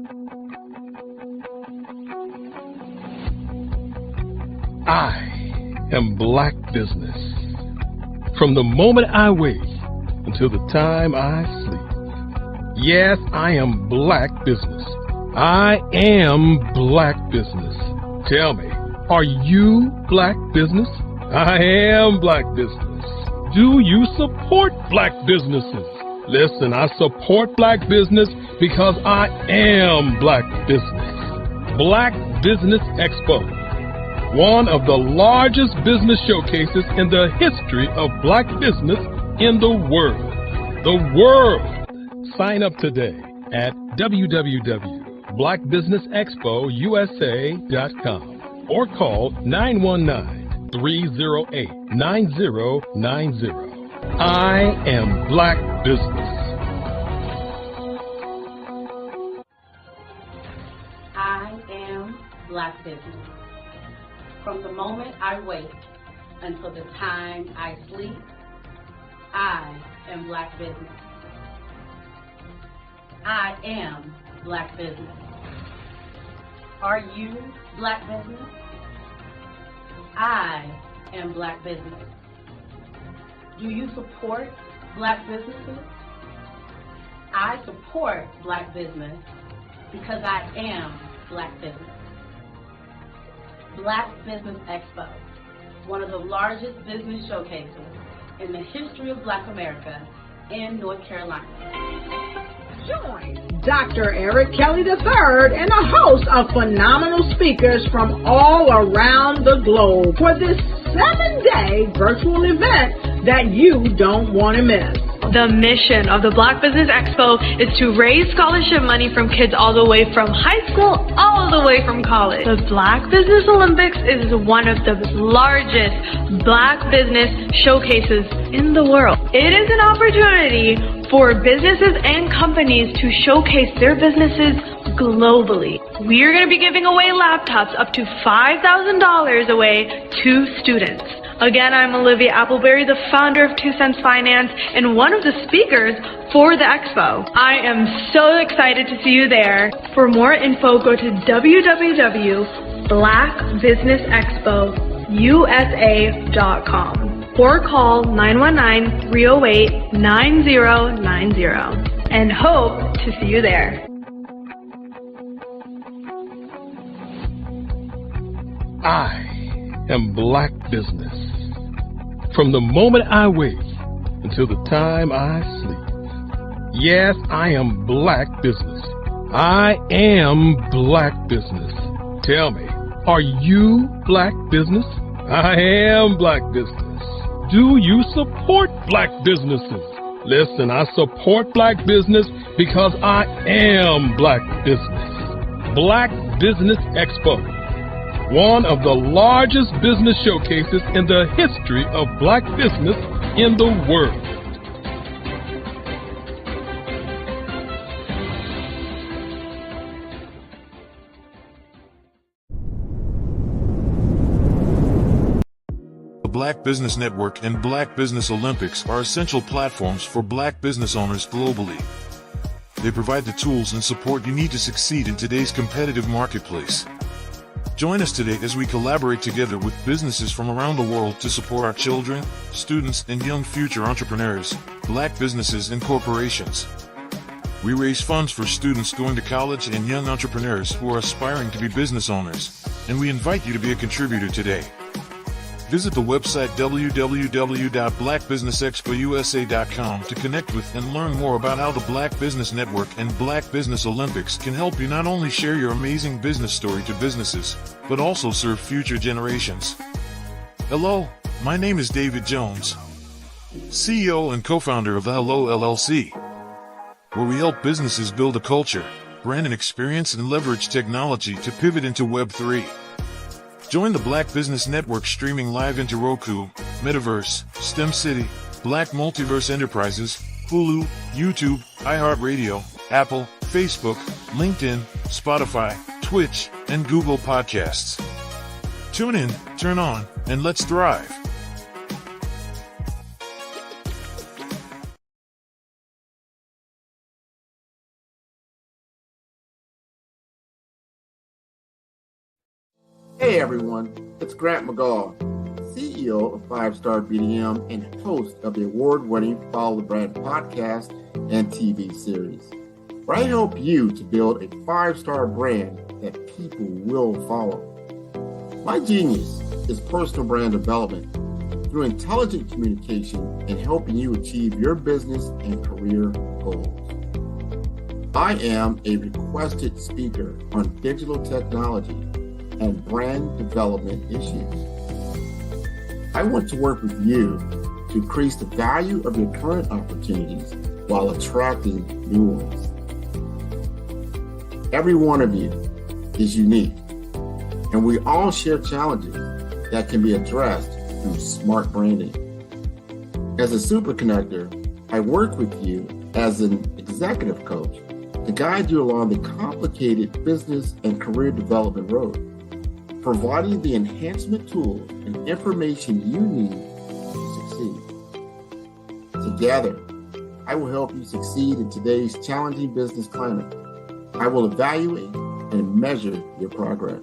I am Black Business. From the moment I wake until the time I sleep. Yes, I am Black Business. I am Black Business. Tell me, are you Black Business? I am Black Business. Do you support Black businesses? Listen, I support Black business because I am Black Business. Black Business Expo, one of the largest business showcases in the history of Black business in the world. The world! Sign up today at www.blackbusinessexpousa.com or call 919-308-9090. I am Black Business. I am Black Business. From the moment I wake until the time I sleep, I am Black Business. I am Black Business. Are you Black Business? I am Black Business. Do you support Black businesses? I support Black business because I am Black Business. Black Business Expo, one of the largest business showcases in the history of Black America in North Carolina. Join Dr. Eric Kelly III and a host of phenomenal speakers from all around the globe for this 7-day virtual event that you don't want to miss. The mission of the Black Business Expo is to raise scholarship money from kids all the way from high school all the way from college. The Black Business Olympics is one of the largest Black business showcases in the world. It is an opportunity for businesses and companies to showcase their businesses globally. We are going to be giving away laptops up to $5,000 away to students. Again, I'm Olivia Appleberry, the founder of 2 Cents Finance and one of the speakers for the expo. I am so excited to see you there. For more info, go to www.blackbusinessexpousa.com or call 919-308-9090 and hope to see you there. I am Black Business. From the moment I wake until the time I sleep. Yes, I am Black Business. I am Black Business. Tell me, are you Black Business? I am Black Business. Do you support Black businesses? Listen, I support Black business because I am Black Business. Black Business Expo, one of the largest business showcases in the history of Black business in the world. The Black Business Network and Black Business Olympics are essential platforms for Black business owners globally. They provide the tools and support you need to succeed in today's competitive marketplace. Join us today as we collaborate together with businesses from around the world to support our children, students, and young future entrepreneurs, Black businesses and corporations. We raise funds for students going to college and young entrepreneurs who are aspiring to be business owners, and we invite you to be a contributor today. Visit the website www.blackbusinessexpousa.com to connect with and learn more about how the Black Business Network and Black Business Olympics can help you not only share your amazing business story to businesses, but also serve future generations. Hello, my name is David Jones, CEO and co-founder of the Hello LLC, where we help businesses build a culture, brand and experience, and leverage technology to pivot into Web3. Join the Black Business Network streaming live into Roku, Metaverse, STEM City, Black Multiverse Enterprises, Hulu, YouTube, iHeartRadio, Apple, Facebook, LinkedIn, Spotify, Twitch, and Google Podcasts. Tune in, turn on, and let's thrive. Hey everyone, it's Grant McGaw, CEO of 5-Star BDM and host of the award-winning Follow the Brand podcast and TV series, where I help you to build a 5-star brand that people will follow. My genius is personal brand development through intelligent communication and helping you achieve your business and career goals. I am a requested speaker on digital technology and brand development issues. I want to work with you to increase the value of your current opportunities while attracting new ones. Every one of you is unique, and we all share challenges that can be addressed through smart branding. As a super connector, I work with you as an executive coach to guide you along the complicated business and career development road, providing the enhancement tools and information you need to succeed. Together, I will help you succeed in today's challenging business climate. I will evaluate and measure your progress.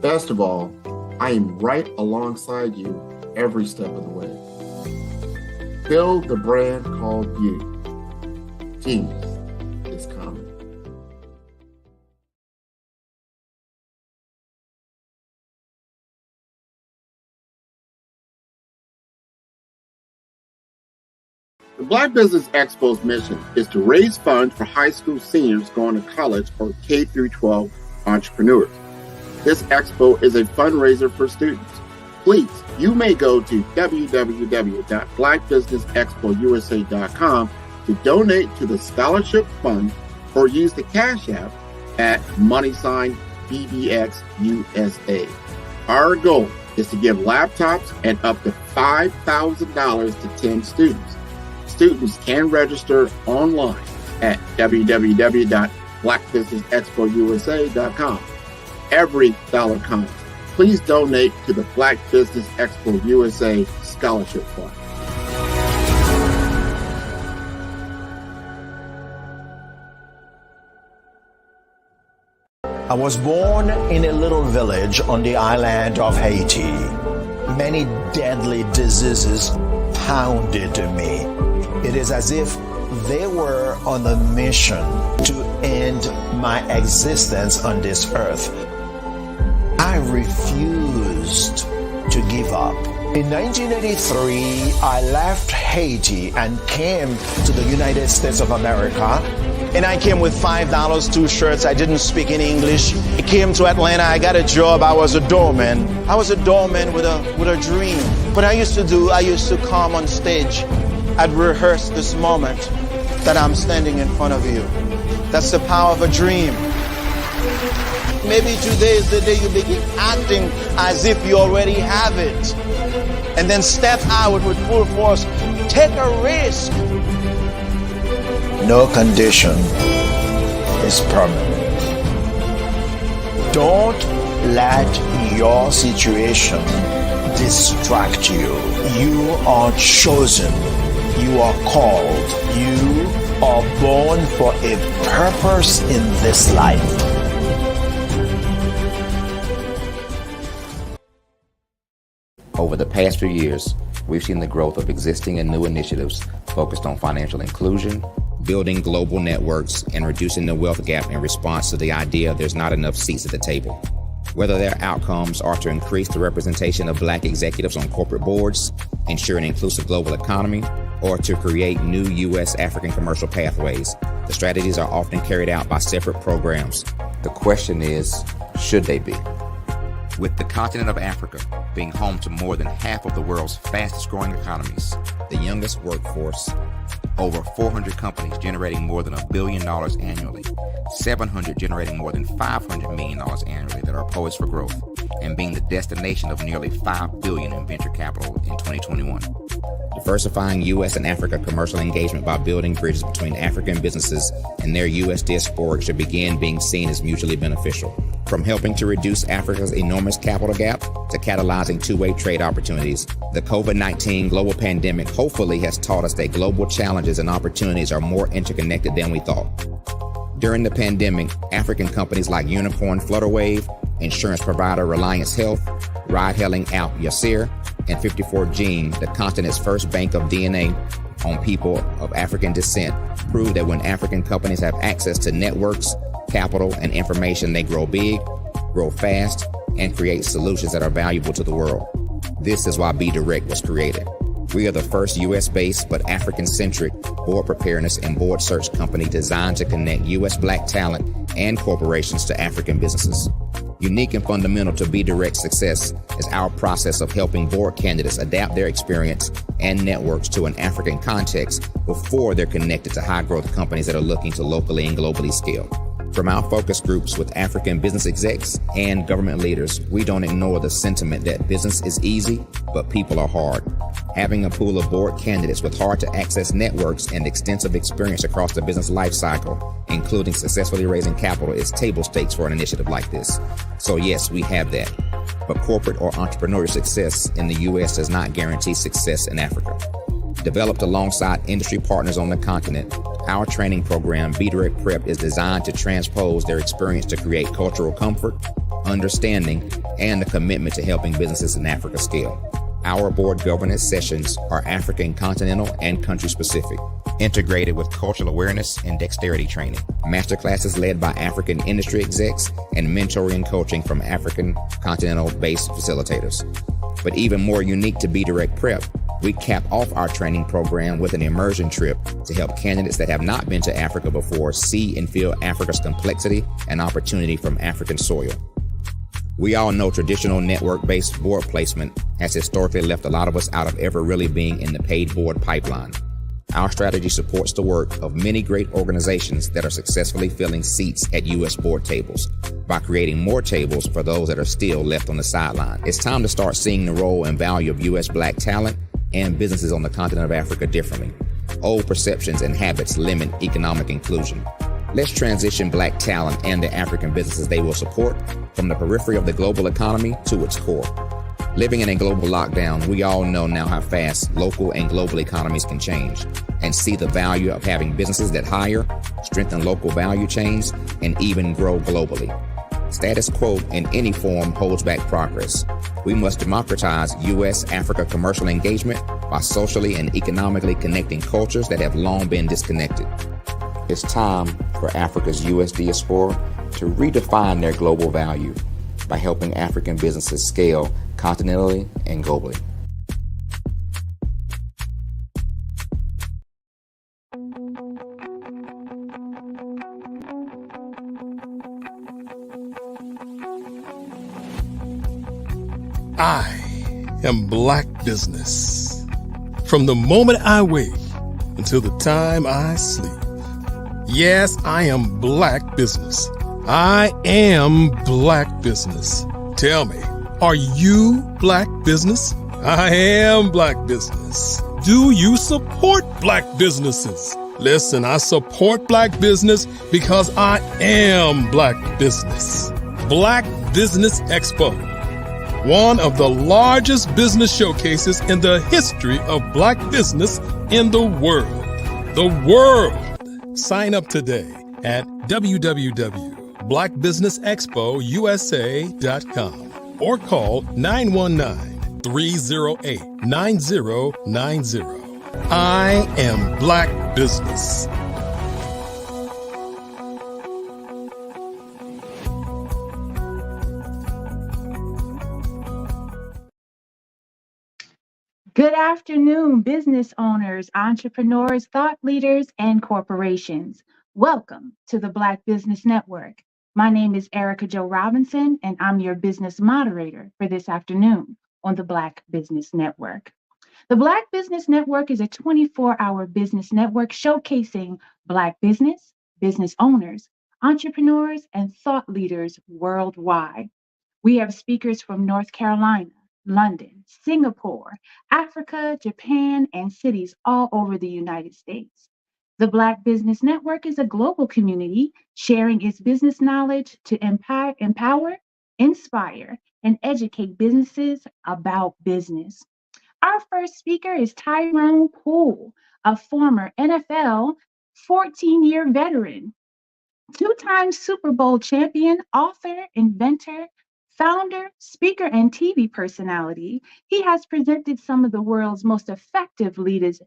Best of all, I am right alongside you every step of the way. Build the brand called you. Genius. The Black Business Expo's mission is to raise funds for high school seniors going to college or K-12 entrepreneurs. This expo is a fundraiser for students. Please, you may go to www.blackbusinessexpousa.com to donate to the scholarship fund or use the Cash App at $BBXUSA. Our goal is to give laptops and up to $5,000 to 10 students. Students can register online at www.blackbusinessexpousa.com. Every dollar counts. Please donate to the Black Business Expo USA Scholarship Fund. I was born in a little village on the island of Haiti. Many deadly diseases pounded me. It is as if they were on a mission to end my existence on this earth. I refused to give up. In 1983, I left Haiti and came to the United States of America. And I came with $5, 2 shirts. I didn't speak any English. I came to Atlanta. I got a job. I was a doorman. I was a doorman with a dream. What I used to come on stage. I'd rehearse this moment that I'm standing in front of you. That's the power of a dream. Maybe today is the day you begin acting as if you already have it. And then step out with full force. Take a risk. No condition is permanent. Don't let your situation distract you. You are chosen. You are called. You are born for a purpose in this life. Over the past few years, we've seen the growth of existing and new initiatives focused on financial inclusion, building global networks, and reducing the wealth gap in response to the idea there's not enough seats at the table. Whether their outcomes are to increase the representation of Black executives on corporate boards, ensure an inclusive global economy, or to create new U.S. African commercial pathways, the strategies are often carried out by separate programs. The question is, should they be? With the continent of Africa being home to more than half of the world's fastest growing economies, the youngest workforce, over 400 companies generating more than $1 billion annually, 700 generating more than $500 million annually that are poised for growth, and being the destination of nearly $5 billion in venture capital in 2021. Diversifying U.S. and Africa commercial engagement by building bridges between African businesses and their U.S. diaspora should begin being seen as mutually beneficial. From helping to reduce Africa's enormous capital gap to catalyzing two-way trade opportunities, the COVID-19 global pandemic hopefully has taught us that global challenges and opportunities are more interconnected than we thought. During the pandemic, African companies like Unicorn Flutterwave, insurance provider Reliance Health, ride-hailing app Yasir, and 54Gene, the continent's first bank of DNA on people of African descent, prove that when African companies have access to networks, capital, and information, they grow big, grow fast, and create solutions that are valuable to the world. This is why Be Direct was created. We are the first U.S.-based but African-centric board preparedness and board search company designed to connect U.S. Black talent and corporations to African businesses. Unique and fundamental to Be Direct's success is our process of helping board candidates adapt their experience and networks to an African context before they're connected to high-growth companies that are looking to locally and globally scale. From our focus groups with African business execs and government leaders, we don't ignore the sentiment that business is easy, but people are hard. Having a pool of board candidates with hard-to-access networks and extensive experience across the business life cycle, including successfully raising capital, is table stakes for an initiative like this. So yes, we have that. But corporate or entrepreneurial success in the U.S. does not guarantee success in Africa. Developed alongside industry partners on the continent, our training program, Be Direct Prep, is designed to transpose their experience to create cultural comfort, understanding, and a commitment to helping businesses in Africa scale. Our board governance sessions are African continental and country specific, integrated with cultural awareness and dexterity training, masterclasses led by African industry execs, and mentoring and coaching from African continental based facilitators. But even more unique to Be Direct Prep, We cap off our training program with an immersion trip to help candidates that have not been to Africa before see and feel Africa's complexity and opportunity from African soil. We all know traditional network-based board placement has historically left a lot of us out of ever really being in the paid board pipeline. Our strategy supports the work of many great organizations that are successfully filling seats at U.S. board tables by creating more tables for those that are still left on the sideline. It's time to start seeing the role and value of U.S. Black talent and businesses on the continent of Africa differently. Old perceptions and habits limit economic inclusion. Let's transition Black talent and the African businesses they will support from the periphery of the global economy to its core. Living in a global lockdown, we all know now how fast local and global economies can change and see the value of having businesses that hire, strengthen local value chains, and even grow globally. Status quo in any form holds back progress. We must democratize U.S.-Africa commercial engagement by socially and economically connecting cultures that have long been disconnected. It's time for Africa's U.S. diaspora to redefine their global value by helping African businesses scale continentally and globally. I am Black Business. From the moment I wake until the time I sleep. Yes, I am Black Business. I am Black Business. Tell me, are you Black Business? I am Black Business. Do you support Black businesses? Listen, I support Black business because I am Black Business. Black Business Expo, one of the largest business showcases in the history of Black business in the world. The world! Sign up today at www.blackbusinessexpousa.com or call 919-308-9090. I am Black Business. Good afternoon, business owners, entrepreneurs, thought leaders, and corporations. Welcome to the Black Business Network. My name is Erica Jo Robinson, and I'm your business moderator for this afternoon on the Black Business Network. The Black Business Network is a 24-hour business network showcasing Black business, business owners, entrepreneurs, and thought leaders worldwide. We have speakers from North Carolina, London, Singapore, Africa, Japan, and cities all over the United States. The Black Business Network is a global community sharing its business knowledge to empower, inspire, and educate businesses about business. Our first speaker is Tyrone Poole, a former NFL 14-year veteran, two-time Super Bowl champion, author, inventor, founder, speaker, and TV personality. He has presented some of the world's most effective leaders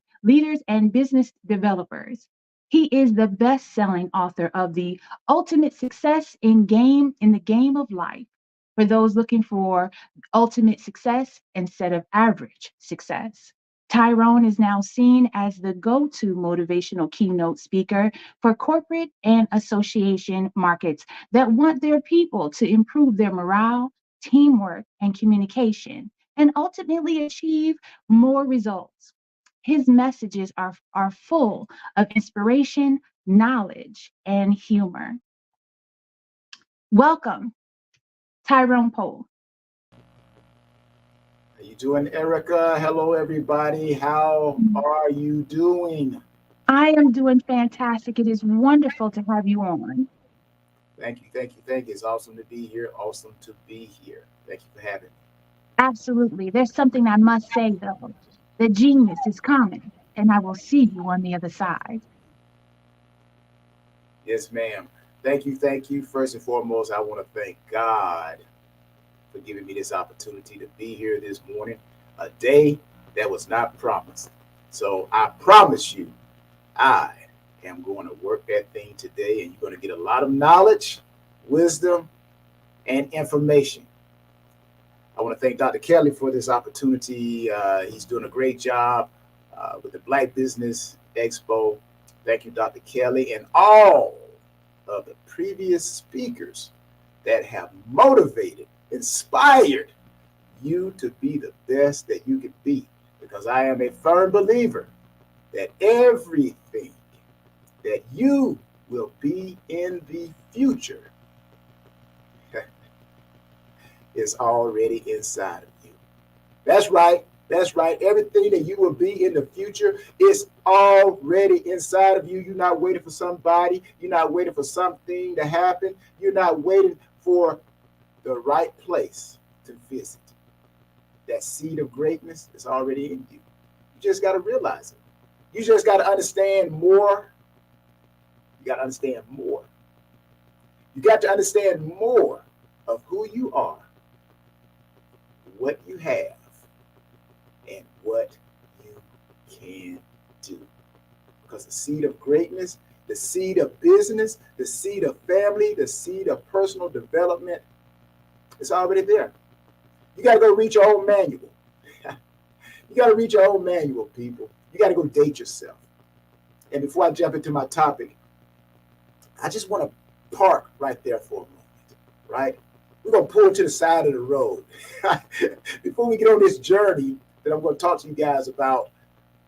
and business developers. He is the best-selling author of The Ultimate Success in the Game of Life, for those looking for ultimate success instead of average success. Tyrone is now seen as the go-to motivational keynote speaker for corporate and association markets that want their people to improve their morale, teamwork, and communication, and ultimately achieve more results. His messages are full of inspiration, knowledge, and humor. Welcome, Tyrone Poole. How you doing, Erica? Hello, everybody. How are you doing? I am doing fantastic. It is wonderful to have you on. Thank you. It's awesome to be here. Thank you for having me. Absolutely. There's something I must say, though. The genius is coming, and I will see you on the other side. Yes, ma'am. Thank you. First and foremost, I want to thank God for giving me this opportunity to be here this morning, a day that was not promised. So I promise you, I am going to work that thing today, and you're going to get a lot of knowledge, wisdom, and information. I want to thank Dr. Kelly for this opportunity. He's doing a great job with the Black Business Expo. Thank you, Dr. Kelly, and all of the previous speakers that have motivated, inspired you to be the best that you can be. Because I am a firm believer that everything that you will be in the future is already inside of you. That's right. That's right. Everything that you will be in the future is already inside of you. You're not waiting for somebody. You're not waiting for something to happen. You're not waiting for the right place to visit. That seed of greatness is already in you. You just got to realize it. You just got to understand more. You got to understand more. You got to understand more of who you are, what you have, and what you can do. Because the seed of greatness, the seed of business, the seed of family, the seed of personal development, it's already there. You got to go read your own manual. You got to read your own manual, people. You got to go date yourself. And before I jump into my topic, I just want to park right there for a moment, right? We're going to pull to the side of the road. Before we get on this journey that I'm going to talk to you guys about,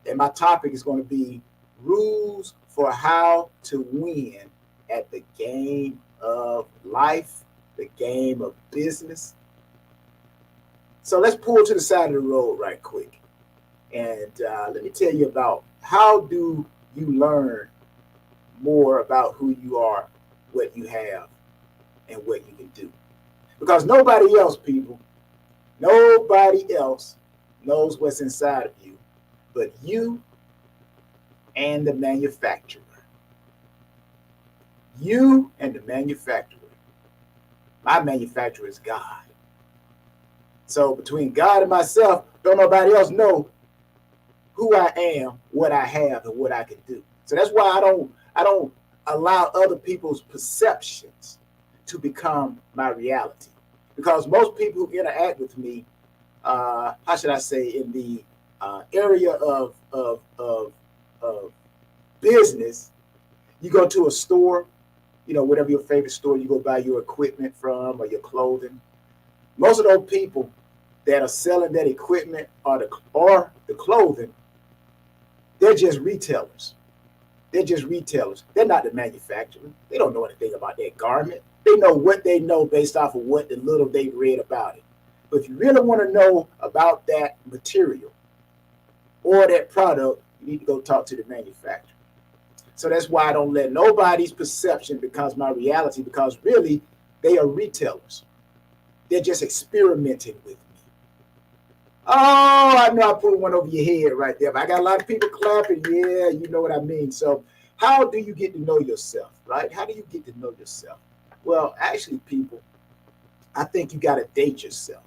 and my topic is going to be rules for how to win at the game of life, the game of business. So let's pull to the side of the road right quick. And let me tell you about how do you learn more about who you are, what you have, and what you can do. Because nobody else, people, nobody else knows what's inside of you but you and the manufacturer. You and the manufacturer. My manufacturer is God. So between God and myself, don't nobody else know who I am, what I have, and what I can do. So that's why I don't allow other people's perceptions to become my reality. Because most people who interact with me, how should I say, in the area of business, you go to a store, you know, whatever your favorite store you go buy your equipment from or your clothing. Most of those people that are selling that equipment or the clothing, they're just retailers. They're just retailers. They're not the manufacturer. They don't know anything about that garment. They know what they know based off of what the little they've read about it. But if you really want to know about that material or that product, you need to go talk to the manufacturer. So that's why I don't let nobody's perception become my reality, because really they are retailers. They're just experimenting with me. Oh, I know I put one over your head right there, but I got a lot of people clapping. Yeah, you know what I mean. So how do you get to know yourself, right? How do you get to know yourself? Well, actually, people, I think you got to date yourself.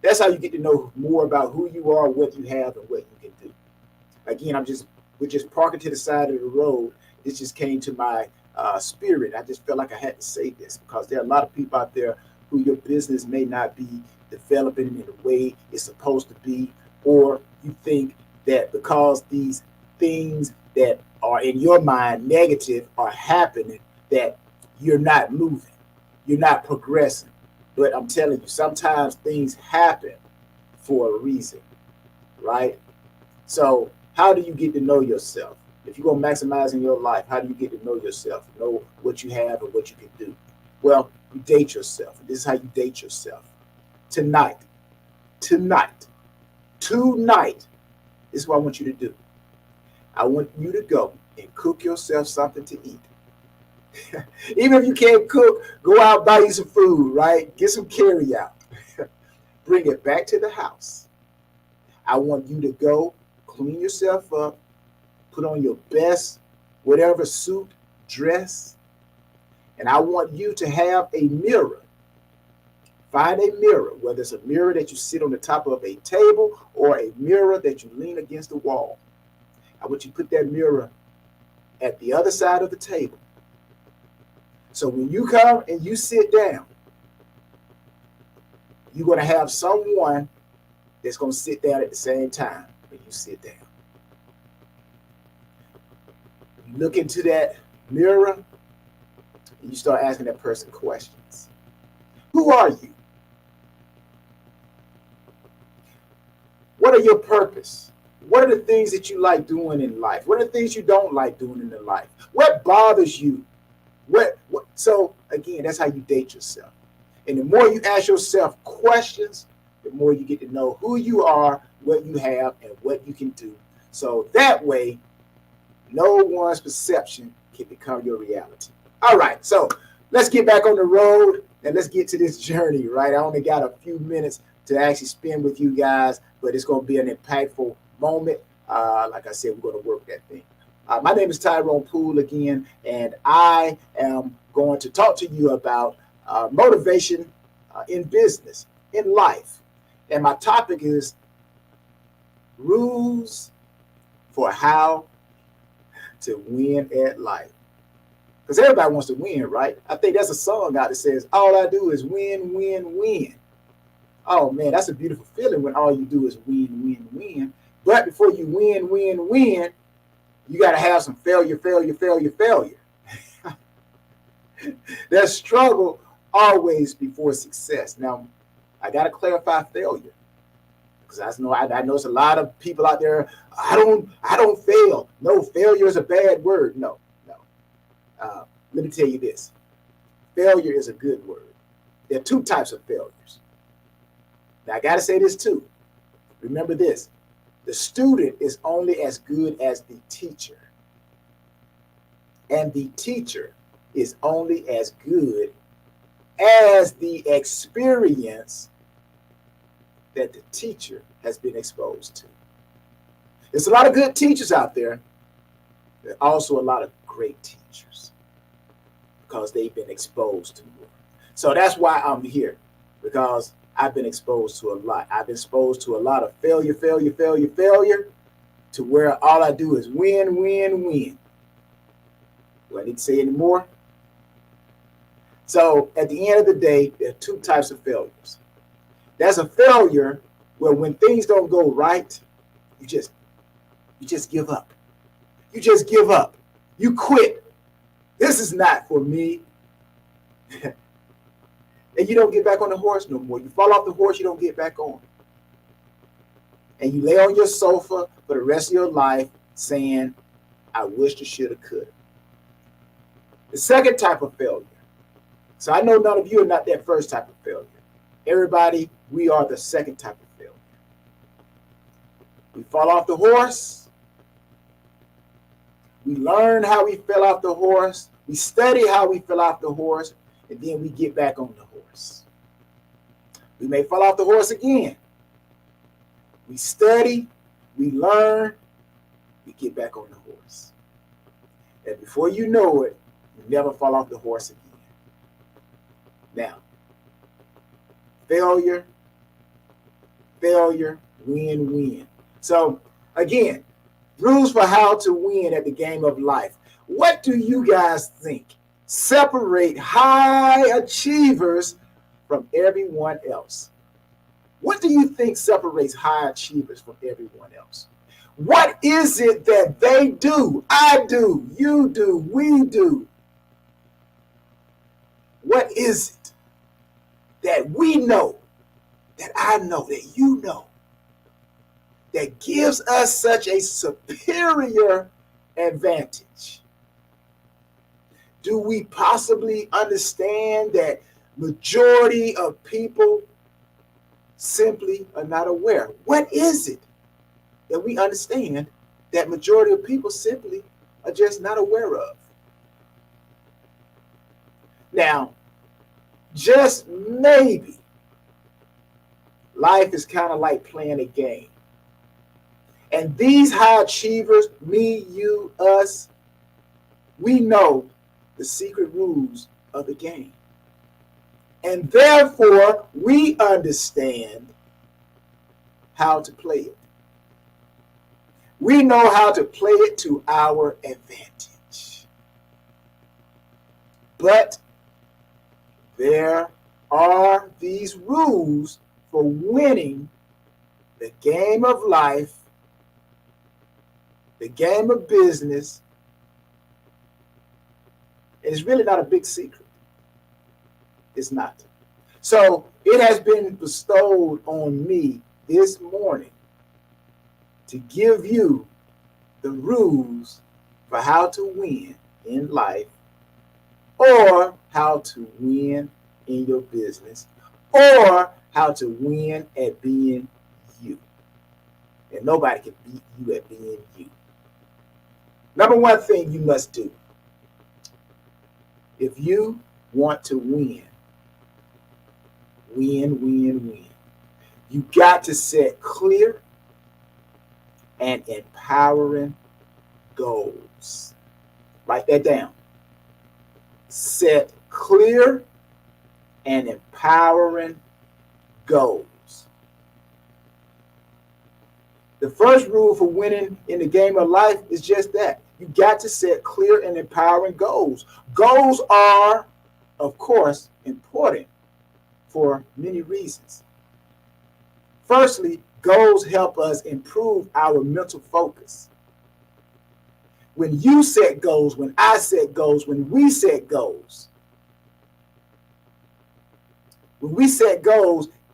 That's how you get to know more about who you are, what you have, and what you can do. Again, we're just parking to the side of the road. This just came to my spirit. I just felt like I had to say this because there are a lot of people out there who your business may not be developing in the way it's supposed to be, or you think that because these things that are in your mind negative are happening, that you're not moving, you're not progressing. But I'm telling you, sometimes things happen for a reason, right? So how do you get to know yourself? If you're going to maximize in your life, how do you get to know yourself? Know what you have and what you can do? Well, you date yourself. This is how you date yourself. Tonight, this is what I want you to do. I want you to go and cook yourself something to eat. Even if you can't cook, go out, buy you some food, right? Get some carry out. Bring it back to the house. I want you to go clean yourself up, put on your best, whatever suit, dress, and I want you to have a mirror. Find a mirror, whether it's a mirror that you sit on the top of a table or a mirror that you lean against the wall. I want you to put that mirror at the other side of the table. So when you come and you sit down, you're going to have someone that's going to sit down at the same time when you sit down. You look into that mirror and you start asking that person questions. Who are you? What are your purpose? What are the things that you like doing in life? What are the things you don't like doing in the life? What bothers you? So again, that's how you date yourself. And the more you ask yourself questions, the more you get to know who you are, what you have, and what you can do. So that way, no one's perception can become your reality. All right, so let's get back on the road and let's get to this journey, right? I only got a few minutes to actually spend with you guys, but it's going to be an impactful moment. Like I said, we're going to work that thing. My name is Tyrone Poole again, and I am going to talk to you about motivation in business, in life. And my topic is rules for how to win at life. Because everybody wants to win, right? I think that's a song out that says, all I do is win, win, win. Oh, man, that's a beautiful feeling when all you do is win, win, win. But before you win, win, win, you got to have some failure. There's struggle always before success. Now, I got to clarify failure. Because I know it's a lot of people out there, I don't fail. No, failure is a bad word. No. Let me tell you this. Failure is a good word. There are two types of failures. Now, I got to say this too. Remember this. The student is only as good as the teacher. And the teacher is only as good as the experience that the teacher has been exposed to. There's a lot of good teachers out there. There are also a lot of great teachers because they've been exposed to more. So that's why I'm here, because I've been exposed to a lot. I've been exposed to a lot of failure, to where all I do is win, win, win. Do I need to say any more? So at the end of the day, there are two types of failures. There's a failure where when things don't go right, you just give up. You just give up. You quit. This is not for me. And you don't get back on the horse no more. You fall off the horse, you don't get back on. And you lay on your sofa for the rest of your life saying, I wish I shoulda, coulda. The second type of failure. So I know none of you are not that first type of failure. Everybody, we are the second type of failure. We fall off the horse. We learn how we fell off the horse. We study how we fell off the horse. And then we get back on the horse. We may fall off the horse again. We study, we learn, we get back on the horse. And before you know it, you never fall off the horse again. Now, failure, win, win. So again, rules for how to win at the game of life. What do you guys think separate high achievers from everyone else? What do you think separates high achievers from everyone else? What is it that they do? I do, you do, we do. What is it that we know, that I know, that you know, that gives us such a superior advantage? Do we possibly understand that majority of people simply are not aware? What is it that we understand that majority of people simply are just not aware of? Now, just maybe, life is kind of like playing a game. And these high achievers, me, you, us, we know the secret rules of the game. And therefore, we understand how to play it. We know how to play it to our advantage. But there are these rules for winning the game of life, the game of business, and it's really not a big secret. It's not. So it has been bestowed on me this morning to give you the rules for how to win in life, or how to win in your business, or how to win at being you. And nobody can beat you at being you. Number one thing you must do if you want to win, you got to set clear and empowering goals. Write that down. Set clear and empowering goals. The first rule for winning in the game of life is just that. You got to set clear and empowering goals. Goals are, of course, important for many reasons. Firstly, goals help us improve our mental focus. When you set goals, when I set goals, when we set goals,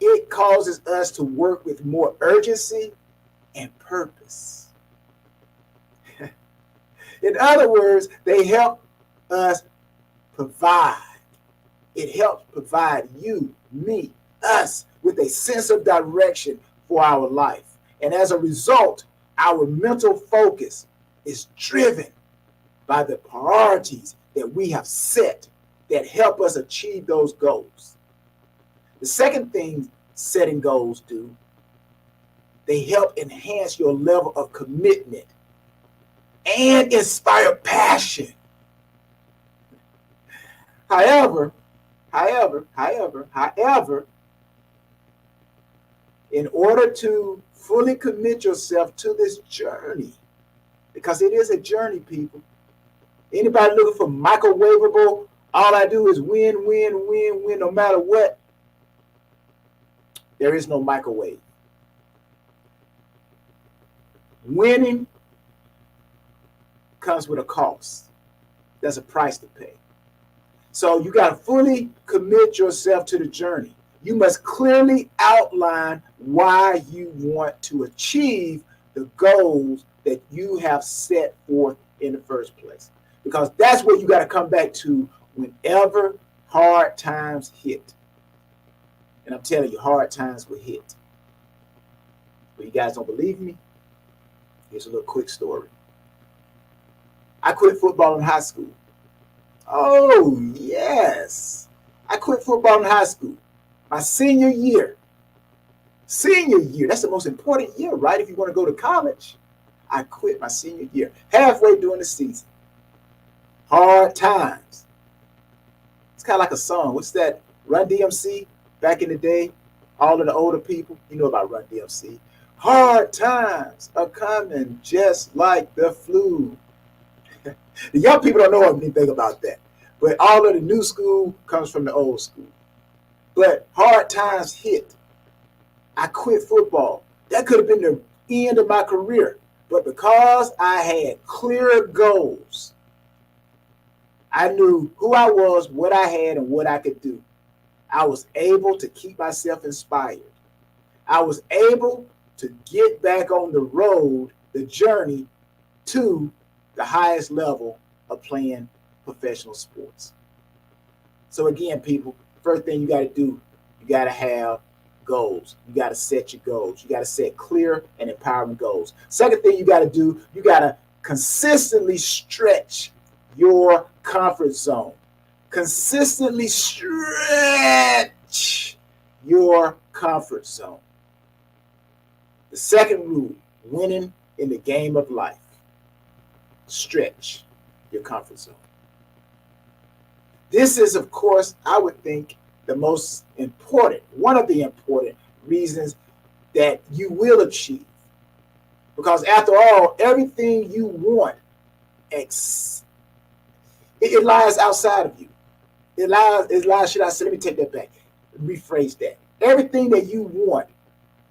it causes us to work with more urgency and purpose. In other words, they help us provide. It helps provide you, me, us with a sense of direction for our life. And as a result, our mental focus is driven by the priorities that we have set that help us achieve those goals. The second thing setting goals do, they help enhance your level of commitment and inspire passion. However, in order to fully commit yourself to this journey, because it is a journey, people. Anybody looking for microwavable, all I do is win, no matter what? There is no microwave. Winning comes with a cost. There's a price to pay. So you got to fully commit yourself to the journey. You must clearly outline why you want to achieve the goals that you have set forth in the first place. Because that's what you got to come back to whenever hard times hit. And I'm telling you, hard times will hit. But you guys don't believe me? Here's a little quick story. I quit football in high school. Oh, yes. I quit football in high school. My senior year. That's the most important year, right? If you want to go to college. I quit my senior year, halfway during the season. Hard times. It's kind of like a song. What's that? Run DMC back in the day. All of the older people, you know about Run DMC. Hard times are coming just like the flu. The young people don't know anything about that. But all of the new school comes from the old school. But hard times hit. I quit football. That could have been the end of my career. But because I had clear goals, I knew who I was, what I had, and what I could do. I was able to keep myself inspired. I was able to get back on the road, the journey to the highest level of playing professional sports. So again, people, first thing you got to do, you got to have goals. You got to set your goals. You got to set clear and empowering goals. Second thing you got to do, you got to consistently stretch your comfort zone. Consistently stretch your comfort zone. The second rule, winning in the game of life. Stretch your comfort zone. This is, of course, I would think, the most important, one of the important reasons that you will achieve. Because after all, everything you want, it lies outside of you. It lies, should I say, let me take that back. Rephrase that. Everything that you want,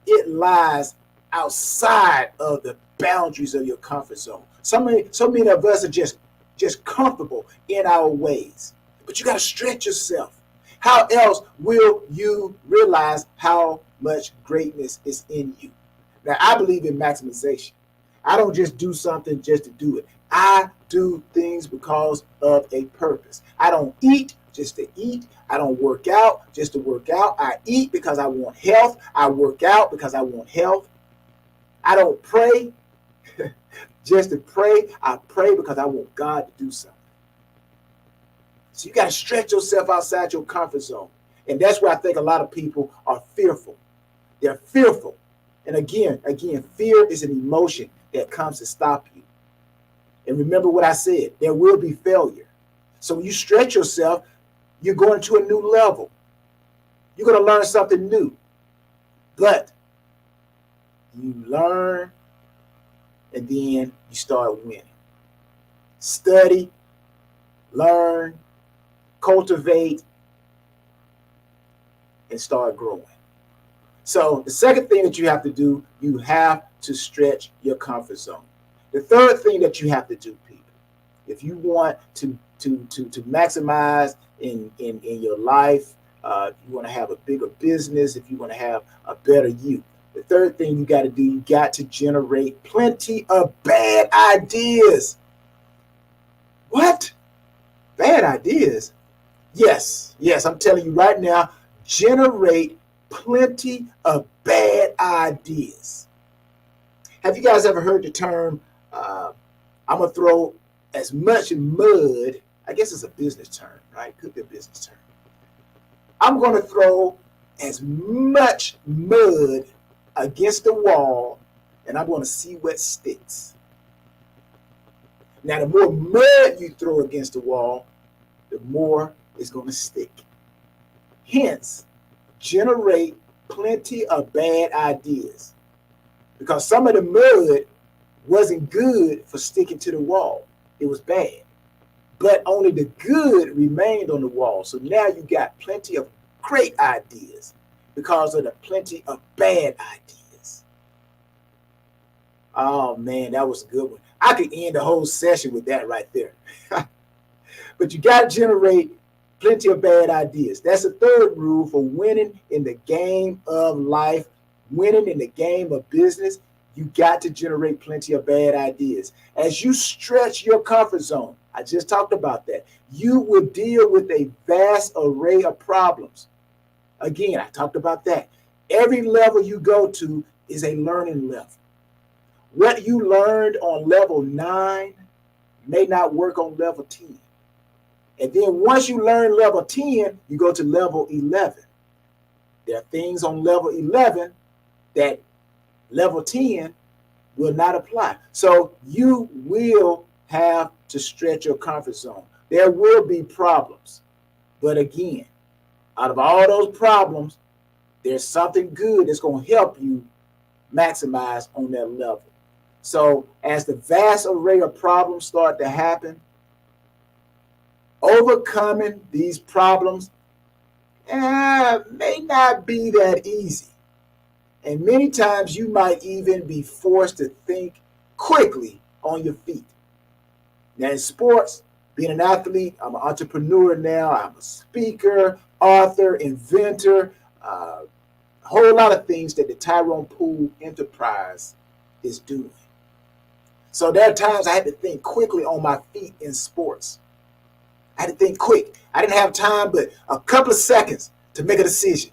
it lies outside of the boundaries of your comfort zone. So many of us are just comfortable in our ways. But you got to stretch yourself. How else will you realize how much greatness is in you? Now, I believe in maximization. I don't just do something just to do it. I do things because of a purpose. I don't eat just to eat. I don't work out just to work out. I eat because I want health. I work out because I want health. I don't pray just to pray. I pray because I want God to do something. So you got to stretch yourself outside your comfort zone. And that's where I think a lot of people are fearful. They're fearful. And again, fear is an emotion that comes to stop you. And remember what I said, there will be failure. So when you stretch yourself, you're going to a new level. You're going to learn something new. But you learn and then you start winning. Study, learn, cultivate, and start growing. So the second thing that you have to do, you have to stretch your comfort zone. The third thing that you have to do, people, if you want to maximize in your life, if you want to have a bigger business, if you want to have a better you, the third thing you got to do, you got to generate plenty of bad ideas. What? Bad ideas? Yes, I'm telling you right now, generate plenty of bad ideas. Have you guys ever heard the term, I'm going to throw as much mud, I guess it's a business term, right? Could be a business term. I'm going to throw as much mud against the wall, and I'm going to see what sticks. Now, the more mud you throw against the wall, the more it's going to stick. Hence, generate plenty of bad ideas. Because some of the mud wasn't good for sticking to the wall. It was bad. But only the good remained on the wall. So now you got plenty of great ideas because of the plenty of bad ideas. Oh, man, that was a good one. I could end the whole session with that right there. But you got to generate plenty of bad ideas. That's the third rule for winning in the game of life, winning in the game of business. You got to generate plenty of bad ideas. As you stretch your comfort zone, I just talked about that, you will deal with a vast array of problems. Again, I talked about that. Every level you go to is a learning level. What you learned on level 9 may not work on level 10. And then once you learn level 10, you go to level 11. There are things on level 11 that level 10 will not apply. So you will have to stretch your comfort zone. There will be problems. But again, out of all those problems, there's something good that's going to help you maximize on that level. So as the vast array of problems start to happen, overcoming these problems may not be that easy. And many times you might even be forced to think quickly on your feet. Now in sports, being an athlete, I'm an entrepreneur now, I'm a speaker, author, inventor, a whole lot of things that the Tyrone Poole enterprise is doing. So there are times I had to think quickly on my feet in sports. I had to think quick. I didn't have time but a couple of seconds to make a decision.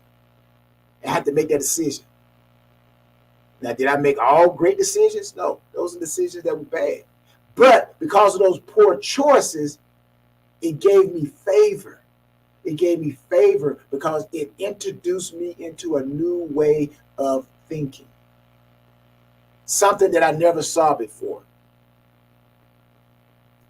I had to make that decision. Now, did I make all great decisions? No, those are decisions that were bad. But because of those poor choices, it gave me favor. It gave me favor because it introduced me into a new way of thinking. Something that I never saw before.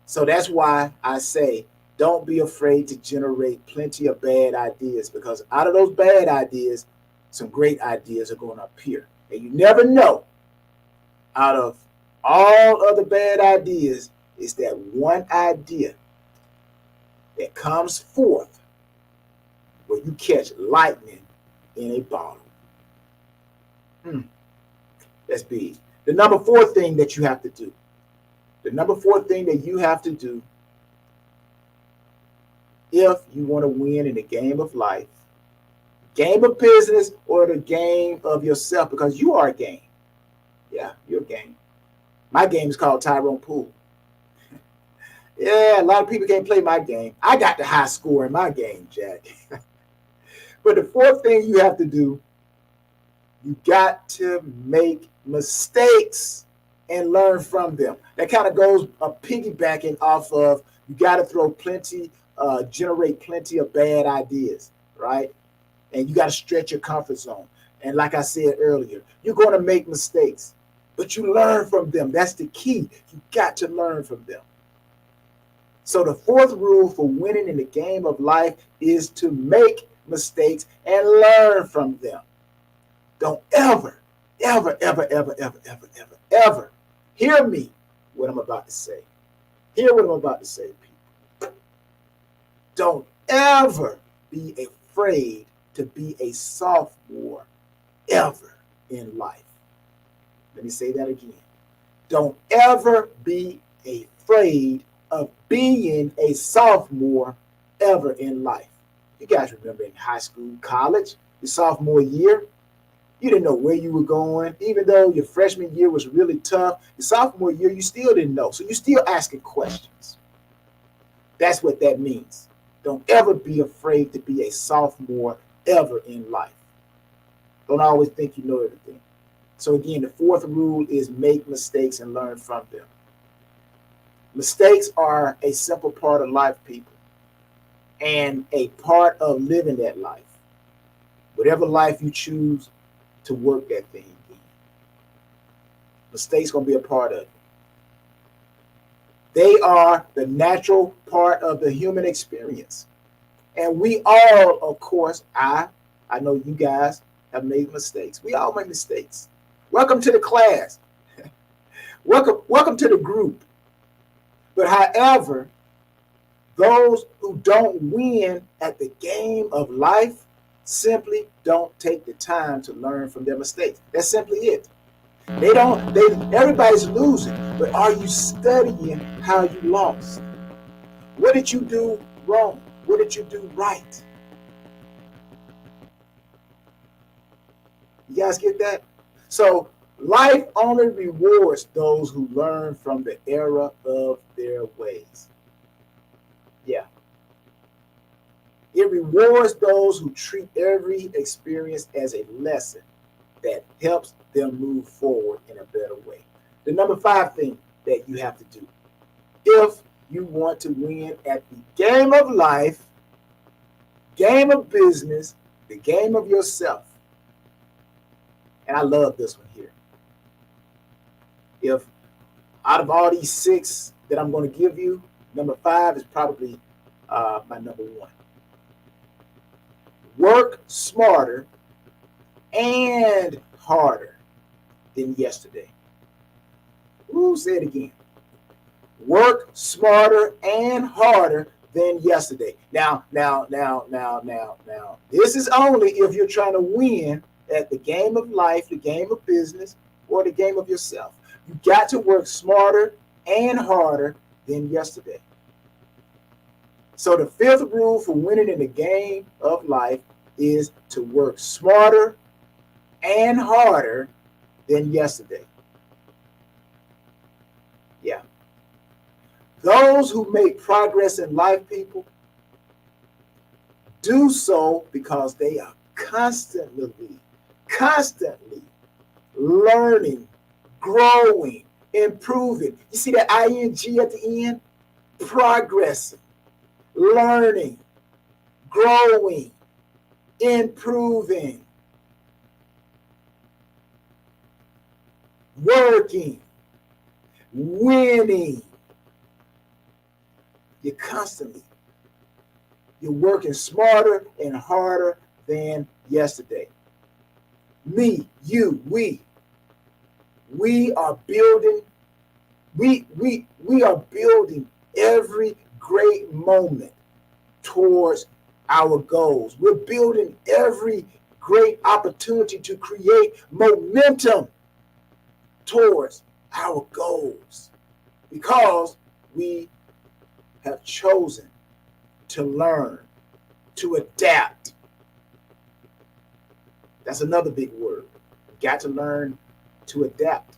So that's why I say, don't be afraid to generate plenty of bad ideas, because out of those bad ideas, some great ideas are going to appear. And you never know, out of all other bad ideas, is that one idea that comes forth where you catch lightning in a bottle. That's big. The number 4 thing that you have to do. The number 4 thing that you have to do if you want to win in the game of life, game of business, or the game of yourself, because you are a game. Yeah, you're a game. My game is called Tyrone Poole. Yeah, a lot of people can't play my game. I got the high score in my game, Jack. But the 4th thing you have to do, you got to make mistakes and learn from them. That kind of goes piggybacking off of you got to generate plenty of bad ideas, right? And you got to stretch your comfort zone. And like I said earlier, you're going to make mistakes, but you learn from them. That's the key. You got to learn from them. So the 4th rule for winning in the game of life is to make mistakes and learn from them. Don't ever hear me what I'm about to say. Hear what I'm about to say, people. Don't ever be afraid to be a sophomore ever in life. Let me say that again. Don't ever be afraid of being a sophomore ever in life. You guys remember in high school, college, your sophomore year, you didn't know where you were going. Even though your freshman year was really tough, your sophomore year, you still didn't know. So you're still asking questions. That's what that means. Don't ever be afraid to be a sophomore ever in life. Don't always think you know everything. So again, the 4th rule is make mistakes and learn from them. Mistakes are a simple part of life, people, and a part of living that life. Whatever life you choose to work that thing in, mistakes going to be a part of it. They are the natural part of the human experience. And we all, of course, I know you guys have made mistakes. We all make mistakes. Welcome to the class. Welcome to the group. But however, those who don't win at the game of life simply don't take the time to learn from their mistakes. That's simply it. Everybody's losing, but are you studying how you lost? What did you do wrong? What did you do right? You guys get that? So life only rewards those who learn from the error of their ways. Yeah. It rewards those who treat every experience as a lesson that helps them move forward in a better way. The number 5 thing that you have to do if you want to win at the game of life, game of business, the game of yourself. And I love this one here. If out of all these 6 that I'm going to give you, number 5 is probably my number 1. Work smarter and harder than yesterday. Ooh, say it again. Work smarter and harder than yesterday. Now. This is only if you're trying to win at the game of life, the game of business, or the game of yourself. You got to work smarter and harder than yesterday. So the 5th rule for winning in the game of life is to work smarter and harder than yesterday. Yeah. Those who make progress in life, people, do so because they are constantly learning, growing, improving. You see that ing at the end? Progressing, learning, growing, improving, working, winning. You're working smarter and harder than yesterday. Me, you, we are building, we are building every great moment towards our goals. We're building every great opportunity to create momentum towards our goals because we have chosen to learn, to adapt. That's another big word. You got to learn to adapt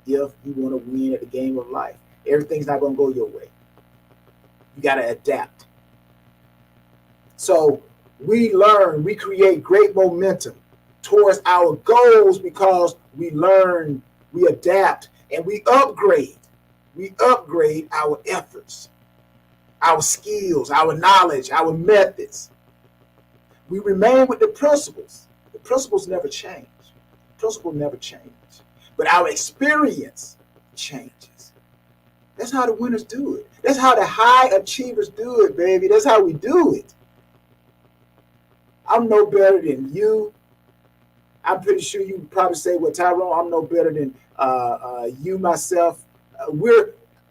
if you want to win at the game of life. Everything's not going to go your way. You got to adapt. So we learn, we create great momentum towards our goals because we learn, we adapt, and we upgrade. We upgrade our efforts, our skills, our knowledge, our methods. We remain with the principles. The principles never change. The principles never change. But our experience changes. That's how the winners do it. That's how the high achievers do it, baby. That's how we do it. I'm no better than you. I'm pretty sure you would probably say, well, Tyrone, I'm no better than you, myself.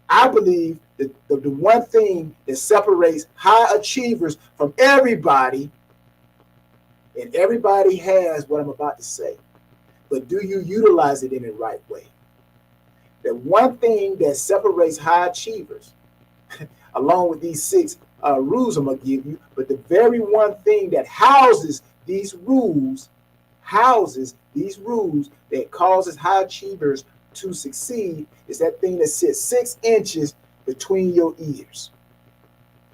I believe that the one thing that separates high achievers from everybody, and everybody has what I'm about to say, but do you utilize it in the right way? The one thing that separates high achievers, along with these 6 rules I'm going to give you, but the very one thing that houses these rules that causes high achievers to succeed is that thing that sits 6 inches between your ears.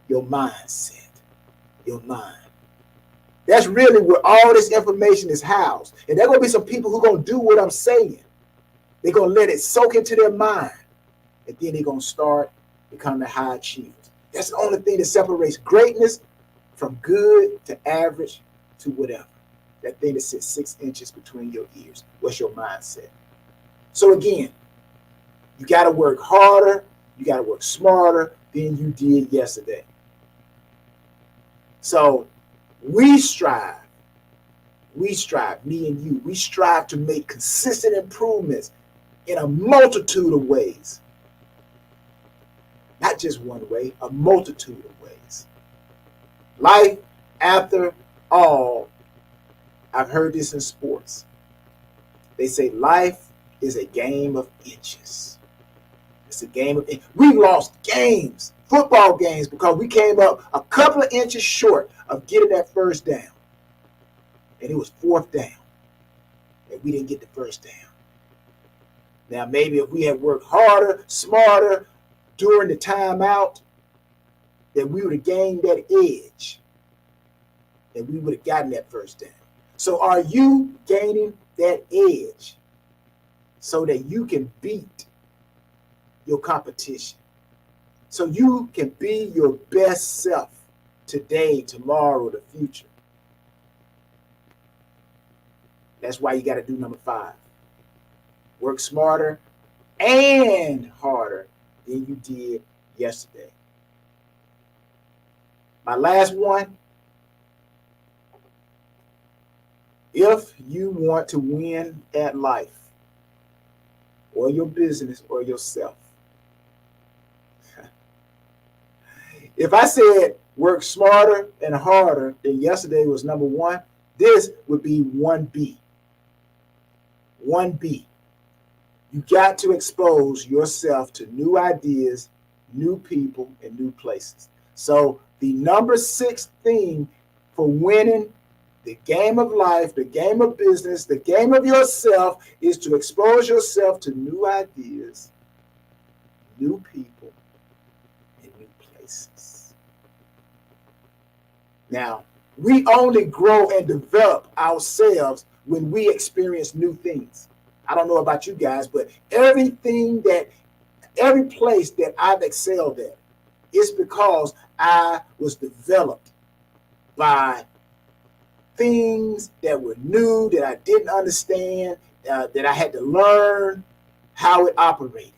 Your mindset. Your mind. That's really where all this information is housed. And there are going to be some people who are going to do what I'm saying. They're going to let it soak into their mind. And then they're going to start becoming high achievers. That's the only thing that separates greatness from good to average to whatever. That thing that sits 6 inches between your ears. What's your mindset? So again, you got to work harder. You got to work smarter than you did yesterday. So we strive, me and you, we strive to make consistent improvements in a multitude of ways. Not just one way, a multitude of ways. Life, after all, I've heard this in sports. They say life is a game of inches. It's a game of inches. We lost games, football games, because we came up a couple of inches short of getting that first down. And it was 4th down. And we didn't get the first down. Now, maybe if we had worked harder, smarter during the timeout, then we would have gained that edge. And we would have gotten that first down. So are you gaining that edge so that you can beat your competition? So you can be your best self today, tomorrow, the future. That's why you got to do number 5. Work smarter and harder than you did yesterday. My last one. If you want to win at life, or your business, or yourself, if I said work smarter and harder than yesterday was number 1, this would be 1B. 1B. You got to expose yourself to new ideas, new people, and new places. So the number 6 thing for winning the game of life, the game of business, the game of yourself is to expose yourself to new ideas, new people, and new places. Now, we only grow and develop ourselves when we experience new things. I don't know about you guys, but every place that I've excelled at is because I was developed by things that were new, that I didn't understand, that I had to learn how it operated.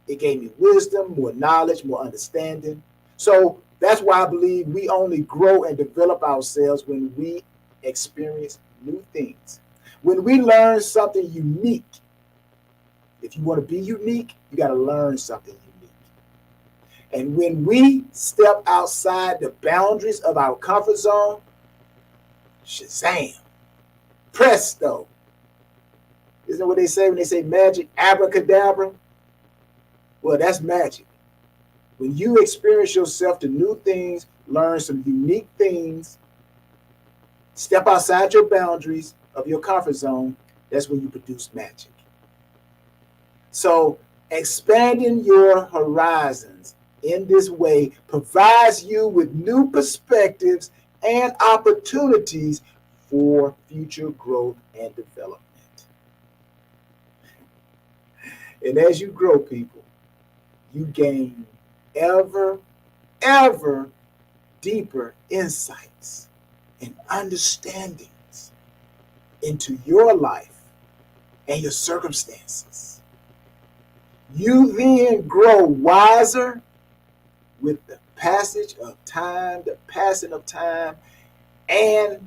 It gave me wisdom, more knowledge, more understanding. So that's why I believe we only grow and develop ourselves when we experience new things. When we learn something unique. If you want to be unique, you got to learn something unique. And when we step outside the boundaries of our comfort zone, shazam, Presto. Isn't that what they say when they say magic? Abracadabra? Well, that's magic. When you experience yourself to new things, learn some unique things, step outside your boundaries of your comfort zone, that's when you produce magic. So expanding your horizons in this way provides you with new perspectives and opportunities for future growth and development. And as you grow, people, you gain ever deeper insights and understandings into your life and your circumstances. You then grow wiser with the passage of time, the passing of time, and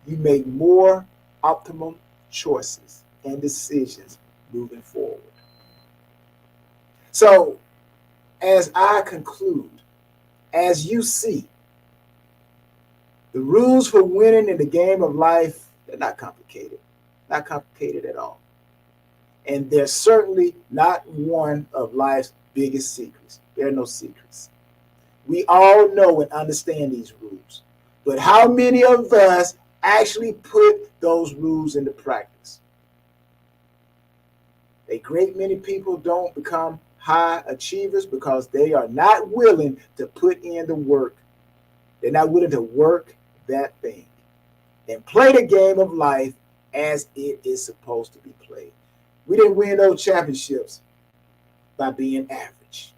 you make more optimum choices and decisions moving forward. So, as I conclude, as you see, the rules for winning in the game of life, they're not complicated at all. And they're certainly not one of life's biggest secrets. There are no secrets. We all know and understand these rules. But how many of us actually put those rules into practice? A great many people don't become high achievers because they are not willing to put in the work. They're not willing to work that thing and play the game of life as it is supposed to be played. We didn't win those championships by being average.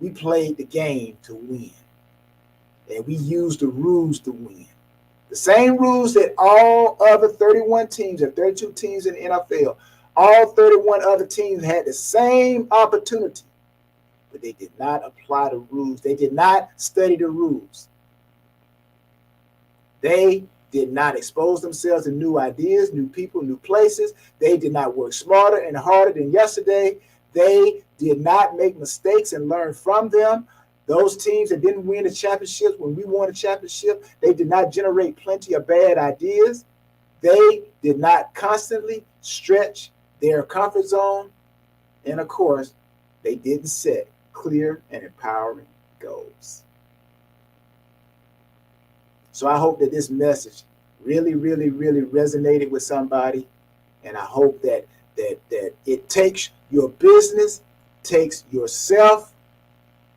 We played the game to win, and we used the rules to win. The same rules that all other 31 teams or 32 teams in the NFL, all 31 other teams had the same opportunity, but they did not apply the rules. They did not study the rules. They did not expose themselves to new ideas, new people, new places. They did not work smarter and harder than yesterday. They did not make mistakes and learn from them. Those teams that didn't win the championships when we won the championship, they did not generate plenty of bad ideas. They did not constantly stretch their comfort zone. And of course, they didn't set clear and empowering goals. So I hope that this message really resonated with somebody. And I hope that it takes your business, takes yourself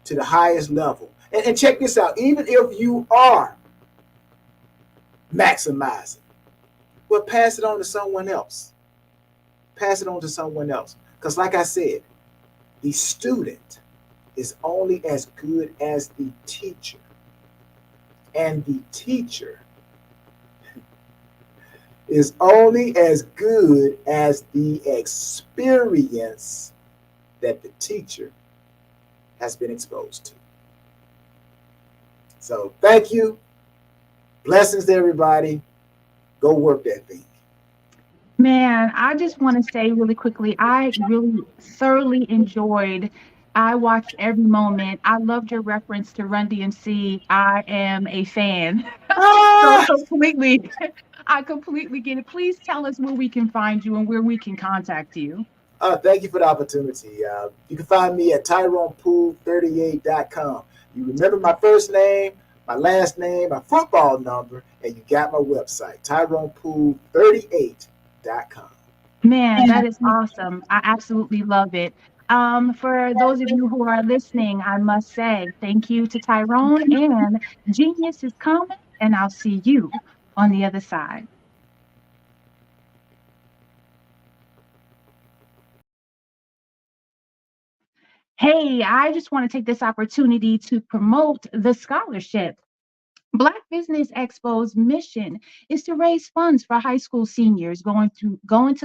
to the highest level. And check this out, even if you are maximizing, well, pass it on to someone else. Pass it on to someone else. Because like I said, the student is only as good as the teacher. And the teacher is only as good as the experience that the teacher has been exposed to. So thank you. Blessings to everybody. Go work that thing. Man, I just want to say really quickly, I really thoroughly enjoyed. I watched every moment. I loved your reference to Run DMC. I am a fan. So completely, I completely get it. Please tell us where we can find you and where we can contact you. Thank you for the opportunity. You can find me at TyronePool38.com. You remember my first name, my last name, my football number, and you got my website, TyronePool38.com. Man, that is awesome. I absolutely love it. For those of you who are listening, I must say thank you to Tyrone, and genius is coming, and I'll see you on the other side. Hey, I just want to take this opportunity to promote the scholarship. Black Business Expo's mission is to raise funds for high school seniors going to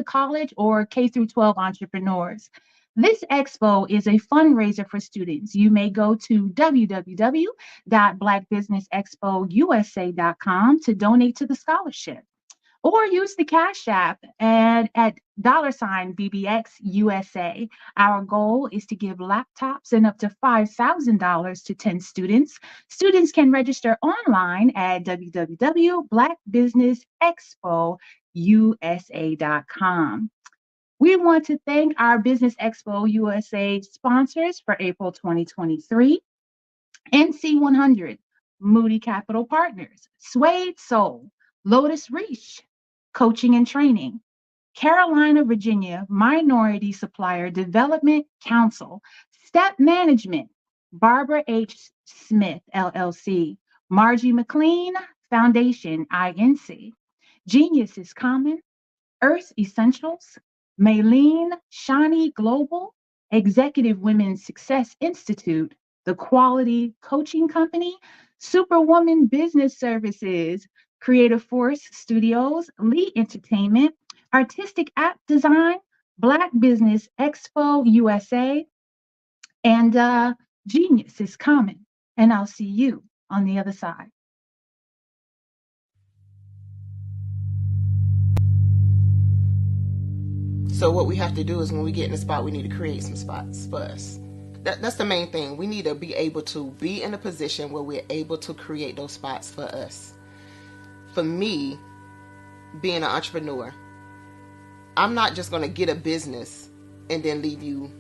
college or K through 12 entrepreneurs. This expo is a fundraiser for students. You may go to www.blackbusinessexpousa.com to donate to the scholarship. or use the Cash App and at $BBX USA. Our goal is to give laptops and up to $5,000 to 10 students. Students can register online at www.blackbusinessexpousa.com. We want to thank our Business Expo USA sponsors for April 2023. NC100, Moody Capital Partners, Suede Soul, Lotus Reach, Coaching and Training, Carolina, Virginia Minority Supplier Development Council, Step Management, Barbara H. Smith, LLC, Margie McLean Foundation, INC, Genius is Common, Earth Essentials, Maylene Shawnee Global, Executive Women's Success Institute, The Quality Coaching Company, Superwoman Business Services, Creative Force Studios, Lee Entertainment, Artistic App Design, Black Business Expo USA, and Genius is Common. And I'll see you on the other side. So what we have to do is when we get in the spot, we need to create some spots for us. That's the main thing. We need to be able to be in a position where we're able to create those spots for us. For me, being an entrepreneur, I'm not just going to get a business and then leave you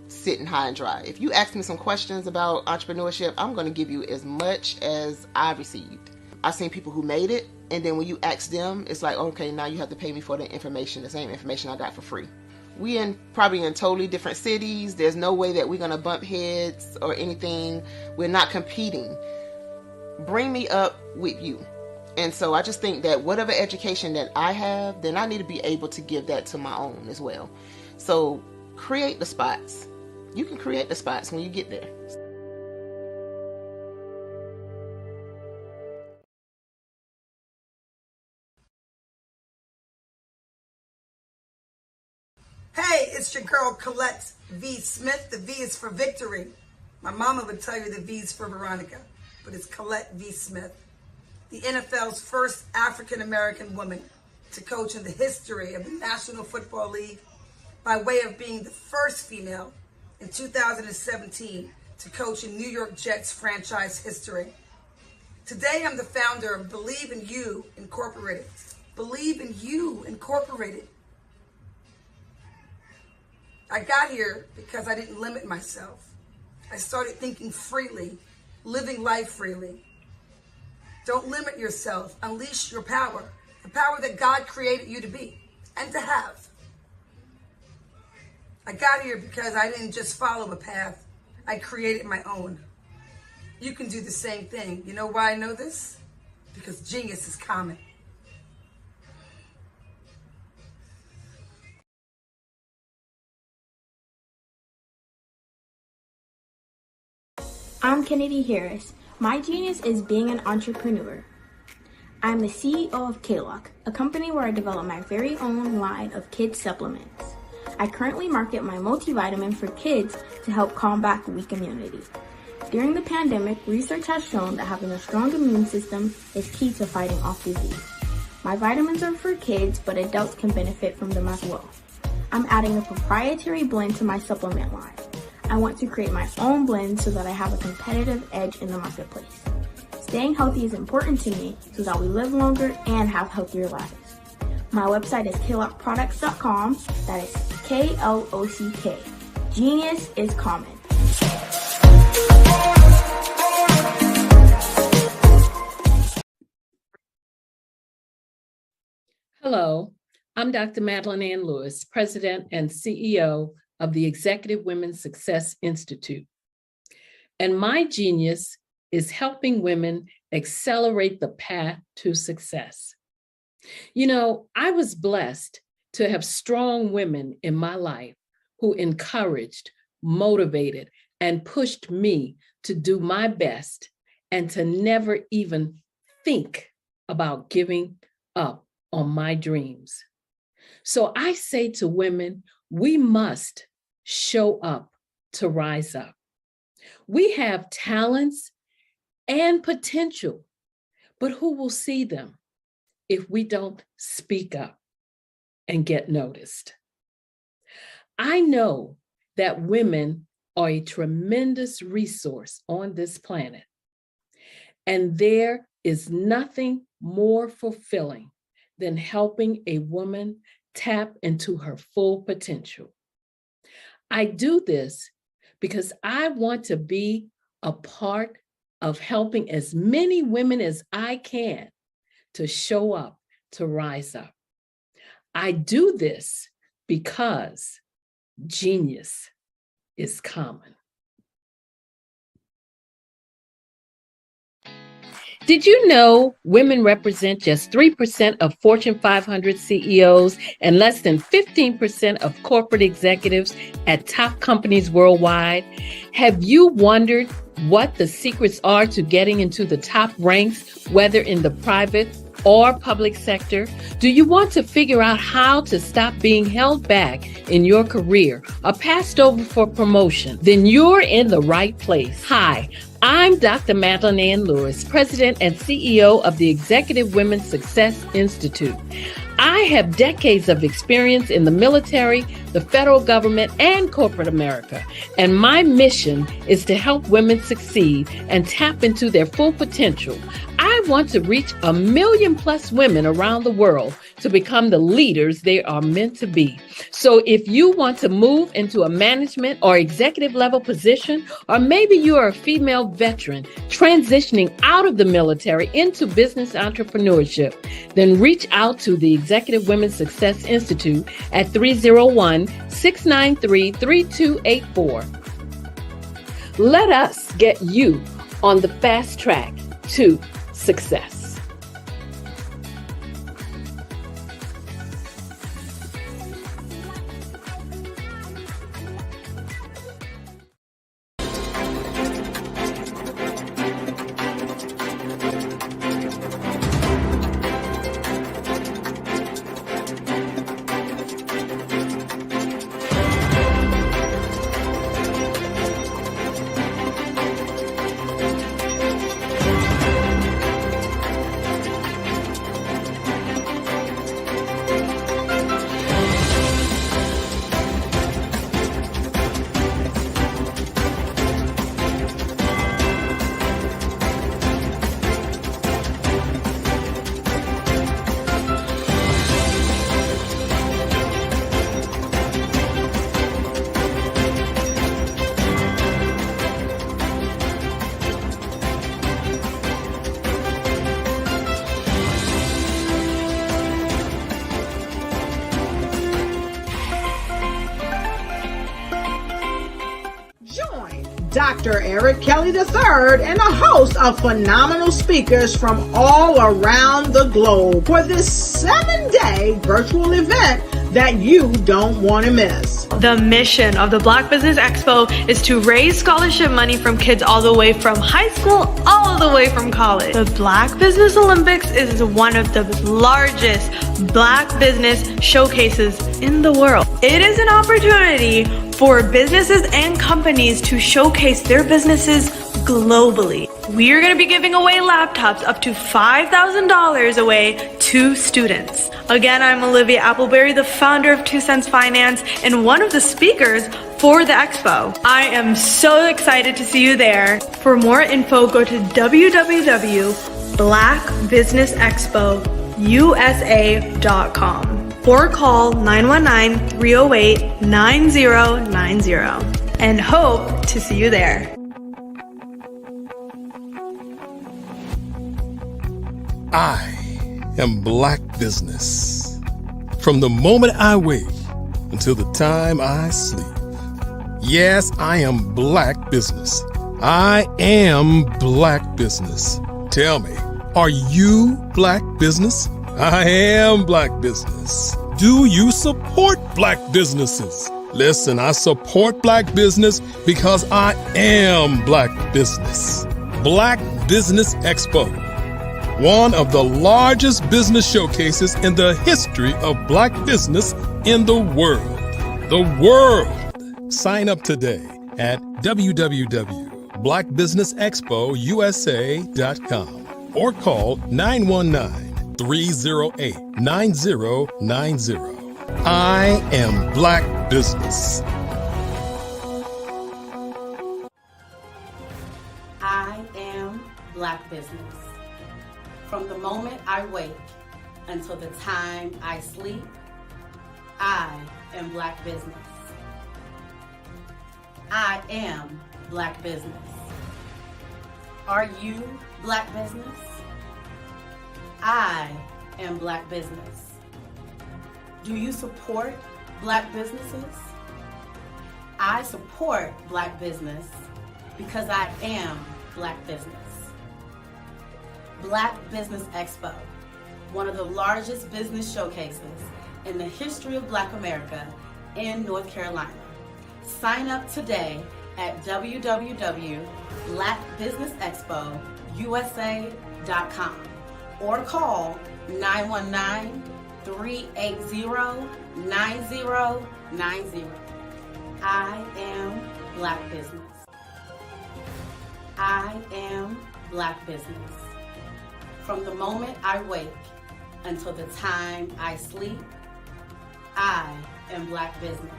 sitting high and dry. If you ask me some questions about entrepreneurship, I'm going to give you as much as I received. I've seen people who made it, and then when you ask them, it's like, okay, now you have to pay me for the information, the same information I got for free. We probably in totally different cities. There's no way that we're going to bump heads or anything. We're not competing. Bring me up with you. And so I just think that whatever education that I have, then I need to be able to give that to my own as well. So create the spots. You can create the spots when you get there. Hey, it's your girl Colette V. Smith. The V is for victory. My mama would tell you the V is for Veronica, but it's Colette V. Smith. The NFL's first African-American woman to coach in the history of the National Football League by way of being the first female in 2017 to coach in New York Jets franchise history. Today, I'm the founder of Believe in You Incorporated. Believe in You Incorporated. I got here because I didn't limit myself. I started thinking freely, living life freely. Don't limit yourself. Unleash your power, the power that God created you to be and to have. I got here because I didn't just follow a path. I created my own. You can do the same thing. You know why I know this? Because genius is common. I'm Kennedy Harris. My genius is being an entrepreneur. I'm the CEO of K-Lock, a company where I develop my very own line of kids supplements. I currently market my multivitamin for kids to help combat weak immunity. During the pandemic, research has shown that having a strong immune system is key to fighting off disease. My vitamins are for kids, but adults can benefit from them as well. I'm adding a proprietary blend to my supplement line. I want to create my own blend so that I have a competitive edge in the marketplace. Staying healthy is important to me so that we live longer and have healthier lives. My website is klockproducts.com. That is K-L-O-C-K. Genius is common. Hello, I'm Dr. Madeline Ann Lewis, President and CEO of the Executive Women's Success Institute. And my genius is helping women accelerate the path to success. You know, I was blessed to have strong women in my life who encouraged, motivated, and pushed me to do my best and to never even think about giving up on my dreams. So I say to women, we must show up to rise up. We have talents and potential, but who will see them? if we don't speak up and get noticed. I know that women are a tremendous resource on this planet, and there is nothing more fulfilling than helping a woman tap into her full potential. I do this because I want to be a part of helping as many women as I can to show up, to rise up. I do this because genius is common. Did you know women represent just 3% of Fortune 500 CEOs and less than 15% of corporate executives at top companies worldwide? Have you wondered what the secrets are to getting into the top ranks, whether in the private or public sector? Do you want to figure out how to stop being held back in your career or passed over for promotion? Then you're in the right place. Hi, I'm Dr. Madeline Ann Lewis, President and CEO of the Executive Women's Success Institute. I have decades of experience in the military, the federal government, and corporate America. And my mission is to help women succeed and tap into their full potential. I want to reach 1 million plus women around the world to become the leaders they are meant to be. So if you want to move into a management or executive level position, or maybe you are a female veteran transitioning out of the military into business entrepreneurship, then reach out to the Executive Women's Success Institute at 301-693-3284. Let us get you on the fast track to success. Dr. Eric Kelly III and a host of phenomenal speakers from all around the globe for this 7-day virtual event that you don't want to miss. The mission of the Black Business Expo is to raise scholarship money from kids all the way from high school, all the way from college. The Black Business Olympics is one of the largest Black business showcases in the world. It is an opportunity for businesses and companies to showcase their businesses globally. We are going to be giving away laptops up to $5,000 away to students. Again, I'm Olivia Appleberry, the founder of 2 Cents Finance and one of the speakers for the expo. I am so excited to see you there. For more info, go to www.blackbusinessexpousa.com or call 919-308-9090 and hope to see you there. I am Black Business. From the moment I wake until the time I sleep. Yes, I am Black Business. I am Black Business. Tell me, are you Black Business? I am Black Business. Do you support Black businesses? Listen, I support Black business because I am Black Business. Black Business Expo, one of the largest business showcases in the history of Black business in the world. The world. Sign up today at www.blackbusinessexpousa.com or call 919 308-9090. I am Black Business. I am Black Business. From the moment I wake until the time I sleep, I am Black Business. I am Black Business. Are you Black Business? I am Black Business. Do you support Black businesses? I support Black business because I am Black Business. Black Business Expo, one of the largest business showcases in the history of Black America in North Carolina. Sign up today at www.blackbusinessexpousa.com or call 919-380-9090. I am Black Business. I am Black Business. From the moment I wake until the time I sleep, I am Black Business.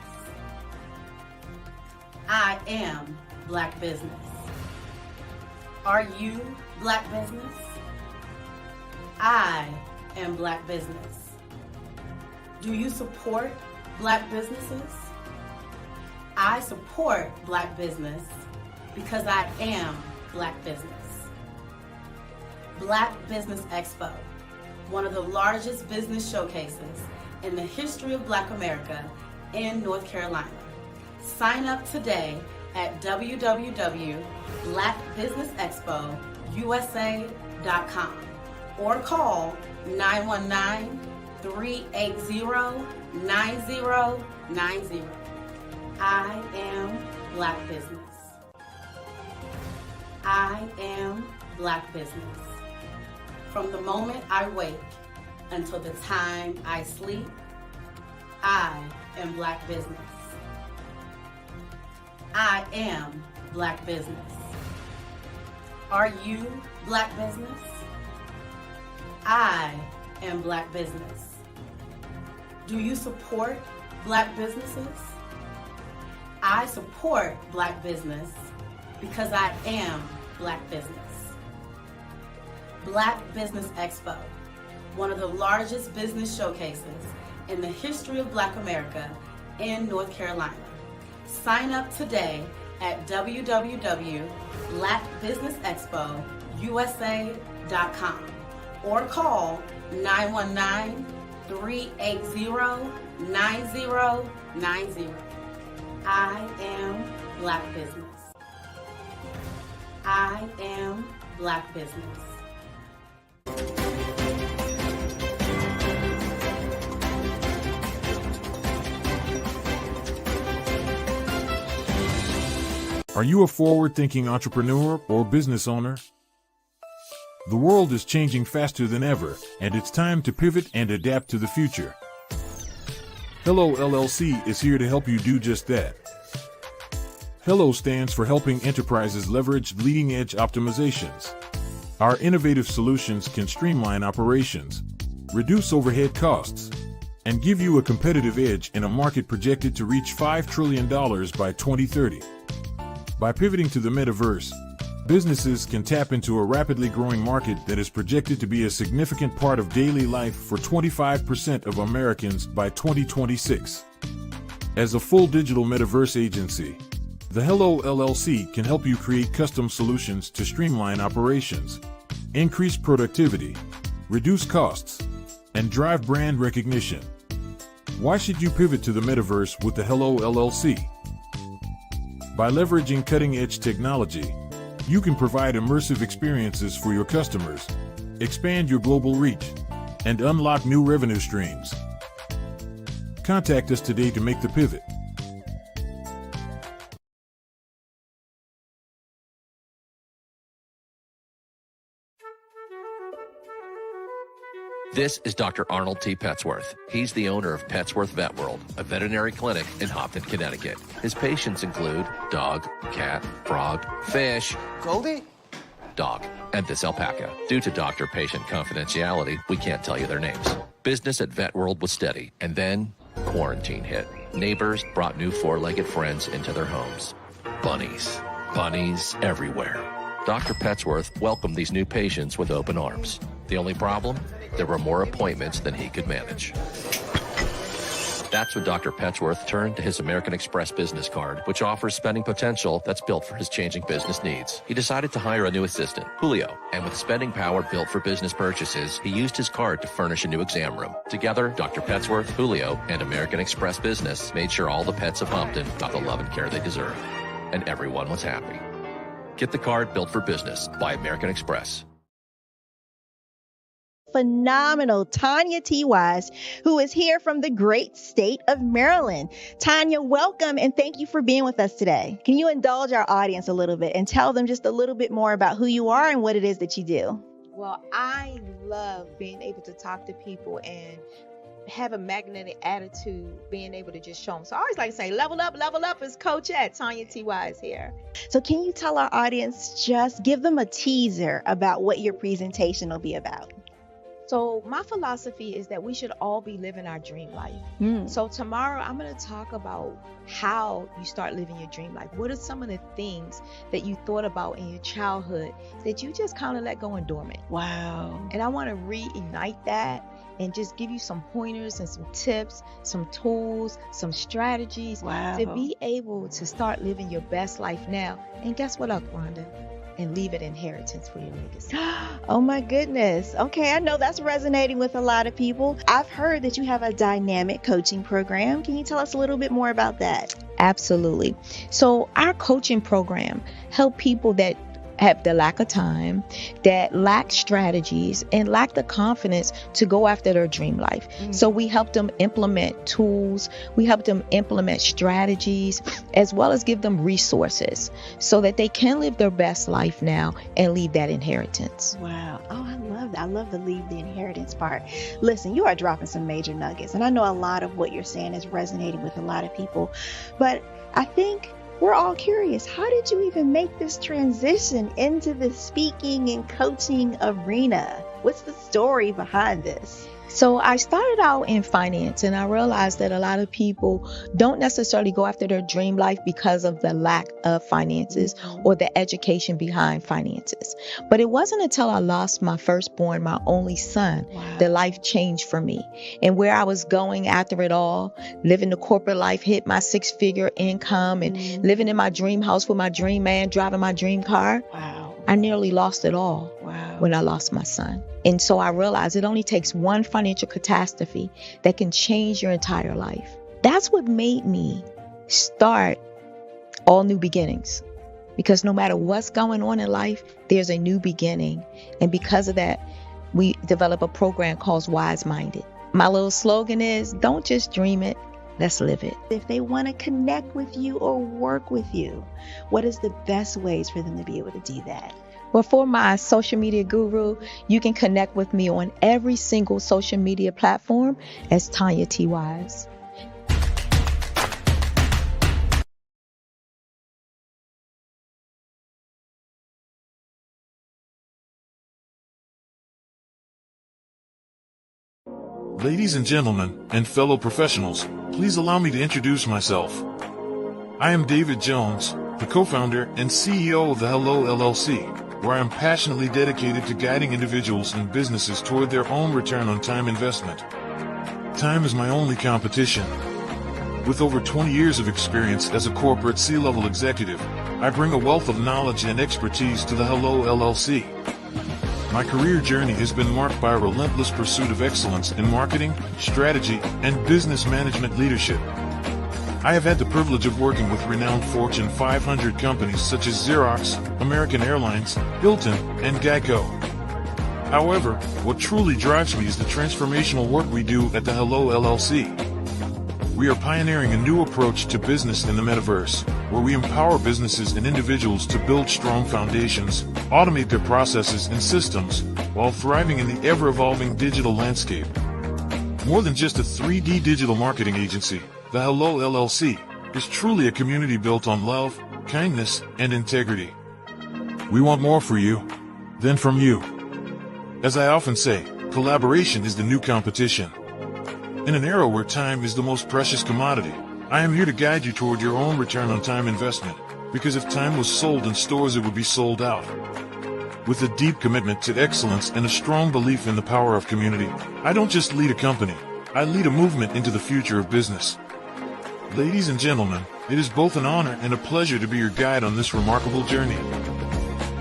I am Black Business. Are you Black Business? I am Black Business. Do you support Black businesses? I support Black business because I am Black Business. Black Business Expo, one of the largest business showcases in the history of Black America in North Carolina. Sign up today at www.blackbusinessexpousa.com or call 919-380-9090. I am Black Business. I am Black Business. From the moment I wake until the time I sleep, I am Black Business. I am Black Business. Are you Black Business? I am Black Business. Do you support Black businesses? I support Black business because I am Black Business. Black Business Expo, one of the largest business showcases in the history of Black America in North Carolina. Sign up today at www.blackbusinessexpousa.com or call 919-380-9090. I am Black Business. I am Black Business. Are you a forward-thinking entrepreneur or business owner? The world is changing faster than ever, and it's time to pivot and adapt to the future. Hello LLC is here to help you do just that. Hello stands for helping enterprises leverage leading-edge optimizations. Our innovative solutions can streamline operations, reduce overhead costs, and give you a competitive edge in a market projected to reach $5 trillion by 2030. By pivoting to the metaverse, businesses can tap into a rapidly growing market that is projected to be a significant part of daily life for 25% of Americans by 2026. As a full digital metaverse agency, the Hello LLC can help you create custom solutions to streamline operations, increase productivity, reduce costs, and drive brand recognition. Why should you pivot to the metaverse with the Hello LLC? By leveraging cutting-edge technology, you can provide immersive experiences for your customers, expand your global reach, and unlock new revenue streams. Contact us today to make the pivot. This is Dr. Arnold T. Petsworth. He's the owner of Petsworth Vet World, a veterinary clinic in Hopton, Connecticut. His patients include dog, cat, frog, fish, Goldie? dog, and this alpaca. Due to doctor-patient confidentiality, we can't tell you their names. Business at Vet World was steady, and then quarantine hit. Neighbors brought new four-legged friends into their homes. Bunnies. Bunnies everywhere. Dr. Petsworth welcomed these new patients with open arms. The only problem? There were more appointments than he could manage. That's when Dr. Petsworth turned to his American Express business card, which offers spending potential that's built for his changing business needs. He decided to hire a new assistant, Julio, and with spending power built for business purchases, he used his card to furnish a new exam room. Together, Dr. Petsworth, Julio, and American Express Business made sure all the pets of Humpton got the love and care they deserved. And everyone was happy. Get the card built for business by American Express. Phenomenal Tanya T. Wise, who is here from the great state of Maryland. Tanya, welcome and thank you for being with us today. Can you indulge our audience a little bit and tell them just a little bit more about who you are and what it is that you do? Well, I love being able to talk to people and have a magnetic attitude, being able to just show them. So I always like to say, level up is Coach at Tanya T. Wise here. So can you tell our audience, just give them a teaser about what your presentation will be about? So my philosophy is that we should all be living our dream life. So tomorrow I'm going to talk about how you start living your dream life. What are some of the things that you thought about in your childhood that you just kind of let go and dormant? Wow. And I want to reignite that and just give you some pointers and some tips, some tools, some strategies to be able to start living your best life now. And guess what, Rhonda? And leave it inheritance for your legacy. Oh my goodness. Okay, I know that's resonating with a lot of people. I've heard that you have a dynamic coaching program. Can you tell us a little bit more about that? Absolutely. So our coaching program help people that have the lack of time, that lack strategies, and lack the confidence to go after their dream life. So we help them implement tools, we help them implement strategies, as well as give them resources so that they can live their best life now and leave that inheritance. Wow. Oh, I love that. I love the leave the inheritance part. Listen, you are dropping some major nuggets, and I know a lot of what you're saying is resonating with a lot of people, but I think we're all curious, how did you even make this transition into the speaking and coaching arena? What's the story behind this? So I started out in finance, and I realized that a lot of people don't necessarily go after their dream life because of the lack of finances or the education behind finances. But it wasn't until I lost my firstborn, my only son, that life changed for me. And where I was going after it all, living the corporate life, hit my 6-figure income and living in my dream house with my dream man, driving my dream car. I nearly lost it all when I lost my son. And so I realized it only takes one financial catastrophe that can change your entire life. That's what made me start All New Beginnings. Because no matter what's going on in life, there's a new beginning. And because of that, we develop a program called Wise Minded. My little slogan is, don't just dream it, let's live it. If they want to connect with you or work with you, what is the best ways for them to be able to do that? Well, for my social media guru, you can connect with me on every single social media platform as Tanya T. Wise. Ladies and gentlemen, and fellow professionals, please allow me to introduce myself. I am David Jones, the co-founder and CEO of the Hello LLC, where I am passionately dedicated to guiding individuals and businesses toward their own return on time investment. Time is my only competition. With over 20 years of experience as a corporate C-level executive, I bring a wealth of knowledge and expertise to the Hello LLC. My career journey has been marked by a relentless pursuit of excellence in marketing, strategy, and business management leadership. I have had the privilege of working with renowned Fortune 500 companies such as Xerox, American Airlines, Hilton, and Geico. However, what truly drives me is the transformational work we do at the Hello LLC. We are pioneering a new approach to business in the metaverse, where we empower businesses and individuals to build strong foundations, automate their processes and systems, while thriving in the ever-evolving digital landscape. More than just a 3D digital marketing agency, the Hello LLC is truly a community built on love, kindness, and integrity. We want more for you. than from you. As I often say, collaboration is the new competition. In an era where time is the most precious commodity, I am here to guide you toward your own return on time investment, because if time was sold in stores, it would be sold out. With a deep commitment to excellence and a strong belief in the power of community, I don't just lead a company, I lead a movement into the future of business. Ladies and gentlemen, it is both an honor and a pleasure to be your guide on this remarkable journey.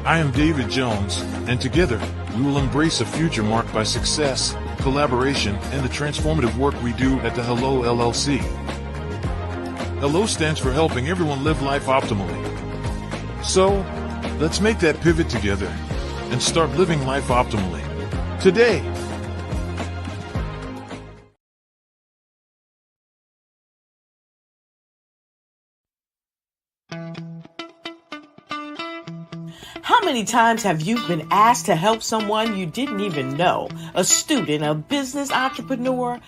I am David Jones, and together, we will embrace a future marked by success, collaboration, and the transformative work we do at the Hello LLC. Hello stands for helping everyone live life optimally. So, let's make that pivot together and start living life optimally today. How many times have you been asked to help someone you didn't even know, a student, a business entrepreneur,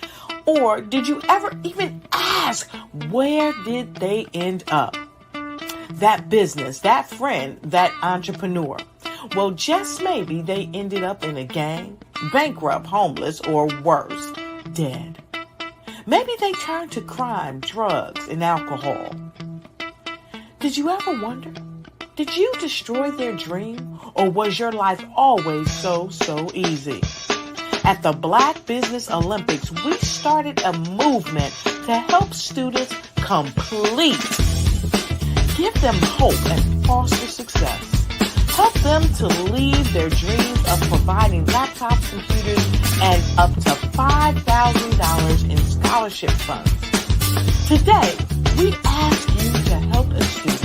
or did you ever even ask, where did they end up? That business, that friend, that entrepreneur. Well, just maybe they ended up in a gang, bankrupt, homeless, or worse, dead. Maybe they turned to crime, drugs, and alcohol. Did you ever wonder? Did you destroy their dream, or was your life always so easy? At the Black Business Olympics, we started a movement to help students complete. Give them hope and foster success. Help them to leave their dreams of providing laptops, computers, and up to $5,000 in scholarship funds. Today, we ask you to help a student,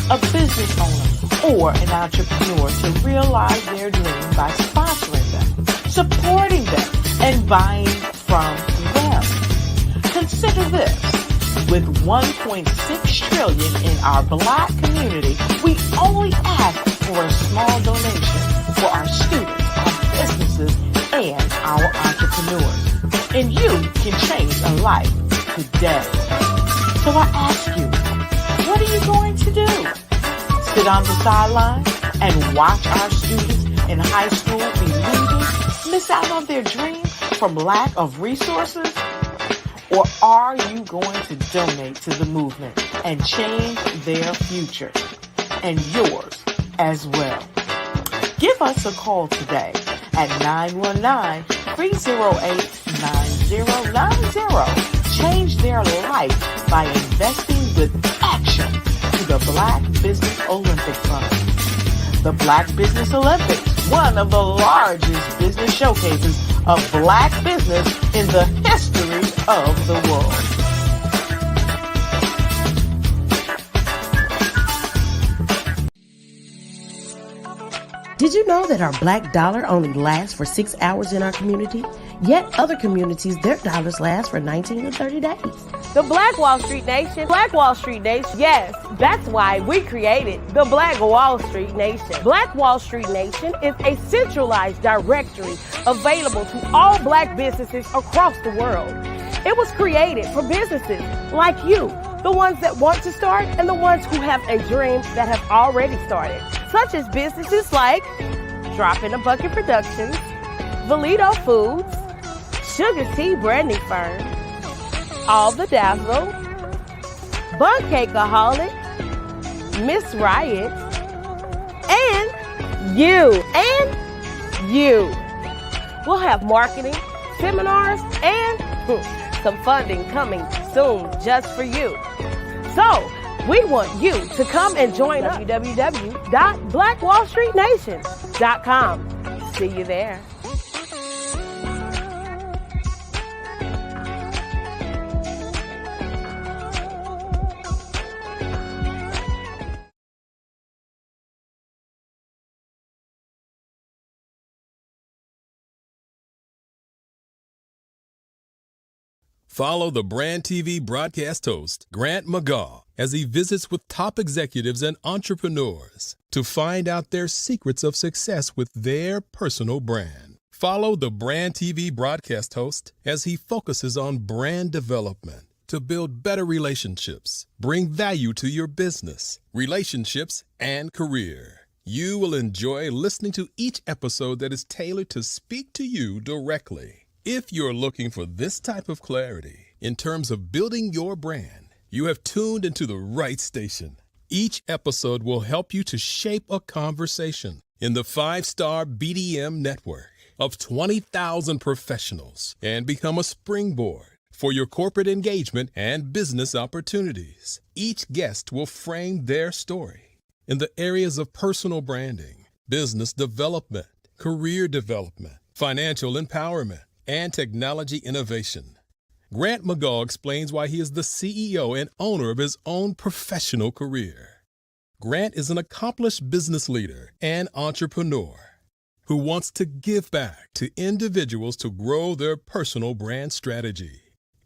a business owner, or an entrepreneur to realize their dream by sponsoring them, supporting them, and buying from them. Consider this. With $1.6 trillion in our Black community, we only ask for a small donation for our students, our businesses, and our entrepreneurs. And you can change a life today. So I ask you, what are you going to do? Sit on the sideline and watch our students in high school be leaders, miss out on their dream from lack of resources? Or are you going to donate to the movement and change their future and yours as well? Give us a call today at 919-308-9090. Change their life by investing with action to the Black Business Olympic Fund. The Black Business Olympics, one of the largest business showcases of Black business in the history of the world. Did you know that our Black dollar only lasts for 6 hours in our community? Yet other communities, their dollars last for 19 to 30 days. The Black Wall Street Nation. Black Wall Street Nation. Yes, that's why we created the Black Wall Street Nation. Black Wall Street Nation is a centralized directory available to all Black businesses across the world. It was created for businesses like you, the ones that want to start and the ones who have a dream that have already started, such as businesses like Drop in a Bucket Productions, Valito Foods, Sugar Tea Branding Firm, All the Dazzle, Buncakeaholic, Miss Riot, and you. We'll have marketing, seminars, and some funding coming soon just for you. So, we want you to come and join us at www.blackwallstreetnation.com. See you there. Follow the Brand TV broadcast host, Grant McGaw, as he visits with top executives and entrepreneurs to find out their secrets of success with their personal brand. Follow the Brand TV broadcast host as he focuses on brand development to build better relationships, bring value to your business, relationships, and career. You will enjoy listening to each episode that is tailored to speak to you directly. If you're looking for this type of clarity in terms of building your brand, you have tuned into the right station. Each episode will help you to shape a conversation in the 5-star BDM network of 20,000 professionals and become a springboard for your corporate engagement and business opportunities. Each guest will frame their story in the areas of personal branding, business development, career development, financial empowerment, and technology innovation. Grant McGaugh explains why he is the CEO and owner of his own professional career. Grant is an accomplished business leader and entrepreneur who wants to give back to individuals to grow their personal brand strategy.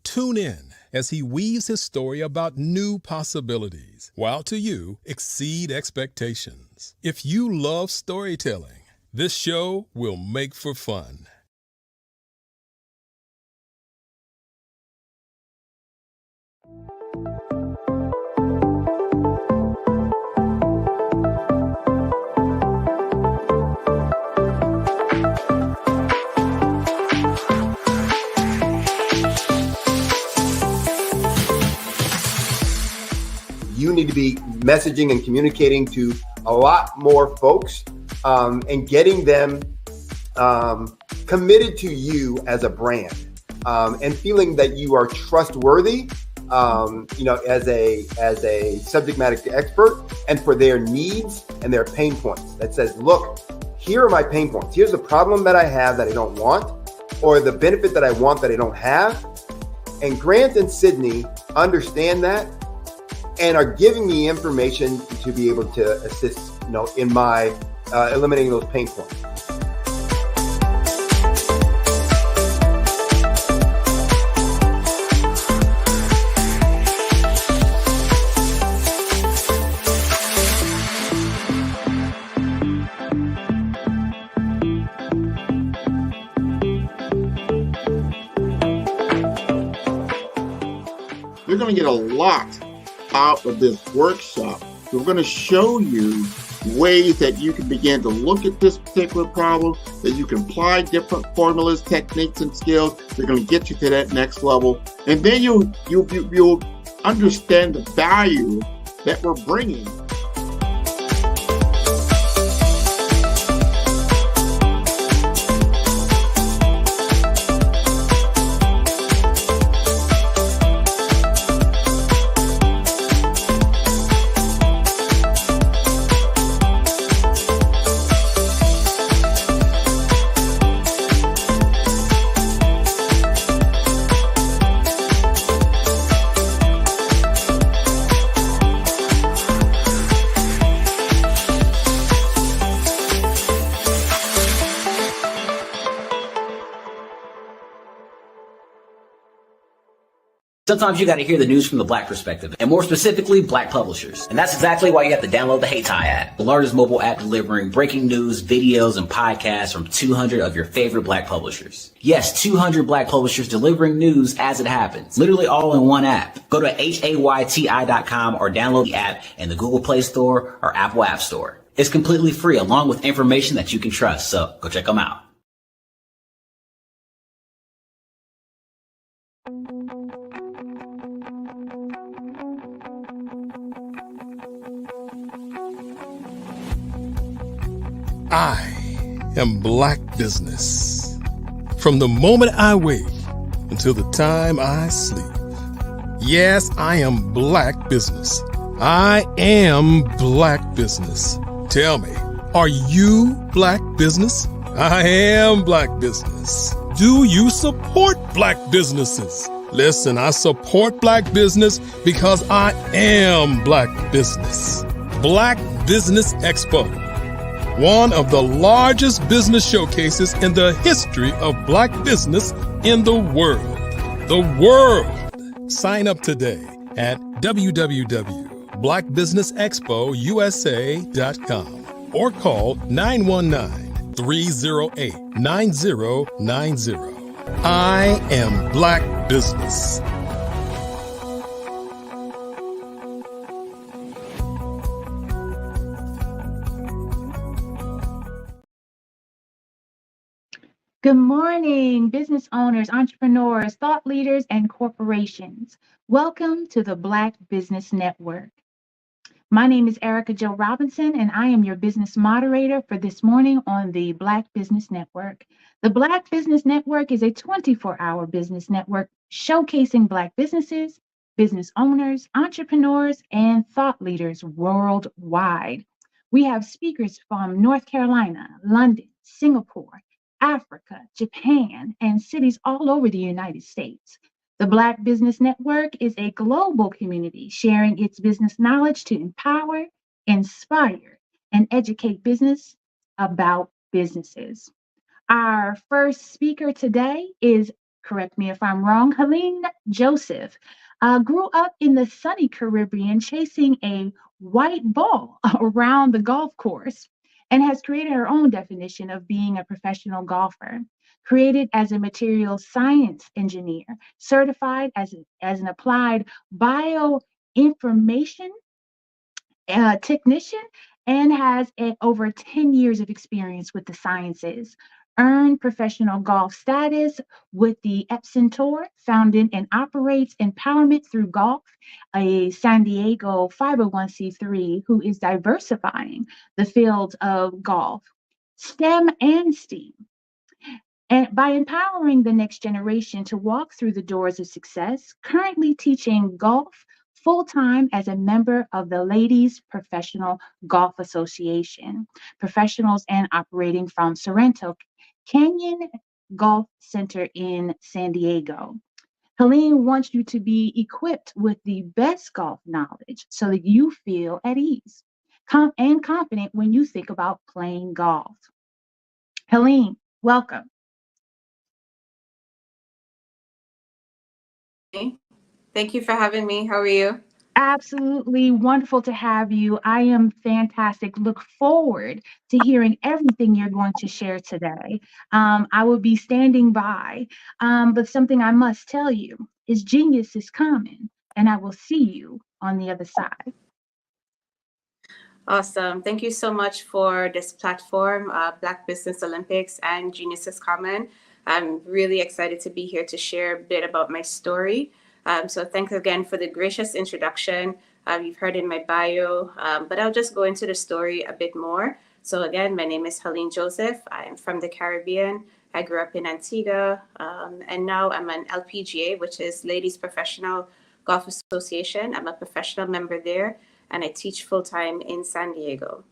Tune in as he weaves his story about new possibilities, while to you exceed expectations. If you love storytelling, this show will make for fun. You need to be messaging and communicating to a lot more folks and getting them committed to you as a brand and feeling that you are trustworthy, as a subject matter expert, and for their needs and their pain points. That says, look, here are my pain points. Here's the problem that I have that I don't want, or the benefit that I want that I don't have. And Grant and Sydney understand that and are giving me information to be able to assist, in my eliminating those pain points. You're going to get a lot out of this workshop. We're going to show you ways that you can begin to look at this particular problem, that you can apply different formulas, techniques, and skills. They're going to get you to that next level. And then you'll understand the value that we're bringing. Sometimes you got to hear the news from the Black perspective, and more specifically, Black publishers. And that's exactly why you have to download the HeyTie app, the largest mobile app delivering breaking news, videos, and podcasts from 200 of your favorite Black publishers. Yes, 200 Black publishers delivering news as it happens, literally all in one app. Go to HAYTI.com or download the app in the Google Play Store or Apple App Store. It's completely free, along with information that you can trust, so go check them out. I am Black Business. From the moment I wake until the time I sleep. Yes, I am Black Business. I am Black Business. Tell me, are you Black Business? I am Black Business. Do you support Black businesses? Listen, I support Black business because I am Black Business. Black Business Expo, one of the largest business showcases in the history of Black business in the world. The world! Sign up today at www.blackbusinessexpousa.com or call 919-308-9090. I am Black Business. Good morning, business owners, entrepreneurs, thought leaders, and corporations. Welcome to the Black Business Network. My name is Erica Jo Robinson, and I am your business moderator for this morning on the Black Business Network. The Black Business Network is a 24-hour business network showcasing Black businesses, business owners, entrepreneurs, and thought leaders worldwide. We have speakers from North Carolina, London, Singapore, Africa, Japan, and cities all over the United States. The Black Business Network is a global community sharing its business knowledge to empower, inspire, and educate business about businesses. Our first speaker today is, correct me if I'm wrong, Helene Joseph. Grew up in the sunny Caribbean chasing a white ball around the golf course and has created her own definition of being a professional golfer. Created as a materials science engineer, certified as an applied bioinformation technician, and has over 10 years of experience with the sciences. Earned professional golf status with the Epson Tour, founded and operates Empowerment Through Golf, a San Diego 501c3 who is diversifying the fields of golf, STEM and STEAM. And by empowering the next generation to walk through the doors of success, currently teaching golf full-time as a member of the Ladies Professional Golf Association, professionals and operating from Sorrento Canyon Golf Center in San Diego. Helene wants you to be equipped with the best golf knowledge so that you feel at ease and confident when you think about playing golf. Helene, welcome. Thank you for having me. How are you? Absolutely wonderful to have you. I am fantastic. Look forward to hearing everything you're going to share today. I will be standing by, but something I must tell you is genius is coming, and I will see you on the other side. Awesome. Thank you so much for this platform, Black Business Olympics and Genius is Common. I'm really excited to be here to share a bit about my story. So thanks again for the gracious introduction. You've heard in my bio, but I'll just go into the story a bit more. So again, my name is Helene Joseph. I am from the Caribbean. I grew up in Antigua, and now I'm an LPGA, which is Ladies Professional Golf Association. I'm a professional member there, and I teach full-time in San Diego.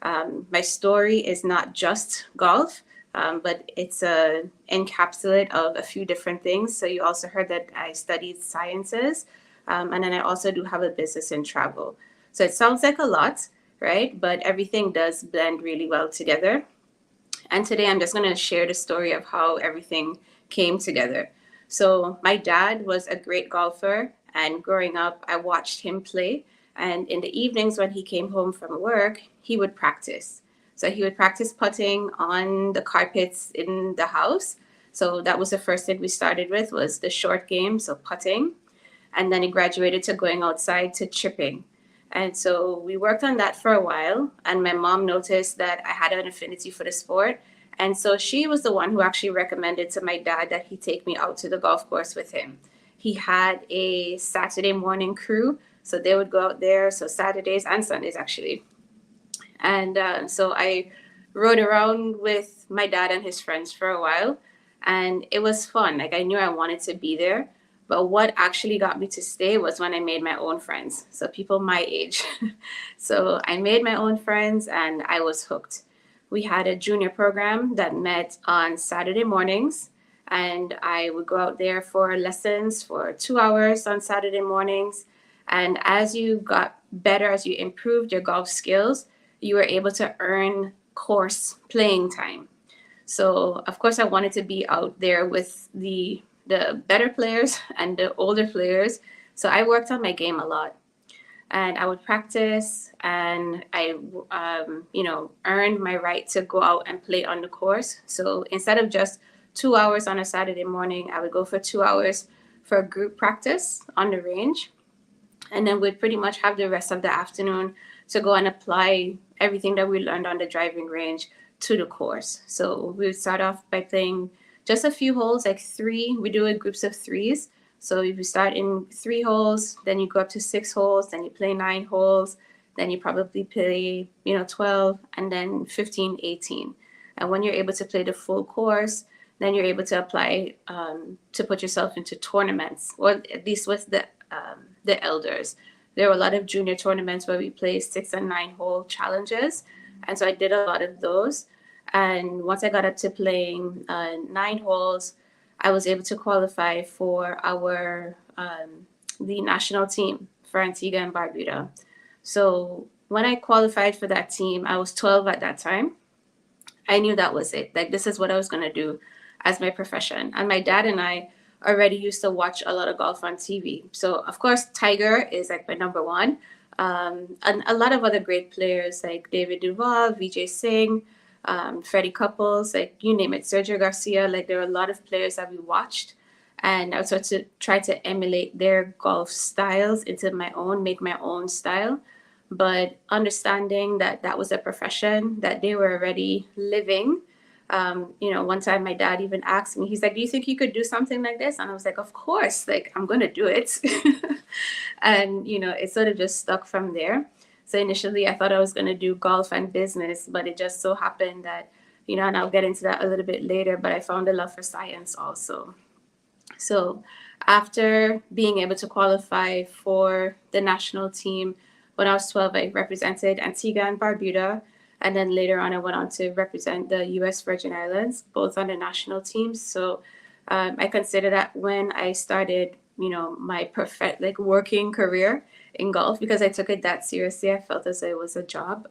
My story is not just golf, but it's an encapsulate of a few different things. So you also heard that I studied sciences, and then I also do have a business in travel. So it sounds like a lot, right? But everything does blend really well together. And today I'm just going to share the story of how everything came together. So my dad was a great golfer, and growing up, I watched him play. And in the evenings when he came home from work, he would practice. So he would practice putting on the carpets in the house. So that was the first thing we started with, was the short game, so putting. And then it graduated to going outside to chipping. And so we worked on that for a while. And my mom noticed that I had an affinity for the sport. And so she was the one who actually recommended to my dad that he take me out to the golf course with him. He had a Saturday morning crew. So they would go out there, so Saturdays and Sundays, actually. And so I rode around with my dad and his friends for a while. And it was fun. Like, I knew I wanted to be there. But what actually got me to stay was when I made my own friends. So people my age. So I made my own friends and I was hooked. We had a junior program that met on Saturday mornings. And I would go out there for lessons for 2 hours on Saturday mornings. And as you got better, as you improved your golf skills, you were able to earn course playing time. So, of course, I wanted to be out there with the better players and the older players. So I worked on my game a lot. And I would practice, and I, earned my right to go out and play on the course. So instead of just 2 hours on a Saturday morning, I would go for 2 hours for a group practice on the range. And then we'd pretty much have the rest of the afternoon to go and apply everything that we learned on the driving range to the course. So we would start off by playing just a few holes, like 3. We do it groups of 3s. So if you start in 3 holes, then you go up to 6 holes, then you play 9 holes, then you probably play, 12, and then 15, 18. And when you're able to play the full course, then you're able to apply to put yourself into tournaments, or at least with the elders. There were a lot of junior tournaments where we play 6 and 9 hole challenges. And so I did a lot of those. And once I got up to playing 9 holes, I was able to qualify for the national team for Antigua and Barbuda. So when I qualified for that team, I was 12 at that time. I knew that was it. Like, this is what I was going to do as my profession. And my dad and I already used to watch a lot of golf on TV. So, of course, Tiger is like my number one. And a lot of other great players like David Duval, Vijay Singh, Freddie Couples, like you name it, Sergio Garcia. Like, there were a lot of players that we watched. And I was sort to try to emulate their golf styles into my own, make my own style. But understanding that that was a profession that they were already living. One time my dad even asked me, he's like, do you think you could do something like this? And I was like, of course, like, I'm going to do it. And, it sort of just stuck from there. So initially I thought I was going to do golf and business, but it just so happened that, and I'll get into that a little bit later, but I found a love for science also. So after being able to qualify for the national team, when I was 12, I represented Antigua and Barbuda. And then later on, I went on to represent the U.S. Virgin Islands, both on the national teams. So I consider that when I started, my working career in golf, because I took it that seriously. I felt as though it was a job.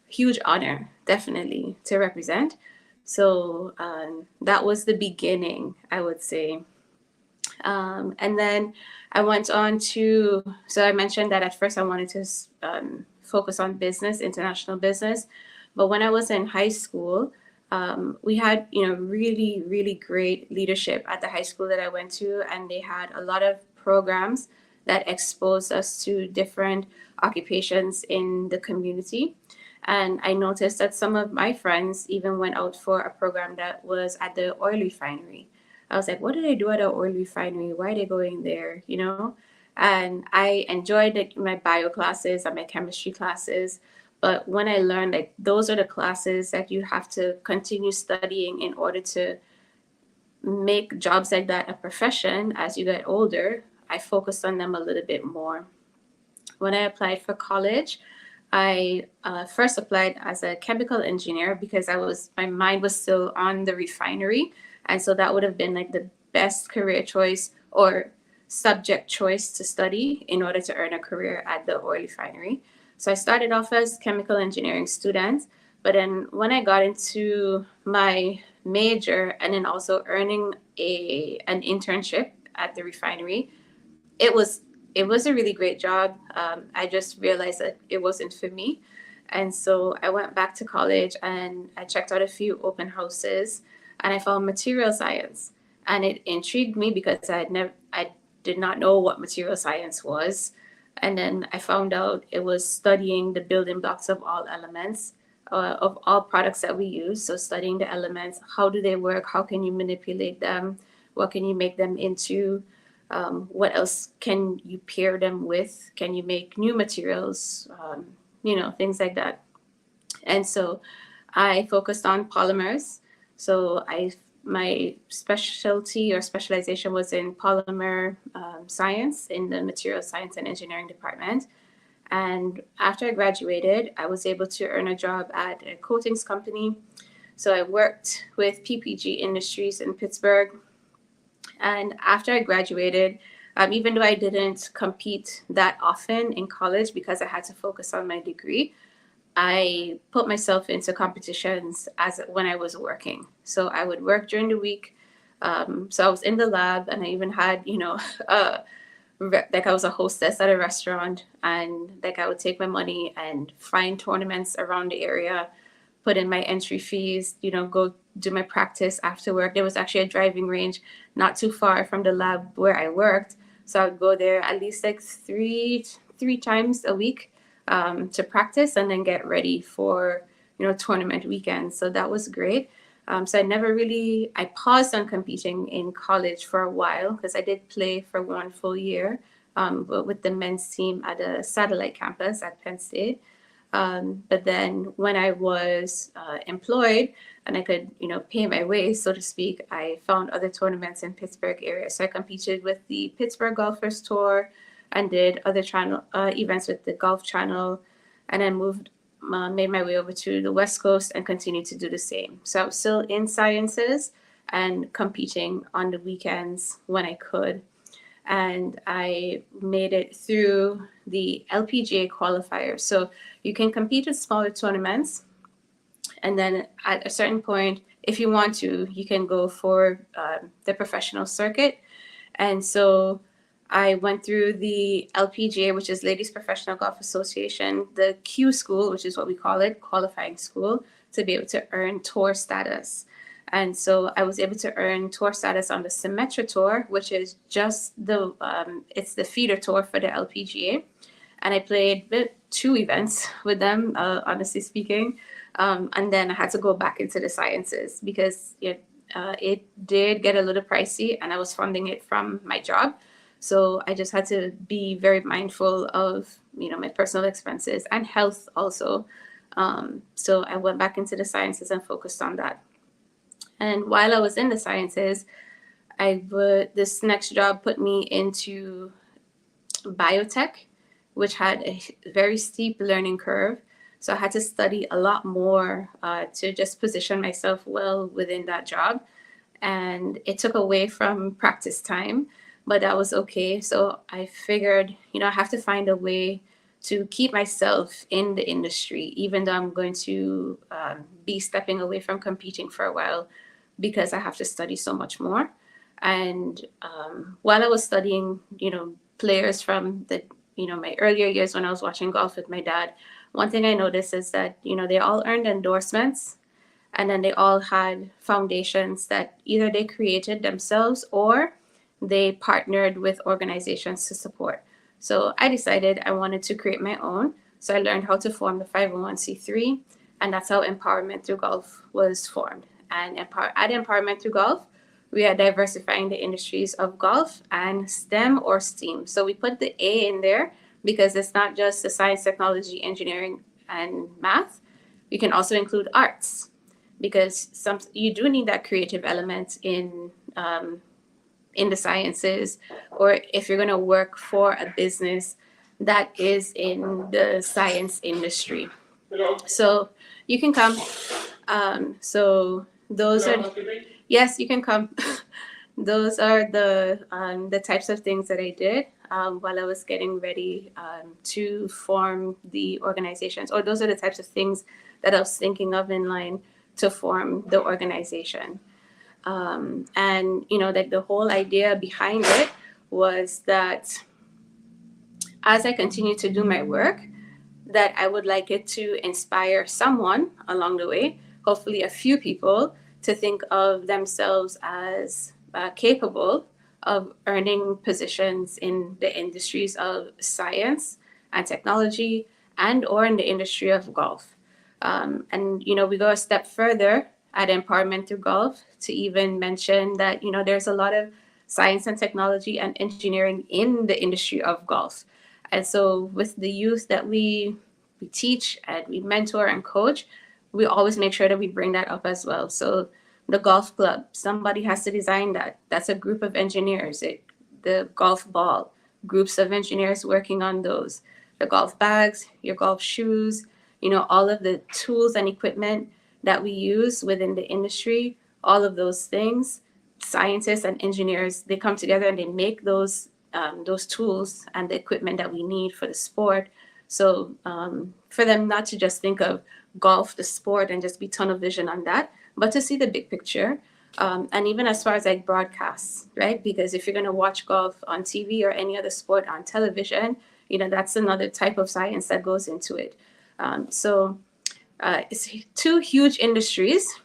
Huge honor, definitely, to represent. So that was the beginning, I would say. And then I went on to, so I mentioned that at first I wanted to focus on business, international business. But when I was in high school, we had, really, really great leadership at the high school that I went to. And they had a lot of programs that exposed us to different occupations in the community. And I noticed that some of my friends even went out for a program that was at the oil refinery. I was like, what do they do at an oil refinery? Why are they going there? And I enjoyed my bio classes and my chemistry classes. But when I learned those are the classes that you have to continue studying in order to make jobs like that a profession as you get older, I focused on them a little bit more. When I applied for college, I first applied as a chemical engineer because my mind was still on the refinery. And so that would have been the best career choice or subject choice to study in order to earn a career at the oil refinery. So I started off as chemical engineering student, but then when I got into my major and then also earning an internship at the refinery, it was a really great job. I just realized that it wasn't for me. And so I went back to college and I checked out a few open houses and I found material science. And it intrigued me because I did not know what material science was. And then I found out it was studying the building blocks of all elements, of all products that we use. So studying the elements, how do they work? How can you manipulate them? What can you make them into? What else can you pair them with? Can you make new materials? Things like that. And so I focused on polymers. So my specialty or specialization was in polymer science in the material science and engineering department. And after I graduated, I was able to earn a job at a coatings company. So I worked with PPG Industries in Pittsburgh. And after I graduated, even though I didn't compete that often in college because I had to focus on my degree, I put myself into competitions when I was working. So I would work during the week. So I was in the lab and I even had, I was a hostess at a restaurant and I would take my money and find tournaments around the area, put in my entry fees, go do my practice after work. There was actually a driving range not too far from the lab where I worked. So I would go there at least three times a week to practice and then get ready for, tournament weekends. So that was great. So I paused on competing in college for a while because I did play for 1 full year, but with the men's team at a satellite campus at Penn State. But then when I was employed and I could, pay my way, so to speak, I found other tournaments in Pittsburgh area. So I competed with the Pittsburgh Golfers Tour and did other channel events with the Golf Channel, and then made my way over to the West Coast and continued to do the same. So I was still in sciences and competing on the weekends when I could. And I made it through the LPGA qualifier. So you can compete at smaller tournaments. And then at a certain point, if you want to, you can go for the professional circuit. And so I went through the LPGA, which is Ladies Professional Golf Association, the Q school, which is what we call it, qualifying school, to be able to earn tour status. And so I was able to earn tour status on the Symetra Tour, which is just it's the feeder tour for the LPGA. And I played 2 events with them, honestly speaking. And then I had to go back into the sciences because it did get a little pricey and I was funding it from my job. So I just had to be very mindful of, my personal expenses and health also. So I went back into the sciences and focused on that. And while I was in the sciences, this next job put me into biotech, which had a very steep learning curve. So I had to study a lot more to just position myself well within that job. And it took away from practice time, but that was okay. So I figured, I have to find a way to keep myself in the industry, even though I'm going to be stepping away from competing for a while because I have to study so much more. And while I was studying, players from my earlier years when I was watching golf with my dad, one thing I noticed is that, they all earned endorsements and then they all had foundations that either they created themselves or they partnered with organizations to support. So I decided I wanted to create my own. So I learned how to form the 501c3, and that's how Empowerment Through Golf was formed. And at Empowerment Through Golf, we are diversifying the industries of golf and STEM or STEAM. So we put the A in there because it's not just the science, technology, engineering, and math. You can also include arts because you do need that creative element in the sciences, or if you're going to work for a business that is in the science industry. So you can come. So those are, yes, you can come. Those are the types of things that I did while I was getting ready to form the organizations, or those are the types of things that I was thinking of in line to form the organization. And like the whole idea behind it was that as I continue to do my work, that I would like it to inspire someone along the way, hopefully a few people, to think of themselves as capable of earning positions in the industries of science and technology and or in the industry of golf. And we go a step further at Empowerment Through Golf to even mention that, there's a lot of science and technology and engineering in the industry of golf. And so with the youth that we teach and we mentor and coach, we always make sure that we bring that up as well. So the golf club, somebody has to design that. That's a group of engineers. The golf ball, groups of engineers working on those. The golf bags, your golf shoes, all of the tools and equipment that we use within the industry, all of those things, scientists and engineers, they come together and they make those tools and the equipment that we need for the sport. So for them not to just think of golf, the sport, and just be tunnel vision on that, but to see the big picture. And even as far as like broadcasts, right? Because if you're going to watch golf on TV or any other sport on television, that's another type of science that goes into it. So it's 2 huge industries.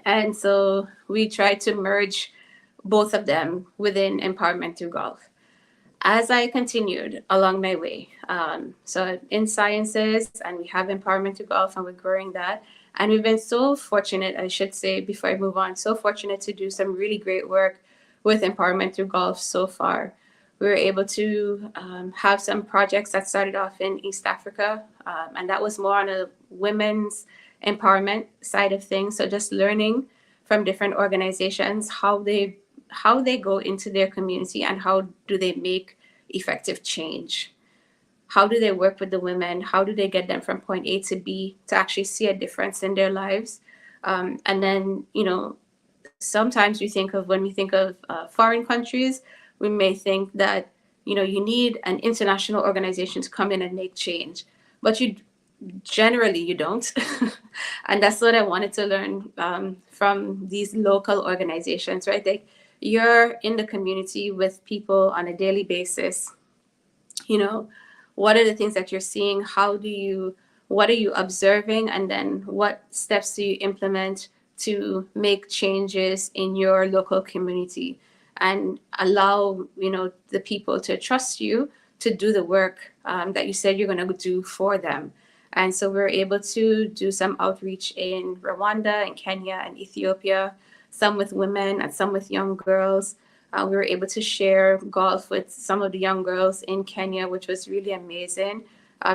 And so we try to merge both of them within Empowerment Through Golf. as I continued along my way, so in sciences, and we have Empowerment Through Golf, and we're growing that. And we've been so fortunate, I should say, before I move on, so fortunate to do some really great work with Empowerment Through Golf so far. We were able to have some projects that started off in East Africa, and that was more on a women's empowerment side of things. So just learning from different organizations how they go into their community and how do they make effective change. How do they work with the women? How do they get them from point A to B to actually see a difference in their lives? And then, sometimes when we think of foreign countries, we may think that, you need an international organization to come in and make change, but generally you don't. And that's what I wanted to learn from these local organizations, right? You're in the community with people on a daily basis. What are the things that you're seeing? What are you observing? And then what steps do you implement to make changes in your local community and allow, the people to trust you to do the work that you said you're going to do for them. And so we're able to do some outreach in Rwanda and Kenya and Ethiopia, some with women and some with young girls. We were able to share golf with some of the young girls in Kenya, which was really amazing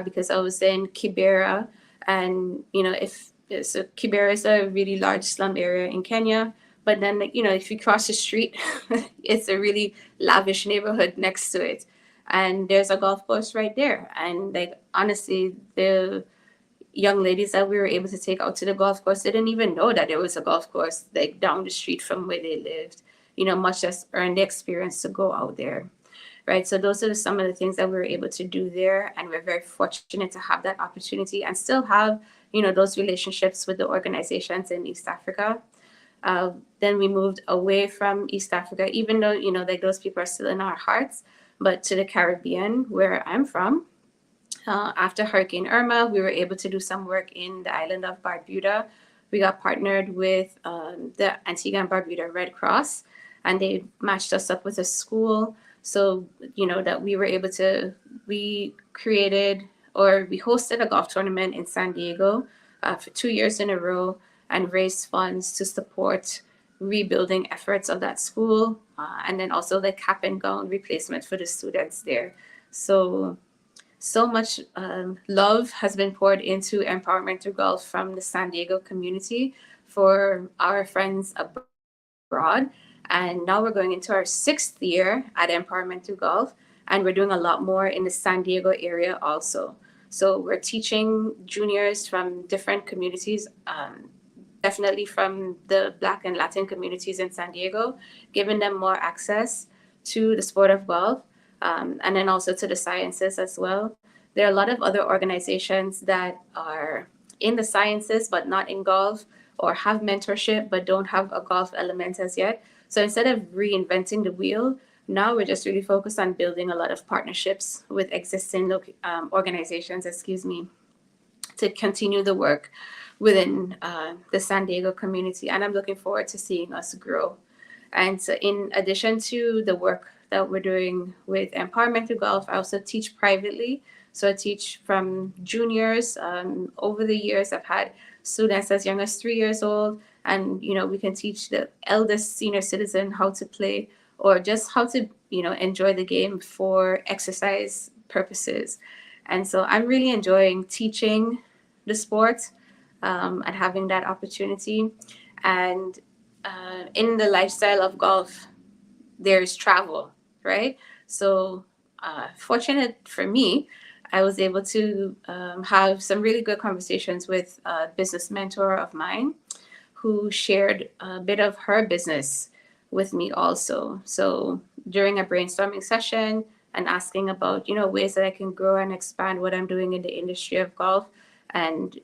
because I was in Kibera. And, Kibera is a really large slum area in Kenya. But then, if you cross the street, it's a really lavish neighborhood next to it. And there's a golf course right there. And honestly, the young ladies that we were able to take out to the golf course, they didn't even know that there was a golf course down the street from where they lived, much less earn the experience to go out there. Right. So those are some of the things that we were able to do there. And we're very fortunate to have that opportunity and still have, those relationships with the organizations in East Africa. Then we moved away from East Africa, even though, those people are still in our hearts, but to the Caribbean, where I'm from. After Hurricane Irma, we were able to do some work in the island of Barbuda. We got partnered with the Antigua and Barbuda Red Cross, and they matched us up with a school. So, that we were able to, we hosted a golf tournament in San Diego for 2 years in a row and raised funds to support rebuilding efforts of that school, and then also the cap and gown replacement for the students there. So much love has been poured into Empowerment Through Golf from the San Diego community for our friends abroad. And now we're going into our 6th year at Empowerment Through Golf, and we're doing a lot more in the San Diego area also. So we're teaching juniors from different communities, definitely from the Black and Latin communities in San Diego, giving them more access to the sport of golf, and then also to the sciences as well. There are a lot of other organizations that are in the sciences but not in golf, or have mentorship but don't have a golf element as yet. So instead of reinventing the wheel, now we're just really focused on building a lot of partnerships with existing organizations, to continue the work within the San Diego community. And I'm looking forward to seeing us grow. And so in addition to the work that we're doing with Empowerment Through Golf, I also teach privately. So I teach from juniors. Over the years, I've had students as young as 3 years old. And, we can teach the eldest senior citizen how to play, or just how to, enjoy the game for exercise purposes. And so I'm really enjoying teaching the sport and having that opportunity. And in the lifestyle of golf, there's travel, right? So fortunate for me, I was able to have some really good conversations with a business mentor of mine who shared a bit of her business with me also. So during a brainstorming session and asking about, ways that I can grow and expand what I'm doing in the industry of golf, and,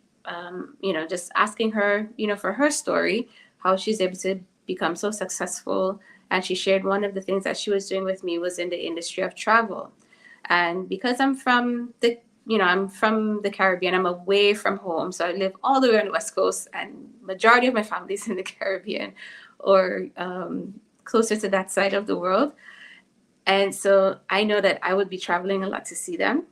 just asking her, for her story, how she's able to become so successful. And she shared one of the things that she was doing with me was in the industry of travel. And because I'm from the Caribbean, I'm away from home. So I live all the way on the West Coast, and majority of my family's in the Caribbean or closer to that side of the world. And so I know that I would be traveling a lot to see them.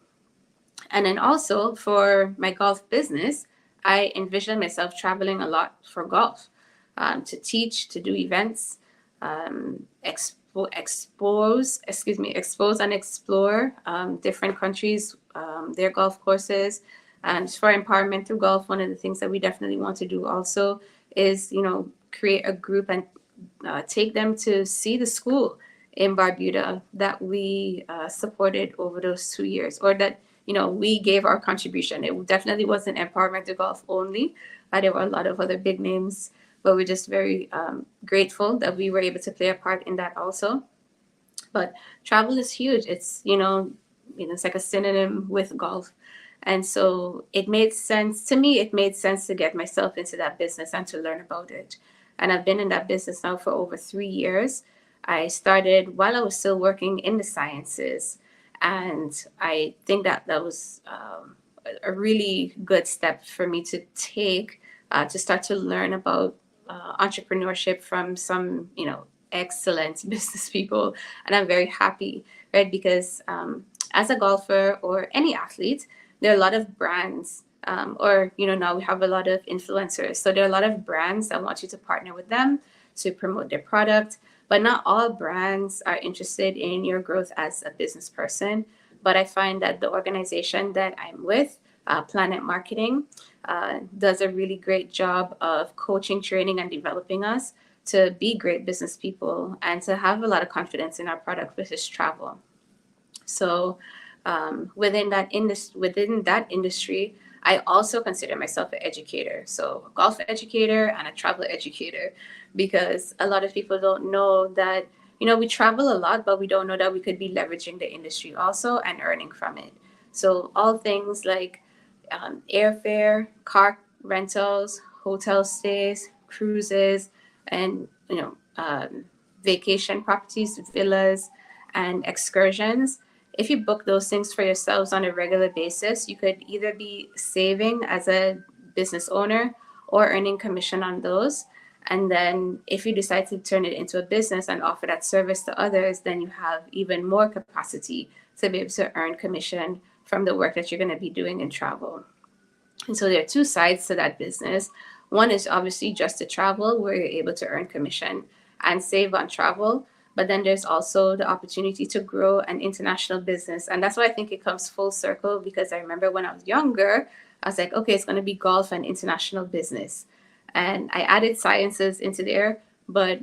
And then also for my golf business, I envision myself traveling a lot for golf, to teach, to do events, expose and explore different countries, their golf courses. And for empowerment through golf, one of the things that we definitely want to do also is, create a group and take them to see the school in Barbuda that we supported over those 2 years, or that we gave our contribution. It definitely wasn't empowerment to golf only. There were a lot of other big names, but we're just very grateful that we were able to play a part in that also. But travel is huge. It's it's like a synonym with golf. And so it made sense to me. It made sense to get myself into that business and to learn about it. And I've been in that business now for over 3 years. I started while I was still working in the sciences. And I think that was a really good step for me to take, to start to learn about entrepreneurship from some, excellent business people. And I'm very happy, right? Because as a golfer or any athlete, there are a lot of brands, or now we have a lot of influencers. So there are a lot of brands that want you to partner with them to promote their product. But not all brands are interested in your growth as a business person. But I find that the organization that I'm with, Planet Marketing, does a really great job of coaching, training, and developing us to be great business people and to have a lot of confidence in our product, which is travel. So within that industry, I also consider myself an educator. So a golf educator and a travel educator, because a lot of people don't know that, we travel a lot, but we don't know that we could be leveraging the industry also and earning from it. So all things like airfare, car rentals, hotel stays, cruises, and, vacation properties, villas, and excursions. If you book those things for yourselves on a regular basis, you could either be saving as a business owner or earning commission on those. And then if you decide to turn it into a business and offer that service to others, then you have even more capacity to be able to earn commission from the work that you're going to be doing in travel. And so there are two sides to that business. One is obviously just to travel, where you're able to earn commission and save on travel. But then there's also the opportunity to grow an international business. And that's why I think it comes full circle, because I remember when I was younger, I was like, okay, it's going to be golf and international business. And I added sciences into there, but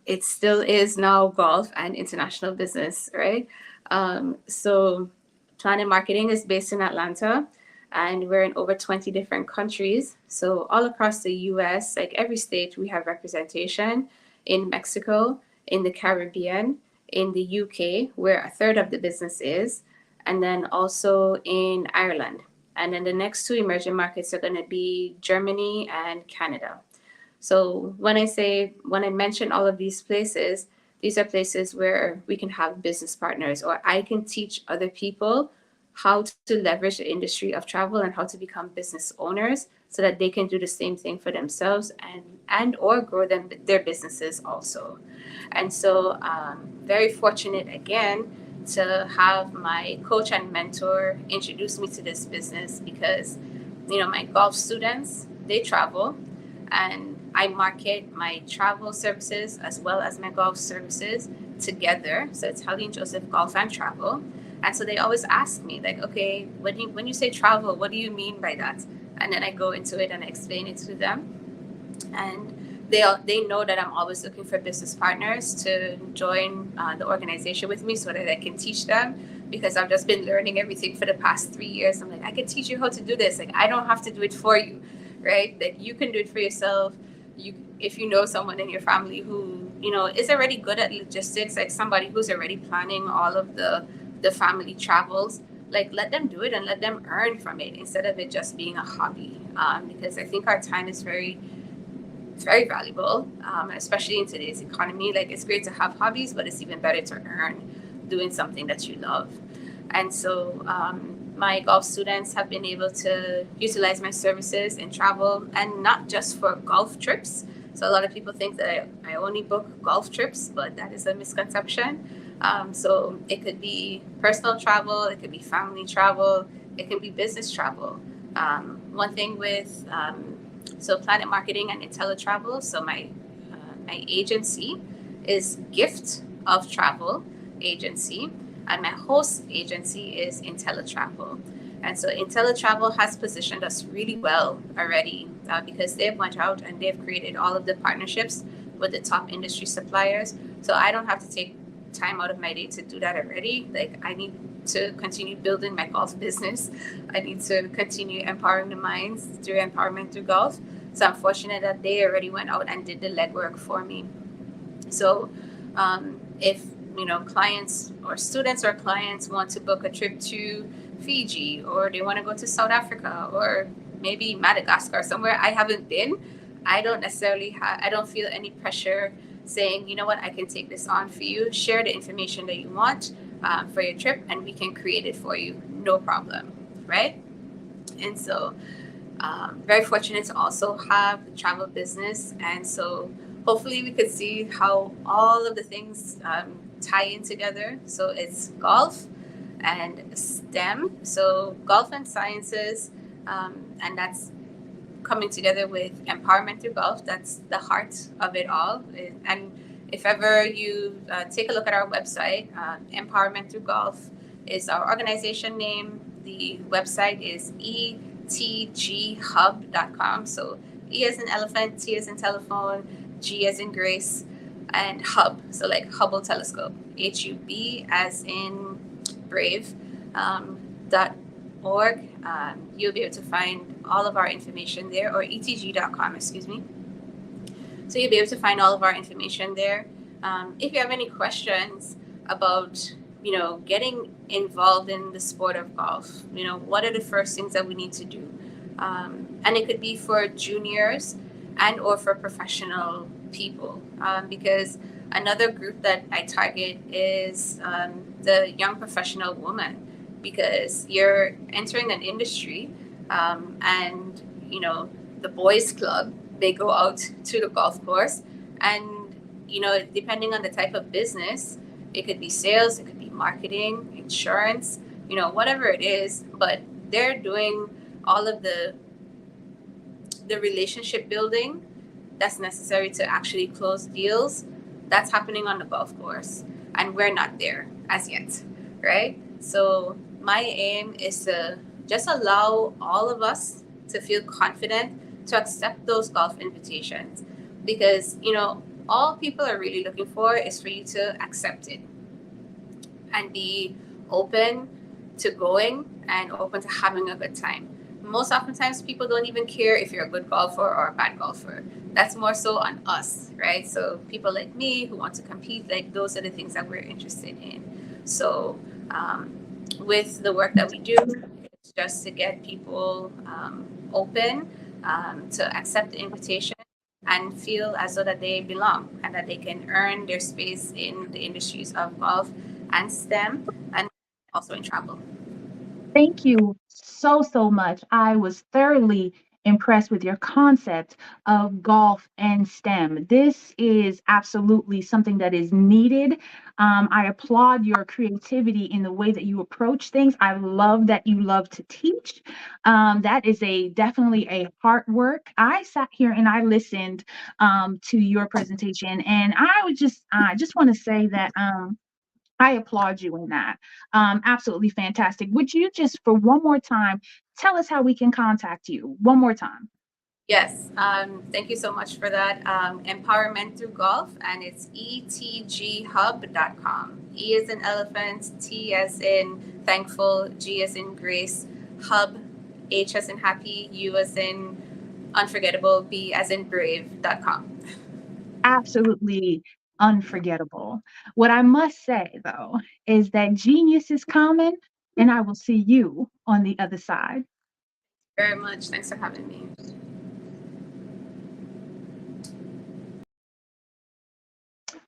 it still is now golf and international business, right? So Planet Marketing is based in Atlanta, and we're in over 20 different countries. So all across the US, like every state, we have representation. In Mexico, in the Caribbean, in the UK, where a third of the business is, and then also in Ireland. And then the next two emerging markets are going to be Germany and Canada. So when I mention all of these places, these are places where we can have business partners, or I can teach other people how to leverage the industry of travel and how to become business owners so that they can do the same thing for themselves and or grow their businesses also. And so very fortunate again to have my coach and mentor introduce me to this business, because my golf students, they travel, and I market my travel services as well as my golf services together. So it's Helene Joseph Golf and Travel. And so they always ask me, like, okay, when you say travel, what do you mean by that? And then I go into it and I explain it to them. And they know that I'm always looking for business partners to join the organization with me so that I can teach them, because I've just been learning everything for the past 3 years. I'm like, I can teach you how to do this. Like, I don't have to do it for you, right? Like, you can do it for yourself. If you know someone in your family who, is already good at logistics, like somebody who's already planning all of the family travels, like, let them do it and let them earn from it instead of it just being a hobby. Because I think our time is very, very valuable, especially in today's economy. Like, it's great to have hobbies, but it's even better to earn doing something that you love. And so my golf students have been able to utilize my services in travel, and not just for golf trips. So a lot of people think that I only book golf trips, but that is a misconception. So it could be personal travel, it could be family travel, it can be business travel. One thing with so Planet Marketing and IntelliTravel, so my agency is Gift of Travel Agency, and my host agency is IntelliTravel. And so IntelliTravel has positioned us really well already because they've went out and they've created all of the partnerships with the top industry suppliers. So I don't have to take time out of my day to do that already. Like, I need to continue building my golf business. I need to continue empowering the minds through empowerment through golf. So I'm fortunate that they already went out and did the legwork for me. So if clients or students or clients want to book a trip to Fiji, or they want to go to South Africa, or maybe Madagascar, somewhere I haven't been, I don't feel any pressure saying, you know what, I can take this on for you, share the information that you want for your trip, and we can create it for you, no problem, right? And so very fortunate to also have the travel business. And so hopefully we could see how all of the things tie in together. So it's golf and STEM, so golf and sciences, and that's coming together with empowerment through golf. That's the heart of it all. And if ever you take a look at our website, Empowerment Through Golf is our organization name. The website is etghub.com. So E as in elephant, T as in telephone, G as in Grace, and Hub. So like Hubble telescope, HUB as in brave, .org. You'll be able to find all of our information there, or etg.com, excuse me. So you'll be able to find all of our information there. If you have any questions about, getting involved in the sport of golf, what are the first things that we need to do? And it could be for juniors and or for professional people, because another group that I target is the young professional woman, because you're entering an industry and the boys club, they go out to the golf course, and depending on the type of business, it could be sales, it could be marketing, insurance, whatever it is, but they're doing all of the relationship building that's necessary to actually close deals. That's happening on the golf course, and we're not there as yet, right? So my aim is to just allow all of us to feel confident to accept those golf invitations, because all people are really looking for is for you to accept it and be open to going and open to having a good time. Most oftentimes people don't even care if you're a good golfer or a bad golfer. That's more so on us, right? So people like me who want to compete, like, those are the things that we're interested in. So with the work that we do, it's just to get people open to accept the invitation and feel as though that they belong and that they can earn their space in the industries of golf and STEM, and also in travel. Thank you so much. I was thoroughly impressed with your concept of golf and STEM. This is absolutely something that is needed. I applaud your creativity in the way that you approach things. I love that you love to teach. That is definitely a hard work. I sat here and I listened to your presentation, and I just want to say that I applaud you in that. Absolutely fantastic. Would you just, for one more time, tell us how we can contact you? One more time. Yes. Thank you so much for that. Empowerment Through Golf, and it's etghub.com. E as in elephant, T as in thankful, G as in grace, hub, H as in happy, U as in unforgettable, B as in brave.com. Absolutely unforgettable. What I must say, though, is that genius is common, and I will see you on the other side. Very much. Thanks for having me.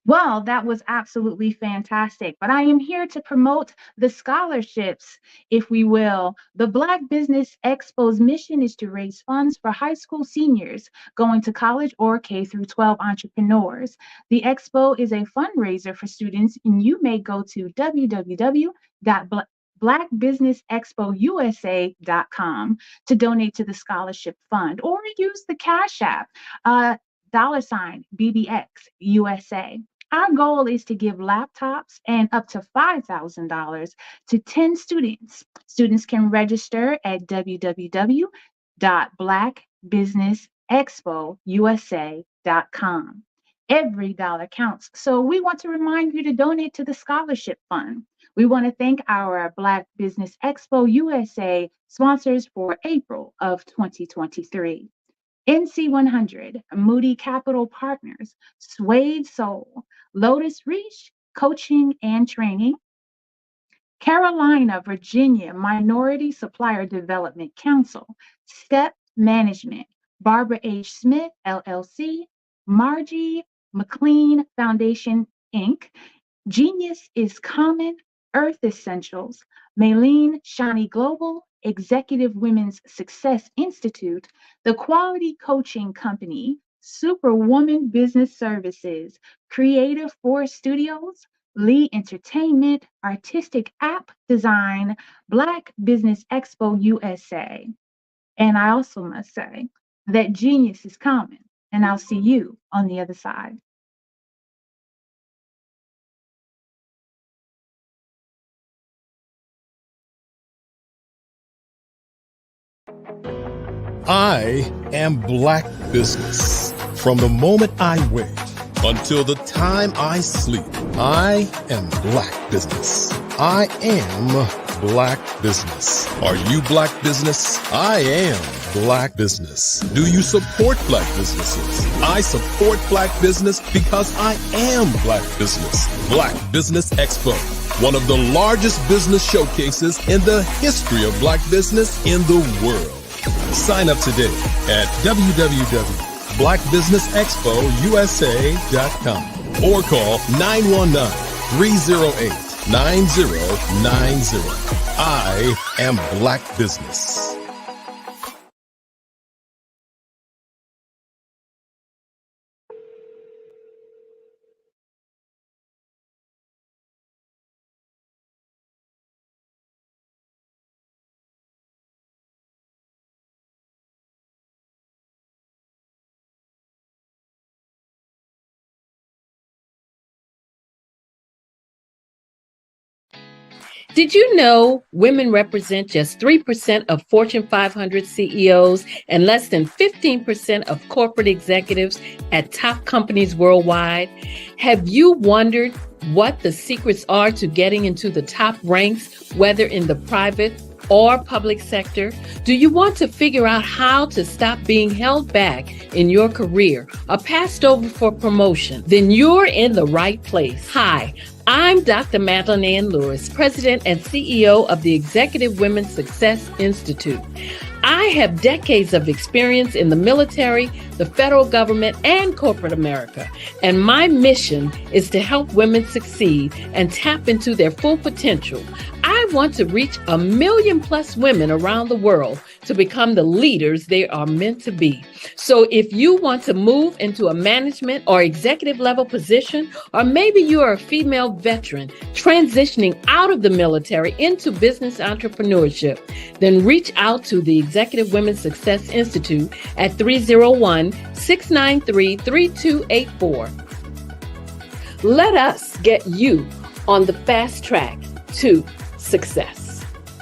Well, that was absolutely fantastic. But I am here to promote the scholarships, if we will. The Black Business Expo's mission is to raise funds for high school seniors going to college or K through 12 entrepreneurs. The expo is a fundraiser for students, and you may go to www.blackbusinessexpousa.com to donate to the scholarship fund, or use the Cash App, $BBX USA. Our goal is to give laptops and up to $5,000 to 10 students. Students can register at www.blackbusinessexpousa.com. Every dollar counts. So we want to remind you to donate to the scholarship fund. We want to thank our Black Business Expo USA sponsors for April of 2023. NC100, Moody Capital Partners, Suede Soul, Lotus Reach, Coaching and Training, Carolina, Virginia Minority Supplier Development Council, Step Management, Barbara H. Smith, LLC, Margie McLean Foundation, Inc., Genius is Common, Earth Essentials, Maylene Shani Global, Executive Women's Success Institute, the Quality Coaching Company, Superwoman Business Services, Creative Force Studios, Lee Entertainment, Artistic App Design, Black Business Expo USA. And I also must say that genius is common, and I'll see you on the other side. I am Black Business. From the moment I wake until the time I sleep, I am Black Business. I am Black Business. Are you Black Business? I am Black Business. Do you support Black businesses? I support Black business because I am Black Business. Black Business Expo, one of the largest business showcases in the history of Black business in the world. Sign up today at www.blackbusinessexpousa.com or call 919-308-9090. I am Black Business. Did you know women represent just 3% of Fortune 500 CEOs and less than 15% of corporate executives at top companies worldwide? Have you wondered what the secrets are to getting into the top ranks, whether in the private or public sector? Do you want to figure out how to stop being held back in your career or passed over for promotion? Then you're in the right place. Hi, I'm Dr. Madeline Ann Lewis, President and CEO of the Executive Women's Success Institute. I have decades of experience in the military, the federal government, and corporate America. And my mission is to help women succeed and tap into their full potential. I want to reach 1 million+ women around the world to become the leaders they are meant to be. So if you want to move into a management or executive level position, or maybe you are a female veteran transitioning out of the military into business entrepreneurship, then reach out to the Executive Women's Success Institute at 301-693-3284. Let us get you on the fast track to success.